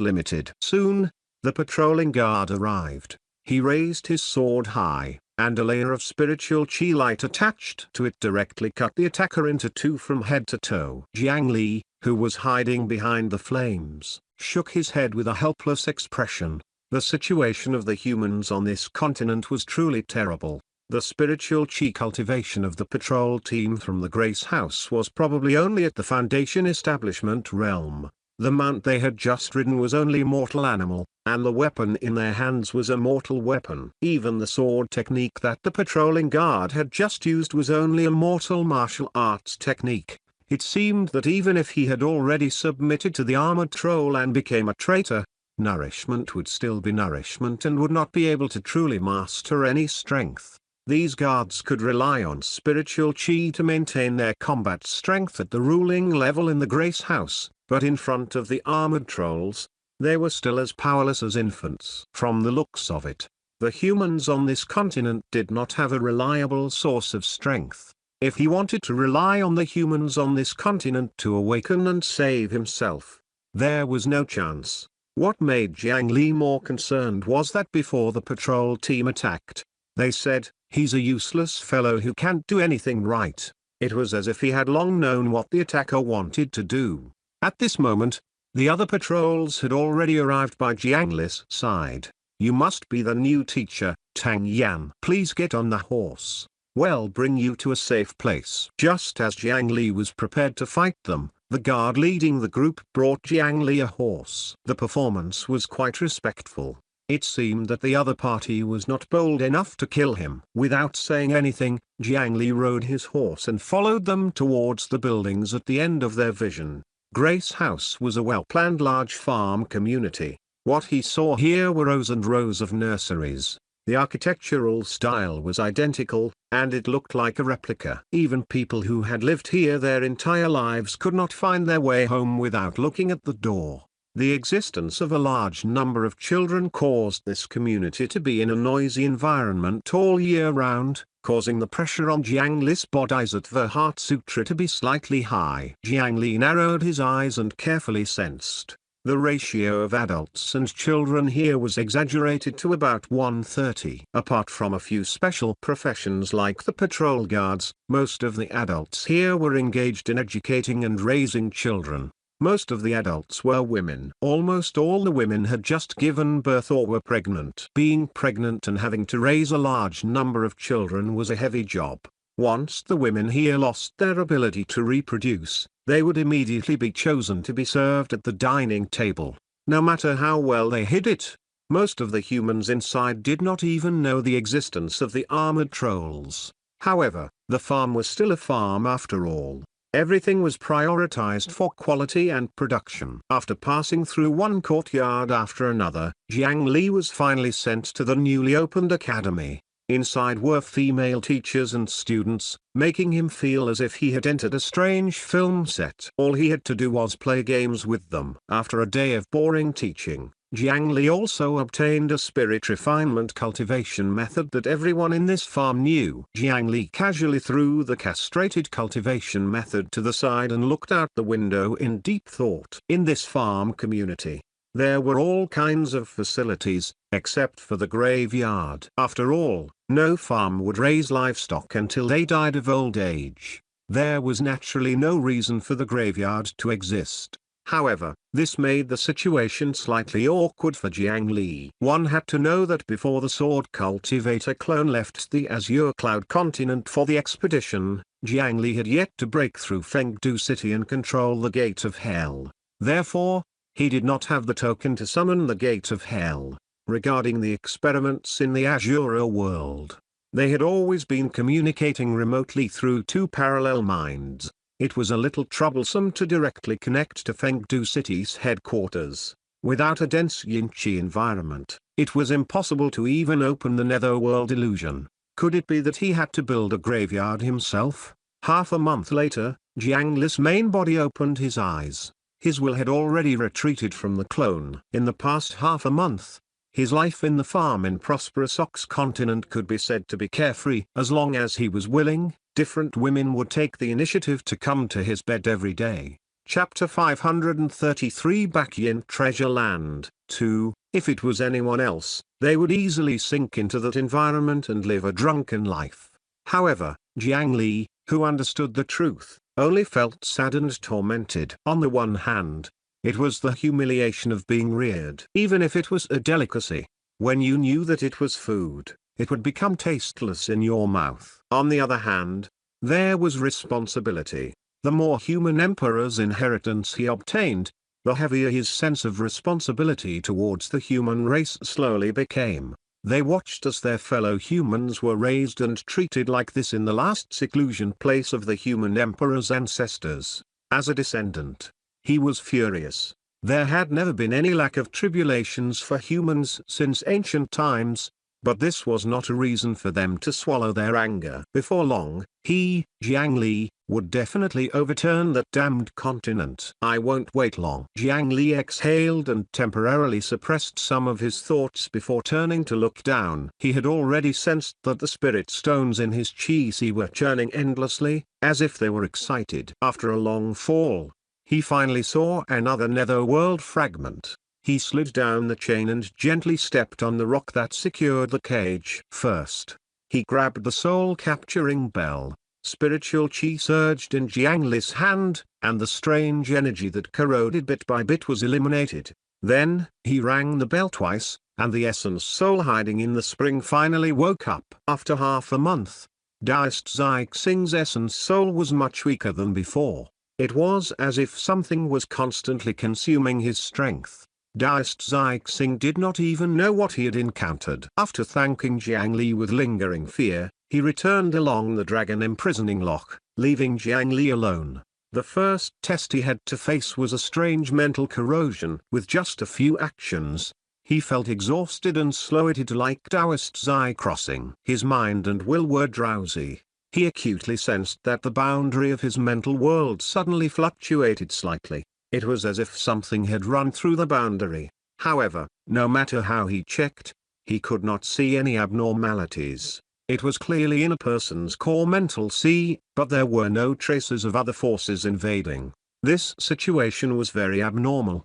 limited. Soon, the patrolling guard arrived. He raised his sword high, and a layer of spiritual chi light attached to it directly cut the attacker into two from head to toe. Jiang Li, who was hiding behind the flames, shook his head with a helpless expression. The situation of the humans on this continent was truly terrible. The spiritual chi cultivation of the patrol team from the Grace House was probably only at the Foundation establishment realm. The mount they had just ridden was only a mortal animal, and the weapon in their hands was a mortal weapon. Even the sword technique that the patrolling guard had just used was only a mortal martial arts technique. It seemed that even if he had already submitted to the armored troll and became a traitor, nourishment would still be nourishment and would not be able to truly master any strength. These guards could rely on spiritual chi to maintain their combat strength at the ruling level in the Grace House, but in front of the armored trolls, they were still as powerless as infants. From the looks of it, the humans on this continent did not have a reliable source of strength. If he wanted to rely on the humans on this continent to awaken and save himself, there was no chance. What made Jiang Li more concerned was that before the patrol team attacked, they said, "He's a useless fellow who can't do anything right." It was as if he had long known what the attacker wanted to do. At this moment, the other patrols had already arrived by Jiang Li's side. "You must be the new teacher, Tang Yan. Please get on the horse. We'll bring you to a safe place." Just as Jiang Li was prepared to fight them, the guard leading the group brought Jiang Li a horse. The performance was quite respectful. It seemed that the other party was not bold enough to kill him. Without saying anything, Jiang Li rode his horse and followed them towards the buildings at the end of their vision. Grace House was a well-planned large farm community. What he saw here were rows and rows of nurseries. The architectural style was identical, and it looked like a replica. Even people who had lived here their entire lives could not find their way home without looking at the door. The existence of a large number of children caused this community to be in a noisy environment all year round, causing the pressure on Jiang Li's Bodhisattva Heart Sutra to be slightly high. Jiang Li narrowed his eyes and carefully sensed. The ratio of adults and children here was exaggerated to about 1:30. Apart from a few special professions like the patrol guards, most of the adults here were engaged in educating and raising children. Most of the adults were women. Almost all the women had just given birth or were pregnant. Being pregnant and having to raise a large number of children was a heavy job. Once the women here lost their ability to reproduce, they would immediately be chosen to be served at the dining table. No matter how well they hid it, most of the humans inside did not even know the existence of the armored trolls. However, the farm was still a farm after all. Everything was prioritized for quality and production. After passing through one courtyard after another, Jiang Li was finally sent to the newly opened academy. Inside were female teachers and students, making him feel as if he had entered a strange film set. All he had to do was play games with them. After a day of boring teaching, Jiang Li also obtained a spirit refinement cultivation method that everyone in this farm knew. Jiang Li casually threw the castrated cultivation method to the side and looked out the window in deep thought. In this farm community, there were all kinds of facilities, except for the graveyard. After all, no farm would raise livestock until they died of old age. There was naturally no reason for the graveyard to exist. However, this made the situation slightly awkward for Jiang Li. One had to know that before the sword cultivator clone left the Azure Cloud continent for the expedition, Jiang Li had yet to break through Fengdu City and control the Gate of Hell. Therefore, he did not have the token to summon the Gate of Hell. Regarding the experiments in the Azure world, they had always been communicating remotely through two parallel minds. It was a little troublesome to directly connect to Fengdu City's headquarters. Without a dense yin-chi environment, it was impossible to even open the netherworld illusion. Could it be that he had to build a graveyard himself? Half a month later, Jiang Li's main body opened his eyes. His will had already retreated from the clone. In the past half a month, his life in the farm in prosperous Ox continent could be said to be carefree. As long as he was willing, different women would take the initiative to come to his bed every day. Chapter 533 Back in Treasure Land 2, If it was anyone else, they would easily sink into that environment and live a drunken life. However, Jiang Li, who understood the truth, only felt sad and tormented. On the one hand, it was the humiliation of being reared. Even if it was a delicacy, when you knew that it was food, it would become tasteless in your mouth. On the other hand, there was responsibility. The more human emperor's inheritance he obtained, the heavier his sense of responsibility towards the human race slowly became. They watched as their fellow humans were raised and treated like this in the last seclusion place of the human emperor's ancestors. As a descendant, he was furious. There had never been any lack of tribulations for humans since ancient times, but this was not a reason for them to swallow their anger. Before long, he, Jiang Li, would definitely overturn that damned continent. I won't wait long. Jiang Li exhaled and temporarily suppressed some of his thoughts before turning to look down. He had already sensed that the spirit stones in his chi were churning endlessly, as if they were excited. After a long fall, he finally saw another netherworld fragment. He slid down the chain and gently stepped on the rock that secured the cage. First, he grabbed the soul-capturing bell. Spiritual chi surged in Jiang Li's hand, and the strange energy that corroded bit by bit was eliminated. Then, he rang the bell twice, and the essence soul hiding in the spring finally woke up. After half a month, Daoist Zixing's essence soul was much weaker than before. It was as if something was constantly consuming his strength. Daoist Zixing did not even know what he had encountered. After thanking Jiang Li with lingering fear, he returned along the dragon imprisoning lock, leaving Jiang Li alone. The first test he had to face was a strange mental corrosion. With just a few actions, he felt exhausted and slow-witted like Daoist Zai crossing. His mind and will were drowsy. He acutely sensed that the boundary of his mental world suddenly fluctuated slightly. It was as if something had run through the boundary. However, no matter how he checked, he could not see any abnormalities. It was clearly in a person's core mental sea, but there were no traces of other forces invading. This situation was very abnormal.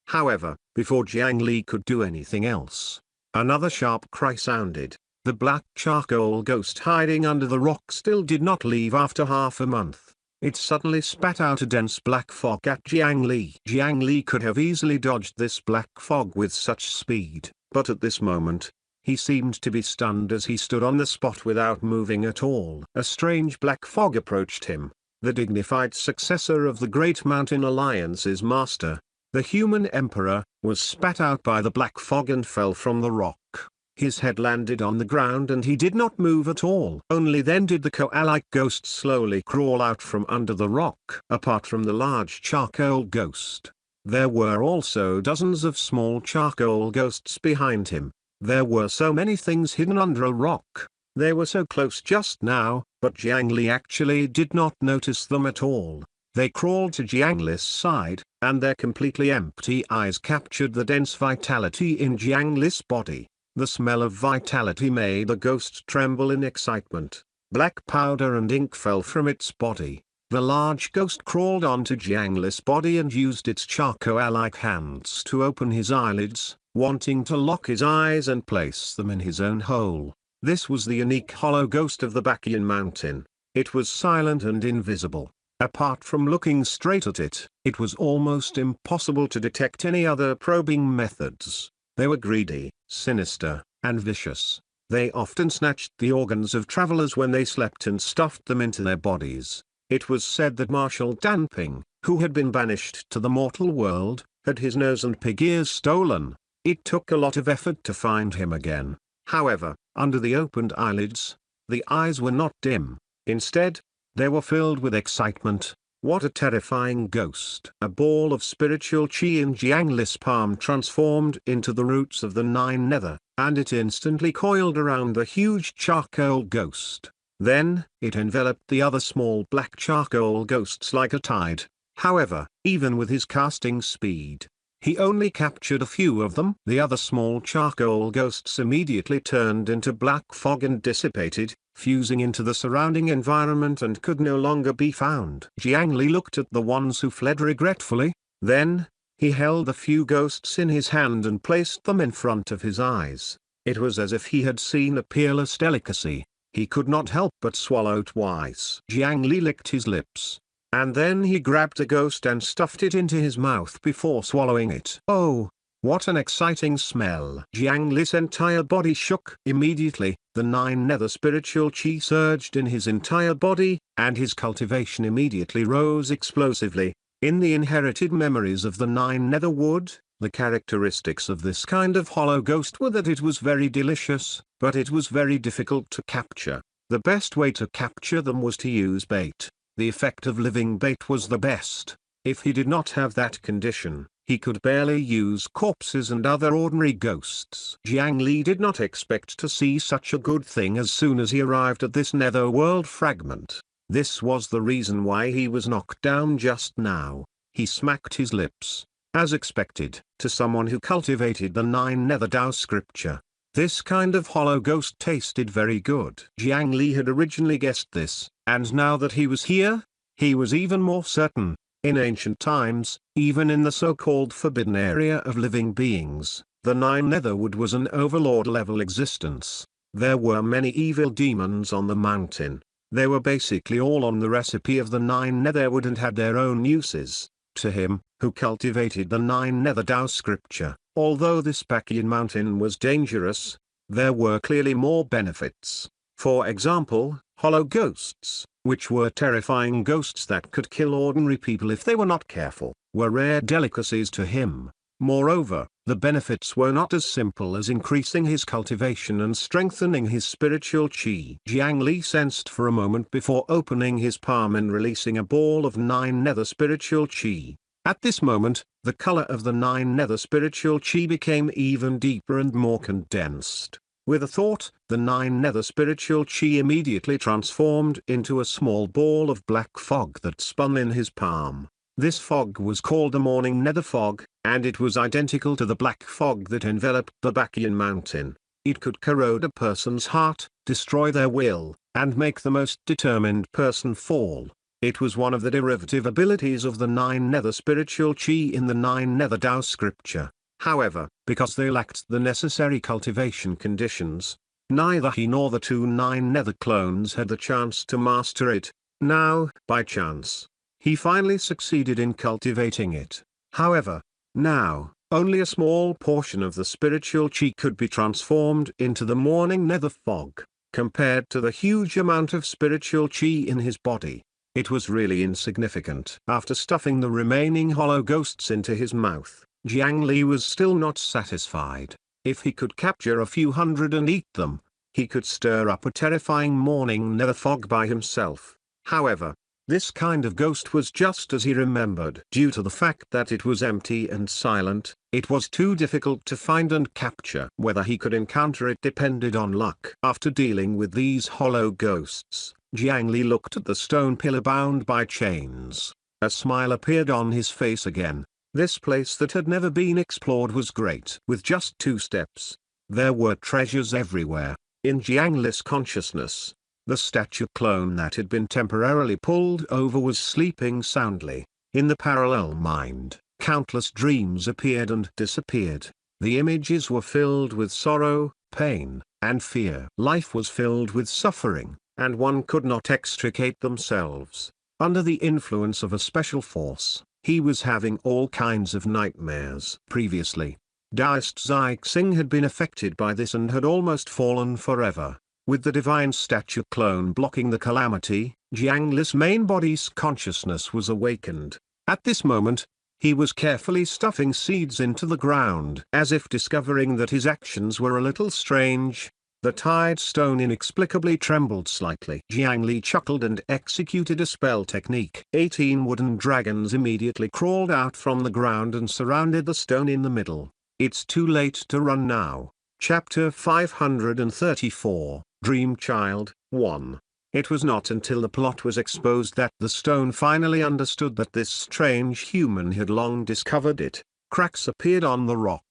However, before Jiang Li could do anything else, another sharp cry sounded. The black charcoal ghost hiding under the rock still did not leave after half a month. It suddenly spat out a dense black fog at Jiang Li. Jiang Li could have easily dodged this black fog with such speed, but at this moment, he seemed to be stunned as he stood on the spot without moving at all. A strange black fog approached him. The dignified successor of the Great Mountain Alliance's master, the human emperor, was spat out by the black fog and fell from the rock. His head landed on the ground and he did not move at all. Only then did the koala-like ghost slowly crawl out from under the rock. Apart from the large charcoal ghost, there were also dozens of small charcoal ghosts behind him. There were so many things hidden under a rock. They were so close just now, but Jiang Li actually did not notice them at all. They crawled to Jiang Li's side, and their completely empty eyes captured the dense vitality in Jiang Li's body. The smell of vitality made the ghost tremble in excitement. Black powder and ink fell from its body. The large ghost crawled onto Jiang Li's body and used its charcoal-like hands to open his eyelids, wanting to lock his eyes and place them in his own hole. This was the unique hollow ghost of the Bakian Mountain. It was silent and invisible. Apart from looking straight at it, it was almost impossible to detect any other probing methods. They were greedy, sinister, and vicious. They often snatched the organs of travelers when they slept and stuffed them into their bodies. It was said that Marshal Danping, who had been banished to the mortal world, had his nose and pig ears stolen. It took a lot of effort to find him again. However, under the opened eyelids, the eyes were not dim. Instead, they were filled with excitement. What a terrifying ghost! A ball of spiritual chi in Jiang Li's palm transformed into the roots of the 9 nether, and it instantly coiled around the huge charcoal ghost. Then, it enveloped the other small black charcoal ghosts like a tide. However, even with his casting speed, he only captured a few of them. The other small charcoal ghosts immediately turned into black fog and dissipated, fusing into the surrounding environment and could no longer be found. Jiang Li looked at the ones who fled regretfully. Then, He held the few ghosts in his hand and placed them in front of his eyes. It was as if he had seen a peerless delicacy. He could not help but swallow twice. Jiang Li licked his lips. And then he grabbed a ghost and stuffed it into his mouth before swallowing it. Oh, what an exciting smell! Jiang Li's entire body shook. Immediately, the 9 nether spiritual chi surged in his entire body, and his cultivation immediately rose explosively. In the inherited memories of the 9 nether wood, the characteristics of this kind of hollow ghost were that it was very delicious, but it was very difficult to capture. The best way to capture them was to use bait. The effect of living bait was the best. If he did not have that condition, he could barely use corpses and other ordinary ghosts. Jiang Li did not expect to see such a good thing as soon as he arrived at this netherworld fragment. This was the reason why he was knocked down just now. He smacked his lips. As expected, to someone who cultivated the 9 nether Dao scripture, this kind of hollow ghost tasted very good. Jiang Li had originally guessed this, and now that he was here, he was even more certain. In ancient times, even in the so-called forbidden area of living beings, the 9 netherwood was an overlord-level existence. There were many evil demons on the mountain. They were basically all on the recipe of the 9 netherwood and had their own uses. To him, who cultivated the 9 nether Dao scripture, although this Bakian mountain was dangerous, there were clearly more benefits. For example, hollow ghosts, which were terrifying ghosts that could kill ordinary people if they were not careful, were rare delicacies to him. Moreover, the benefits were not as simple as increasing his cultivation and strengthening his spiritual chi. Jiang Li sensed for a moment before opening his palm and releasing a ball of 9 nether spiritual chi. At this moment, the color of the 9 nether spiritual chi became even deeper and more condensed. With a thought, the 9 nether spiritual chi immediately transformed into a small ball of black fog that spun in his palm. This fog was called the morning nether fog, and it was identical to the black fog that enveloped the Bakian mountain. It could corrode a person's heart, destroy their will, and make the most determined person fall. It was one of the derivative abilities of the 9 nether spiritual chi in the 9 nether Dao scripture. However, because they lacked the necessary cultivation conditions, neither he nor the 2 9 nether clones had the chance to master it. Now, by chance, he finally succeeded in cultivating it. However, now, only a small portion of the spiritual chi could be transformed into the morning nether fog, compared to the huge amount of spiritual chi in his body. It was really insignificant. After stuffing the remaining hollow ghosts into his mouth, Jiang Li was still not satisfied. If he could capture a few hundred and eat them, he could stir up a terrifying morning nether fog by himself. However, this kind of ghost was just as he remembered. Due to the fact that it was empty and silent, it was too difficult to find and capture. Whether he could encounter it depended on luck. After dealing with these hollow ghosts, Jiang Li looked at the stone pillar bound by chains. A smile appeared on his face again. This place that had never been explored was great. With just 2 steps, there were treasures everywhere. In Jiang Li's consciousness, the statue clone that had been temporarily pulled over was sleeping soundly. In the parallel mind, countless dreams appeared and disappeared. The images were filled with sorrow, pain, and fear. Life was filled with suffering, and one could not extricate themselves. Under the influence of a special force, he was having all kinds of nightmares. Previously, Daoist Zixing had been affected by this and had almost fallen forever. With the divine statue clone blocking the calamity, Jiang Li's main body's consciousness was awakened. At this moment, he was carefully stuffing seeds into the ground. As if discovering that his actions were a little strange, the tied stone inexplicably trembled slightly. Jiang Li chuckled and executed a spell technique. 18 wooden dragons immediately crawled out from the ground and surrounded the stone in the middle. It's too late to run now. Chapter 534, Dream Child, 1. It was not until the plot was exposed that the stone finally understood that this strange human had long discovered it. Cracks appeared on the rock.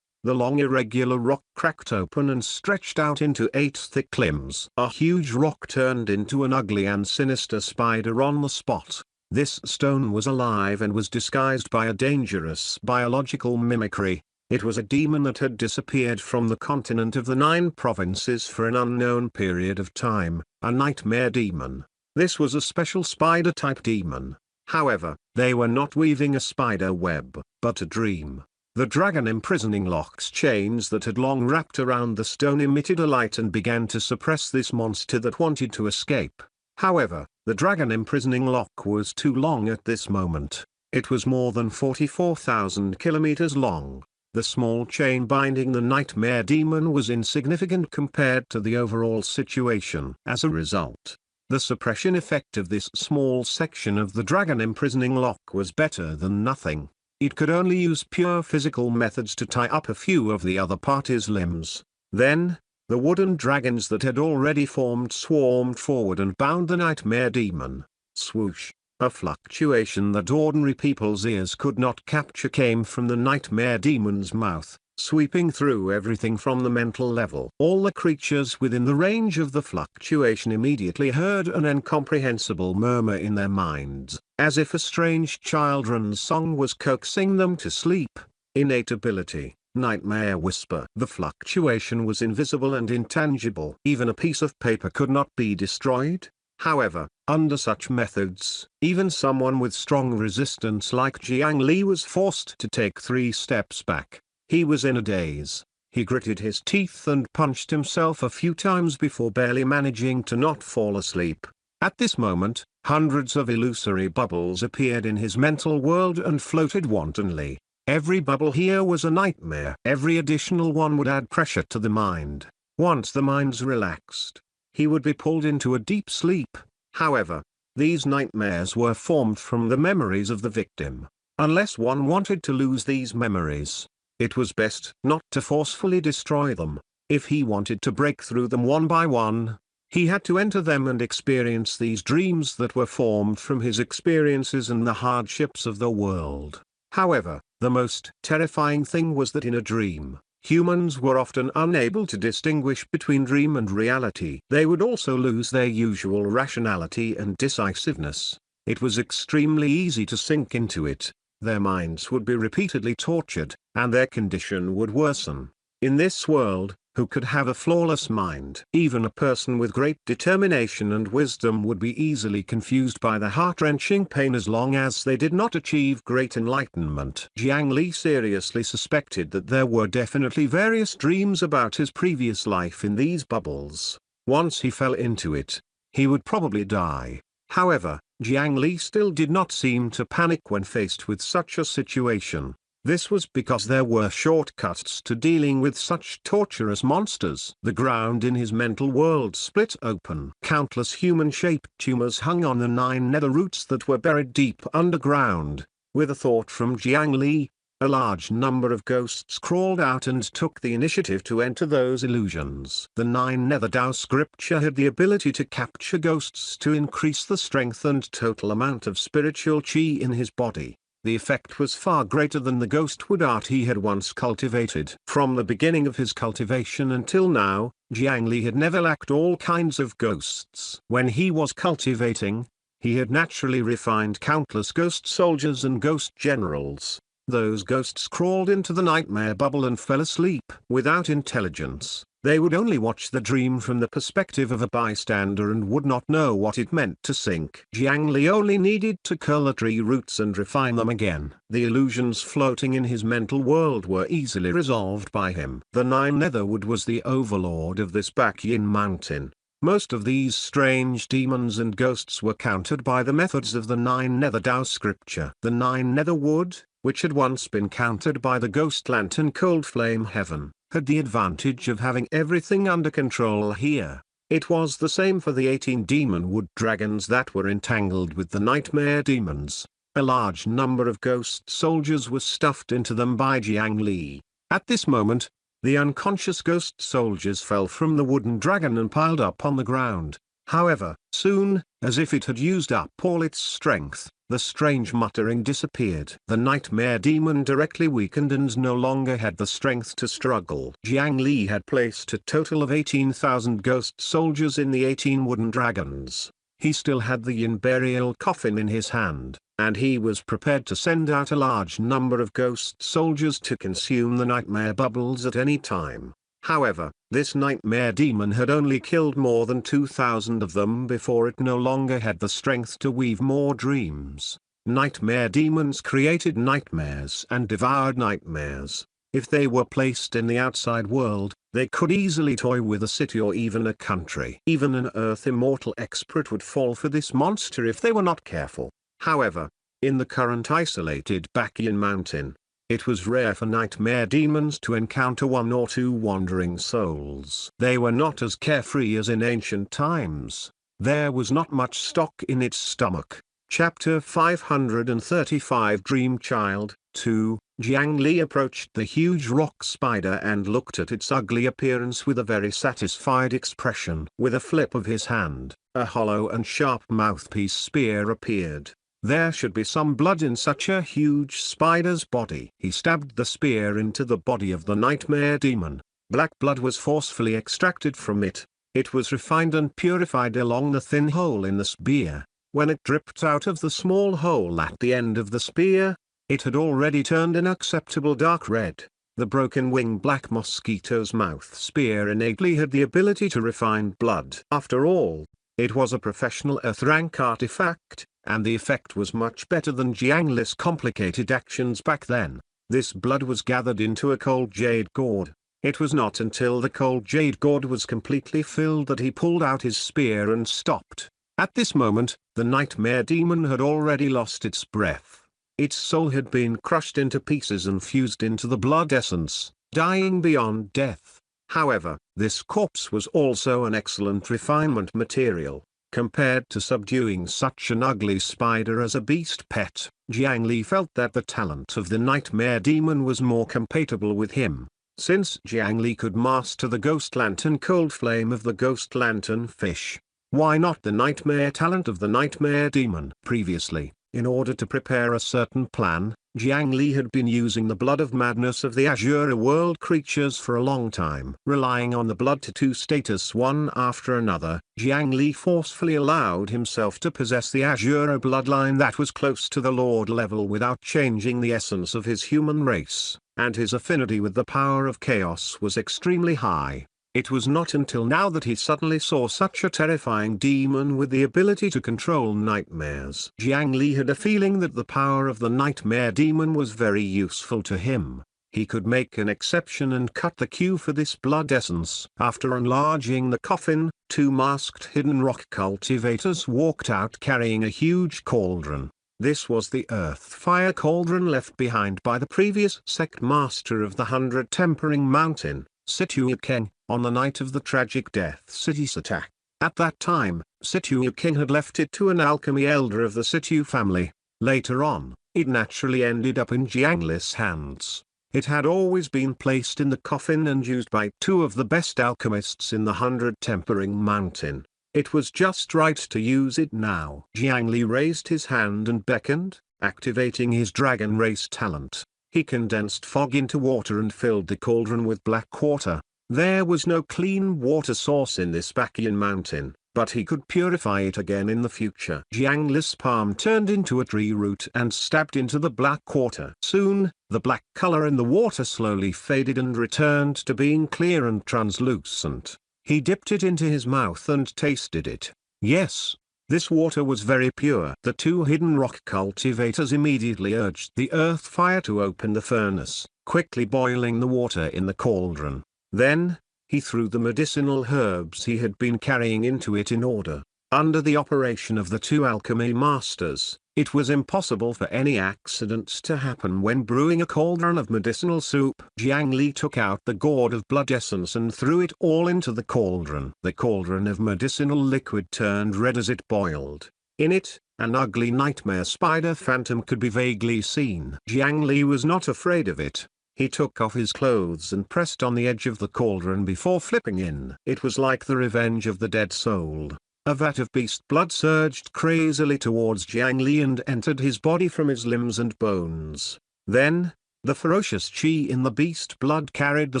The long irregular rock cracked open and stretched out into 8 thick limbs. A huge rock turned into an ugly and sinister spider on the spot. This stone was alive and was disguised by a dangerous biological mimicry. It was a demon that had disappeared from the continent of the 9 provinces for an unknown period of time, a nightmare demon. This was a special spider-type demon. However, they were not weaving a spider web, but a dream. The dragon imprisoning lock's chains that had long wrapped around the stone emitted a light and began to suppress this monster that wanted to escape. However, the dragon imprisoning lock was too long at this moment. It was more than 44,000 kilometers long. The small chain binding the nightmare demon was insignificant compared to the overall situation. As a result, the suppression effect of this small section of the dragon imprisoning lock was better than nothing. It could only use pure physical methods to tie up a few of the other party's limbs. Then, the wooden dragons that had already formed swarmed forward and bound the nightmare demon. Swoosh! A fluctuation that ordinary people's ears could not capture came from the nightmare demon's mouth, sweeping through everything from the mental level. All the creatures within the range of the fluctuation immediately heard an incomprehensible murmur in their minds, as if a strange children's song was coaxing them to sleep. Innate ability, nightmare whisper. The fluctuation was invisible and intangible. Even a piece of paper could not be destroyed. However, under such methods, even someone with strong resistance like Jiang Li was forced to take 3 steps back. He was in a daze. He gritted his teeth and punched himself a few times before barely managing to not fall asleep. At this moment, hundreds of illusory bubbles appeared in his mental world and floated wantonly. Every bubble here was a nightmare. Every additional one would add pressure to the mind. Once the mind's relaxed, he would be pulled into a deep sleep. However, these nightmares were formed from the memories of the victim. Unless one wanted to lose these memories, it was best not to forcefully destroy them. If he wanted to break through them one by one, he had to enter them and experience these dreams that were formed from his experiences and the hardships of the world. However, the most terrifying thing was that in a dream, humans were often unable to distinguish between dream and reality. They would also lose their usual rationality and decisiveness. It was extremely easy to sink into it. Their minds would be repeatedly tortured, and their condition would worsen. In this world, who could have a flawless mind? Even a person with great determination and wisdom would be easily confused by the heart-wrenching pain as long as they did not achieve great enlightenment. Jiang Li seriously suspected that there were definitely various dreams about his previous life in these bubbles. Once he fell into it, he would probably die. However, Jiang Li still did not seem to panic when faced with such a situation. This was because there were shortcuts to dealing with such torturous monsters. The ground in his mental world split open. Countless human-shaped tumors hung on the 9 nether roots that were buried deep underground. With a thought from Jiang Li, a large number of ghosts crawled out and took the initiative to enter those illusions. The 9 nether Dao scripture had the ability to capture ghosts to increase the strength and total amount of spiritual chi in his body. The effect was far greater than the ghostwood art he had once cultivated. From the beginning of his cultivation until now, Jiang Li had never lacked all kinds of ghosts. When he was cultivating, he had naturally refined countless ghost soldiers and ghost generals. Those ghosts crawled into the nightmare bubble and fell asleep. Without intelligence, they would only watch the dream from the perspective of a bystander and would not know what it meant to sink. Jiang Li only needed to curl the tree roots and refine them again. The illusions floating in his mental world were easily resolved by him. The 9 Netherwood was the overlord of this Bakyin mountain. Most of these strange demons and ghosts were countered by the methods of the 9 Nether Dao scripture. The 9 Netherwood, which had once been countered by the ghost lantern Cold Flame Heaven, had the advantage of having everything under control here. It was the same for the 18 demon wood dragons that were entangled with the nightmare demons. A large number of ghost soldiers were stuffed into them by Jiang Li. At this moment, the unconscious ghost soldiers fell from the wooden dragon and piled up on the ground. However, soon, as if it had used up all its strength, the strange muttering disappeared. The nightmare demon directly weakened and no longer had the strength to struggle. Jiang Li had placed a total of 18,000 ghost soldiers in the 18 wooden dragons. He still had the yin burial coffin in his hand, and he was prepared to send out a large number of ghost soldiers to consume the nightmare bubbles at any time. However, this nightmare demon had only killed more than 2,000 of them before it no longer had the strength to weave more dreams. Nightmare demons created nightmares and devoured nightmares. If they were placed in the outside world, they could easily toy with a city or even a country. Even an Earth immortal expert would fall for this monster if they were not careful. However, in the current isolated Bacchian mountain, it was rare for nightmare demons to encounter one or two wandering souls. They were not as carefree as in ancient times. There was not much stock in its stomach. Chapter 535 Dream Child 2. Jiang Li approached the huge rock spider and looked at its ugly appearance with a very satisfied expression. With a flip of his hand, a hollow and sharp mouthpiece spear appeared. There should be some blood in such a huge spider's body. He stabbed the spear into the body of the nightmare demon. Black blood was forcefully extracted from it. It was refined and purified along the thin hole in the spear. When it dripped out of the small hole at the end of the spear, it had already turned an acceptable dark red. The broken wing black mosquito's mouth spear innately had the ability to refine blood. After all, it was a professional Earth-rank artifact, and the effect was much better than Jiang Li's complicated actions back then. This blood was gathered into a cold jade gourd. It was not until the cold jade gourd was completely filled that he pulled out his spear and stopped. At this moment, the nightmare demon had already lost its breath. Its soul had been crushed into pieces and fused into the blood essence, dying beyond death. However, this corpse was also an excellent refinement material. Compared to subduing such an ugly spider as a beast pet, Jiang Li felt that the talent of the nightmare demon was more compatible with him. Since Jiang Li could master the ghost lantern cold flame of the ghost lantern fish, why not the nightmare talent of the nightmare demon? Previously, in order to prepare a certain plan, Jiang Li had been using the blood of madness of the Azure world creatures for a long time. Relying on the blood tattoo status one after another, Jiang Li forcefully allowed himself to possess the Azure bloodline that was close to the Lord level without changing the essence of his human race, and his affinity with the power of chaos was extremely high. It was not until now that he suddenly saw such a terrifying demon with the ability to control nightmares. Jiang Li had a feeling that the power of the nightmare demon was very useful to him. He could make an exception and cut the queue for this blood essence. After enlarging the coffin, two masked hidden rock cultivators walked out carrying a huge cauldron. This was the earth-fire cauldron left behind by the previous sect master of the 100 Tempering Mountain, Situ Keng, on the night of the tragic Death City's attack. At that time, Situ Keng had left it to an alchemy elder of the Situ family. Later on, it naturally ended up in Jiang Li's hands. It had always been placed in the coffin and used by two of the best alchemists in the 100 Tempering Mountain. It was just right to use it now. Jiang Li raised his hand and beckoned, activating his dragon race talent. He condensed fog into water and filled the cauldron with black water. There was no clean water source in this Bacchian mountain, but he could purify it again in the future. Jiang Li's palm turned into a tree root and stabbed into the black water. Soon, the black color in the water slowly faded and returned to being clear and translucent. He dipped it into his mouth and tasted it. Yes, this water was very pure. The two hidden rock cultivators immediately urged the earth fire to open the furnace, quickly boiling the water in the cauldron. Then, he threw the medicinal herbs he had been carrying into it in order. Under the operation of the two alchemy masters, it was impossible for any accidents to happen when brewing a cauldron of medicinal soup. Jiang Li took out the gourd of blood essence and threw it all into the cauldron. The cauldron of medicinal liquid turned red as it boiled. In it, an ugly nightmare spider phantom could be vaguely seen. Jiang Li was not afraid of it. He took off his clothes and pressed on the edge of the cauldron before flipping in. It was like the revenge of the dead soul. A vat of beast blood surged crazily towards Jiang Li and entered his body from his limbs and bones. Then, the ferocious chi in the beast blood carried the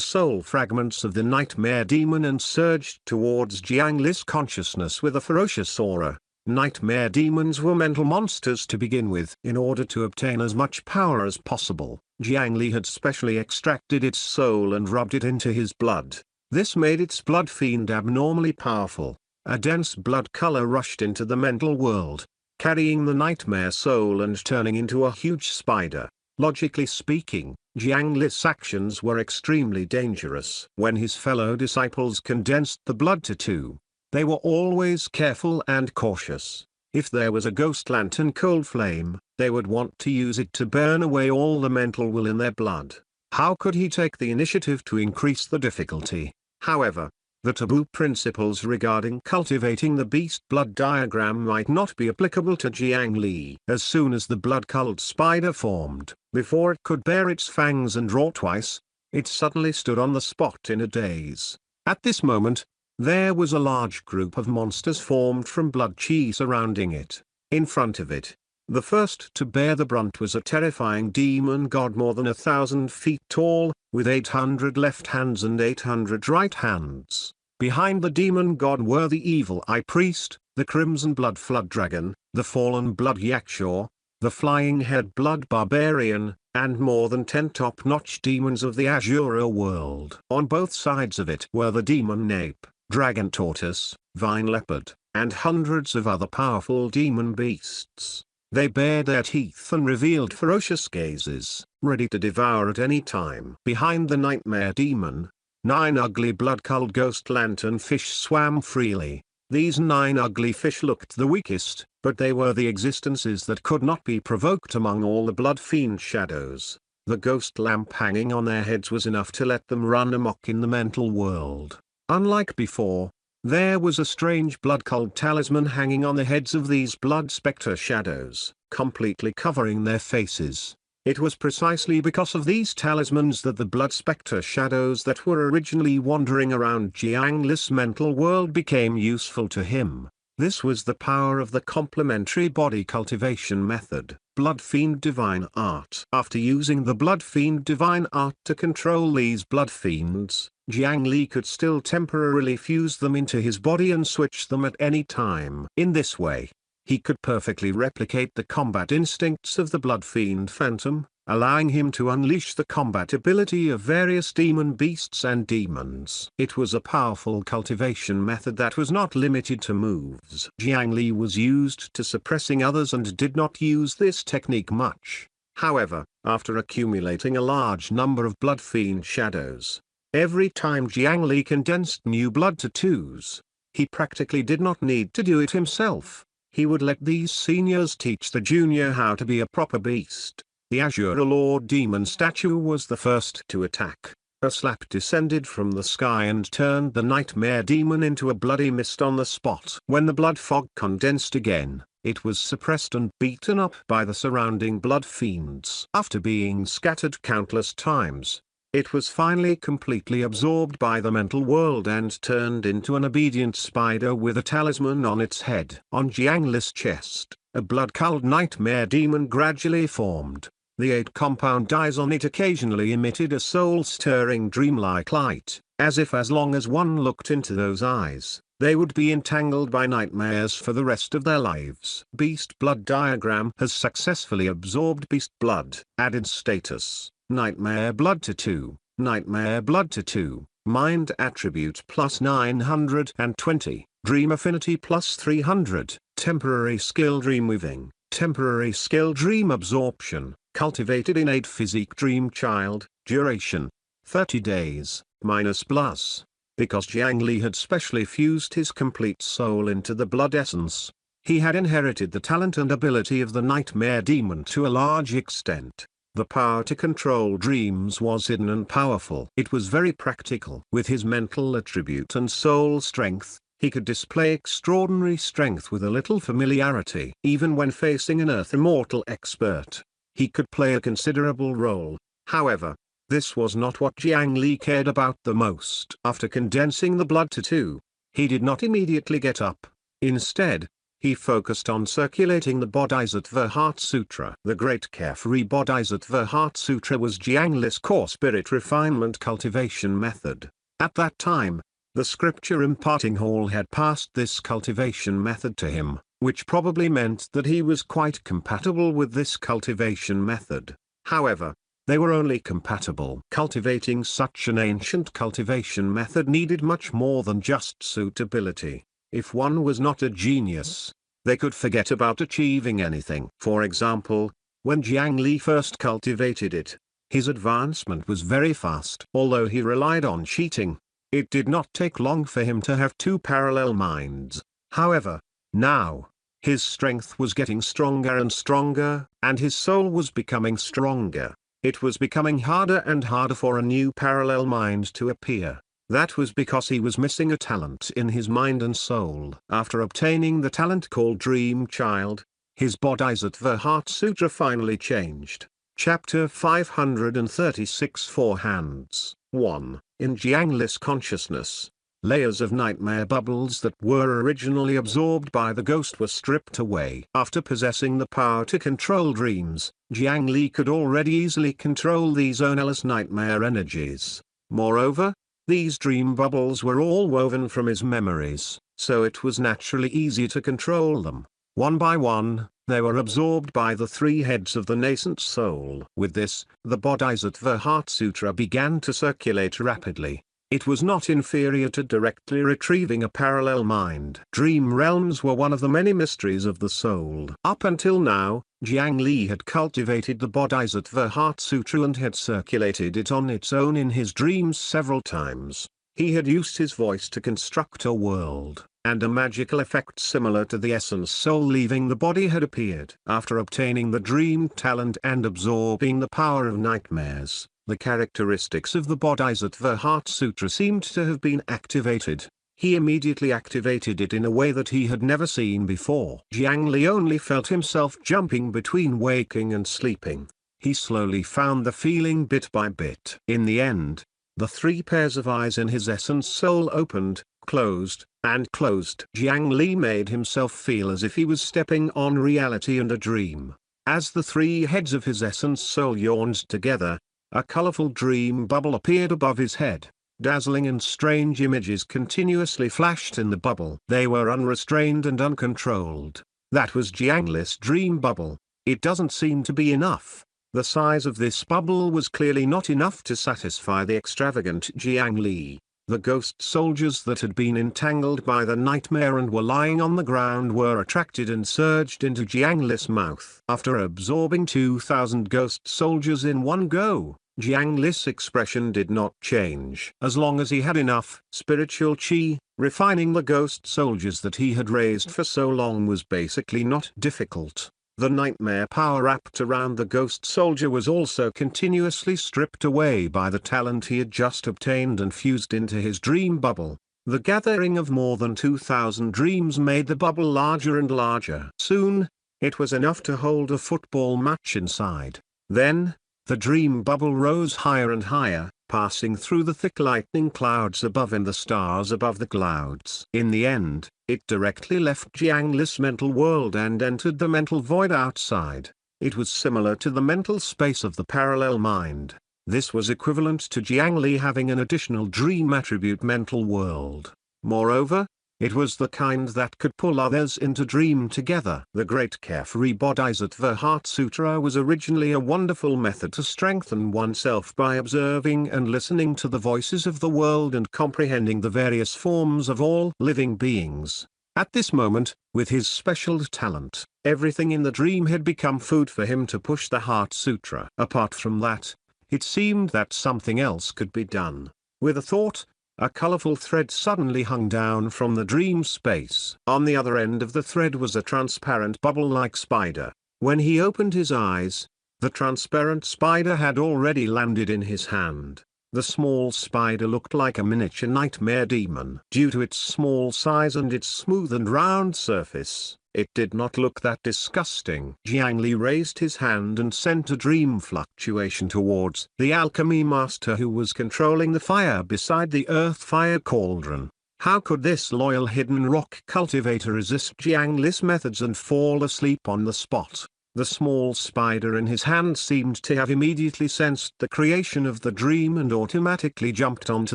soul fragments of the nightmare demon and surged towards Jiang Li's consciousness with a ferocious aura. Nightmare demons were mental monsters to begin with. In order to obtain as much power as possible, Jiang Li had specially extracted its soul and rubbed it into his blood. This made its blood fiend abnormally powerful. A dense blood color rushed into the mental world, carrying the nightmare soul and turning into a huge spider. Logically speaking, Jiang Li's actions were extremely dangerous. When his fellow disciples condensed the blood tattoo, they were always careful and cautious. If there was a ghost lantern cold flame, they would want to use it to burn away all the mental will in their blood. How could he take the initiative to increase the difficulty? However, the taboo principles regarding cultivating the beast blood diagram might not be applicable to Jiang Li. As soon as the blood-colored spider formed, before it could bare its fangs and roar twice, it suddenly stood on the spot in a daze. At this moment, there was a large group of monsters formed from blood chi surrounding it. In front of it, the first to bear the brunt was a terrifying demon god more than 1,000 feet tall, with 800 left hands and 800 right hands. Behind the demon god were the evil eye priest, the crimson blood flood dragon, the fallen blood yakshaw, the flying head blood barbarian, and more than 10 top-notch demons of the Azura world. On both sides of it were the demon ape, dragon tortoise, vine leopard, and hundreds of other powerful demon beasts. They bared their teeth and revealed ferocious gazes, ready to devour at any time. Behind the nightmare demon, 9 ugly blood-colored ghost lantern fish swam freely. These 9 ugly fish looked the weakest, but they were the existences that could not be provoked among all the blood fiend shadows. The ghost lamp hanging on their heads was enough to let them run amok in the mental world. Unlike before, there was a strange blood-colored talisman hanging on the heads of these blood spectre shadows, completely covering their faces. It was precisely because of these talismans that the blood spectre shadows that were originally wandering around Jiang Li's mental world became useful to him. This was the power of the complementary body cultivation method, Blood Fiend Divine Art. After using the Blood Fiend Divine Art to control these blood fiends, Jiang Li could still temporarily fuse them into his body and switch them at any time. In this way, he could perfectly replicate the combat instincts of the blood fiend phantom, allowing him to unleash the combat ability of various demon beasts and demons. It was a powerful cultivation method that was not limited to moves. Jiang Li was used to suppressing others and did not use this technique much. However, after accumulating a large number of blood fiend shadows, every time Jiang Li condensed new blood tattoos, he practically did not need to do it himself. He would let these seniors teach the junior how to be a proper beast. The Azura Lord Demon statue was the first to attack. A slap descended from the sky and turned the nightmare demon into a bloody mist on the spot. When the blood fog condensed again, it was suppressed and beaten up by the surrounding blood fiends. After being scattered countless times, it was finally completely absorbed by the mental world and turned into an obedient spider with a talisman on its head. On Jiang Li's chest, a blood-colored nightmare demon gradually formed. The 8 compound eyes on it occasionally emitted a soul-stirring dreamlike light, as if as long as one looked into those eyes, they would be entangled by nightmares for the rest of their lives. Beast Blood Diagram has successfully absorbed Beast Blood. Added status: Nightmare Blood Tattoo, Nightmare Blood Tattoo, Mind Attribute plus 920, Dream Affinity plus 300, Temporary Skill Dream Weaving, Temporary Skill Dream Absorption, Cultivated Innate Physique Dream Child, Duration 30 days, minus plus. Because Jiang Li had specially fused his complete soul into the blood essence, he had inherited the talent and ability of the nightmare demon to a large extent. The power to control dreams was hidden and powerful. It was very practical. With his mental attribute and soul strength, he could display extraordinary strength with a little familiarity. Even when facing an Earth Immortal expert, he could play a considerable role. However, this was not what Jiang Li cared about the most. After condensing the blood tattoo, he did not immediately get up. Instead, he focused on circulating the Bodhisattva Heart Sutra. The Great Carefree Bodhisattva Heart Sutra was Jiang Li's core spirit refinement cultivation method. At that time, the scripture imparting hall had passed this cultivation method to him. which probably meant that he was quite compatible with this cultivation method. However, they were only compatible. Cultivating such an ancient cultivation method needed much more than just suitability. If one was not a genius, they could forget about achieving anything. For example, when Jiang Li first cultivated it, his advancement was very fast. Although he relied on cheating, it did not take long for him to have two parallel minds. However, now, his strength was getting stronger and stronger, and his soul was becoming stronger. It was becoming harder and harder for a new parallel mind to appear. That was because he was missing a talent in his mind and soul. After obtaining the talent called Dream Child, his Bodhisattva Heart Sutra finally changed. Chapter 536 Four Hands 1. In Jiang Li's consciousness, layers of nightmare bubbles that were originally absorbed by the ghost were stripped away. After possessing the power to control dreams, Jiang Li could already easily control these ownerless nightmare energies. Moreover, these dream bubbles were all woven from his memories, so it was naturally easy to control them. One by one, they were absorbed by the three heads of the nascent soul. With this, the Bodhisattva Heart Sutra began to circulate rapidly. It was not inferior to directly retrieving a parallel mind. Dream realms were one of the many mysteries of the soul. Up until now, Jiang Li had cultivated the Bodhisattva Heart Sutra and had circulated it on its own in his dreams several times. He had used his voice to construct a world, and a magical effect similar to the essence soul leaving the body had appeared. After obtaining the dream talent and absorbing the power of nightmares, the characteristics of the Bodhisattva Heart Sutra seemed to have been activated. He immediately activated it in a way that he had never seen before. Jiang Li only felt himself jumping between waking and sleeping. He slowly found the feeling bit by bit. In the end, the three pairs of eyes in his essence soul opened, closed, and closed. Jiang Li made himself feel as if he was stepping on reality and a dream. As the three heads of his essence soul yawned together, a colorful dream bubble appeared above his head. Dazzling and strange images continuously flashed in the bubble. They were unrestrained and uncontrolled. That was Jiang Li's dream bubble. It doesn't seem to be enough. The size of this bubble was clearly not enough to satisfy the extravagant Jiang Li. The ghost soldiers that had been entangled by the nightmare and were lying on the ground were attracted and surged into Jiang Li's mouth. After absorbing 2,000 ghost soldiers in one go, Jiang Li's expression did not change. As long as he had enough spiritual qi, refining the ghost soldiers that he had raised for so long was basically not difficult. The nightmare power wrapped around the ghost soldier was also continuously stripped away by the talent he had just obtained and fused into his dream bubble. The gathering of more than 2,000 dreams made the bubble larger and larger. Soon, it was enough to hold a football match inside. Then, the dream bubble rose higher and higher, passing through the thick lightning clouds above and the stars above the clouds. In the end, it directly left Jiang Li's mental world and entered the mental void outside. It was similar to the mental space of the parallel mind. This was equivalent to Jiang Li having an additional dream attribute mental world. Moreover, it was the kind that could pull others into dream together. The Great Carefree Bodhisattva Heart Sutra was originally a wonderful method to strengthen oneself by observing and listening to the voices of the world and comprehending the various forms of all living beings. At this moment, with his special talent, everything in the dream had become food for him to push the Heart Sutra. Apart from that, it seemed that something else could be done. With a thought, a colorful thread suddenly hung down from the dream space. On the other end of the thread was a transparent bubble-like spider. When he opened his eyes, the transparent spider had already landed in his hand. The small spider looked like a miniature nightmare demon. Due to its small size and its smooth and round surface, it did not look that disgusting. Jiang Li raised his hand and sent a dream fluctuation towards the alchemy master who was controlling the fire beside the earth fire cauldron. How could this loyal hidden rock cultivator resist Jiang Li's methods and fall asleep on the spot? The small spider in his hand seemed to have immediately sensed the creation of the dream and automatically jumped onto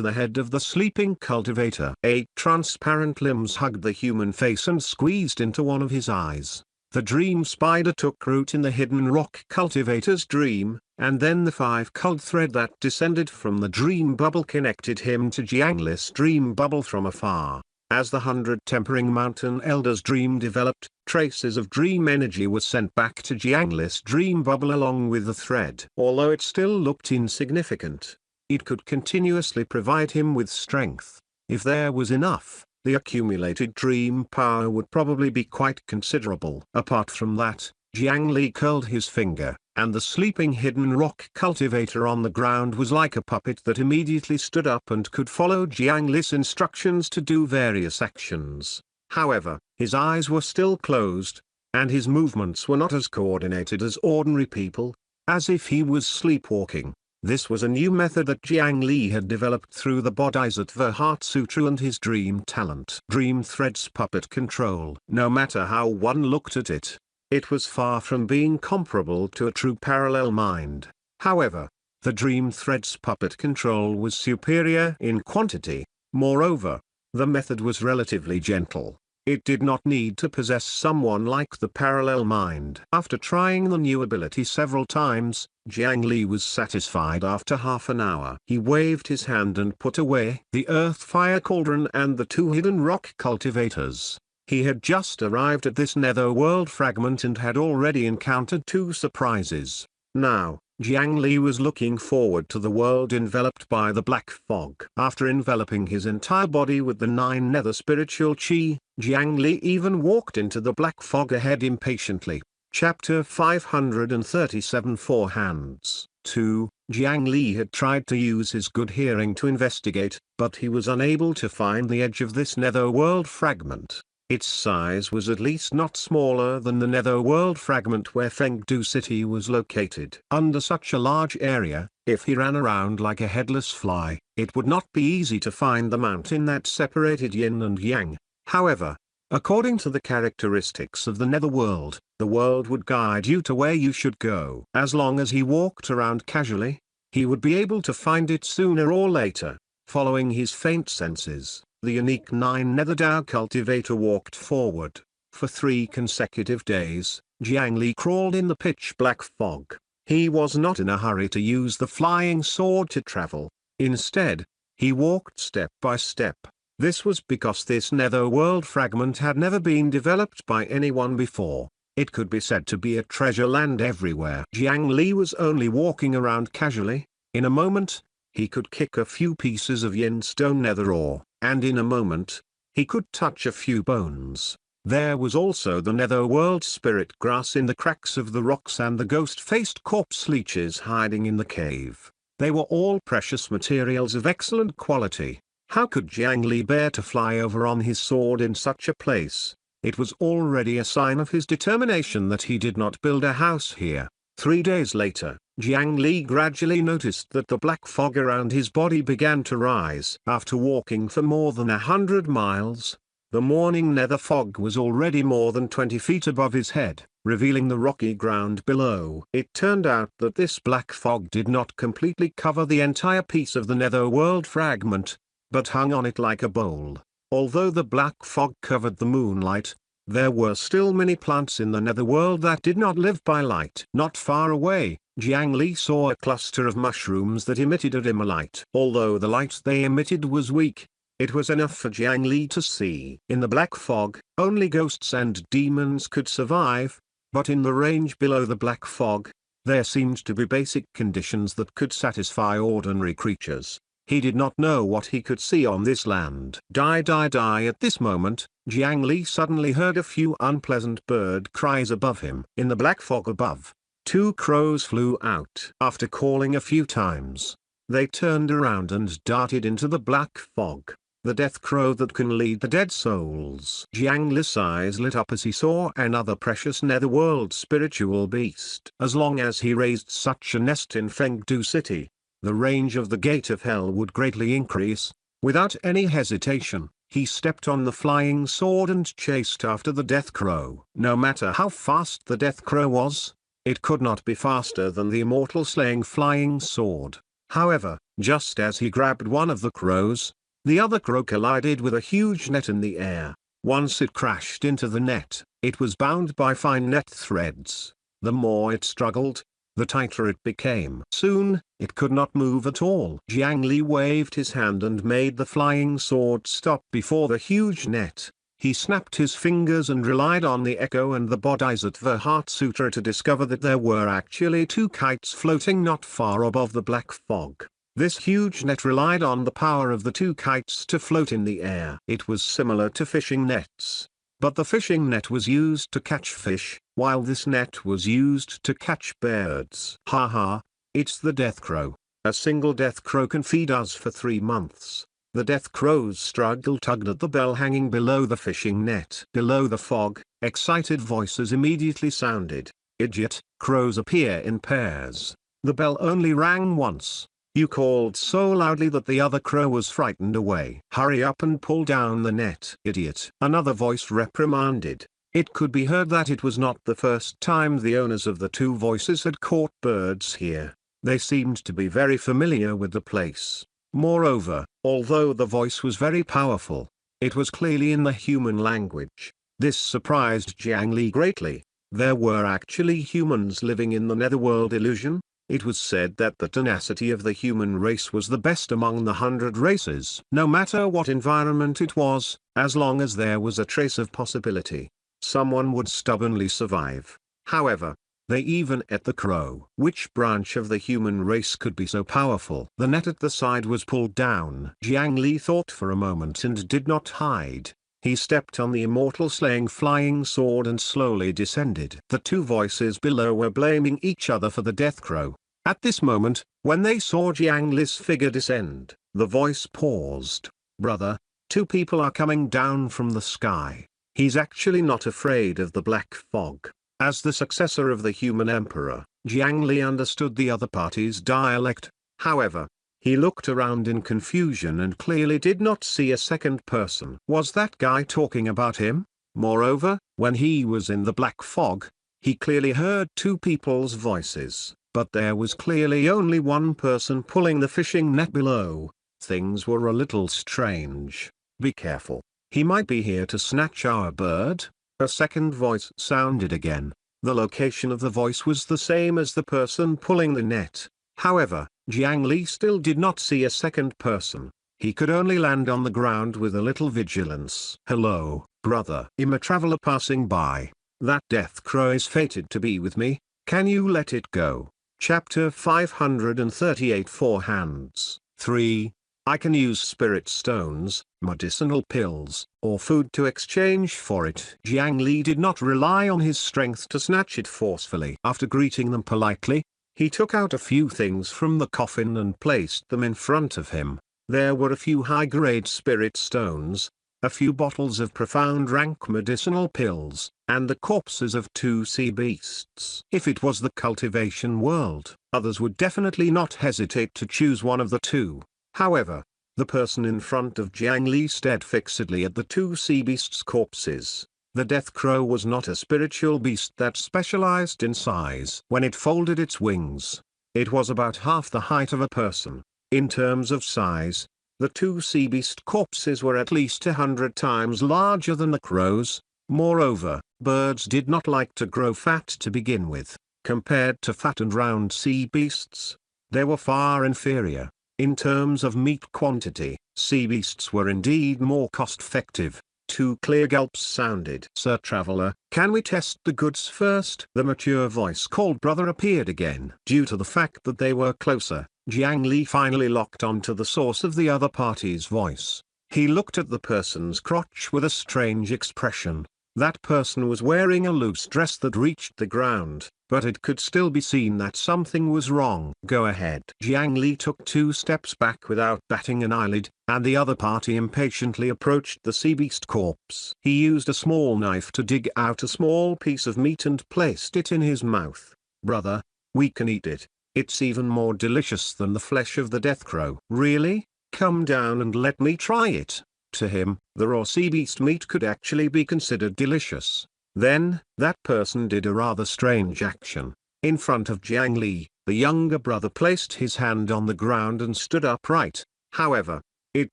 the head of the sleeping cultivator. 8 transparent limbs hugged the human face and squeezed into one of his eyes. The dream spider took root in the hidden rock cultivator's dream, and then the 5 cult thread that descended from the dream bubble connected him to Jiangli's dream bubble from afar. As the 100 Tempering Mountain Elders' dream developed, traces of dream energy were sent back to Jiangli's dream bubble along with the thread. Although it still looked insignificant, it could continuously provide him with strength. If there was enough, the accumulated dream power would probably be quite considerable. Apart from that, Jiangli curled his finger, and the sleeping hidden rock cultivator on the ground was like a puppet that immediately stood up and could follow Jiangli's instructions to do various actions. However, his eyes were still closed, and his movements were not as coordinated as ordinary people, as if he was sleepwalking. This was a new method that Jiangli had developed through the Bodhisattva Heart Sutra and his dream talent. Dream threads puppet control. No matter how one looked at it, it was far from being comparable to a true parallel mind. However, the dream thread's puppet control was superior in quantity. Moreover, the method was relatively gentle. It did not need to possess someone like the parallel mind. After trying the new ability several times, Jiangli was satisfied after half an hour. He waved his hand and put away the earth-fire cauldron and the 2 hidden rock cultivators. He had just arrived at this netherworld fragment and had already encountered 2 surprises. Now, Jiangli was looking forward to the world enveloped by the black fog. After enveloping his entire body with the 9 nether spiritual chi, Jiangli even walked into the black fog ahead impatiently. Chapter 537 Four Hands 2. Jiangli had tried to use his good hearing to investigate, but he was unable to find the edge of this netherworld fragment. Its size was at least not smaller than the netherworld fragment where Fengdu City was located. Under such a large area, if he ran around like a headless fly, it would not be easy to find the mountain that separated yin and yang. However, according to the characteristics of the netherworld, the world would guide you to where you should go. As long as he walked around casually, he would be able to find it sooner or later, following his faint senses. The unique 9 Nether Dao cultivator walked forward. For 3 consecutive days, Jiangli crawled in the pitch-black fog. He was not in a hurry to use the flying sword to travel. Instead, he walked step by step. This was because this netherworld fragment had never been developed by anyone before. It could be said to be a treasure land everywhere. Jiangli was only walking around casually. In a moment, he could kick a few pieces of yin stone nether ore, and in a moment, he could touch a few bones. There was also the netherworld spirit grass in the cracks of the rocks and the ghost-faced corpse leeches hiding in the cave. They were all precious materials of excellent quality. How could Jiangli bear to fly over on his sword in such a place? It was already a sign of his determination that he did not build a house here. 3 days later, Jiangli gradually noticed that the black fog around his body began to rise. After walking for more than 100 miles, the morning nether fog was already more than 20 feet above his head, revealing the rocky ground below. It turned out that this black fog did not completely cover the entire piece of the netherworld fragment, but hung on it like a bowl. Although the black fog covered the moonlight, there were still many plants in the netherworld that did not live by light. Not far away, Jiangli saw a cluster of mushrooms that emitted a dimmer light. Although the light they emitted was weak, it was enough for Jiangli to see. In the black fog, only ghosts and demons could survive, but in the range below the black fog, there seemed to be basic conditions that could satisfy ordinary creatures. He did not know what he could see on this land. At this moment, Jiangli suddenly heard a few unpleasant bird cries above him. In the black fog above, 2 crows flew out. After calling a few times, they turned around and darted into the black fog. The death crow that can lead the dead souls. Jiangli's eyes lit up as he saw another precious netherworld spiritual beast. As long as he raised such a nest in Fengdu City, the range of the gate of hell would greatly increase. Without any hesitation, He stepped on the flying sword and chased after the death crow. No matter how fast the death crow was, it could not be faster than the immortal slaying flying sword. However, just as he grabbed one of the crows, the other crow collided with a huge net in the air. Once it crashed into the net, it was bound by fine net threads. The more it struggled, the tighter it became. Soon, it could not move at all. Jiang Li waved his hand and made the flying sword stop before the huge net. He snapped his fingers and relied on the echo and the Bodhisattva Heart Sutra to discover that there were actually two kites floating not far above the black fog. This huge net relied on the power of the two kites to float in the air. It was similar to fishing nets. But the fishing net was used to catch fish, while this net was used to catch birds. Ha ha, it's the death crow. A single death crow can feed us for 3 months. The death crow's struggle tugged at the bell hanging below the fishing net. Below the fog, excited voices immediately sounded. Idiot, crows appear in pairs. The bell only rang once. You called so loudly that the other crow was frightened away. Hurry up and pull down the net. Idiot. Another voice reprimanded. It could be heard that it was not the first time the owners of the two voices had caught birds here. They seemed to be very familiar with the place. Moreover, although the voice was very powerful, it was clearly in the human language. This surprised Jiang Li greatly. There were actually humans living in the netherworld illusion. It was said that the tenacity of the human race was the best among the 100 races. No matter what environment it was, as long as there was a trace of possibility, someone would stubbornly survive. However, they even ate the crow. Which branch of the human race could be so powerful? The net at the side was pulled down. Jiang Li thought for a moment and did not hide. He stepped on the immortal slaying flying sword and slowly descended. The two voices below were blaming each other for the death crow. At this moment, when they saw Jiang Li's figure descend, the voice paused. Brother, two people are coming down from the sky. He's actually not afraid of the black fog. As the successor of the human emperor, Jiang Li understood the other party's dialect. However, he looked around in confusion and clearly did not see a second person. Was that guy talking about him? Moreover, when he was in the black fog, he clearly heard two people's voices, but there was clearly only one person pulling the fishing net below. Things were a little strange. Be careful. He might be here to snatch our bird. A second voice sounded again. The location of the voice was the same as the person pulling the net. However, Jiang Li still did not see a second person. He could only land on the ground with a little vigilance. Hello, brother. I'm a traveler passing by. That death crow is fated to be with me. Can you let it go? Chapter 538 Four Hands. 3. I can use spirit stones, medicinal pills, or food to exchange for it. Jiang Li did not rely on his strength to snatch it forcefully. After greeting them politely, he took out a few things from the coffin and placed them in front of him. There were a few high-grade spirit stones, a few bottles of profound rank medicinal pills, and the corpses of 2 sea beasts. If it was the cultivation world, others would definitely not hesitate to choose one of the two. However, the person in front of Jiang Li stared fixedly at the 2 sea beasts' corpses. The death crow was not a spiritual beast that specialized in size. When it folded its wings, it was about half the height of a person. In terms of size, the 2 sea beast corpses were at least 100 times larger than the crows. Moreover, birds did not like to grow fat to begin with. Compared to fat and round sea beasts, they were far inferior. In terms of meat quantity, sea beasts were indeed more cost-effective. 2 clear gulps sounded. Sir Traveler, can we test the goods first? The mature voice called brother appeared again. Due to the fact that they were closer, Jiang Li finally locked onto the source of the other party's voice. He looked at the person's crotch with a strange expression. That person was wearing a loose dress that reached the ground, but it could still be seen that something was wrong. Go ahead. Jiang Li took 2 steps back without batting an eyelid, and the other party impatiently approached the sea beast corpse. He used a small knife to dig out a small piece of meat and placed it in his mouth. Brother, we can eat it. It's even more delicious than the flesh of the death crow. Really? Come down and let me try it. to him, the raw sea beast meat could actually be considered delicious. Then, that person did a rather strange action. In front of Jiang Li, the younger brother placed his hand on the ground and stood upright. However, it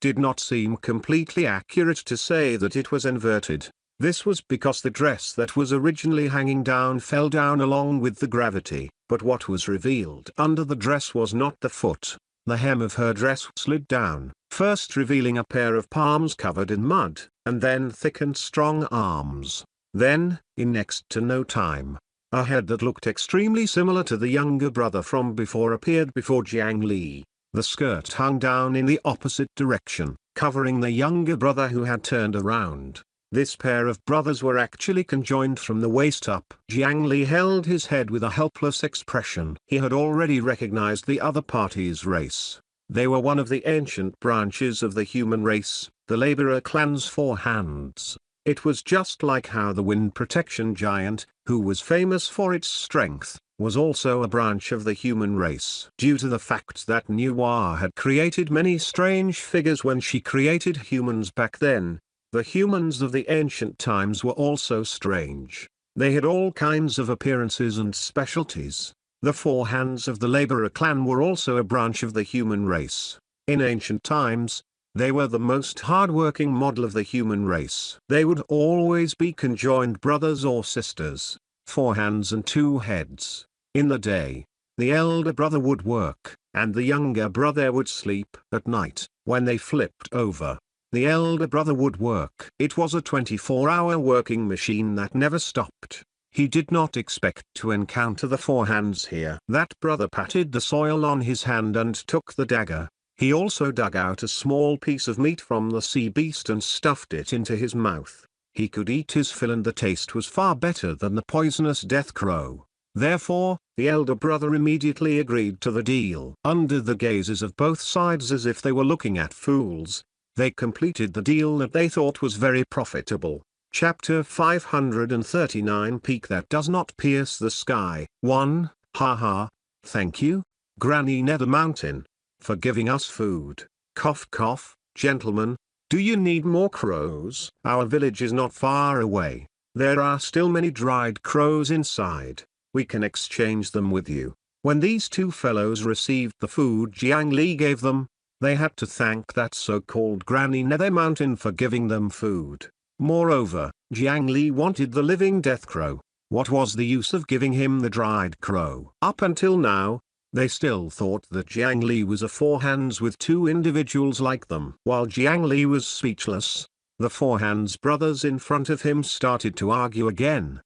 did not seem completely accurate to say that it was inverted. This was because the dress that was originally hanging down fell down along with the gravity, but what was revealed under the dress was not the foot. The hem of her dress slid down, first revealing a pair of palms covered in mud, and then thick and strong arms. Then, in next to no time, a head that looked extremely similar to the younger brother from before appeared before Jiang Li. The skirt hung down in the opposite direction, covering the younger brother who had turned around. This pair of brothers were actually conjoined from the waist up. Jiang Li held his head with a helpless expression. He had already recognized the other party's race. They were one of the ancient branches of the human race, the laborer clan's four hands. It was just like how the wind protection giant, who was famous for its strength, was also a branch of the human race. Due to the fact that Nuwa had created many strange figures when she created humans back then, the humans of the ancient times were also strange. They had all kinds of appearances and specialties. The four hands of the laborer clan were also a branch of the human race. In ancient times, they were the most hard-working model of the human race. They would always be conjoined brothers or sisters, 4 hands and 2 heads. In the day, the elder brother would work, and the younger brother would sleep. At night, when they flipped over, the elder brother would work. It was a 24-hour working machine that never stopped. He did not expect to encounter the 4 hands here. That brother patted the soil on his hand and took the dagger. He also dug out a small piece of meat from the sea beast and stuffed it into his mouth. He could eat his fill and the taste was far better than the poisonous death crow. Therefore, the elder brother immediately agreed to the deal. Under the gazes of both sides as if they were looking at fools, they completed the deal that they thought was very profitable. Chapter 539 Peak that does not pierce the sky. 1. Haha. Thank you, Granny Nether Mountain, for giving us food. Cough cough, gentlemen, do you need more crows? Our village is not far away. There are still many dried crows inside. We can exchange them with you. When these two fellows received the food Jiang Li gave them, they had to thank that so-called Granny Nether Mountain for giving them food. Moreover, Jiang Li wanted the living death crow. What was the use of giving him the dried crow? Up until now, they still thought that Jiang Li was a 4 hands with 2 individuals like them. While Jiang Li was speechless, the 4 hands brothers in front of him started to argue again.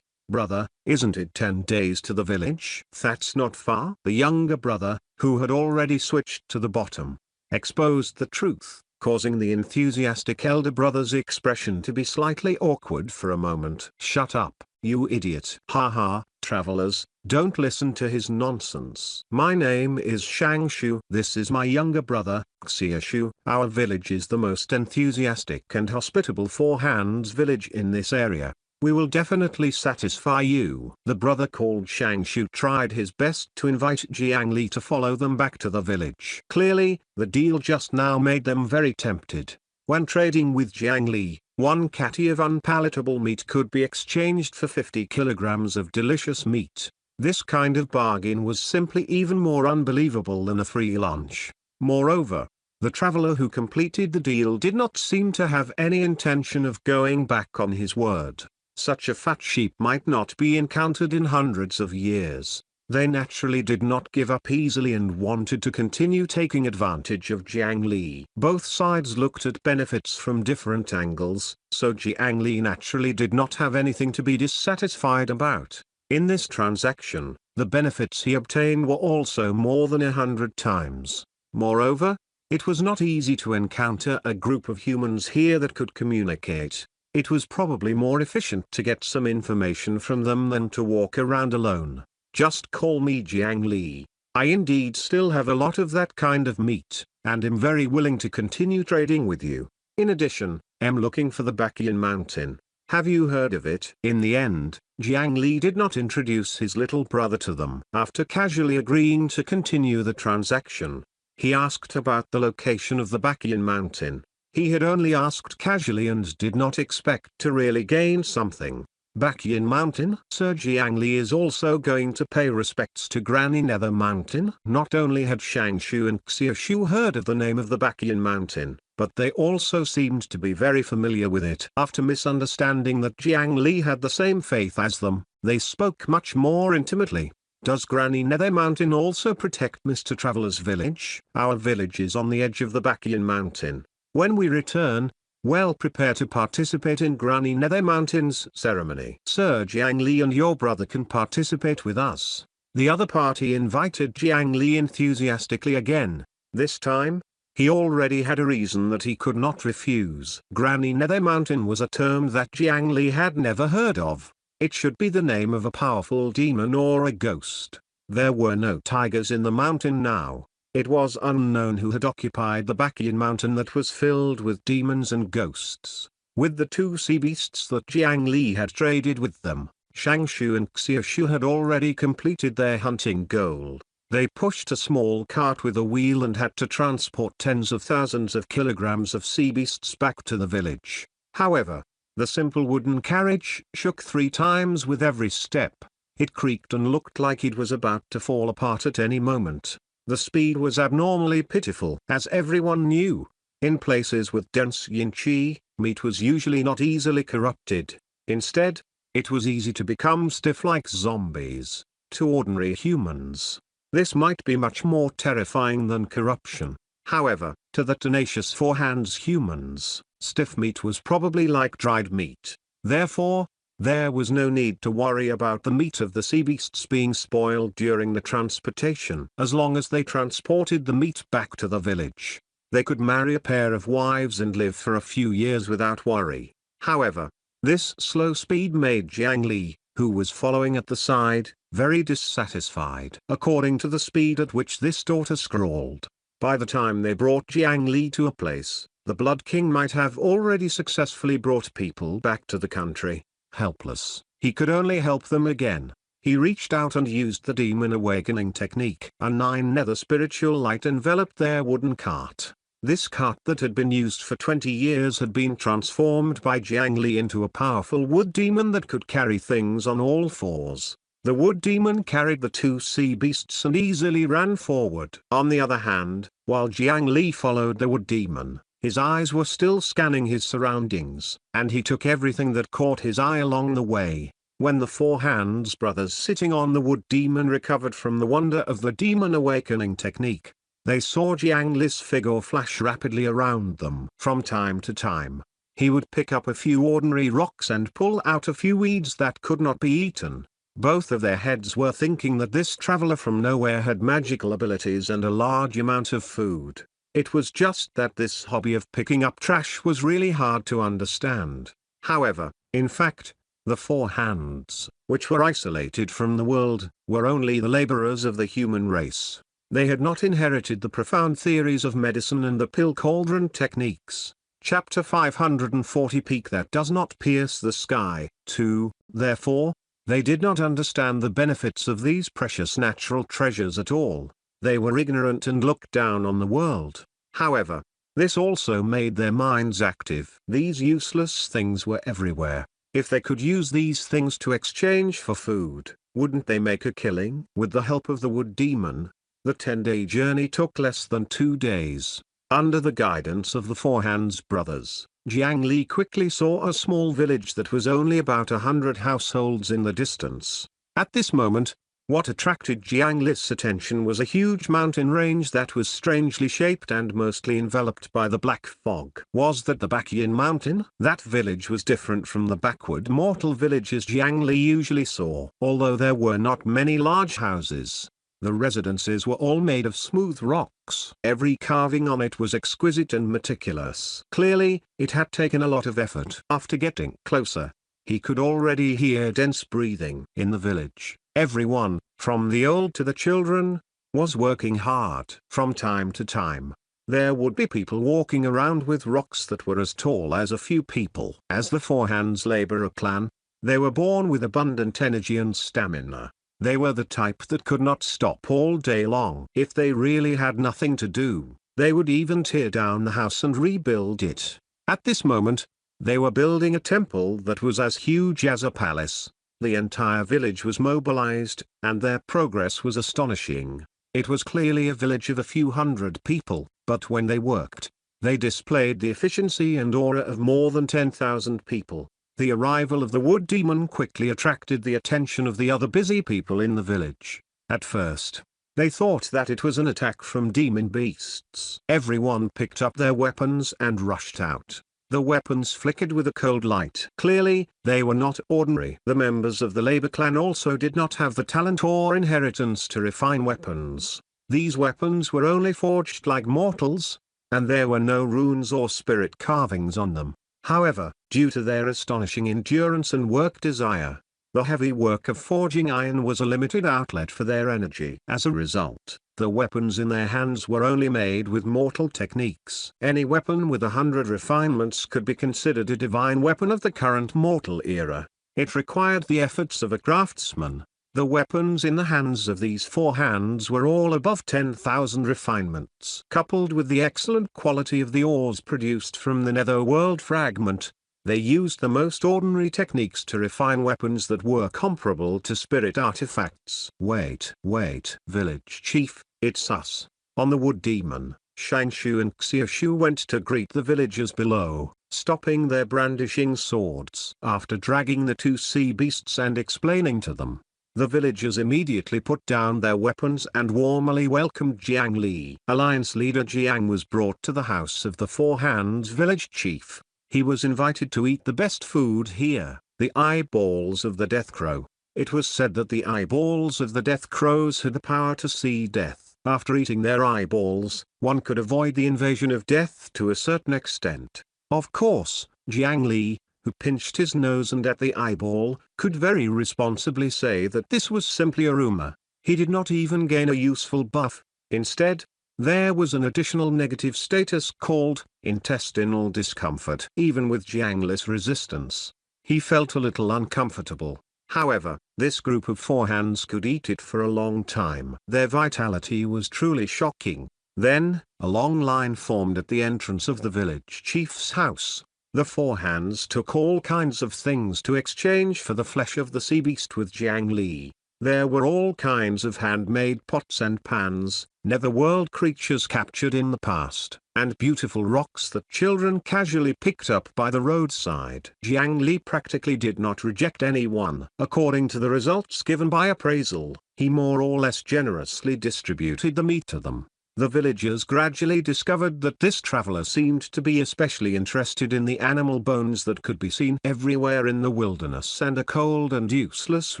Brother, isn't it 10 days to the village? That's not far. The younger brother, who had already switched to the bottom, exposed the truth, causing the enthusiastic elder brother's expression to be slightly awkward for a moment. Shut up, you idiot. Haha, travelers, don't listen to his nonsense. My name is Shangshu. This is my younger brother, Xiashu. Our village is the most enthusiastic and hospitable 4 hands village in this area. We will definitely satisfy you. The brother called Shangshu tried his best to invite Jiang Li to follow them back to the village. Clearly, the deal just now made them very tempted. When trading with Jiang Li, 1 catty of unpalatable meat could be exchanged for 50 kilograms of delicious meat. This kind of bargain was simply even more unbelievable than a free lunch. Moreover, the traveler who completed the deal did not seem to have any intention of going back on his word. Such a fat sheep might not be encountered in hundreds of years. They naturally did not give up easily and wanted to continue taking advantage of Jiang Li. Both sides looked at benefits from different angles, so Jiang Li naturally did not have anything to be dissatisfied about. In this transaction, the benefits he obtained were also more than 100 times. Moreover, it was not easy to encounter a group of humans here that could communicate. It was probably more efficient to get some information from them than to walk around alone. Just call me Jiang Li. I indeed still have a lot of that kind of meat, and am very willing to continue trading with you. In addition, am looking for the Bakian Mountain. Have you heard of it? In the end, Jiang Li did not introduce his little brother to them. After casually agreeing to continue the transaction, he asked about the location of the Bakian Mountain. He had only asked casually and did not expect to really gain something. Bacchian Mountain. Sir Jiang Li is also going to pay respects to Granny Nether Mountain. Not only had Shang Shu and Xia Shu heard of the name of the Bacchian Mountain, but they also seemed to be very familiar with it. After misunderstanding that Jiang Li had the same faith as them, they spoke much more intimately. Does Granny Nether Mountain also protect Mr. Traveler's village? Our village is on the edge of the Bacchian Mountain. When we return, well, prepare to participate in Granny Nether Mountain's ceremony. Sir Jiang Li and your brother can participate with us. The other party invited Jiang Li enthusiastically again. This time, he already had a reason that he could not refuse. Granny Nether Mountain was a term that Jiang Li had never heard of. It should be the name of a powerful demon or a ghost. There were no tigers in the mountain now. It was unknown who had occupied the Bacchian Mountain that was filled with demons and ghosts. With the two sea beasts that Jiang Li had traded with them, Shang Shu and Xia Shu had already completed their hunting goal. They pushed a small cart with a wheel and had to transport tens of thousands of kilograms of sea beasts back to the village. However, the simple wooden carriage shook 3 times with every step. It creaked and looked like it was about to fall apart at any moment. The speed was abnormally pitiful. As everyone knew, in places with dense yin qi, meat was usually not easily corrupted. Instead, it was easy to become stiff like zombies. To ordinary humans, this might be much more terrifying than corruption. However, to the tenacious four-hands humans, stiff meat was probably like dried meat. Therefore, there was no need to worry about the meat of the sea beasts being spoiled during the transportation. As long as they transported the meat back to the village, they could marry a pair of wives and live for a few years without worry. However, this slow speed made Jiang Li, who was following at the side, very dissatisfied. According to the speed at which this daughter scrawled, by the time they brought Jiang Li to a place, the Blood King might have already successfully brought people back to the country. Helpless, he could only help them again. He reached out and used the demon awakening technique. A 9 nether spiritual light enveloped their wooden cart. This cart that had been used for 20 years had been transformed by Jiang Li into a powerful wood demon that could carry things on all fours. The wood demon carried the 2 sea beasts and easily ran forward. On the other hand, while Jiang Li followed the wood demon, his eyes were still scanning his surroundings, and he took everything that caught his eye along the way. When the four-hands brothers sitting on the wood demon recovered from the wonder of the demon awakening technique, they saw Jiang Li's figure flash rapidly around them. From time to time, he would pick up a few ordinary rocks and pull out a few weeds that could not be eaten. Both of their heads were thinking that this traveler from nowhere had magical abilities and a large amount of food. It was just that this hobby of picking up trash was really hard to understand. However, in fact, the four hands, which were isolated from the world, were only the laborers of the human race. They had not inherited the profound theories of medicine and the pill cauldron techniques. Chapter 540 Peak that does not pierce the sky. 2. Therefore, they did not understand the benefits of these precious natural treasures at all. They were ignorant and looked down on the world. However, this also made their minds active. These useless things were everywhere. If they could use these things to exchange for food, wouldn't they make a killing? With the help of the wood demon, the 10-day journey took less than 2 days. Under the guidance of the Four Hands brothers, Jiang Li quickly saw a small village that was only about 100 households in the distance. At this moment, what attracted Jiang Li's attention was a huge mountain range that was strangely shaped and mostly enveloped by the black fog. Was that the Bacchian Mountain? That village was different from the backward mortal villages Jiang Li usually saw. Although there were not many large houses, the residences were all made of smooth rocks. Every carving on it was exquisite and meticulous. Clearly, it had taken a lot of effort. After getting closer, he could already hear dense breathing in the village. Everyone, from the old to the children, was working hard. From time to time, there would be people walking around with rocks that were as tall as a few people. As the Four Hands Laborer clan, they were born with abundant energy and stamina. They were the type that could not stop all day long. If they really had nothing to do, They would even tear down the house and rebuild it. At this moment, they were building a temple that was as huge as a palace. The entire village was mobilized, and their progress was astonishing. It was clearly a village of a few hundred people, but when they worked, they displayed the efficiency and aura of more than 10,000 people. The arrival of the wood demon quickly attracted the attention of the other busy people in the village. At first, they thought that it was an attack from demon beasts. Everyone picked up their weapons and rushed out. The weapons flickered with a cold light. Clearly, they were not ordinary. The members of the labor clan also did not have the talent or inheritance to refine weapons. These weapons were only forged like mortals, and there were no runes or spirit carvings on them. However, due to their astonishing endurance and work desire, the heavy work of forging iron was a limited outlet for their energy. As a result, the weapons in their hands were only made with mortal techniques. Any weapon with 100 refinements could be considered a divine weapon of the current mortal era. It required the efforts of a craftsman. The weapons in the hands of these four hands were all above 10,000 refinements. Coupled with the excellent quality of the ores produced from the netherworld fragment, they used the most ordinary techniques to refine weapons that were comparable to spirit artifacts. Wait, village chief, it's us. On the wood demon, Shanshu and Xiushu went to greet the villagers below, stopping their brandishing swords. After dragging the two sea beasts and explaining to them, the villagers immediately put down their weapons and warmly welcomed Jiang Li. Alliance leader Jiang was brought to the house of the Four Hands village chief. He was invited to eat the best food here, the eyeballs of the death crow. It was said that the eyeballs of the death crows had the power to see death. After eating their eyeballs, one could avoid the invasion of death to a certain extent. Of course, Jiang Li, who pinched his nose and ate the eyeball, could very responsibly say that this was simply a rumor. He did not even gain a useful buff. Instead, there was an additional negative status called intestinal discomfort. Even with Jiang Li's resistance, he felt a little uncomfortable. However, this group of four hands could eat it for a long time. Their vitality was truly shocking. Then, a long line formed at the entrance of the village chief's house. The four hands took all kinds of things to exchange for the flesh of the sea beast with Jiang Li. There were all kinds of handmade pots and pans, netherworld creatures captured in the past, and beautiful rocks that children casually picked up by the roadside. Jiang Li practically did not reject anyone. According to the results given by appraisal, he more or less generously distributed the meat to them. The villagers gradually discovered that this traveler seemed to be especially interested in the animal bones that could be seen everywhere in the wilderness and a cold and useless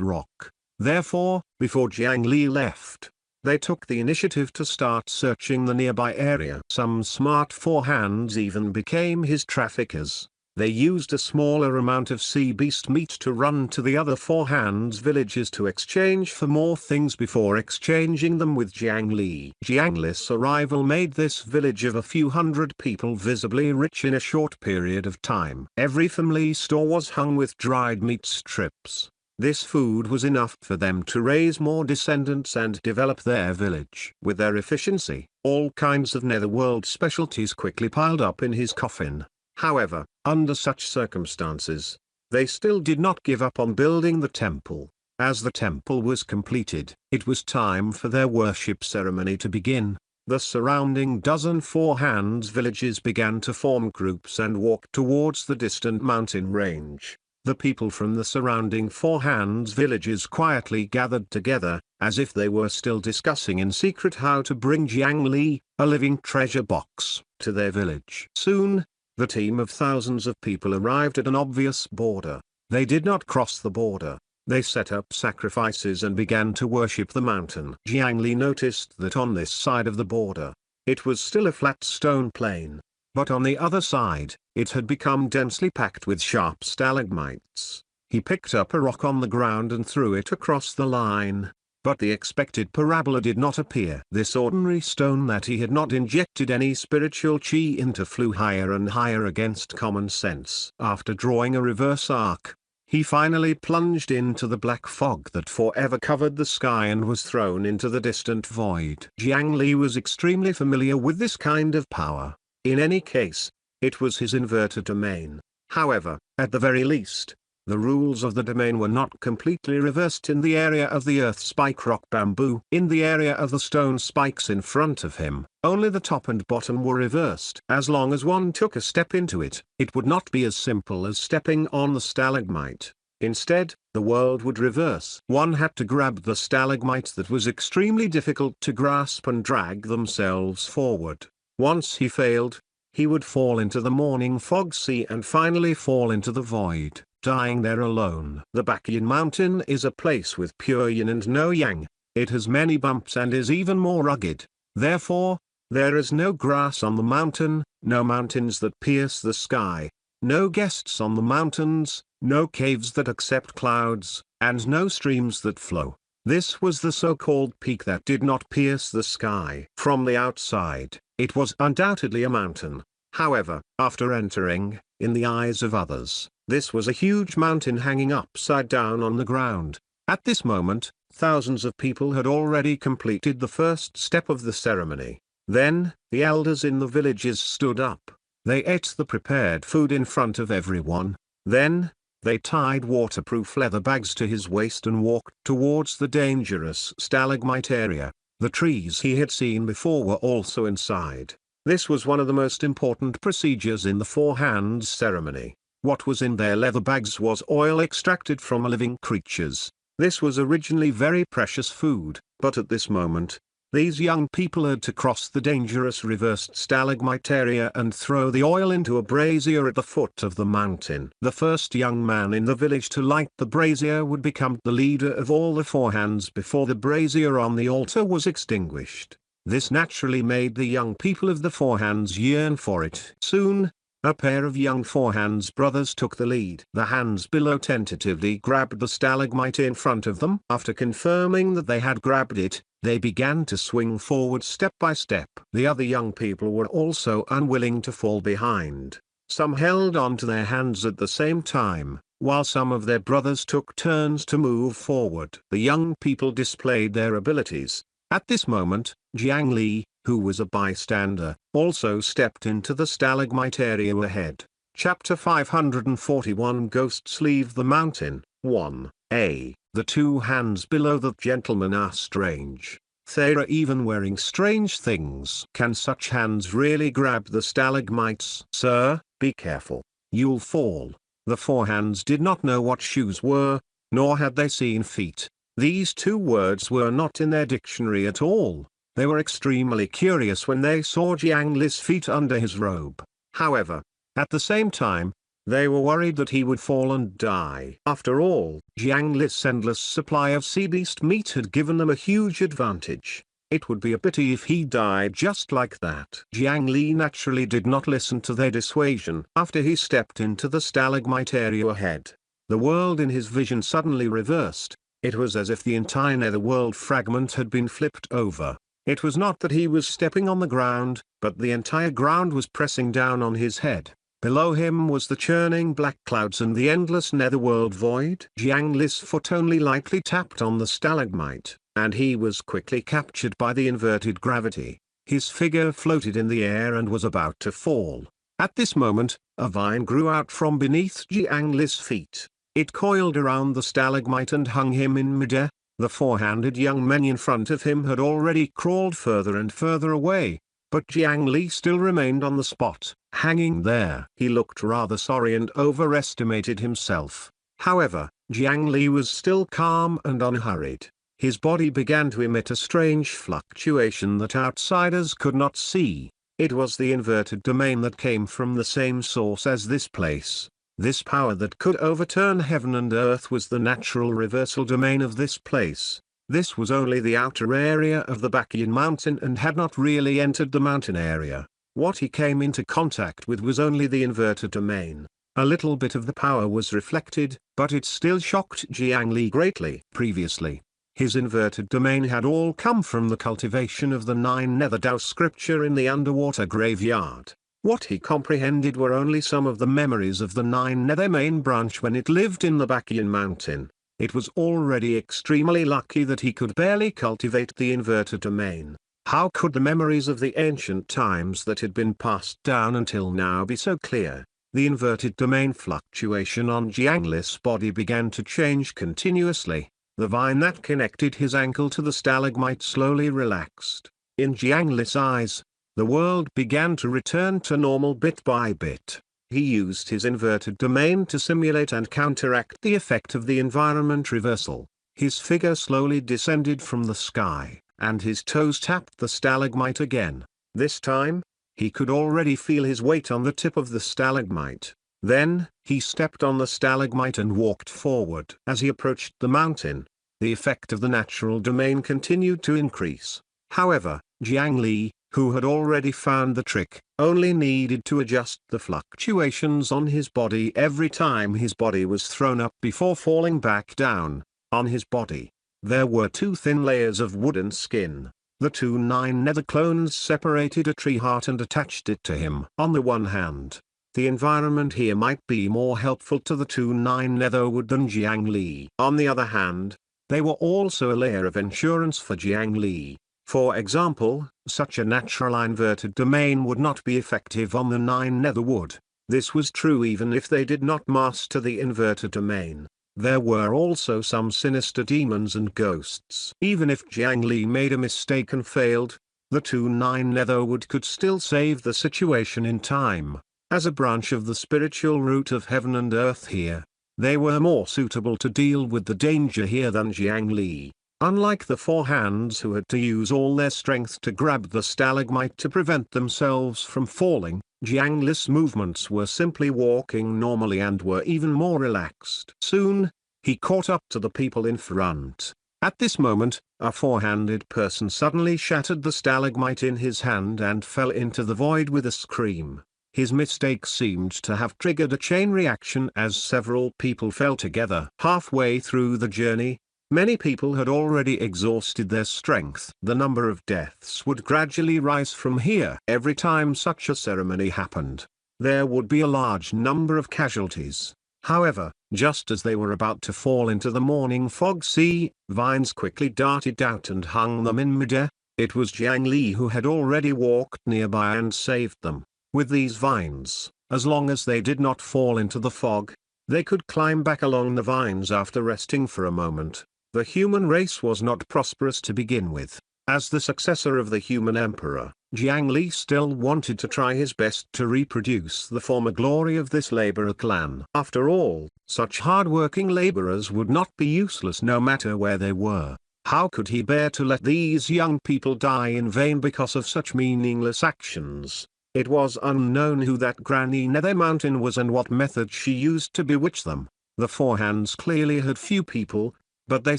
rock. Therefore, before Jiang Li left, they took the initiative to start searching the nearby area. Some smart four hands even became his traffickers. They used a smaller amount of sea beast meat to run to the other four hands villages to exchange for more things before exchanging them with Jiang Li. Jiang Li's arrival made this village of a few hundred people visibly rich in a short period of time. Every family store was hung with dried meat strips. This food was enough for them to raise more descendants and develop their village. With their efficiency, all kinds of netherworld specialties quickly piled up in his coffin. However, under such circumstances, they still did not give up on building the temple. As the temple was completed, it was time for their worship ceremony to begin. The surrounding dozen Four Hands villages began to form groups and walk towards the distant mountain range. The people from the surrounding Four Hands villages quietly gathered together, as if they were still discussing in secret how to bring Jiang Li, a living treasure box, to their village. Soon, the team of thousands of people arrived at an obvious border. They did not cross the border. They set up sacrifices and began to worship the mountain. Jiang Li noticed that on this side of the border, it was still a flat stone plain. But on the other side, it had become densely packed with sharp stalagmites. He picked up a rock on the ground and threw it across the line. But the expected parabola did not appear. This ordinary stone that he had not injected any spiritual chi into flew higher and higher against common sense. After drawing a reverse arc, He finally plunged into the black fog that forever covered the sky and was thrown into the distant void. Jiang Li was extremely familiar with this kind of power. In any case, it was his inverted domain. However, at the very least, the rules of the domain were not completely reversed in the area of the earth spike rock bamboo. In the area of the stone spikes in front of him, only the top and bottom were reversed. As long as one took a step into it, it would not be as simple as stepping on the stalagmite. Instead, the world would reverse. One had to grab the stalagmite that was extremely difficult to grasp and drag themselves forward. Once he failed, he would fall into the morning fog sea and finally fall into the void, dying there alone. The Baekhyun mountain is a place with pure yin and no yang. It has many bumps and is even more rugged. Therefore, there is no grass on the mountain, no mountains that pierce the sky, no guests on the mountains, no caves that accept clouds, and no streams that flow. This was the so-called peak that did not pierce the sky. From the outside, it was undoubtedly a mountain. However, after entering, in the eyes of others, this was a huge mountain hanging upside down on the ground. At this moment, thousands of people had already completed the first step of the ceremony. Then, the elders in the villages stood up. They ate the prepared food in front of everyone. Then, they tied waterproof leather bags to his waist and walked towards the dangerous stalagmite area. The trees he had seen before were also inside. This was one of the most important procedures in the four hands ceremony. What was in their leather bags was oil extracted from living creatures. This was originally very precious food, but at this moment, these young people had to cross the dangerous reversed stalagmite area and throw the oil into a brazier at the foot of the mountain. The first young man in the village to light the brazier would become the leader of all the four hands before the brazier on the altar was extinguished. This naturally made the young people of the four hands yearn for it. Soon, a pair of young four hands brothers took the lead. The hands below tentatively grabbed the stalagmite in front of them. After confirming that they had grabbed it, they began to swing forward step by step. The other young people were also unwilling to fall behind. Some held on to their hands at the same time, while some of their brothers took turns to move forward. The young people displayed their abilities. At this moment, Jiang Li, who was a bystander, also stepped into the stalagmite area ahead. Chapter 541 Ghosts Leave the Mountain. 1a. The two hands below the gentleman are strange. They are even wearing strange things. Can such hands really grab the stalagmites? Sir, be careful. You'll fall. The four hands did not know what shoes were, nor had they seen feet. These two words were not in their dictionary at all. They were extremely curious when they saw Jiang Li's feet under his robe. However, at the same time, they were worried that he would fall and die. After all, Jiang Li's endless supply of sea beast meat had given them a huge advantage. It would be a pity if he died just like that. Jiang Li naturally did not listen to their dissuasion. After he stepped into the stalagmite area ahead, the world in his vision suddenly reversed. It was as if the entire netherworld fragment had been flipped over. It was not that he was stepping on the ground, but the entire ground was pressing down on his head. Below him was the churning black clouds and the endless netherworld void. Jiang Li's foot only lightly tapped on the stalagmite, and he was quickly captured by the inverted gravity. His figure floated in the air and was about to fall. At this moment, a vine grew out from beneath Jiang Li's feet. It coiled around the stalagmite and hung him in midair. The four-handed young men in front of him had already crawled further and further away, but Jiang Li still remained on the spot, hanging there. He looked rather sorry and overestimated himself. However, Jiang Li was still calm and unhurried. His body began to emit a strange fluctuation that outsiders could not see. It was the inverted domain that came from the same source as this place. This power that could overturn heaven and earth was the natural reversal domain of this place. This was only the outer area of the Baekhyun mountain and had not really entered the mountain area. What he came into contact with was only the inverted domain. A little bit of the power was reflected, but it still shocked Jiang Li greatly. Previously, his inverted domain had all come from the cultivation of the 9 Nether Dao scripture in the underwater graveyard. What he comprehended were only some of the memories of the Nine Nether main branch when it lived in the Bakian mountain. It was already extremely lucky that he could barely cultivate the inverted domain. How could the memories of the ancient times that had been passed down until now be so clear? The inverted domain fluctuation on Jiangli's body began to change continuously. The vine that connected his ankle to the stalagmite slowly relaxed. In Jiangli's eyes, the world began to return to normal bit by bit. He used his inverted domain to simulate and counteract the effect of the environment reversal. His figure slowly descended from the sky, and his toes tapped the stalagmite again. This time, he could already feel his weight on the tip of the stalagmite. Then, he stepped on the stalagmite and walked forward. As he approached the mountain, the effect of the natural domain continued to increase. However, Jiangli, who had already found the trick, only needed to adjust the fluctuations on his body every time his body was thrown up before falling back down. On his body, there were two thin layers of wooden skin. The two Nine Nether clones separated a tree heart and attached it to him. On the one hand, the environment here might be more helpful to the two Nine Nether wood than Jiangli. On the other hand, they were also a layer of insurance for Jiangli. For example, such a natural inverted domain would not be effective on the Nine Nether wood. This was true even if they did not master the inverted domain. There were also some sinister demons and ghosts. Even if Jiangli made a mistake and failed, the two Nine Nether wood could still save the situation in time. As a branch of the spiritual root of heaven and earth here, they were more suitable to deal with the danger here than Jiangli. Unlike the Four Hands who had to use all their strength to grab the stalagmite to prevent themselves from falling, Jiangli's movements were simply walking normally and were even more relaxed. Soon, he caught up to the people in front. At this moment, a four-handed person suddenly shattered the stalagmite in his hand and fell into the void with a scream. His mistake seemed to have triggered a chain reaction as several people fell together. Halfway through the journey, many people had already exhausted their strength. The number of deaths would gradually rise from here. Every time such a ceremony happened, there would be a large number of casualties. However, just as they were about to fall into the morning fog sea, vines quickly darted out and hung them in midair. It was Jiangli who had already walked nearby and saved them. With these vines, as long as they did not fall into the fog, they could climb back along the vines after resting for a moment. The human race was not prosperous to begin with. As the successor of the human emperor, Jiangli still wanted to try his best to reproduce the former glory of this laborer clan. After all, such hard-working laborers would not be useless no matter where they were. How could he bear to let these young people die in vain because of such meaningless actions? It was unknown who that Granny Nether Mountain was and what method she used to bewitch them. The Four Hands clearly had few people, but they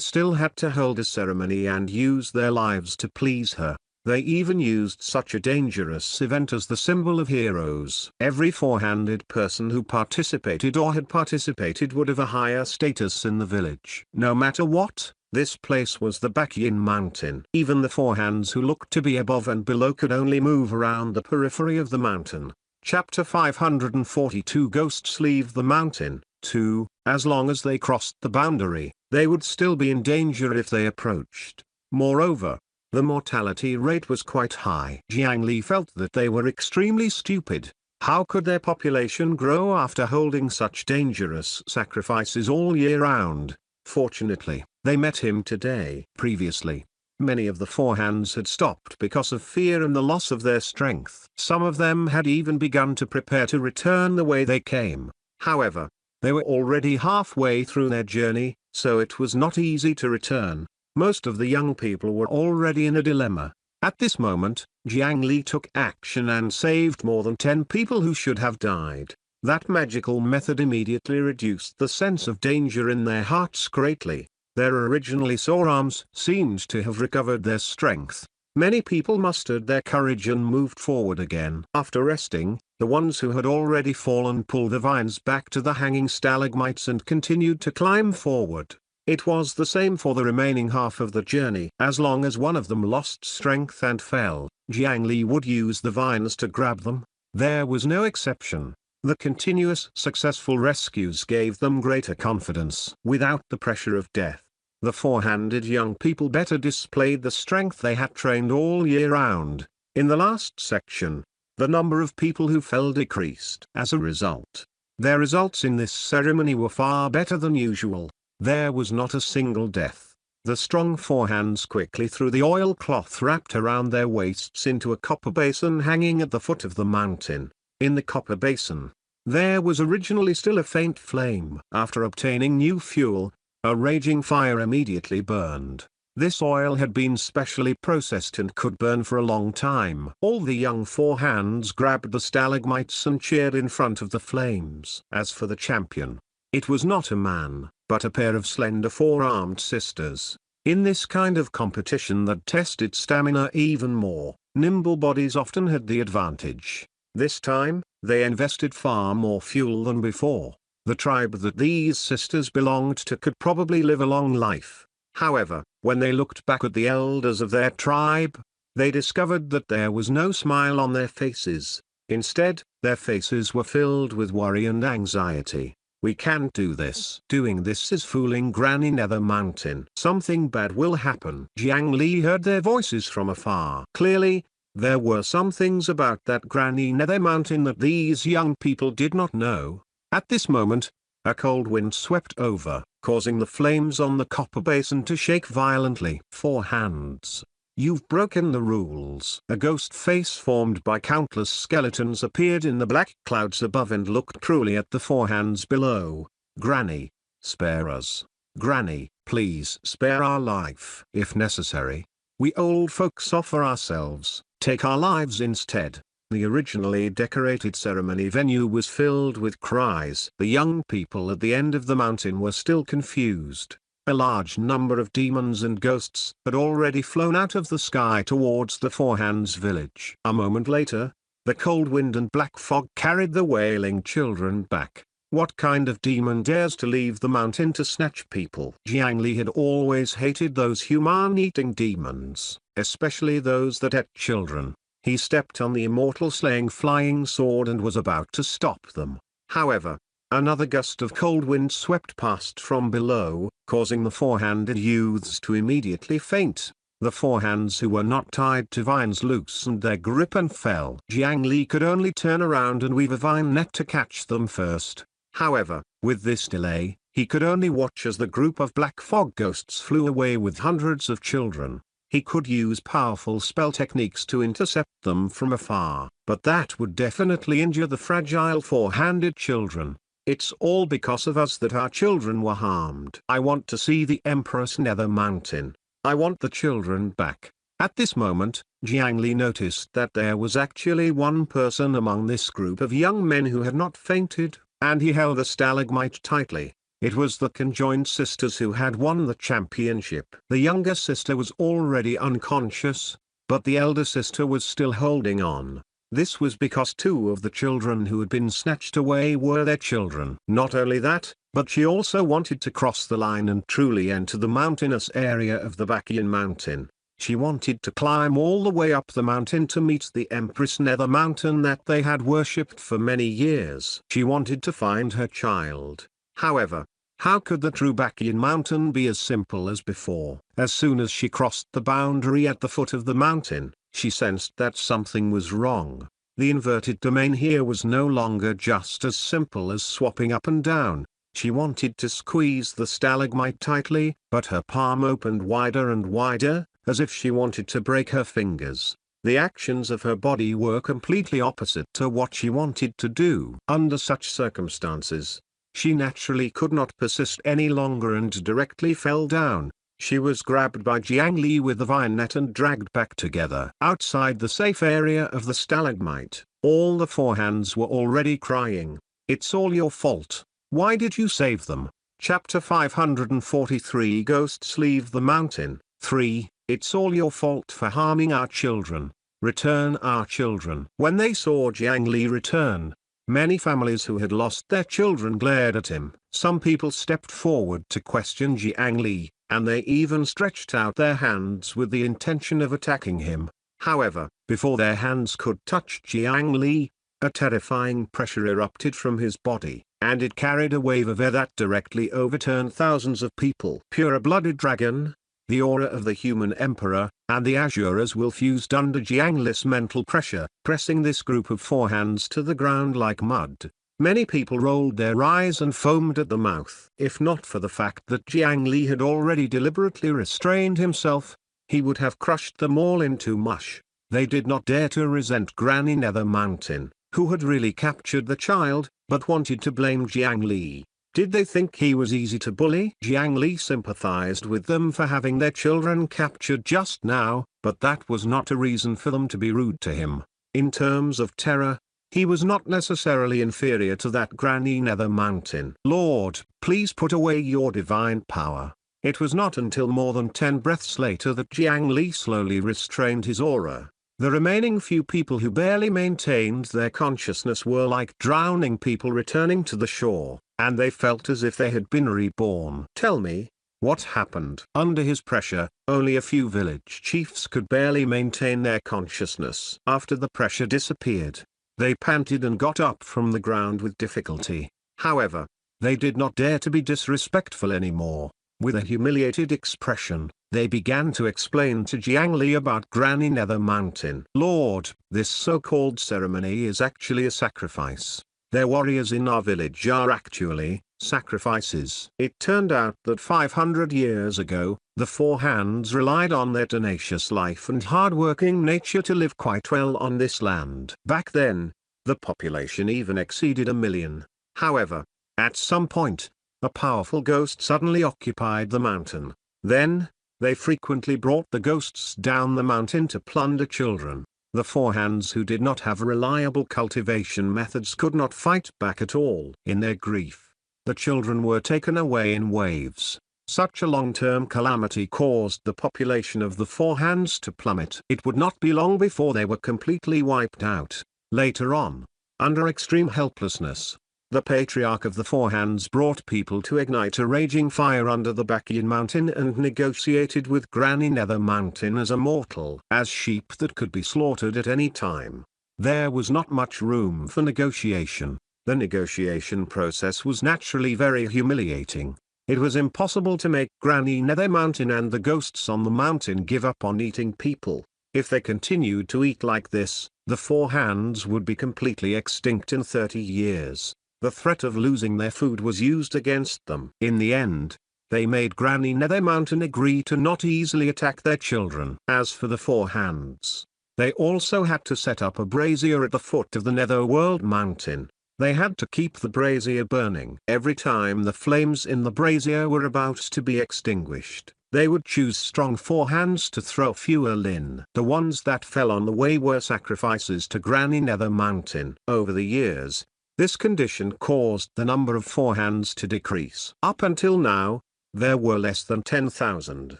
still had to hold a ceremony and use their lives to please her. They even used such a dangerous event as the symbol of heroes. Every four-handed person who participated or had participated would have a higher status in the village. No matter what, this place was the Bakian mountain. Even the Four Hands who looked to be above and below could only move around the periphery of the mountain. Chapter 542 Ghosts leave the mountain. 2. As long as they crossed the boundary, they would still be in danger if they approached. Moreover, the mortality rate was quite high. Jiangli felt that they were extremely stupid. How could their population grow after holding such dangerous sacrifices all year round? Fortunately, they met him today. Previously, many of the Four Hands had stopped because of fear and the loss of their strength. Some of them had even begun to prepare to return the way they came. However, they were already halfway through their journey, so it was not easy to return. Most of the young people were already in a dilemma. At this moment, Jiangli took action and saved more than 10 people who should have died. That magical method immediately reduced the sense of danger in their hearts greatly. Their originally sore arms seemed to have recovered their strength. Many people mustered their courage and moved forward again. After resting, the ones who had already fallen pulled the vines back to the hanging stalagmites and continued to climb forward. It was the same for the remaining half of the journey. As long as one of them lost strength and fell, Jiangli would use the vines to grab them. There was no exception. The continuous successful rescues gave them greater confidence. Without the pressure of death, the four-handed young people better displayed the strength they had trained all year round. In the last section, the number of people who fell decreased as a result. Their results in this ceremony were far better than usual. There was not a single death. The strong forehands quickly threw the oilcloth wrapped around their waists into a copper basin hanging at the foot of the mountain. In the copper basin, there was originally still a faint flame. After obtaining new fuel, a raging fire immediately burned. This oil had been specially processed and could burn for a long time. All the young forehands grabbed the stalagmites and cheered in front of the flames. As for the champion, it was not a man, but a pair of slender four-armed sisters. In this kind of competition that tested stamina even more, nimble bodies often had the advantage. This time, they invested far more fuel than before. The tribe that these sisters belonged to could probably live a long life. However, when they looked back at the elders of their tribe, they discovered that there was no smile on their faces. Instead, their faces were filled with worry and anxiety. "We can't do this. Doing this is fooling Granny Nether Mountain. Something bad will happen." Jiang Li heard their voices from afar. Clearly, there were some things about that Granny Nether Mountain that these young people did not know. At this moment, a cold wind swept over, causing the flames on the copper basin to shake violently. "Four hands. You've broken the rules." A ghost face formed by countless skeletons appeared in the black clouds above and looked cruelly at the four hands below. "Granny, spare us. Granny, please spare our life. If necessary, we old folks offer ourselves. Take our lives instead." The originally decorated ceremony venue was filled with cries. The young people at the end of the mountain were still confused. A large number of demons and ghosts had already flown out of the sky towards the four-hands village. A moment later, the cold wind and black fog carried the wailing children back. What kind of demon dares to leave the mountain to snatch people? Jiang Li had always hated those human-eating demons, especially those that ate children. He stepped on the immortal slaying flying sword and was about to stop them. However, another gust of cold wind swept past from below, causing the four-handed youths to immediately faint. The four-hands who were not tied to vines loosened their grip and fell. Jiang Li could only turn around and weave a vine net to catch them first. However, with this delay, he could only watch as the group of black fog ghosts flew away with hundreds of children. He could use powerful spell techniques to intercept them from afar, but that would definitely injure the fragile four-handed children. "It's all because of us that our children were harmed. I want to see the Empress Nether Mountain. I want the children back." At this moment, Jiang Li noticed that there was actually one person among this group of young men who had not fainted, and he held the stalagmite tightly. It was the conjoined sisters who had won the championship. The younger sister was already unconscious, but the elder sister was still holding on. This was because two of the children who had been snatched away were their children. Not only that, but she also wanted to cross the line and truly enter the mountainous area of the Bakian Mountain. She wanted to climb all the way up the mountain to meet the Empress Nether Mountain that they had worshipped for many years. She wanted to find her child. However, how could the true Bakian Mountain be as simple as before? As soon as she crossed the boundary at the foot of the mountain, she sensed that something was wrong. The inverted domain here was no longer just as simple as swapping up and down. She wanted to squeeze the stalagmite tightly, but her palm opened wider and wider, as if she wanted to break her fingers. The actions of her body were completely opposite to what she wanted to do. Under such circumstances, she naturally could not persist any longer and directly fell down. She was grabbed by Jiang Li with the vine net and dragged back together. Outside the safe area of the stalagmite, all the four hands were already crying, "It's all your fault. Why did you save them?" Chapter 543 Ghosts Leave the Mountain. 3. It's all your fault for harming our children. Return our children. When they saw Jiang Li return, many families who had lost their children glared at him. Some people stepped forward to question Jiang Li, and they even stretched out their hands with the intention of attacking him. However, before their hands could touch Jiang Li, a terrifying pressure erupted from his body, and it carried a wave of air that directly overturned thousands of people. Pure-blooded dragon, the aura of the human emperor, and the Azure's will fused under Jiang Li's mental pressure, pressing this group of four hands to the ground like mud. Many people rolled their eyes and foamed at the mouth. If not for the fact that Jiang Li had already deliberately restrained himself, he would have crushed them all into mush. They did not dare to resent Granny Nether Mountain, who had really captured the child, but wanted to blame Jiang Li. Did they think he was easy to bully? Jiang Li sympathized with them for having their children captured just now, but that was not a reason for them to be rude to him. In terms of terror, he was not necessarily inferior to that Granny Nether Mountain. Lord, please put away your divine power. It was not until more than 10 breaths later that Jiang Li slowly restrained his aura. The remaining few people who barely maintained their consciousness were like drowning people returning to the shore, and they felt as if they had been reborn. Tell me, what happened? Under his pressure, only a few village chiefs could barely maintain their consciousness. After the pressure disappeared, they panted and got up from the ground with difficulty. However, they did not dare to be disrespectful anymore. With a humiliated expression, they began to explain to Jiang Li about Granny Nether Mountain. Lord, this so-called ceremony is actually a sacrifice. Their warriors in our village are actually sacrifices. It turned out that 500 years ago, the Four Hands relied on their tenacious life and hard-working nature to live quite well on this land. Back then, the population even exceeded 1 million. However, at some point, a powerful ghost suddenly occupied the mountain. Then, they frequently brought the ghosts down the mountain to plunder children. The Four Hands who did not have reliable cultivation methods could not fight back at all. In their grief, the children were taken away in waves. Such a long-term calamity caused the population of the Four Hands to plummet. It would not be long before they were completely wiped out. Later on, under extreme helplessness, the Patriarch of the Four Hands brought people to ignite a raging fire under the Bakian Mountain and negotiated with Granny Nether Mountain as a mortal. As sheep that could be slaughtered at any time, there was not much room for negotiation. The negotiation process was naturally very humiliating. It was impossible to make Granny Nether Mountain and the ghosts on the mountain give up on eating people. If they continued to eat like this, the Four Hands would be completely extinct in 30 years. The threat of losing their food was used against them. In the end, they made Granny Nether Mountain agree to not easily attack their children. As for the Four Hands, they also had to set up a brazier at the foot of the Netherworld Mountain. They had to keep the brazier burning. Every time the flames in the brazier were about to be extinguished, they would choose strong Four Hands to throw fuel in. The ones that fell on the way were sacrifices to Granny Nether Mountain. Over the years, this condition caused the number of Four Hands to decrease. Up until now, there were less than 10,000.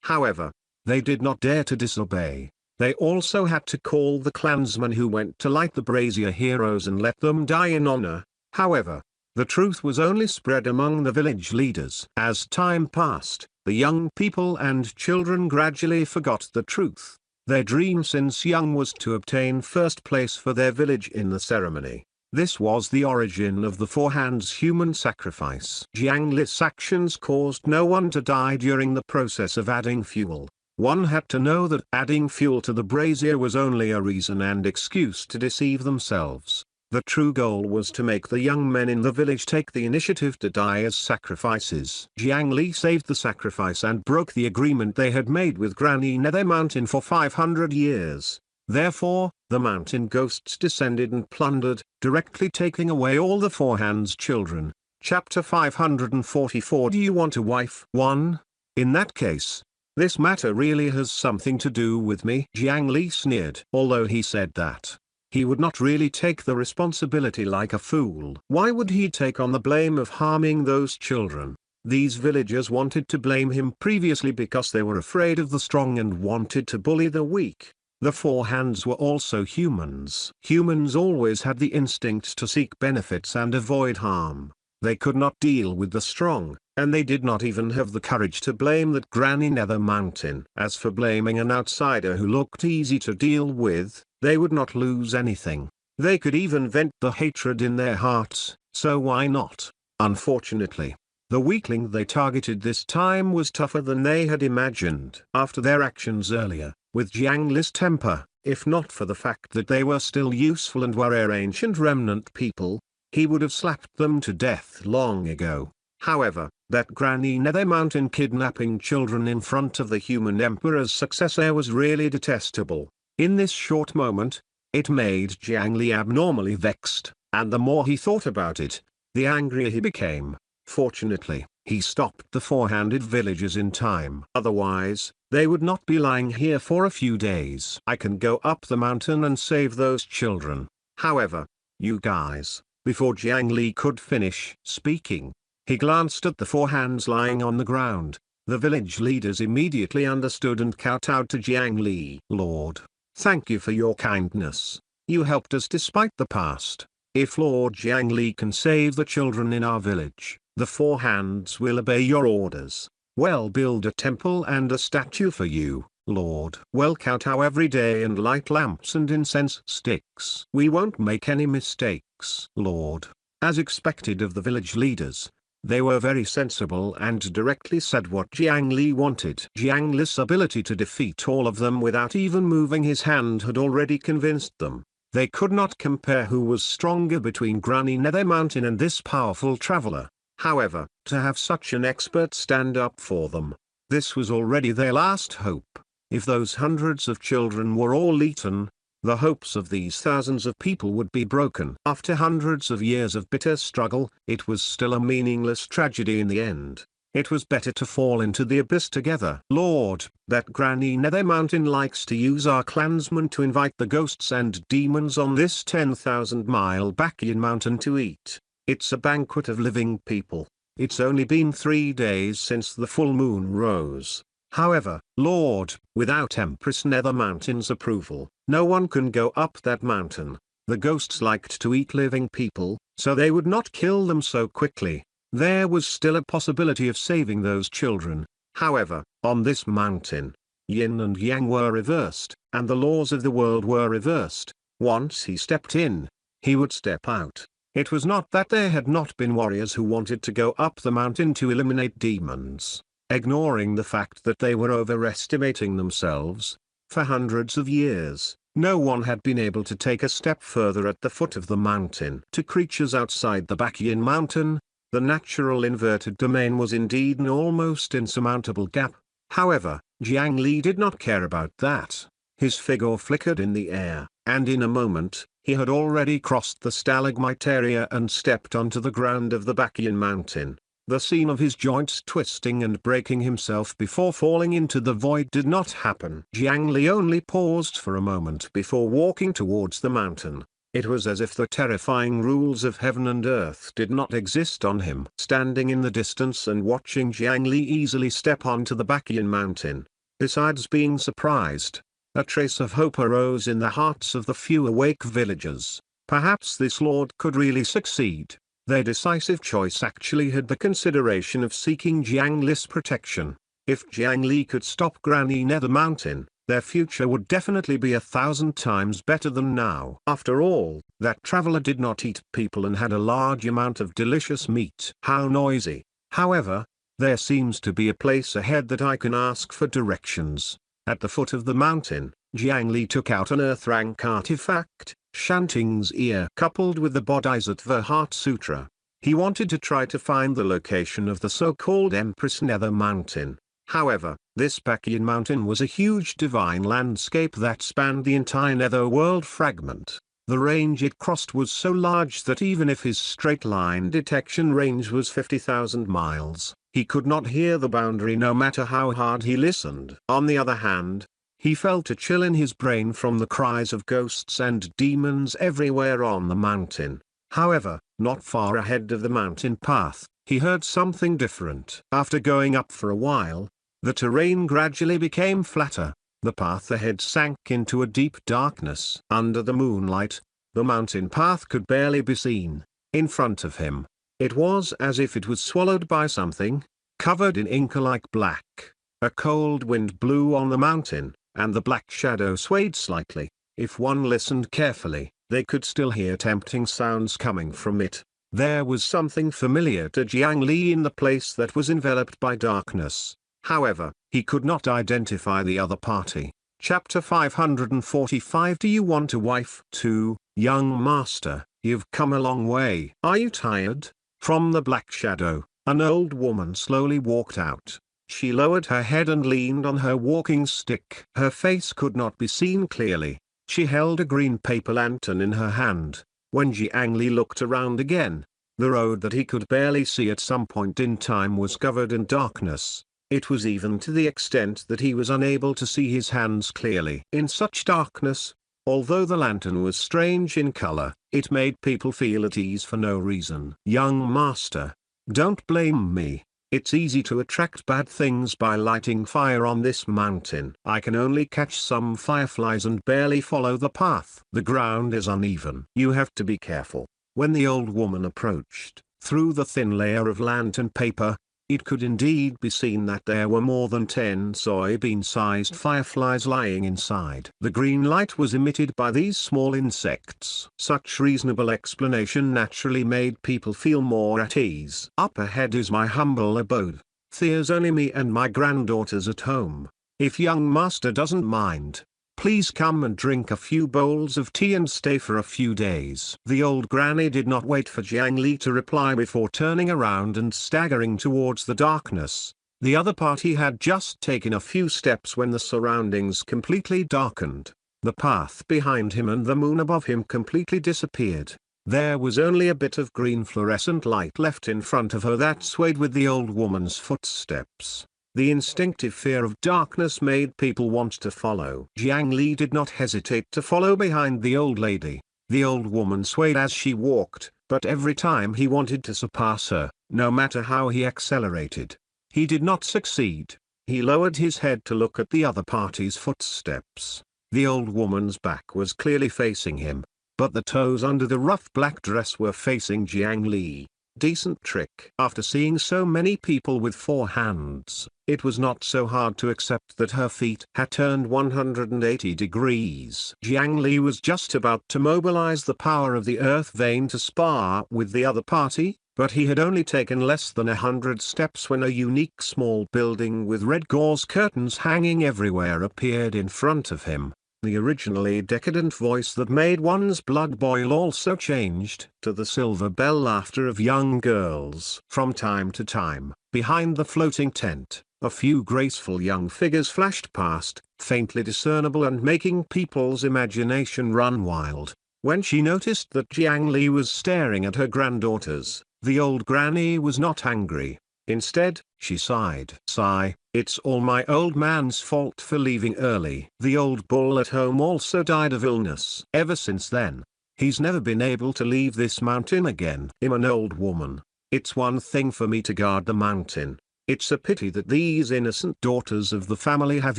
However, they did not dare to disobey. They also had to call the clansmen who went to light the brazier heroes and let them die in honor. However, the truth was only spread among the village leaders. As time passed, the young people and children gradually forgot the truth. Their dream since young was to obtain first place for their village in the ceremony. This was the origin of the Four Hands human sacrifice. Jiang Li's actions caused no one to die during the process of adding fuel. One had to know that adding fuel to the brazier was only a reason and excuse to deceive themselves. The true goal was to make the young men in the village take the initiative to die as sacrifices. Jiang Li saved the sacrifice and broke the agreement they had made with Granny Nether Mountain for 500 years. Therefore, the mountain ghosts descended and plundered, directly taking away all the Four Hands children. Chapter 544. Do you want a wife? 1. In that case, this matter really has something to do with me. Jiang Li sneered. Although he said that, he would not really take the responsibility like a fool. Why would he take on the blame of harming those children? These villagers wanted to blame him previously because they were afraid of the strong and wanted to bully the weak. The Four Hands were also humans. Humans always had the instinct to seek benefits and avoid harm. They could not deal with the strong, and they did not even have the courage to blame that Granny Nether Mountain. As for blaming an outsider who looked easy to deal with, they would not lose anything. They could even vent the hatred in their hearts, so why not? Unfortunately, the weakling they targeted this time was tougher than they had imagined after their actions earlier, with Jiang Li's temper. If not for the fact that they were still useful and were an ancient remnant people, he would have slapped them to death long ago. However, that Granny Nether Mountain kidnapping children in front of the human emperor's successor was really detestable. In this short moment, it made Jiang Li abnormally vexed, and the more he thought about it, the angrier he became. Fortunately, he stopped the four-handed villagers in time. Otherwise, they would not be lying here for a few days. I can go up the mountain and save those children. However, you guys, before Jiang Li could finish speaking, he glanced at the four hands lying on the ground. The village leaders immediately understood and kowtowed to Jiang Li. Lord, thank you for your kindness. You helped us despite the past. If Lord Jiang Li can save the children in our village, the four hands will obey your orders. Well, build a temple and a statue for you, Lord. Well, kowtow every day and light lamps and incense sticks. We won't make any mistakes, Lord. As expected of the village leaders, they were very sensible and directly said what Jiang Li wanted. Jiang Li's ability to defeat all of them without even moving his hand had already convinced them. They could not compare who was stronger between Granny Nether Mountain and this powerful traveler. However, to have such an expert stand up for them, this was already their last hope. If those hundreds of children were all eaten, the hopes of these thousands of people would be broken. After hundreds of years of bitter struggle, it was still a meaningless tragedy in the end. It was better to fall into the abyss together. Lord, that Granny Nether Mountain likes to use our clansmen to invite the ghosts and demons on this 10,000-mile Bakian mountain to eat. It's a banquet of living people. It's only been 3 days since the full moon rose. However, Lord, without Empress Nether Mountain's approval, no one can go up that mountain. The ghosts liked to eat living people, so they would not kill them so quickly. There was still a possibility of saving those children. However, on this mountain, yin and yang were reversed, and the laws of the world were reversed. Once he stepped in, he would step out. It was not that there had not been warriors who wanted to go up the mountain to eliminate demons. Ignoring the fact that they were overestimating themselves, for hundreds of years, no one had been able to take a step further at the foot of the mountain. To creatures outside the Bakian mountain, the natural inverted domain was indeed an almost insurmountable gap. However, Jiang Li did not care about that. His figure flickered in the air, and in a moment, he had already crossed the stalagmite area and stepped onto the ground of the Bakian mountain. The scene of his joints twisting and breaking himself before falling into the void did not happen. Jiang Li only paused for a moment before walking towards the mountain. It was as if the terrifying rules of heaven and earth did not exist on him. Standing in the distance and watching Jiang Li easily step onto the Bakian mountain, besides being surprised, a trace of hope arose in the hearts of the few awake villagers. Perhaps this lord could really succeed. Their decisive choice actually had the consideration of seeking Jiang Li's protection. If Jiang Li could stop Granny Nether Mountain, their future would definitely be 1,000 times better than now. After all, that traveler did not eat people and had a large amount of delicious meat. How noisy. However, there seems to be a place ahead that I can ask for directions. At the foot of the mountain, Jiang Li took out an earth rank artifact, Shanting's ear, coupled with the Bodhisattva Heart Sutra. He wanted to try to find the location of the so-called Empress Nether Mountain. However, this Bakian mountain was a huge divine landscape that spanned the entire netherworld fragment. The range it crossed was so large that even if his straight-line detection range was 50,000 miles, he could not hear the boundary no matter how hard he listened. On the other hand, he felt a chill in his brain from the cries of ghosts and demons everywhere on the mountain. However, not far ahead of the mountain path, he heard something different. After going up for a while, the terrain gradually became flatter. The path ahead sank into a deep darkness. Under the moonlight, the mountain path could barely be seen. In front of him, it was as if it was swallowed by something, covered in ink-like black. A cold wind blew on the mountain, and the black shadow swayed slightly. If one listened carefully, They could still hear tempting sounds coming from it. There was something familiar to Jiang Li in the place that was enveloped by darkness. However, he could not identify the other party. Chapter 545. Do you want a wife too, young master? You've come a long way. Are you tired? From the black shadow, an old woman slowly walked out. She lowered her head and leaned on her walking stick. Her face could not be seen clearly. She held a green paper lantern in her hand. When Jiang Li looked around again, the road that he could barely see at some point in time was covered in darkness. It was even to the extent that he was unable to see his hands clearly. In such darkness, although the lantern was strange in color, it made people feel at ease for no reason. Young master, don't blame me. It's easy to attract bad things by lighting fire on this mountain. I can only catch some fireflies and barely follow the path. The ground is uneven. You have to be careful. When the old woman approached, through the thin layer of lantern paper, it could indeed be seen that there were more than 10 soybean-sized fireflies lying inside. The green light was emitted by these small insects. Such reasonable explanation naturally made people feel more at ease. Up ahead is my humble abode. There's only me and my granddaughters at home. If young master doesn't mind, please come and drink a few bowls of tea and stay for a few days. The old granny did not wait for Jiang Li to reply before turning around and staggering towards the darkness. The other party had just taken a few steps when the surroundings completely darkened. The path behind him and the moon above him completely disappeared. There was only a bit of green fluorescent light left in front of her that swayed with the old woman's footsteps. The instinctive fear of darkness made people want to follow. Jiang Li did not hesitate to follow behind the old lady. The old woman swayed as she walked, but every time he wanted to surpass her, no matter how he accelerated, he did not succeed. He lowered his head to look at the other party's footsteps. The old woman's back was clearly facing him, but the toes under the rough black dress were facing Jiang Li. Decent trick. After seeing so many people with 4 hands, it was not so hard to accept that her feet had turned 180 degrees. Jiang Li was just about to mobilize the power of the earth vein to spar with the other party, but he had only taken less than 100 steps when a unique small building with red gauze curtains hanging everywhere appeared in front of him. The originally decadent voice that made one's blood boil also changed to the silver bell laughter of young girls. From time to time, behind the floating tent, a few graceful young figures flashed past, faintly discernible and making people's imagination run wild. When she noticed that Jiang Li was staring at her granddaughters, the old granny was not angry. Instead, she sighed. Sigh, it's all my old man's fault for leaving early. The old bull at home also died of illness. Ever since then, he's never been able to leave this mountain again. I'm an old woman. It's one thing for me to guard the mountain. It's a pity that these innocent daughters of the family have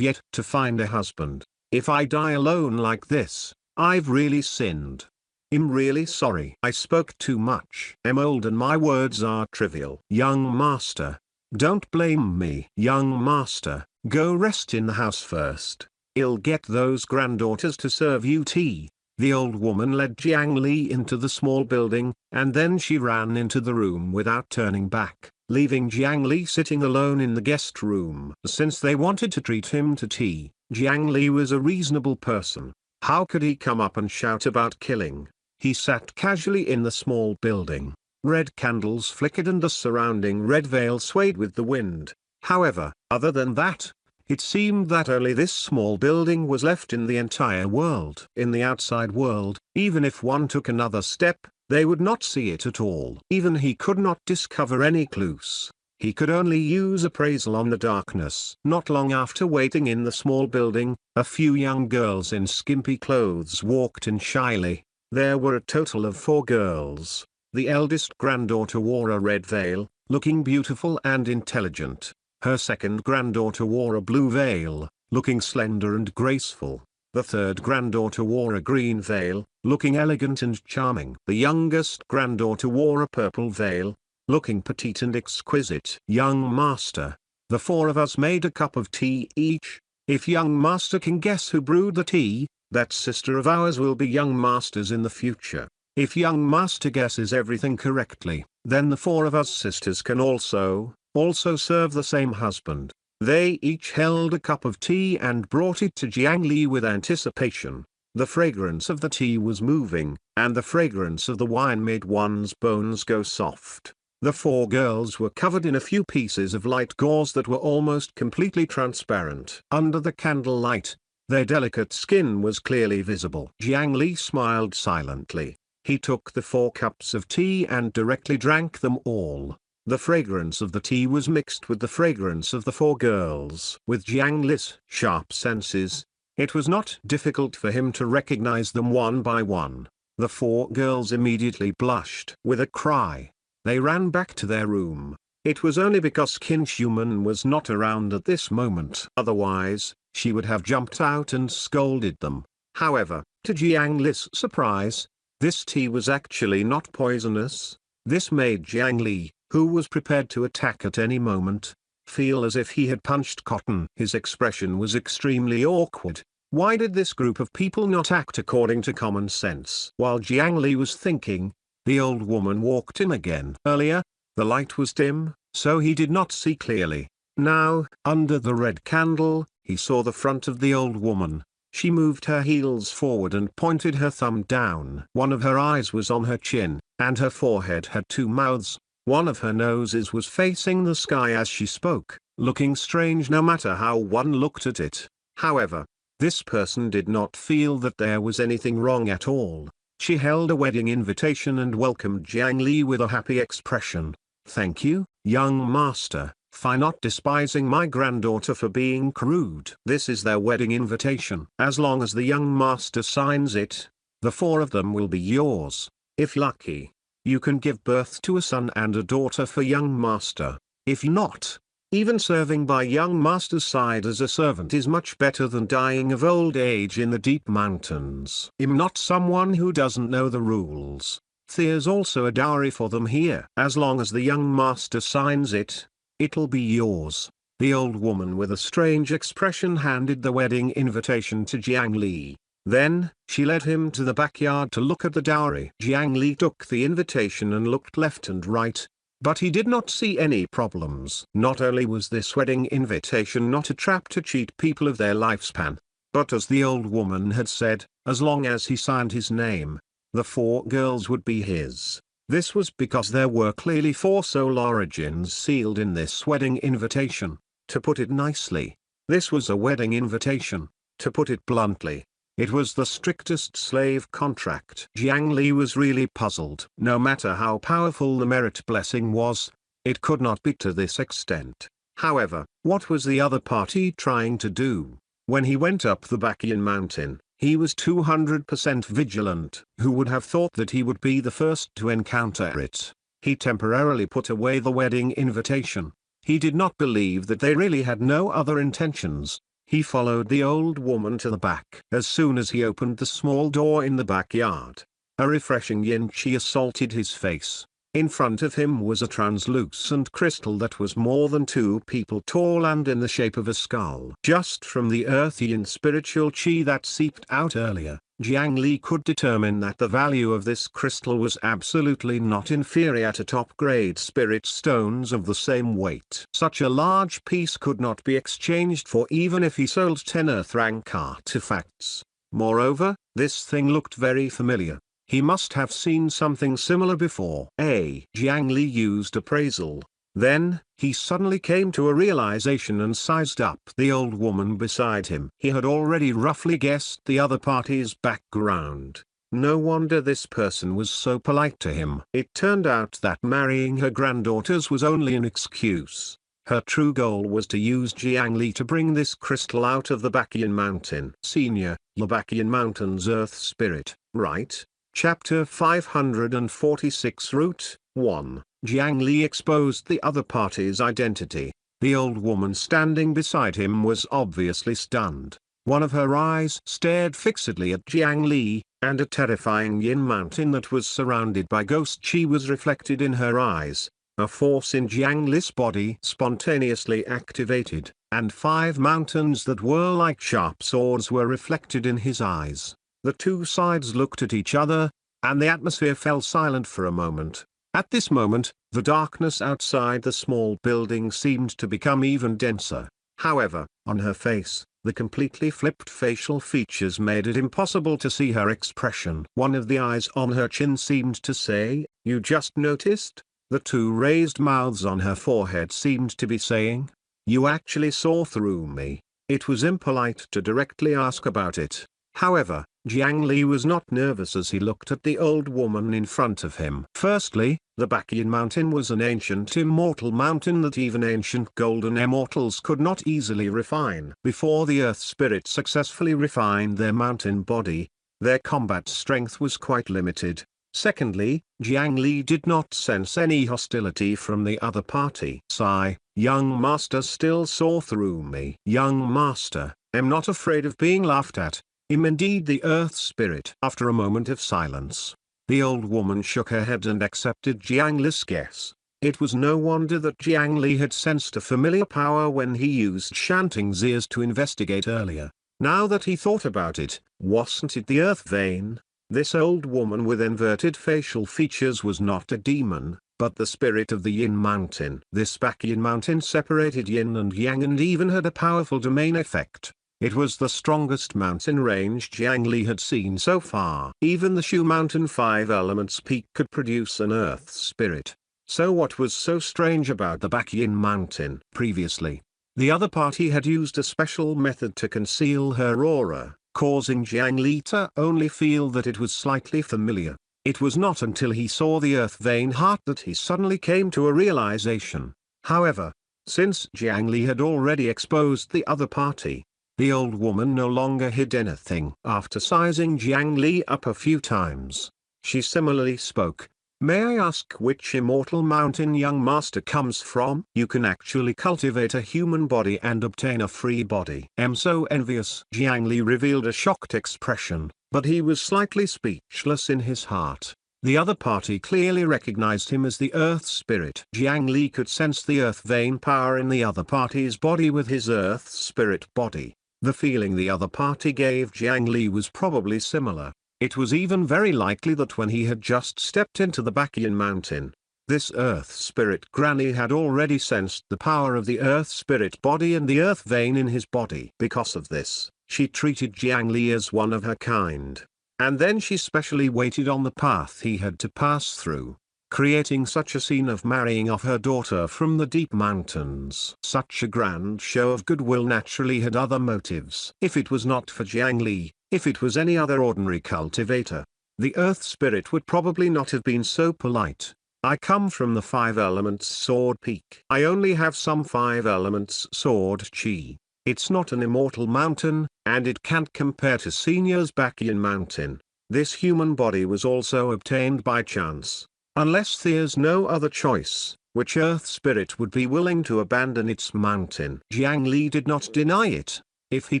yet to find a husband. If I die alone like this, I've really sinned. I'm really sorry. I spoke too much. I'm old and my words are trivial. Young master, don't blame me. Young master, go rest in the house first. I'll get those granddaughters to serve you tea. The old woman led Jiang Li into the small building, and then she ran into the room without turning back, leaving Jiang Li sitting alone in the guest room. Since they wanted to treat him to tea, Jiang Li was a reasonable person. How could he come up and shout about killing? He sat casually in the small building. Red candles flickered and the surrounding red veil swayed with the wind. However, other than that, it seemed that only this small building was left in the entire world. In the outside world, even if one took another step, they would not see it at all. Even he could not discover any clues. He could only use appraisal on the darkness. Not long after waiting in the small building, a few young girls in skimpy clothes walked in shyly. There were a total of 4 girls. The eldest granddaughter wore a red veil, looking beautiful and intelligent. Her second granddaughter wore a blue veil, looking slender and graceful. The third granddaughter wore a green veil, looking elegant and charming. The youngest granddaughter wore a purple veil, looking petite and exquisite. Young master, the 4 of us made a cup of tea each. If young master can guess who brewed the tea, That sister of ours will be young masters in the future. If young master guesses everything correctly, then the four of us sisters can also serve the same husband." They each held a cup of tea and brought it to Jiang Li with anticipation. The fragrance of the tea was moving, and the fragrance of the wine made one's bones go soft. The four girls were covered in a few pieces of light gauze that were almost completely transparent. Under the candlelight, their delicate skin was clearly visible. Jiang Li smiled silently. He took the 4 cups of tea and directly drank them all. The fragrance of the tea was mixed with the fragrance of the 4 girls. With Jiang Li's sharp senses, it was not difficult for him to recognize them one by one. The 4 girls immediately blushed. With a cry, they ran back to their room. It was only because Qin Shuman was not around at this moment. Otherwise, she would have jumped out and scolded them. However, to Jiang Li's surprise, this tea was actually not poisonous. This made Jiang Li, who was prepared to attack at any moment, feel as if he had punched cotton. His expression was extremely awkward. Why did this group of people not act according to common sense? While Jiang Li was thinking, the old woman walked in again. Earlier, the light was dim, so he did not see clearly. Now, under the red candle, he saw the front of the old woman. She moved her heels forward and pointed her thumb down. One of her eyes was on her chin, and her forehead had 2 mouths. One of her noses was facing the sky as she spoke, looking strange no matter how one looked at it. However, this person did not feel that there was anything wrong at all. She held a wedding invitation and welcomed Jiang Li with a happy expression. "Thank you, young master, for not despising my granddaughter for being crude." This is their wedding invitation. As long as the young master signs it, the 4 of them will be yours. If lucky, you can give birth to a son and a daughter for young master. If not, even serving by young master's side as a servant is much better than dying of old age in the deep mountains. I'm not someone who doesn't know the rules. There's also a dowry for them here. As long as the young master signs it, it'll be yours. The old woman with a strange expression handed the wedding invitation to Jiang Li. Then, she led him to the backyard to look at the dowry. Jiang Li took the invitation and looked left and right, but he did not see any problems. Not only was this wedding invitation not a trap to cheat people of their lifespan, but as the old woman had said, as long as he signed his name, the 4 girls would be his. This was because there were clearly 4 soul origins sealed in this wedding invitation. To put it nicely, this was a wedding invitation. To put it bluntly, it was the strictest slave contract. Jiang Li was really puzzled. No matter how powerful the merit blessing was, it could not be to this extent. However, what was the other party trying to do? When he went up the Bakian mountain, he was 200% vigilant. Who would have thought that he would be the first to encounter it? He temporarily put away the wedding invitation. He did not believe that they really had no other intentions. He followed the old woman to the back. As soon as he opened the small door in the backyard, a refreshing yin qi assaulted his face. In front of him was a translucent crystal that was more than 2 people tall and in the shape of a skull. Just from the earthy and spiritual qi that seeped out earlier, Jiang Li could determine that the value of this crystal was absolutely not inferior to top-grade spirit stones of the same weight. Such a large piece could not be exchanged for even if he sold 10 earth-rank artifacts. Moreover, this thing looked very familiar. He must have seen something similar before. Jiang Li used appraisal. Then, he suddenly came to a realization and sized up the old woman beside him. He had already roughly guessed the other party's background. No wonder this person was so polite to him. It turned out that marrying her granddaughters was only an excuse. Her true goal was to use Jiang Li to bring this crystal out of the Bakian mountain. Senior, the Bakian mountain's earth spirit, right? Chapter 546 Route 1. Jiang Li exposed the other party's identity. The old woman standing beside him was obviously stunned. One of her eyes stared fixedly at Jiang Li, and a terrifying yin mountain that was surrounded by ghost qi was reflected in her eyes. a force in Jiang Li's body spontaneously activated, and 5 mountains that were like sharp swords were reflected in his eyes. The two sides looked at each other, and the atmosphere fell silent for a moment. At this moment, the darkness outside the small building seemed to become even denser. However, on her face, the completely flipped facial features made it impossible to see her expression. One of the eyes on her chin seemed to say, "You just noticed?" The two raised mouths on her forehead seemed to be saying, "You actually saw through me." It was impolite to directly ask about it. However, Jiang Li was not nervous as he looked at the old woman in front of him. Firstly, the Baqian mountain was an ancient immortal mountain that even ancient golden immortals could not easily refine. Before the earth spirit successfully refined their mountain body, their combat strength was quite limited. Secondly, Jiang Li did not sense any hostility from the other party. Sigh, young master still saw through me. Young master, am not afraid of being laughed at. Am indeed the earth spirit. After a moment of silence, the old woman shook her head and accepted Jiang Li's guess. It was no wonder that Jiang Li had sensed a familiar power when he used Shanting's ears to investigate earlier. Now that he thought about it, wasn't it the earth vein? This old woman with inverted facial features was not a demon, but the spirit of the Yin mountain. This Baqian mountain separated Yin and Yang and even had a powerful domain effect. It was the strongest mountain range Jiang Li had seen so far. Even the Shu Mountain 5 Elements Peak could produce an earth spirit. So what was so strange about the Baqian mountain? Previously, the other party had used a special method to conceal her aura, causing Jiang Li to only feel that it was slightly familiar. It was not until he saw the earth vein heart that he suddenly came to a realization. However, since Jiang Li had already exposed the other party, the old woman no longer hid anything. After sizing Jiang Li up a few times, she similarly spoke. "May I ask which immortal mountain young master comes from? You can actually cultivate a human body and obtain a free body." "Am so envious." Jiang Li revealed a shocked expression, but he was slightly speechless in his heart. The other party clearly recognized him as the earth spirit. Jiang Li could sense the earth vein power in the other party's body with his earth spirit body. The feeling the other party gave Jiang Li was probably similar. It was even very likely that when he had just stepped into the Baqian mountain, this earth spirit granny had already sensed the power of the earth spirit body and the earth vein in his body. Because of this, she treated Jiang Li as one of her kind. And then she specially waited on the path he had to pass through, creating such a scene of marrying off her daughter from the deep mountains. Such a grand show of goodwill naturally had other motives. If it was not for Jiang Li, if it was any other ordinary cultivator, the earth spirit would probably not have been so polite. "I come from the 5 elements sword peak. I only have some 5 elements sword chi. It's not an immortal mountain, and it can't compare to Senior's Baqian mountain. This human body was also obtained by chance. Unless there's no other choice, which earth spirit would be willing to abandon its mountain?" Jiang Li did not deny it. If he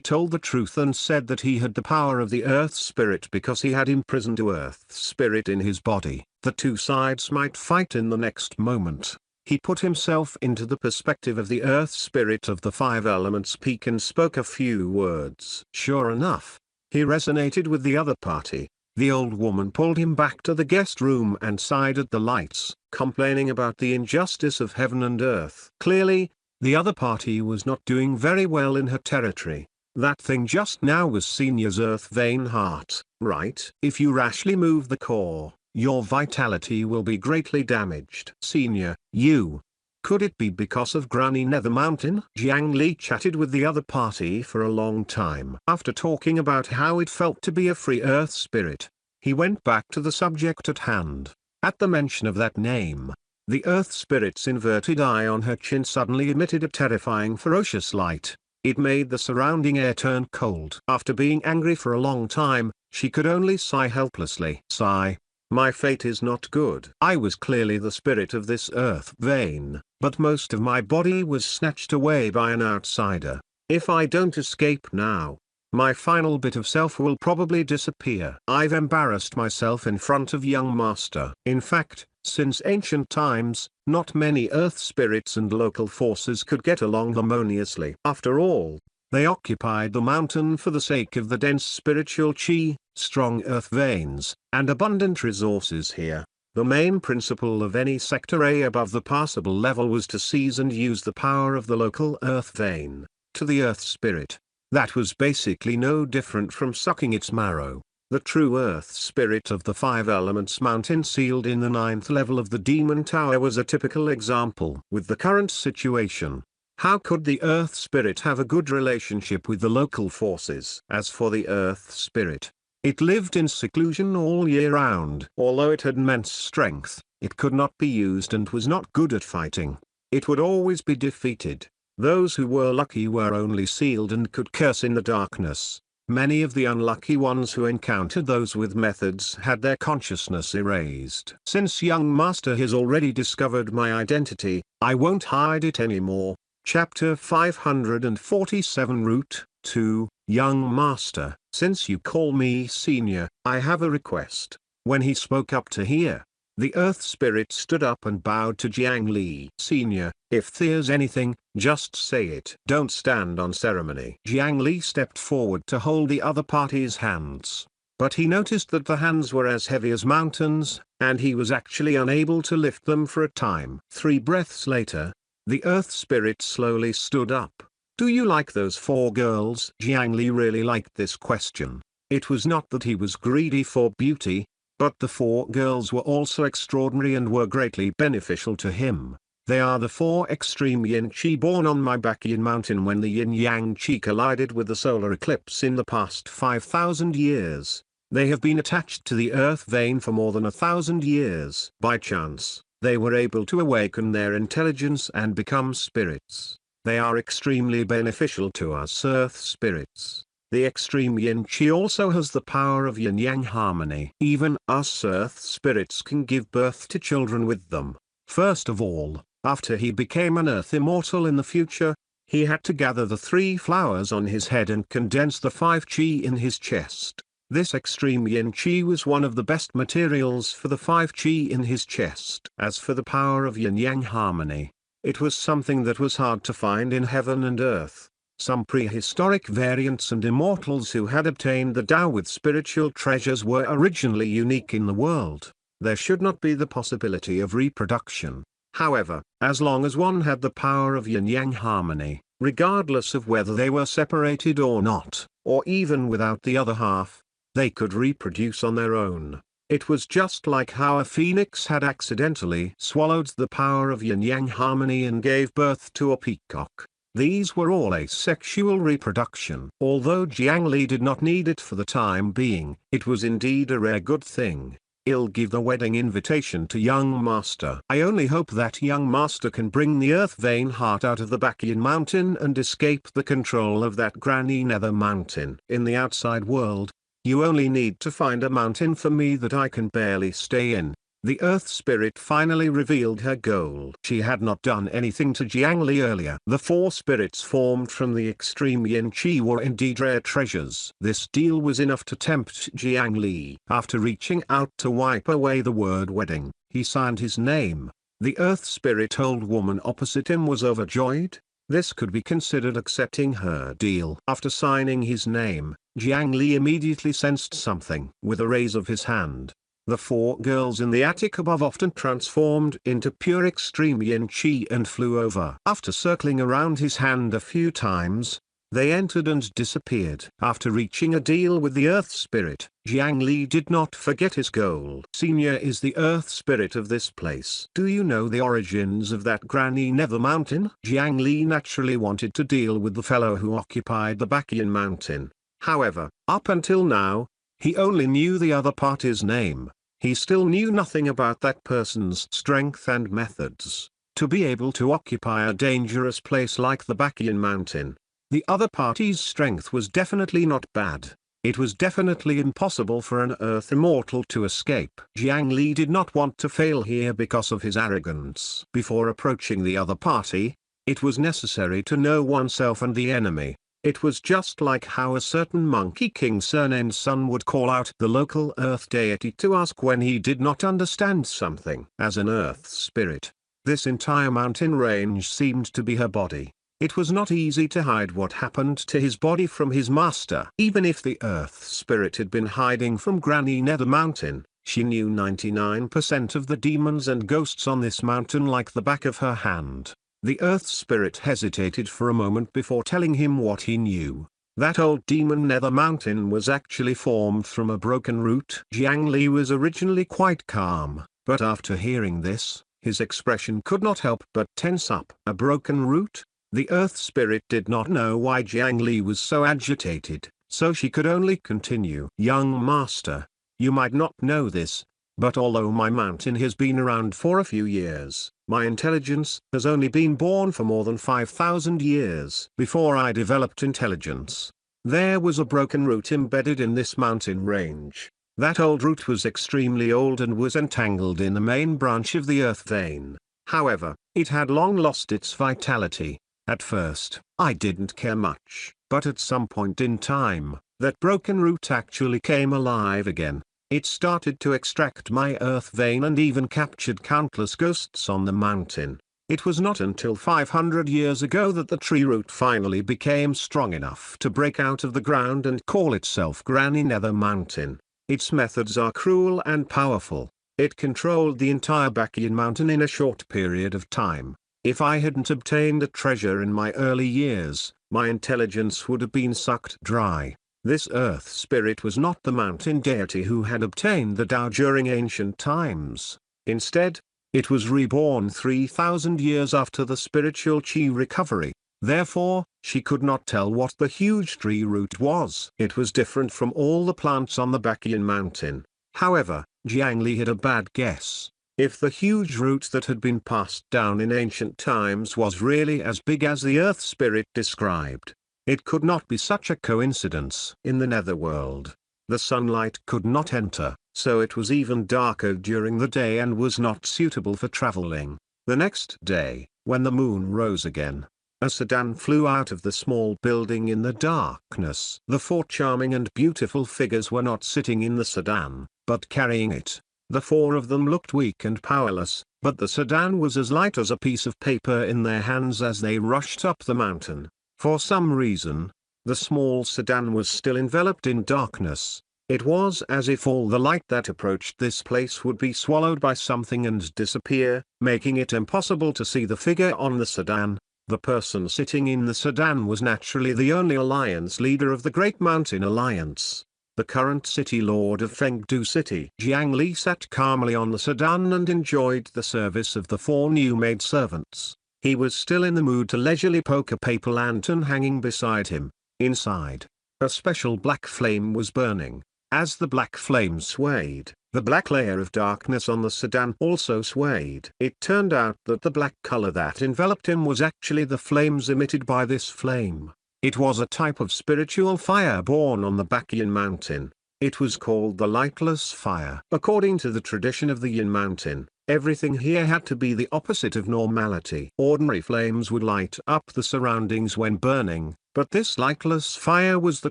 told the truth and said that he had the power of the earth spirit because he had imprisoned the earth spirit in his body, the two sides might fight in the next moment. He put himself into the perspective of the earth spirit of the 5 elements peak and spoke a few words. Sure enough, he resonated with the other party. The old woman pulled him back to the guest room and sighed at the lights, complaining about the injustice of heaven and earth. Clearly, the other party was not doing very well in her territory. That thing just now was Senior's earth vein heart, right? If you rashly move the core, your vitality will be greatly damaged. Senior, you. Could it be because of Granny Nether Mountain? Jiang Li chatted with the other party for a long time. After talking about how it felt to be a free earth spirit, he went back to the subject at hand. At the mention of that name, the earth spirit's inverted eye on her chin suddenly emitted a terrifying ferocious light. It made the surrounding air turn cold. After being angry for a long time, she could only sigh helplessly. Sigh. My fate is not good. I was clearly the spirit of this earth vein, but most of my body was snatched away by an outsider. If I don't escape now, my final bit of self will probably disappear. I've embarrassed myself in front of young master. In fact, Since ancient times, not many earth spirits and local forces could get along harmoniously. After all, they occupied the mountain for the sake of the dense spiritual chi, strong earth veins, and abundant resources here. The main principle of any sector A above the passable level was to seize and use the power of the local earth vein, to the earth spirit. That was basically no different from sucking its marrow. The true earth spirit of the five elements mountain sealed in the ninth level of the demon tower was a typical example. With the current situation, how could the earth spirit have a good relationship with the local forces? As for the earth spirit, it lived in seclusion all year round. Although it had immense strength, it could not be used and was not good at fighting. It would always be defeated. Those who were lucky were only sealed and could curse in the darkness. Many of the unlucky ones who encountered those with methods had their consciousness erased. Since young master has already discovered my identity, I won't hide it anymore. Chapter 547 Route 2, Young Master. Since you call me senior, I have a request. When he spoke up to hear, the earth spirit stood up and bowed to Jiang Li. Senior, if there's anything, just say it. Don't stand on ceremony. Jiang Li stepped forward to hold the other party's hands. But he noticed that the hands were as heavy as mountains, and he was actually unable to lift them for a time. 3 breaths later, the earth spirit slowly stood up. Do you like those 4 girls? Jiang Li really liked this question. It was not that he was greedy for beauty, but the 4 girls were also extraordinary and were greatly beneficial to him. They are the 4 extreme yin chi born on my Baekhyun mountain when the yin-yang chi collided with the solar eclipse in the past 5,000 years. They have been attached to the earth vein for more than 1,000 years. By chance, they were able to awaken their intelligence and become spirits. They are extremely beneficial to us earth spirits. The extreme yin chi also has the power of yin-yang harmony. Even us earth spirits can give birth to children with them. First of all, after he became an earth immortal in the future, he had to gather the 3 flowers on his head and condense the 5 chi in his chest. This extreme yin chi was one of the best materials for the 5 chi in his chest. As for the power of yin-yang harmony, it was something that was hard to find in heaven and earth. Some prehistoric variants and immortals who had obtained the Tao with spiritual treasures were originally unique in the world. There should not be the possibility of reproduction. However, as long as one had the power of yin-yang harmony, regardless of whether they were separated or not, or even without the other half, they could reproduce on their own. It was just like how a phoenix had accidentally swallowed the power of yin-yang harmony and gave birth to a peacock. These were all asexual reproduction. Although Jiang Li did not need it for the time being, it was indeed a rare good thing. I'll give the wedding invitation to young master. I only hope that young master can bring the earth vein heart out of the Baekhyun mountain and escape the control of that granny nether mountain. In the outside world, you only need to find a mountain for me that I can barely stay in. The earth spirit finally revealed her goal. She had not done anything to Jiang Li earlier. The 4 spirits formed from the extreme yin chi were indeed rare treasures. This deal was enough to tempt Jiang Li. After reaching out to wipe away the word wedding, he signed his name. The earth spirit old woman opposite him was overjoyed. This could be considered accepting her deal. After signing his name, Jiang Li immediately sensed something. With a raise of his hand, the 4 girls in the attic above often transformed into pure extreme yin chi and flew over. After circling around his hand a few times, they entered and disappeared. After reaching a deal with the earth spirit, Jiang Li did not forget his goal. Senior is the earth spirit of this place. Do you know the origins of that granny nether mountain? Jiang Li naturally wanted to deal with the fellow who occupied the Baekhyun mountain. However, up until now, he only knew the other party's name. He still knew nothing about that person's strength and methods. To be able to occupy a dangerous place like the Baekhyun mountain, the other party's strength was definitely not bad. It was definitely impossible for an earth immortal to escape. Jiang Li did not want to fail here because of his arrogance. Before approaching the other party, it was necessary to know oneself and the enemy. It was just like how a certain monkey king surnamed Sun would call out the local earth deity to ask when he did not understand something. As an earth spirit, this entire mountain range seemed to be her body. It was not easy to hide what happened to his body from his master. Even if the earth spirit had been hiding from Granny Nether Mountain, she knew 99% of the demons and ghosts on this mountain like the back of her hand. The earth spirit hesitated for a moment before telling him what he knew. That old demon Nether Mountain was actually formed from a broken root. Jiang Li was originally quite calm, but after hearing this, his expression could not help but tense up. A broken root? The earth spirit did not know why Jiang Li was so agitated, so she could only continue. Young master, you might not know this, but although my mountain has been around for a few years, my intelligence has only been born for more than 5,000 years. Before I developed intelligence, there was a broken root embedded in this mountain range. That old root was extremely old and was entangled in the main branch of the earth vein. However, it had long lost its vitality. At first, I didn't care much, but at some point in time, that broken root actually came alive again. It started to extract my earth vein and even captured countless ghosts on the mountain. It was not until 500 years ago that the tree root finally became strong enough to break out of the ground and call itself Granny Nether Mountain. Its methods are cruel and powerful. It controlled the entire Bacchian Mountain in a short period of time. If I hadn't obtained a treasure in my early years, my intelligence would have been sucked dry. This earth spirit was not the mountain deity who had obtained the Tao during ancient times. Instead, it was reborn 3,000 years after the spiritual chi recovery. Therefore, she could not tell what the huge tree root was. It was different from all the plants on the Bacchian Mountain. However, Jiang Li had a bad guess. If the huge root that had been passed down in ancient times was really as big as the earth spirit described, it could not be such a coincidence. In the netherworld, the sunlight could not enter, so it was even darker during the day and was not suitable for traveling. The next day, when the moon rose again, a sedan flew out of the small building in the darkness. The four charming and beautiful figures were not sitting in the sedan, but carrying it. The four of them looked weak and powerless, but the sedan was as light as a piece of paper in their hands as they rushed up the mountain. For some reason, the small sedan was still enveloped in darkness. It was as if all the light that approached this place would be swallowed by something and disappear, making it impossible to see the figure on the sedan. The person sitting in the sedan was naturally the only alliance leader of the Great Mountain Alliance, the current city lord of Fengdu City. Jiang Li sat calmly on the sedan and enjoyed the service of the four new maidservants. He was still in the mood to leisurely poke a paper lantern hanging beside him. Inside, a special black flame was burning. As the black flame swayed, the black layer of darkness on the sedan also swayed. It turned out that the black color that enveloped him was actually the flames emitted by this flame. It was a type of spiritual fire born on the Bacchian Mountain. It was called the lightless fire. According to the tradition of the Yin Mountain, everything here had to be the opposite of normality. Ordinary flames would light up the surroundings when burning, but this lightless fire was the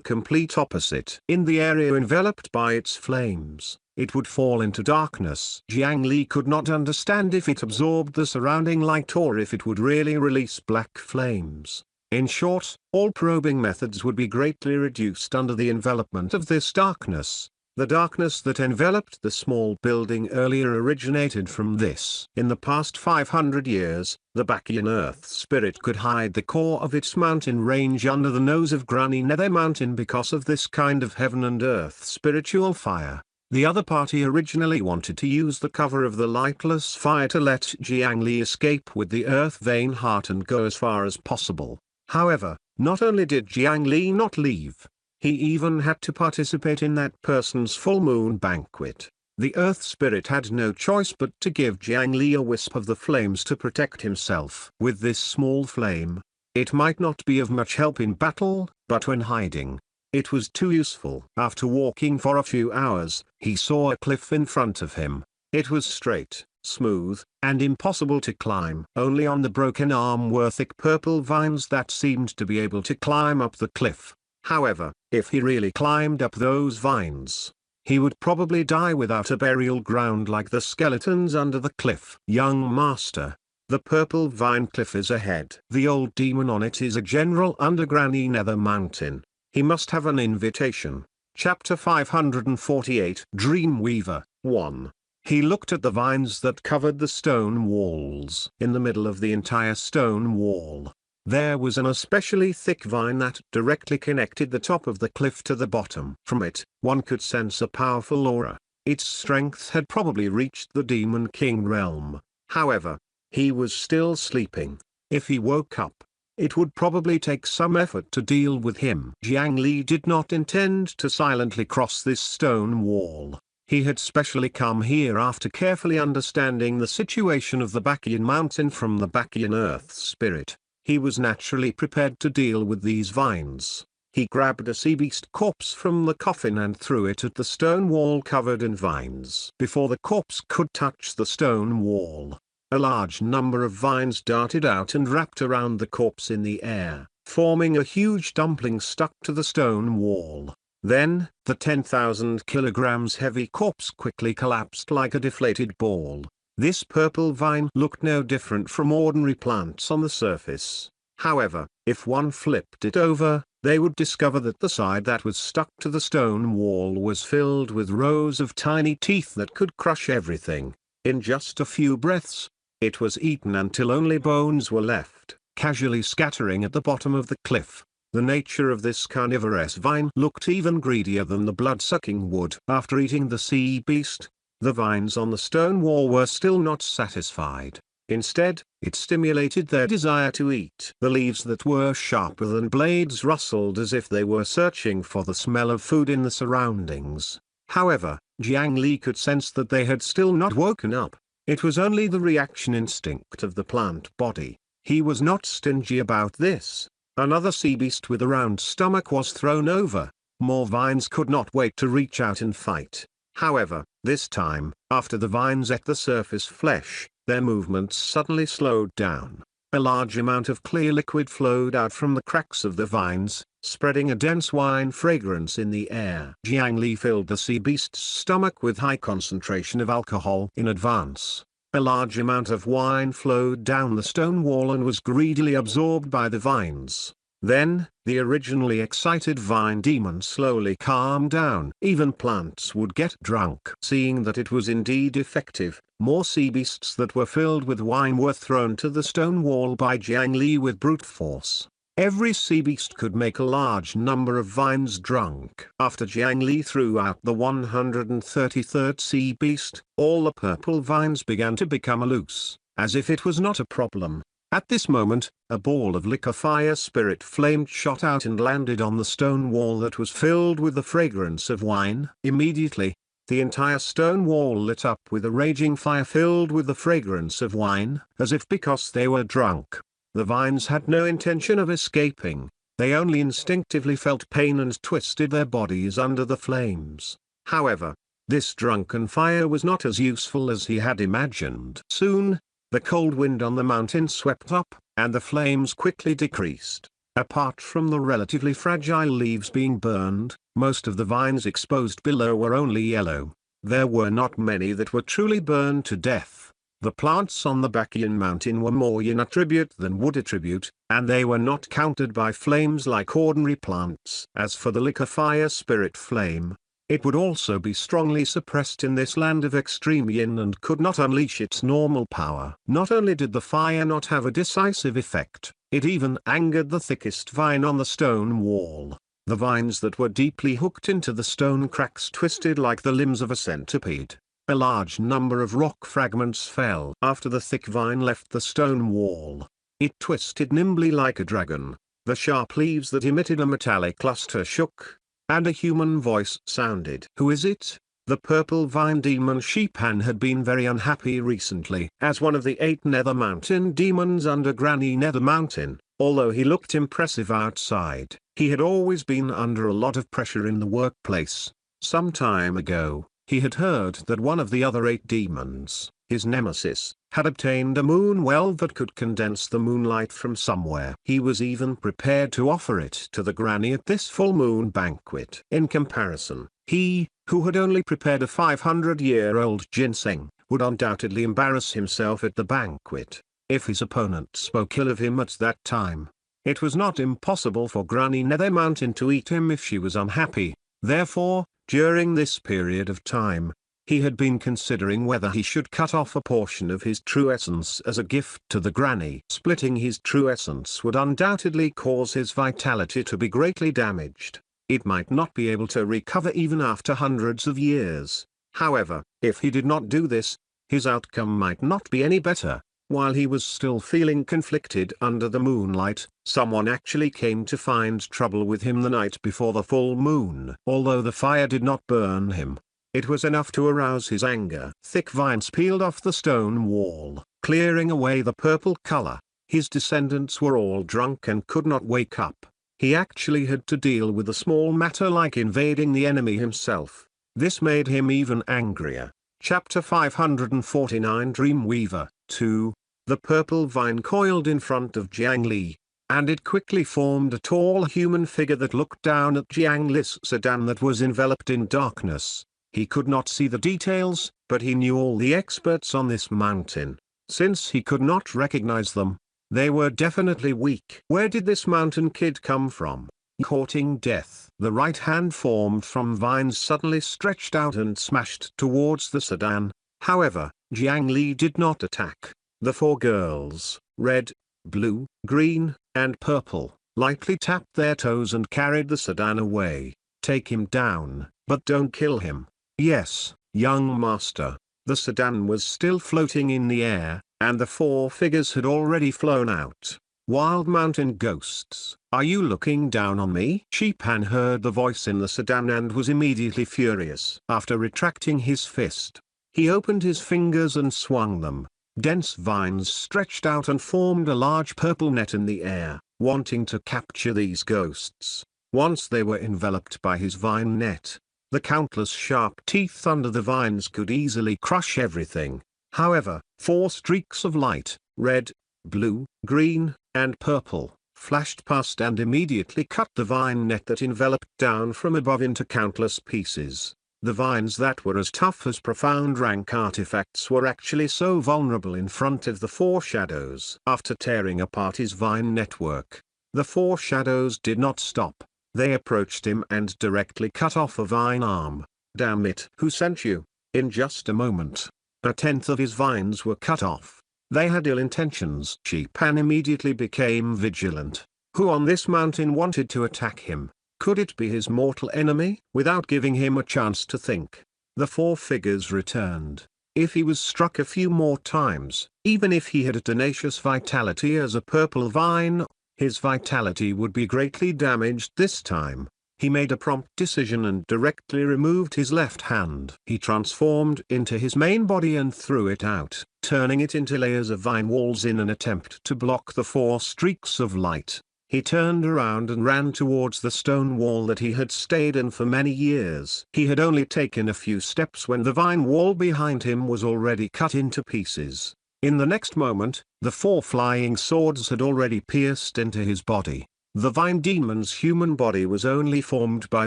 complete opposite. In the area enveloped by its flames, it would fall into darkness. Jiang Li could not understand if it absorbed the surrounding light or if it would really release black flames. In short, all probing methods would be greatly reduced under the envelopment of this darkness. The darkness that enveloped the small building earlier originated from this. In the past 500 years, the Bacchian Earth Spirit could hide the core of its mountain range under the nose of Granny Nether Mountain because of this kind of heaven and earth spiritual fire. The other party originally wanted to use the cover of the lightless fire to let Jiang Li escape with the earth vein heart and go as far as possible. However, not only did Jiang Li not leave, he even had to participate in that person's full moon banquet. The earth spirit had no choice but to give Jiang Li a wisp of the flames to protect himself. With this small flame, it might not be of much help in battle, but when hiding, it was too useful. After walking for a few hours, he saw a cliff in front of him. It was straight, smooth, and impossible to climb. Only on the broken arm were thick purple vines that seemed to be able to climb up the cliff. However, if he really climbed up those vines, he would probably die without a burial ground like the skeletons under the cliff. Young master, the purple vine cliff is ahead. The old demon on it is a general under Granny Nether Mountain. He must have an invitation. Chapter 548 Dreamweaver 1. He looked at the vines that covered the stone walls. In the middle of the entire stone wall, there was an especially thick vine that directly connected the top of the cliff to the bottom. From it, one could sense a powerful aura. Its strength had probably reached the Demon King realm. However, he was still sleeping. If he woke up, it would probably take some effort to deal with him. Jiang Li did not intend to silently cross this stone wall. He had specially come here after carefully understanding the situation of the Bakian mountain from the Bakian earth spirit. He was naturally prepared to deal with these vines. He grabbed a sea beast corpse from the coffin and threw it at the stone wall covered in vines. Before the corpse could touch the stone wall, a large number of vines darted out and wrapped around the corpse in the air, forming a huge dumpling stuck to the stone wall. Then, the 10,000 kilograms heavy corpse quickly collapsed like a deflated ball. This purple vine looked no different from ordinary plants on the surface. However, if one flipped it over, they would discover that the side that was stuck to the stone wall was filled with rows of tiny teeth that could crush everything. In just a few breaths, it was eaten until only bones were left, casually scattering at the bottom of the cliff. The nature of this carnivorous vine looked even greedier than the blood-sucking wood. After eating the sea beast, the vines on the stone wall were still not satisfied. Instead, it stimulated their desire to eat. The leaves that were sharper than blades rustled as if they were searching for the smell of food in the surroundings. However, Jiang Li could sense that they had still not woken up. It was only the reaction instinct of the plant body. He was not stingy about this. Another sea beast with a round stomach was thrown over. More vines could not wait to reach out and fight. However, this time, after the vines ate the surface flesh, their movements suddenly slowed down. A large amount of clear liquid flowed out from the cracks of the vines, spreading a dense wine fragrance in the air. Jiang Li filled the sea beast's stomach with high concentration of alcohol in advance. A large amount of wine flowed down the stone wall and was greedily absorbed by the vines. Then, the originally excited vine demon slowly calmed down. Even plants would get drunk. Seeing that it was indeed effective, more sea beasts that were filled with wine were thrown to the stone wall by Jiang Li with brute force. Every sea beast could make a large number of vines drunk. After Jiang Li threw out the 133rd sea beast, all the purple vines began to become loose, as if it was not a problem. At this moment, a ball of liquor fire spirit flame shot out and landed on the stone wall that was filled with the fragrance of wine. Immediately, the entire stone wall lit up with a raging fire filled with the fragrance of wine, as if because they were drunk. The vines had no intention of escaping. They only instinctively felt pain and twisted their bodies under the flames. However, this drunken fire was not as useful as he had imagined. Soon, the cold wind on the mountain swept up, and the flames quickly decreased. Apart from the relatively fragile leaves being burned, most of the vines exposed below were only yellow. There were not many that were truly burned to death. The plants on the Bakian mountain were more yin attribute than wood attribute, and they were not countered by flames like ordinary plants. As for the liquor fire spirit flame, it would also be strongly suppressed in this land of extreme yin and could not unleash its normal power. Not only did the fire not have a decisive effect, it even angered the thickest vine on the stone wall. The vines that were deeply hooked into the stone cracks twisted like the limbs of a centipede. A large number of rock fragments fell after the thick vine left the stone wall. It twisted nimbly like a dragon. The sharp leaves that emitted a metallic luster shook, and a human voice sounded. "Who is it?" The purple vine demon Sheepan had been very unhappy recently. As one of the 8 Nether Mountain demons under Granny Nether Mountain, although he looked impressive outside, he had always been under a lot of pressure in the workplace. Some time ago, he had heard that one of the other 8 demons, his nemesis, had obtained a moon well that could condense the moonlight from somewhere. He was even prepared to offer it to the granny at this full moon banquet. In comparison, he, who had only prepared a 500-year-old ginseng, would undoubtedly embarrass himself at the banquet, if his opponent spoke ill of him at that time. It was not impossible for Granny Nether Mountain to eat him if she was unhappy. Therefore, during this period of time, he had been considering whether he should cut off a portion of his true essence as a gift to the granny. Splitting his true essence would undoubtedly cause his vitality to be greatly damaged. It might not be able to recover even after hundreds of years. However, if he did not do this, his outcome might not be any better. While he was still feeling conflicted under the moonlight, someone actually came to find trouble with him the night before the full moon. Although the fire did not burn him, it was enough to arouse his anger. Thick vines peeled off the stone wall, clearing away the purple color. His descendants were all drunk and could not wake up. He actually had to deal with a small matter like invading the enemy himself. This made him even angrier. Chapter 549 Dreamweaver 2. The purple vine coiled in front of Jiang Li, and it quickly formed a tall human figure that looked down at Jiang Li's sedan that was enveloped in darkness. He could not see the details, but he knew all the experts on this mountain. Since he could not recognize them, they were definitely weak. Where did this mountain kid come from? Courting death. The right hand formed from vines suddenly stretched out and smashed towards the sedan. However, Jiang Li did not attack. The four girls, red, blue, green, and purple, lightly tapped their toes and carried the sedan away. Take him down, but don't kill him. Yes, young master. The sedan was still floating in the air, and the four figures had already flown out. Wild mountain ghosts, are you looking down on me? Shi Pan heard the voice in the sedan and was immediately furious. After retracting his fist, he opened his fingers and swung them. Dense vines stretched out and formed a large purple net in the air, wanting to capture these ghosts. Once they were enveloped by his vine net, the countless sharp teeth under the vines could easily crush everything. However, four streaks of light, red, blue, green, and purple, flashed past and immediately cut the vine net that enveloped down from above into countless pieces. The vines that were as tough as profound rank artifacts were actually so vulnerable in front of the four shadows. After tearing apart his vine network, the four shadows did not stop. They approached him and directly cut off a vine arm. Damn it! Who sent you? In just a moment, a tenth of his vines were cut off. They had ill intentions. Shi Pan immediately became vigilant. Who on this mountain wanted to attack him? Could it be his mortal enemy? Without giving him a chance to think, the four figures returned. If he was struck a few more times, even if he had a tenacious vitality as a purple vine, his vitality would be greatly damaged this time. He made a prompt decision and directly removed his left hand. He transformed into his main body and threw it out, turning it into layers of vine walls in an attempt to block the four streaks of light. He turned around and ran towards the stone wall that he had stayed in for many years. He had only taken a few steps when the vine wall behind him was already cut into pieces. In the next moment, the four flying swords had already pierced into his body. The vine demon's human body was only formed by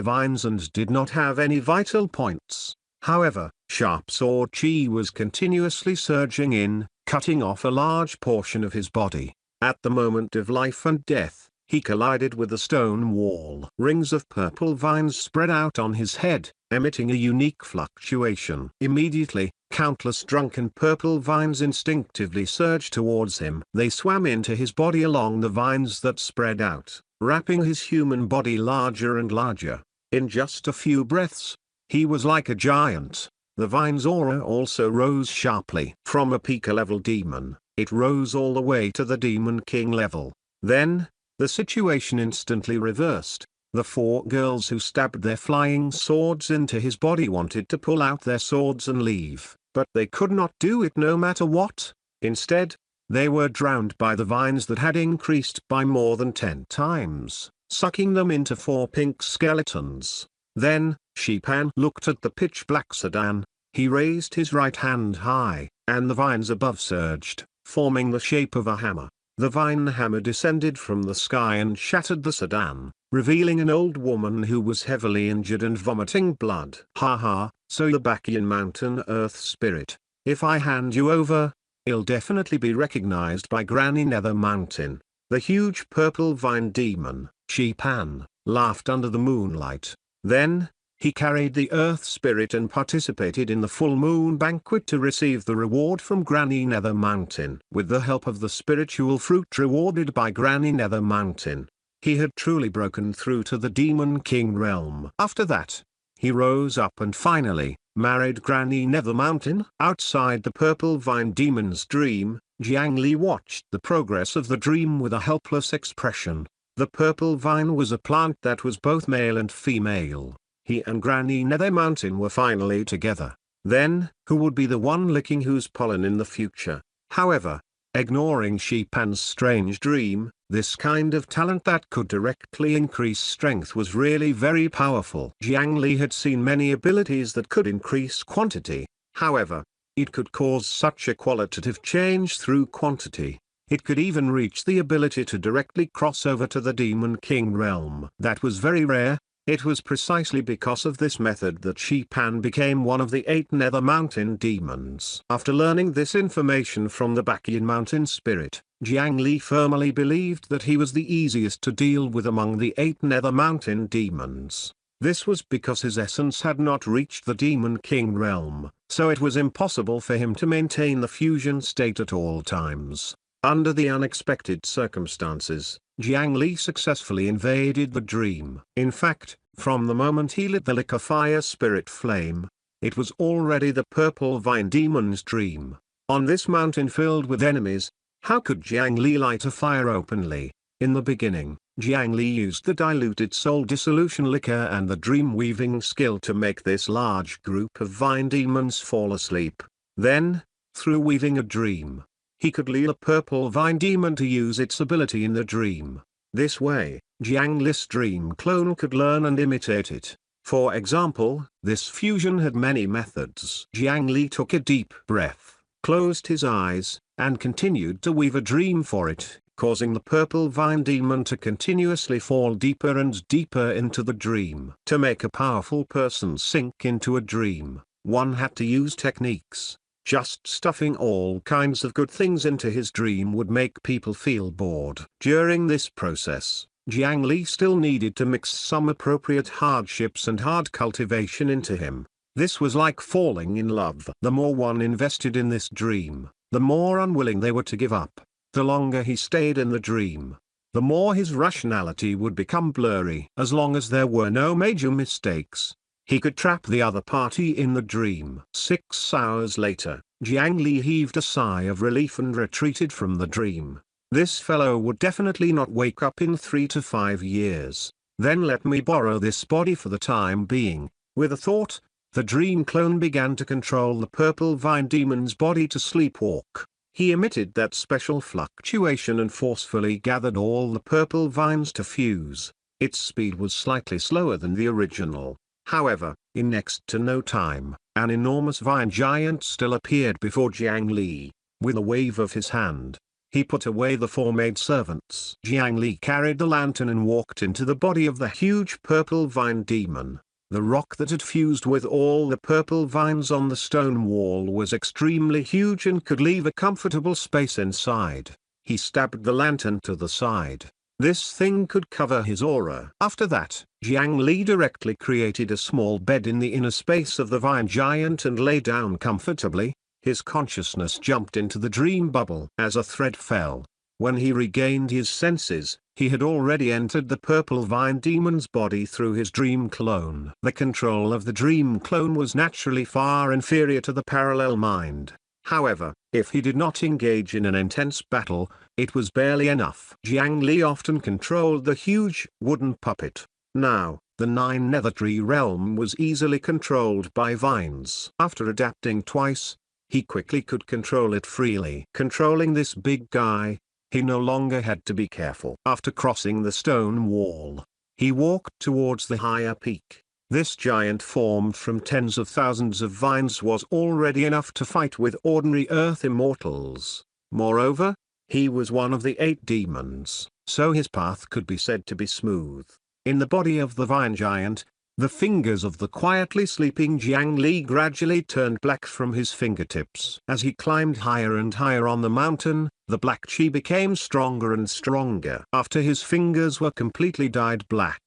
vines and did not have any vital points. However, sharp sword chi was continuously surging in, cutting off a large portion of his body. At the moment of life and death, he collided with the stone wall. Rings of purple vines spread out on his head, emitting a unique fluctuation. Immediately, countless drunken purple vines instinctively surged towards him. They swam into his body along the vines that spread out, wrapping his human body larger and larger. In just a few breaths, he was like a giant. The vine's aura also rose sharply. From a Pika-level demon, it rose all the way to the Demon King level. Then, the situation instantly reversed. The four girls who stabbed their flying swords into his body wanted to pull out their swords and leave, but they could not do it no matter what. Instead, they were drowned by the vines that had increased by more than 10 times, sucking them into four pink skeletons. Then, Shi Pan looked at the pitch-black sedan. He raised his right hand high, and the vines above surged, forming the shape of a hammer. The vine hammer descended from the sky and shattered the sedan, revealing an old woman who was heavily injured and vomiting blood. Haha, so the Bacchian Mountain Earth Spirit. If I hand you over, he'll definitely be recognized by Granny Nether Mountain. The huge purple vine demon, Sheepan, laughed under the moonlight. Then, he carried the Earth Spirit and participated in the full moon banquet to receive the reward from Granny Nether Mountain. With the help of the spiritual fruit rewarded by Granny Nether Mountain, he had truly broken through to the Demon King realm. After that, he rose up and finally married Granny Nether Mountain. Outside the purple vine demon's dream, Jiang Li watched the progress of the dream with a helpless expression. The purple vine was a plant that was both male and female. He and Granny Nether Mountain were finally together. Then, who would be the one licking whose pollen in the future? However, ignoring Sheepan's strange dream, this kind of talent that could directly increase strength was really very powerful. Jiang Li had seen many abilities that could increase quantity. However, it could cause such a qualitative change through quantity. It could even reach the ability to directly cross over to the Demon King realm. That was very rare. It was precisely because of this method that Sheepan became one of the 8 Nether Mountain demons. After learning this information from the Bacchian Mountain Spirit, Jiang Li firmly believed that he was the easiest to deal with among the 8 Nether Mountain demons. This was because his essence had not reached the Demon King realm, so it was impossible for him to maintain the fusion state at all times. Under the unexpected circumstances, Jiang Li successfully invaded the dream. In fact, from the moment he lit the liquor fire spirit flame, it was already the purple vine demon's dream. On this mountain filled with enemies, how could Jiang Li light a fire openly? In the beginning, Jiang Li used the diluted soul dissolution liquor and the dream weaving skill to make this large group of vine demons fall asleep. Then, through weaving a dream, he could lure a purple vine demon to use its ability in the dream. This way, Jiang Li's dream clone could learn and imitate it. For example, this fusion had many methods. Jiang Li took a deep breath, closed his eyes, and continued to weave a dream for it, causing the purple vine demon to continuously fall deeper and deeper into the dream. To make a powerful person sink into a dream, one had to use techniques. Just stuffing all kinds of good things into his dream would make people feel bored. During this process, Jiang Li still needed to mix some appropriate hardships and hard cultivation into him. This was like falling in love. The more one invested in this dream, the more unwilling they were to give up. The longer he stayed in the dream, the more his rationality would become blurry. As long as there were no major mistakes, he could trap the other party in the dream. 6 hours later, Jiang Li heaved a sigh of relief and retreated from the dream. This fellow would definitely not wake up in 3 to 5 years. Then let me borrow this body for the time being. With a thought, the dream clone began to control the purple vine demon's body to sleepwalk. He emitted that special fluctuation and forcefully gathered all the purple vines to fuse. Its speed was slightly slower than the original. However, in next to no time, an enormous vine giant still appeared before Jiang Li. With a wave of his hand, he put away the 4 maidservants. Jiang Li carried the lantern and walked into the body of the huge purple vine demon. The rock that had fused with all the purple vines on the stone wall was extremely huge and could leave a comfortable space inside. He stabbed the lantern to the side. This thing could cover his aura. After that, Jiang Li directly created a small bed in the inner space of the vine giant and lay down comfortably. His consciousness jumped into the dream bubble as a thread fell. When he regained his senses, he had already entered the purple vine demon's body through his dream clone. The control of the dream clone was naturally far inferior to the parallel mind. However, if he did not engage in an intense battle, it was barely enough. Jiang Li often controlled the huge wooden puppet. Now, the 9 Nether Tree realm was easily controlled by vines. After adapting twice, he quickly could control it freely. Controlling this big guy, he no longer had to be careful. After crossing the stone wall, he walked towards the higher peak. This giant formed from tens of thousands of vines was already enough to fight with ordinary earth immortals. Moreover, he was one of the 8 demons, so his path could be said to be smooth. In the body of the vine giant, the fingers of the quietly sleeping Jiang Li gradually turned black from his fingertips. As he climbed higher and higher on the mountain, the black chi became stronger and stronger. After his fingers were completely dyed black,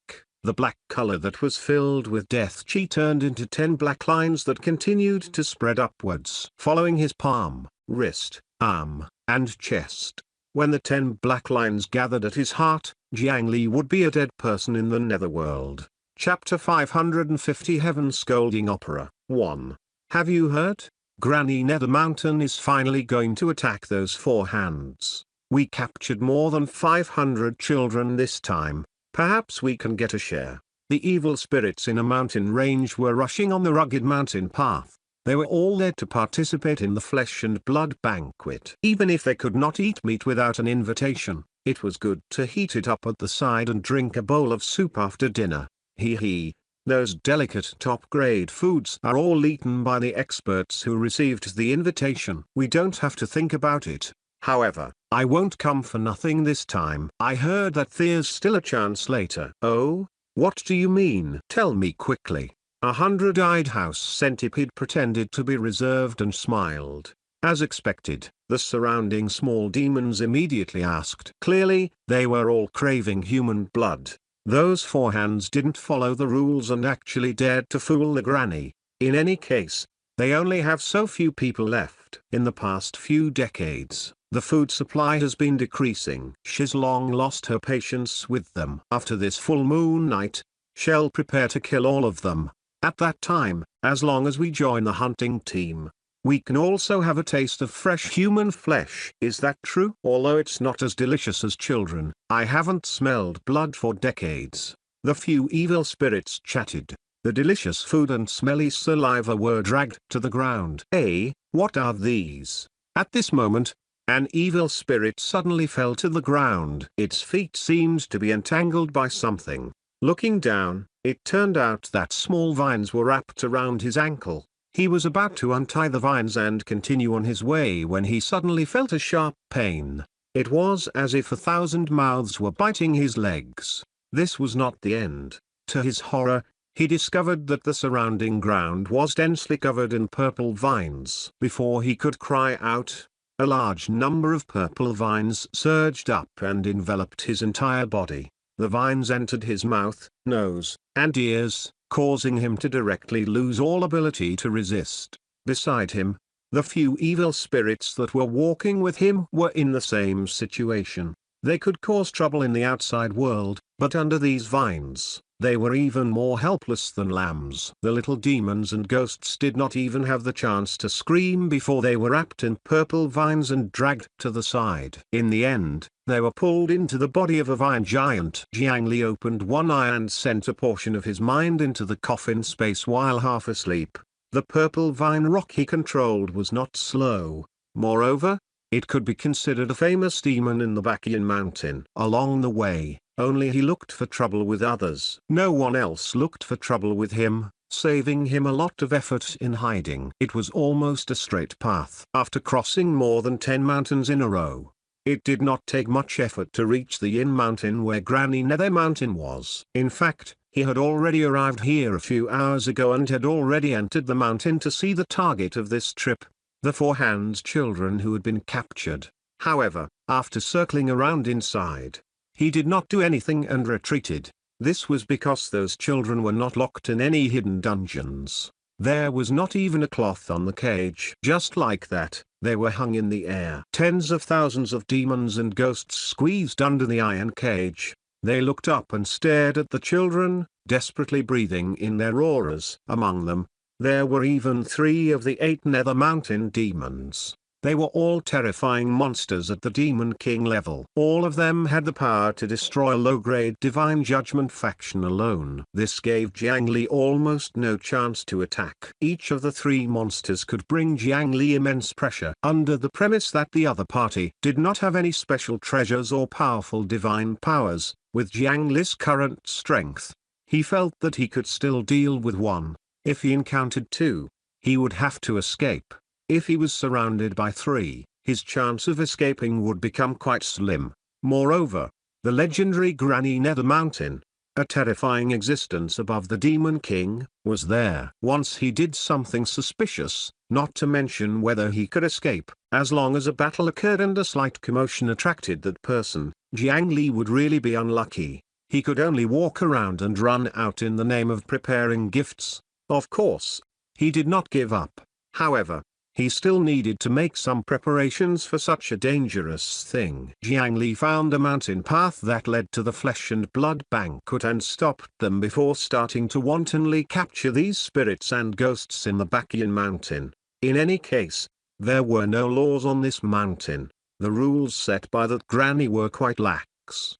the black color that was filled with death chi turned into 10 black lines that continued to spread upwards, following his palm, wrist, arm, and chest. When the 10 black lines gathered at his heart, Jiang Li would be a dead person in the netherworld. Chapter 550 Heaven Scolding Opera 1. Have you heard? Granny Nether Mountain is finally going to attack those 4 hands. We captured more than 500 children this time. Perhaps we can get a share. The evil spirits in a mountain range were rushing on the rugged mountain path. They were all there to participate in the flesh and blood banquet. Even if they could not eat meat without an invitation, it was good to heat it up at the side and drink a bowl of soup after dinner. Hee. Those delicate top-grade foods are all eaten by the experts who received the invitation. We don't have to think about it. However, I won't come for nothing this time. I heard that there's still a chance later. Oh? What do you mean? Tell me quickly. A 100-eyed house centipede pretended to be reserved and smiled. As expected, the surrounding small demons immediately asked. Clearly, they were all craving human blood. Those 4 hands didn't follow the rules and actually dared to fool the granny. In any case, they only have so few people left. In the past few decades, the food supply has been decreasing. She's long lost her patience with them. After this full moon night, she'll prepare to kill all of them. At that time, as long as we join the hunting team, we can also have a taste of fresh human flesh. Is that true? Although it's not as delicious as children, I haven't smelled blood for decades. The few evil spirits chatted. The delicious food and smelly saliva were dragged to the ground. Hey, what are these? At this moment, an evil spirit suddenly fell to the ground. Its feet seemed to be entangled by something. Looking down, it turned out that small vines were wrapped around his ankle. He was about to untie the vines and continue on his way when he suddenly felt a sharp pain. It was as if 1,000 mouths were biting his legs. This was not the end. To his horror, he discovered that the surrounding ground was densely covered in purple vines. Before he could cry out, a large number of purple vines surged up and enveloped his entire body. The vines entered his mouth, nose, and ears, causing him to directly lose all ability to resist. Beside him, the few evil spirits that were walking with him were in the same situation. They could cause trouble in the outside world, but under these vines, they were even more helpless than lambs. The little demons and ghosts did not even have the chance to scream before they were wrapped in purple vines and dragged to the side. In the end, they were pulled into the body of a vine giant. Jiang Li opened one eye and sent a portion of his mind into the coffin space while half asleep. The purple vine rock he controlled was not slow. Moreover, it could be considered a famous demon in the Bakian mountain. Along the way, only he looked for trouble with others. No one else looked for trouble with him, saving him a lot of effort in hiding. It was almost a straight path. After crossing more than 10 mountains in a row, it did not take much effort to reach the Yin Mountain where Granny Nether Mountain was. In fact, he had already arrived here a few hours ago and had already entered the mountain to see the target of this trip, the 4 hands children who had been captured. However, after circling around inside, he did not do anything and retreated. This was because those children were not locked in any hidden dungeons. There was not even a cloth on the cage. Just like that, they were hung in the air. Tens of thousands of demons and ghosts squeezed under the iron cage. They looked up and stared at the children, desperately breathing in their auras. Among them, there were even 3 of the 8 Nether Mountain demons. They were all terrifying monsters at the Demon King level. All of them had the power to destroy a low-grade Divine Judgment faction alone. This gave Jiang Li almost no chance to attack. Each of the 3 monsters could bring Jiang Li immense pressure. Under the premise that the other party did not have any special treasures or powerful divine powers, with Jiang Li's current strength, He felt that he could still deal with one. If he encountered two, he would have to escape. If he was surrounded by three, his chance of escaping would become quite slim. Moreover, the legendary Granny Nether Mountain, a terrifying existence above the Demon King, was there. Once he did something suspicious, not to mention whether he could escape. As long as a battle occurred and a slight commotion attracted that person, Jiang Li would really be unlucky. He could only walk around and run out in the name of preparing gifts. Of course, he did not give up. However, he still needed to make some preparations for such a dangerous thing. Jiang Li found a mountain path that led to the Flesh and Blood banquet and stopped them before starting to wantonly capture these spirits and ghosts in the Bakian mountain. In any case, there were no laws on this mountain. The rules set by that granny were quite lax.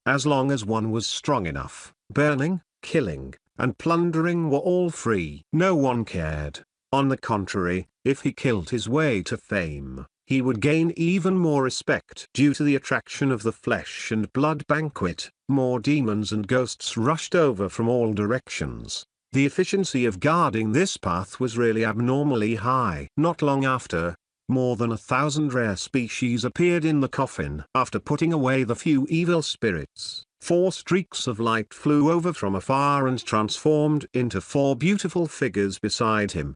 As long as one was strong enough, burning, killing, and plundering were all free. No one cared. On the contrary, if he killed his way to fame, he would gain even more respect. Due to the attraction of the Flesh and Blood banquet, more demons and ghosts rushed over from all directions. The efficiency of guarding this path was really abnormally high. Not long after, more than 1,000 rare species appeared in the coffin. After putting away the few evil spirits, 4 streaks of light flew over from afar and transformed into 4 beautiful figures beside him.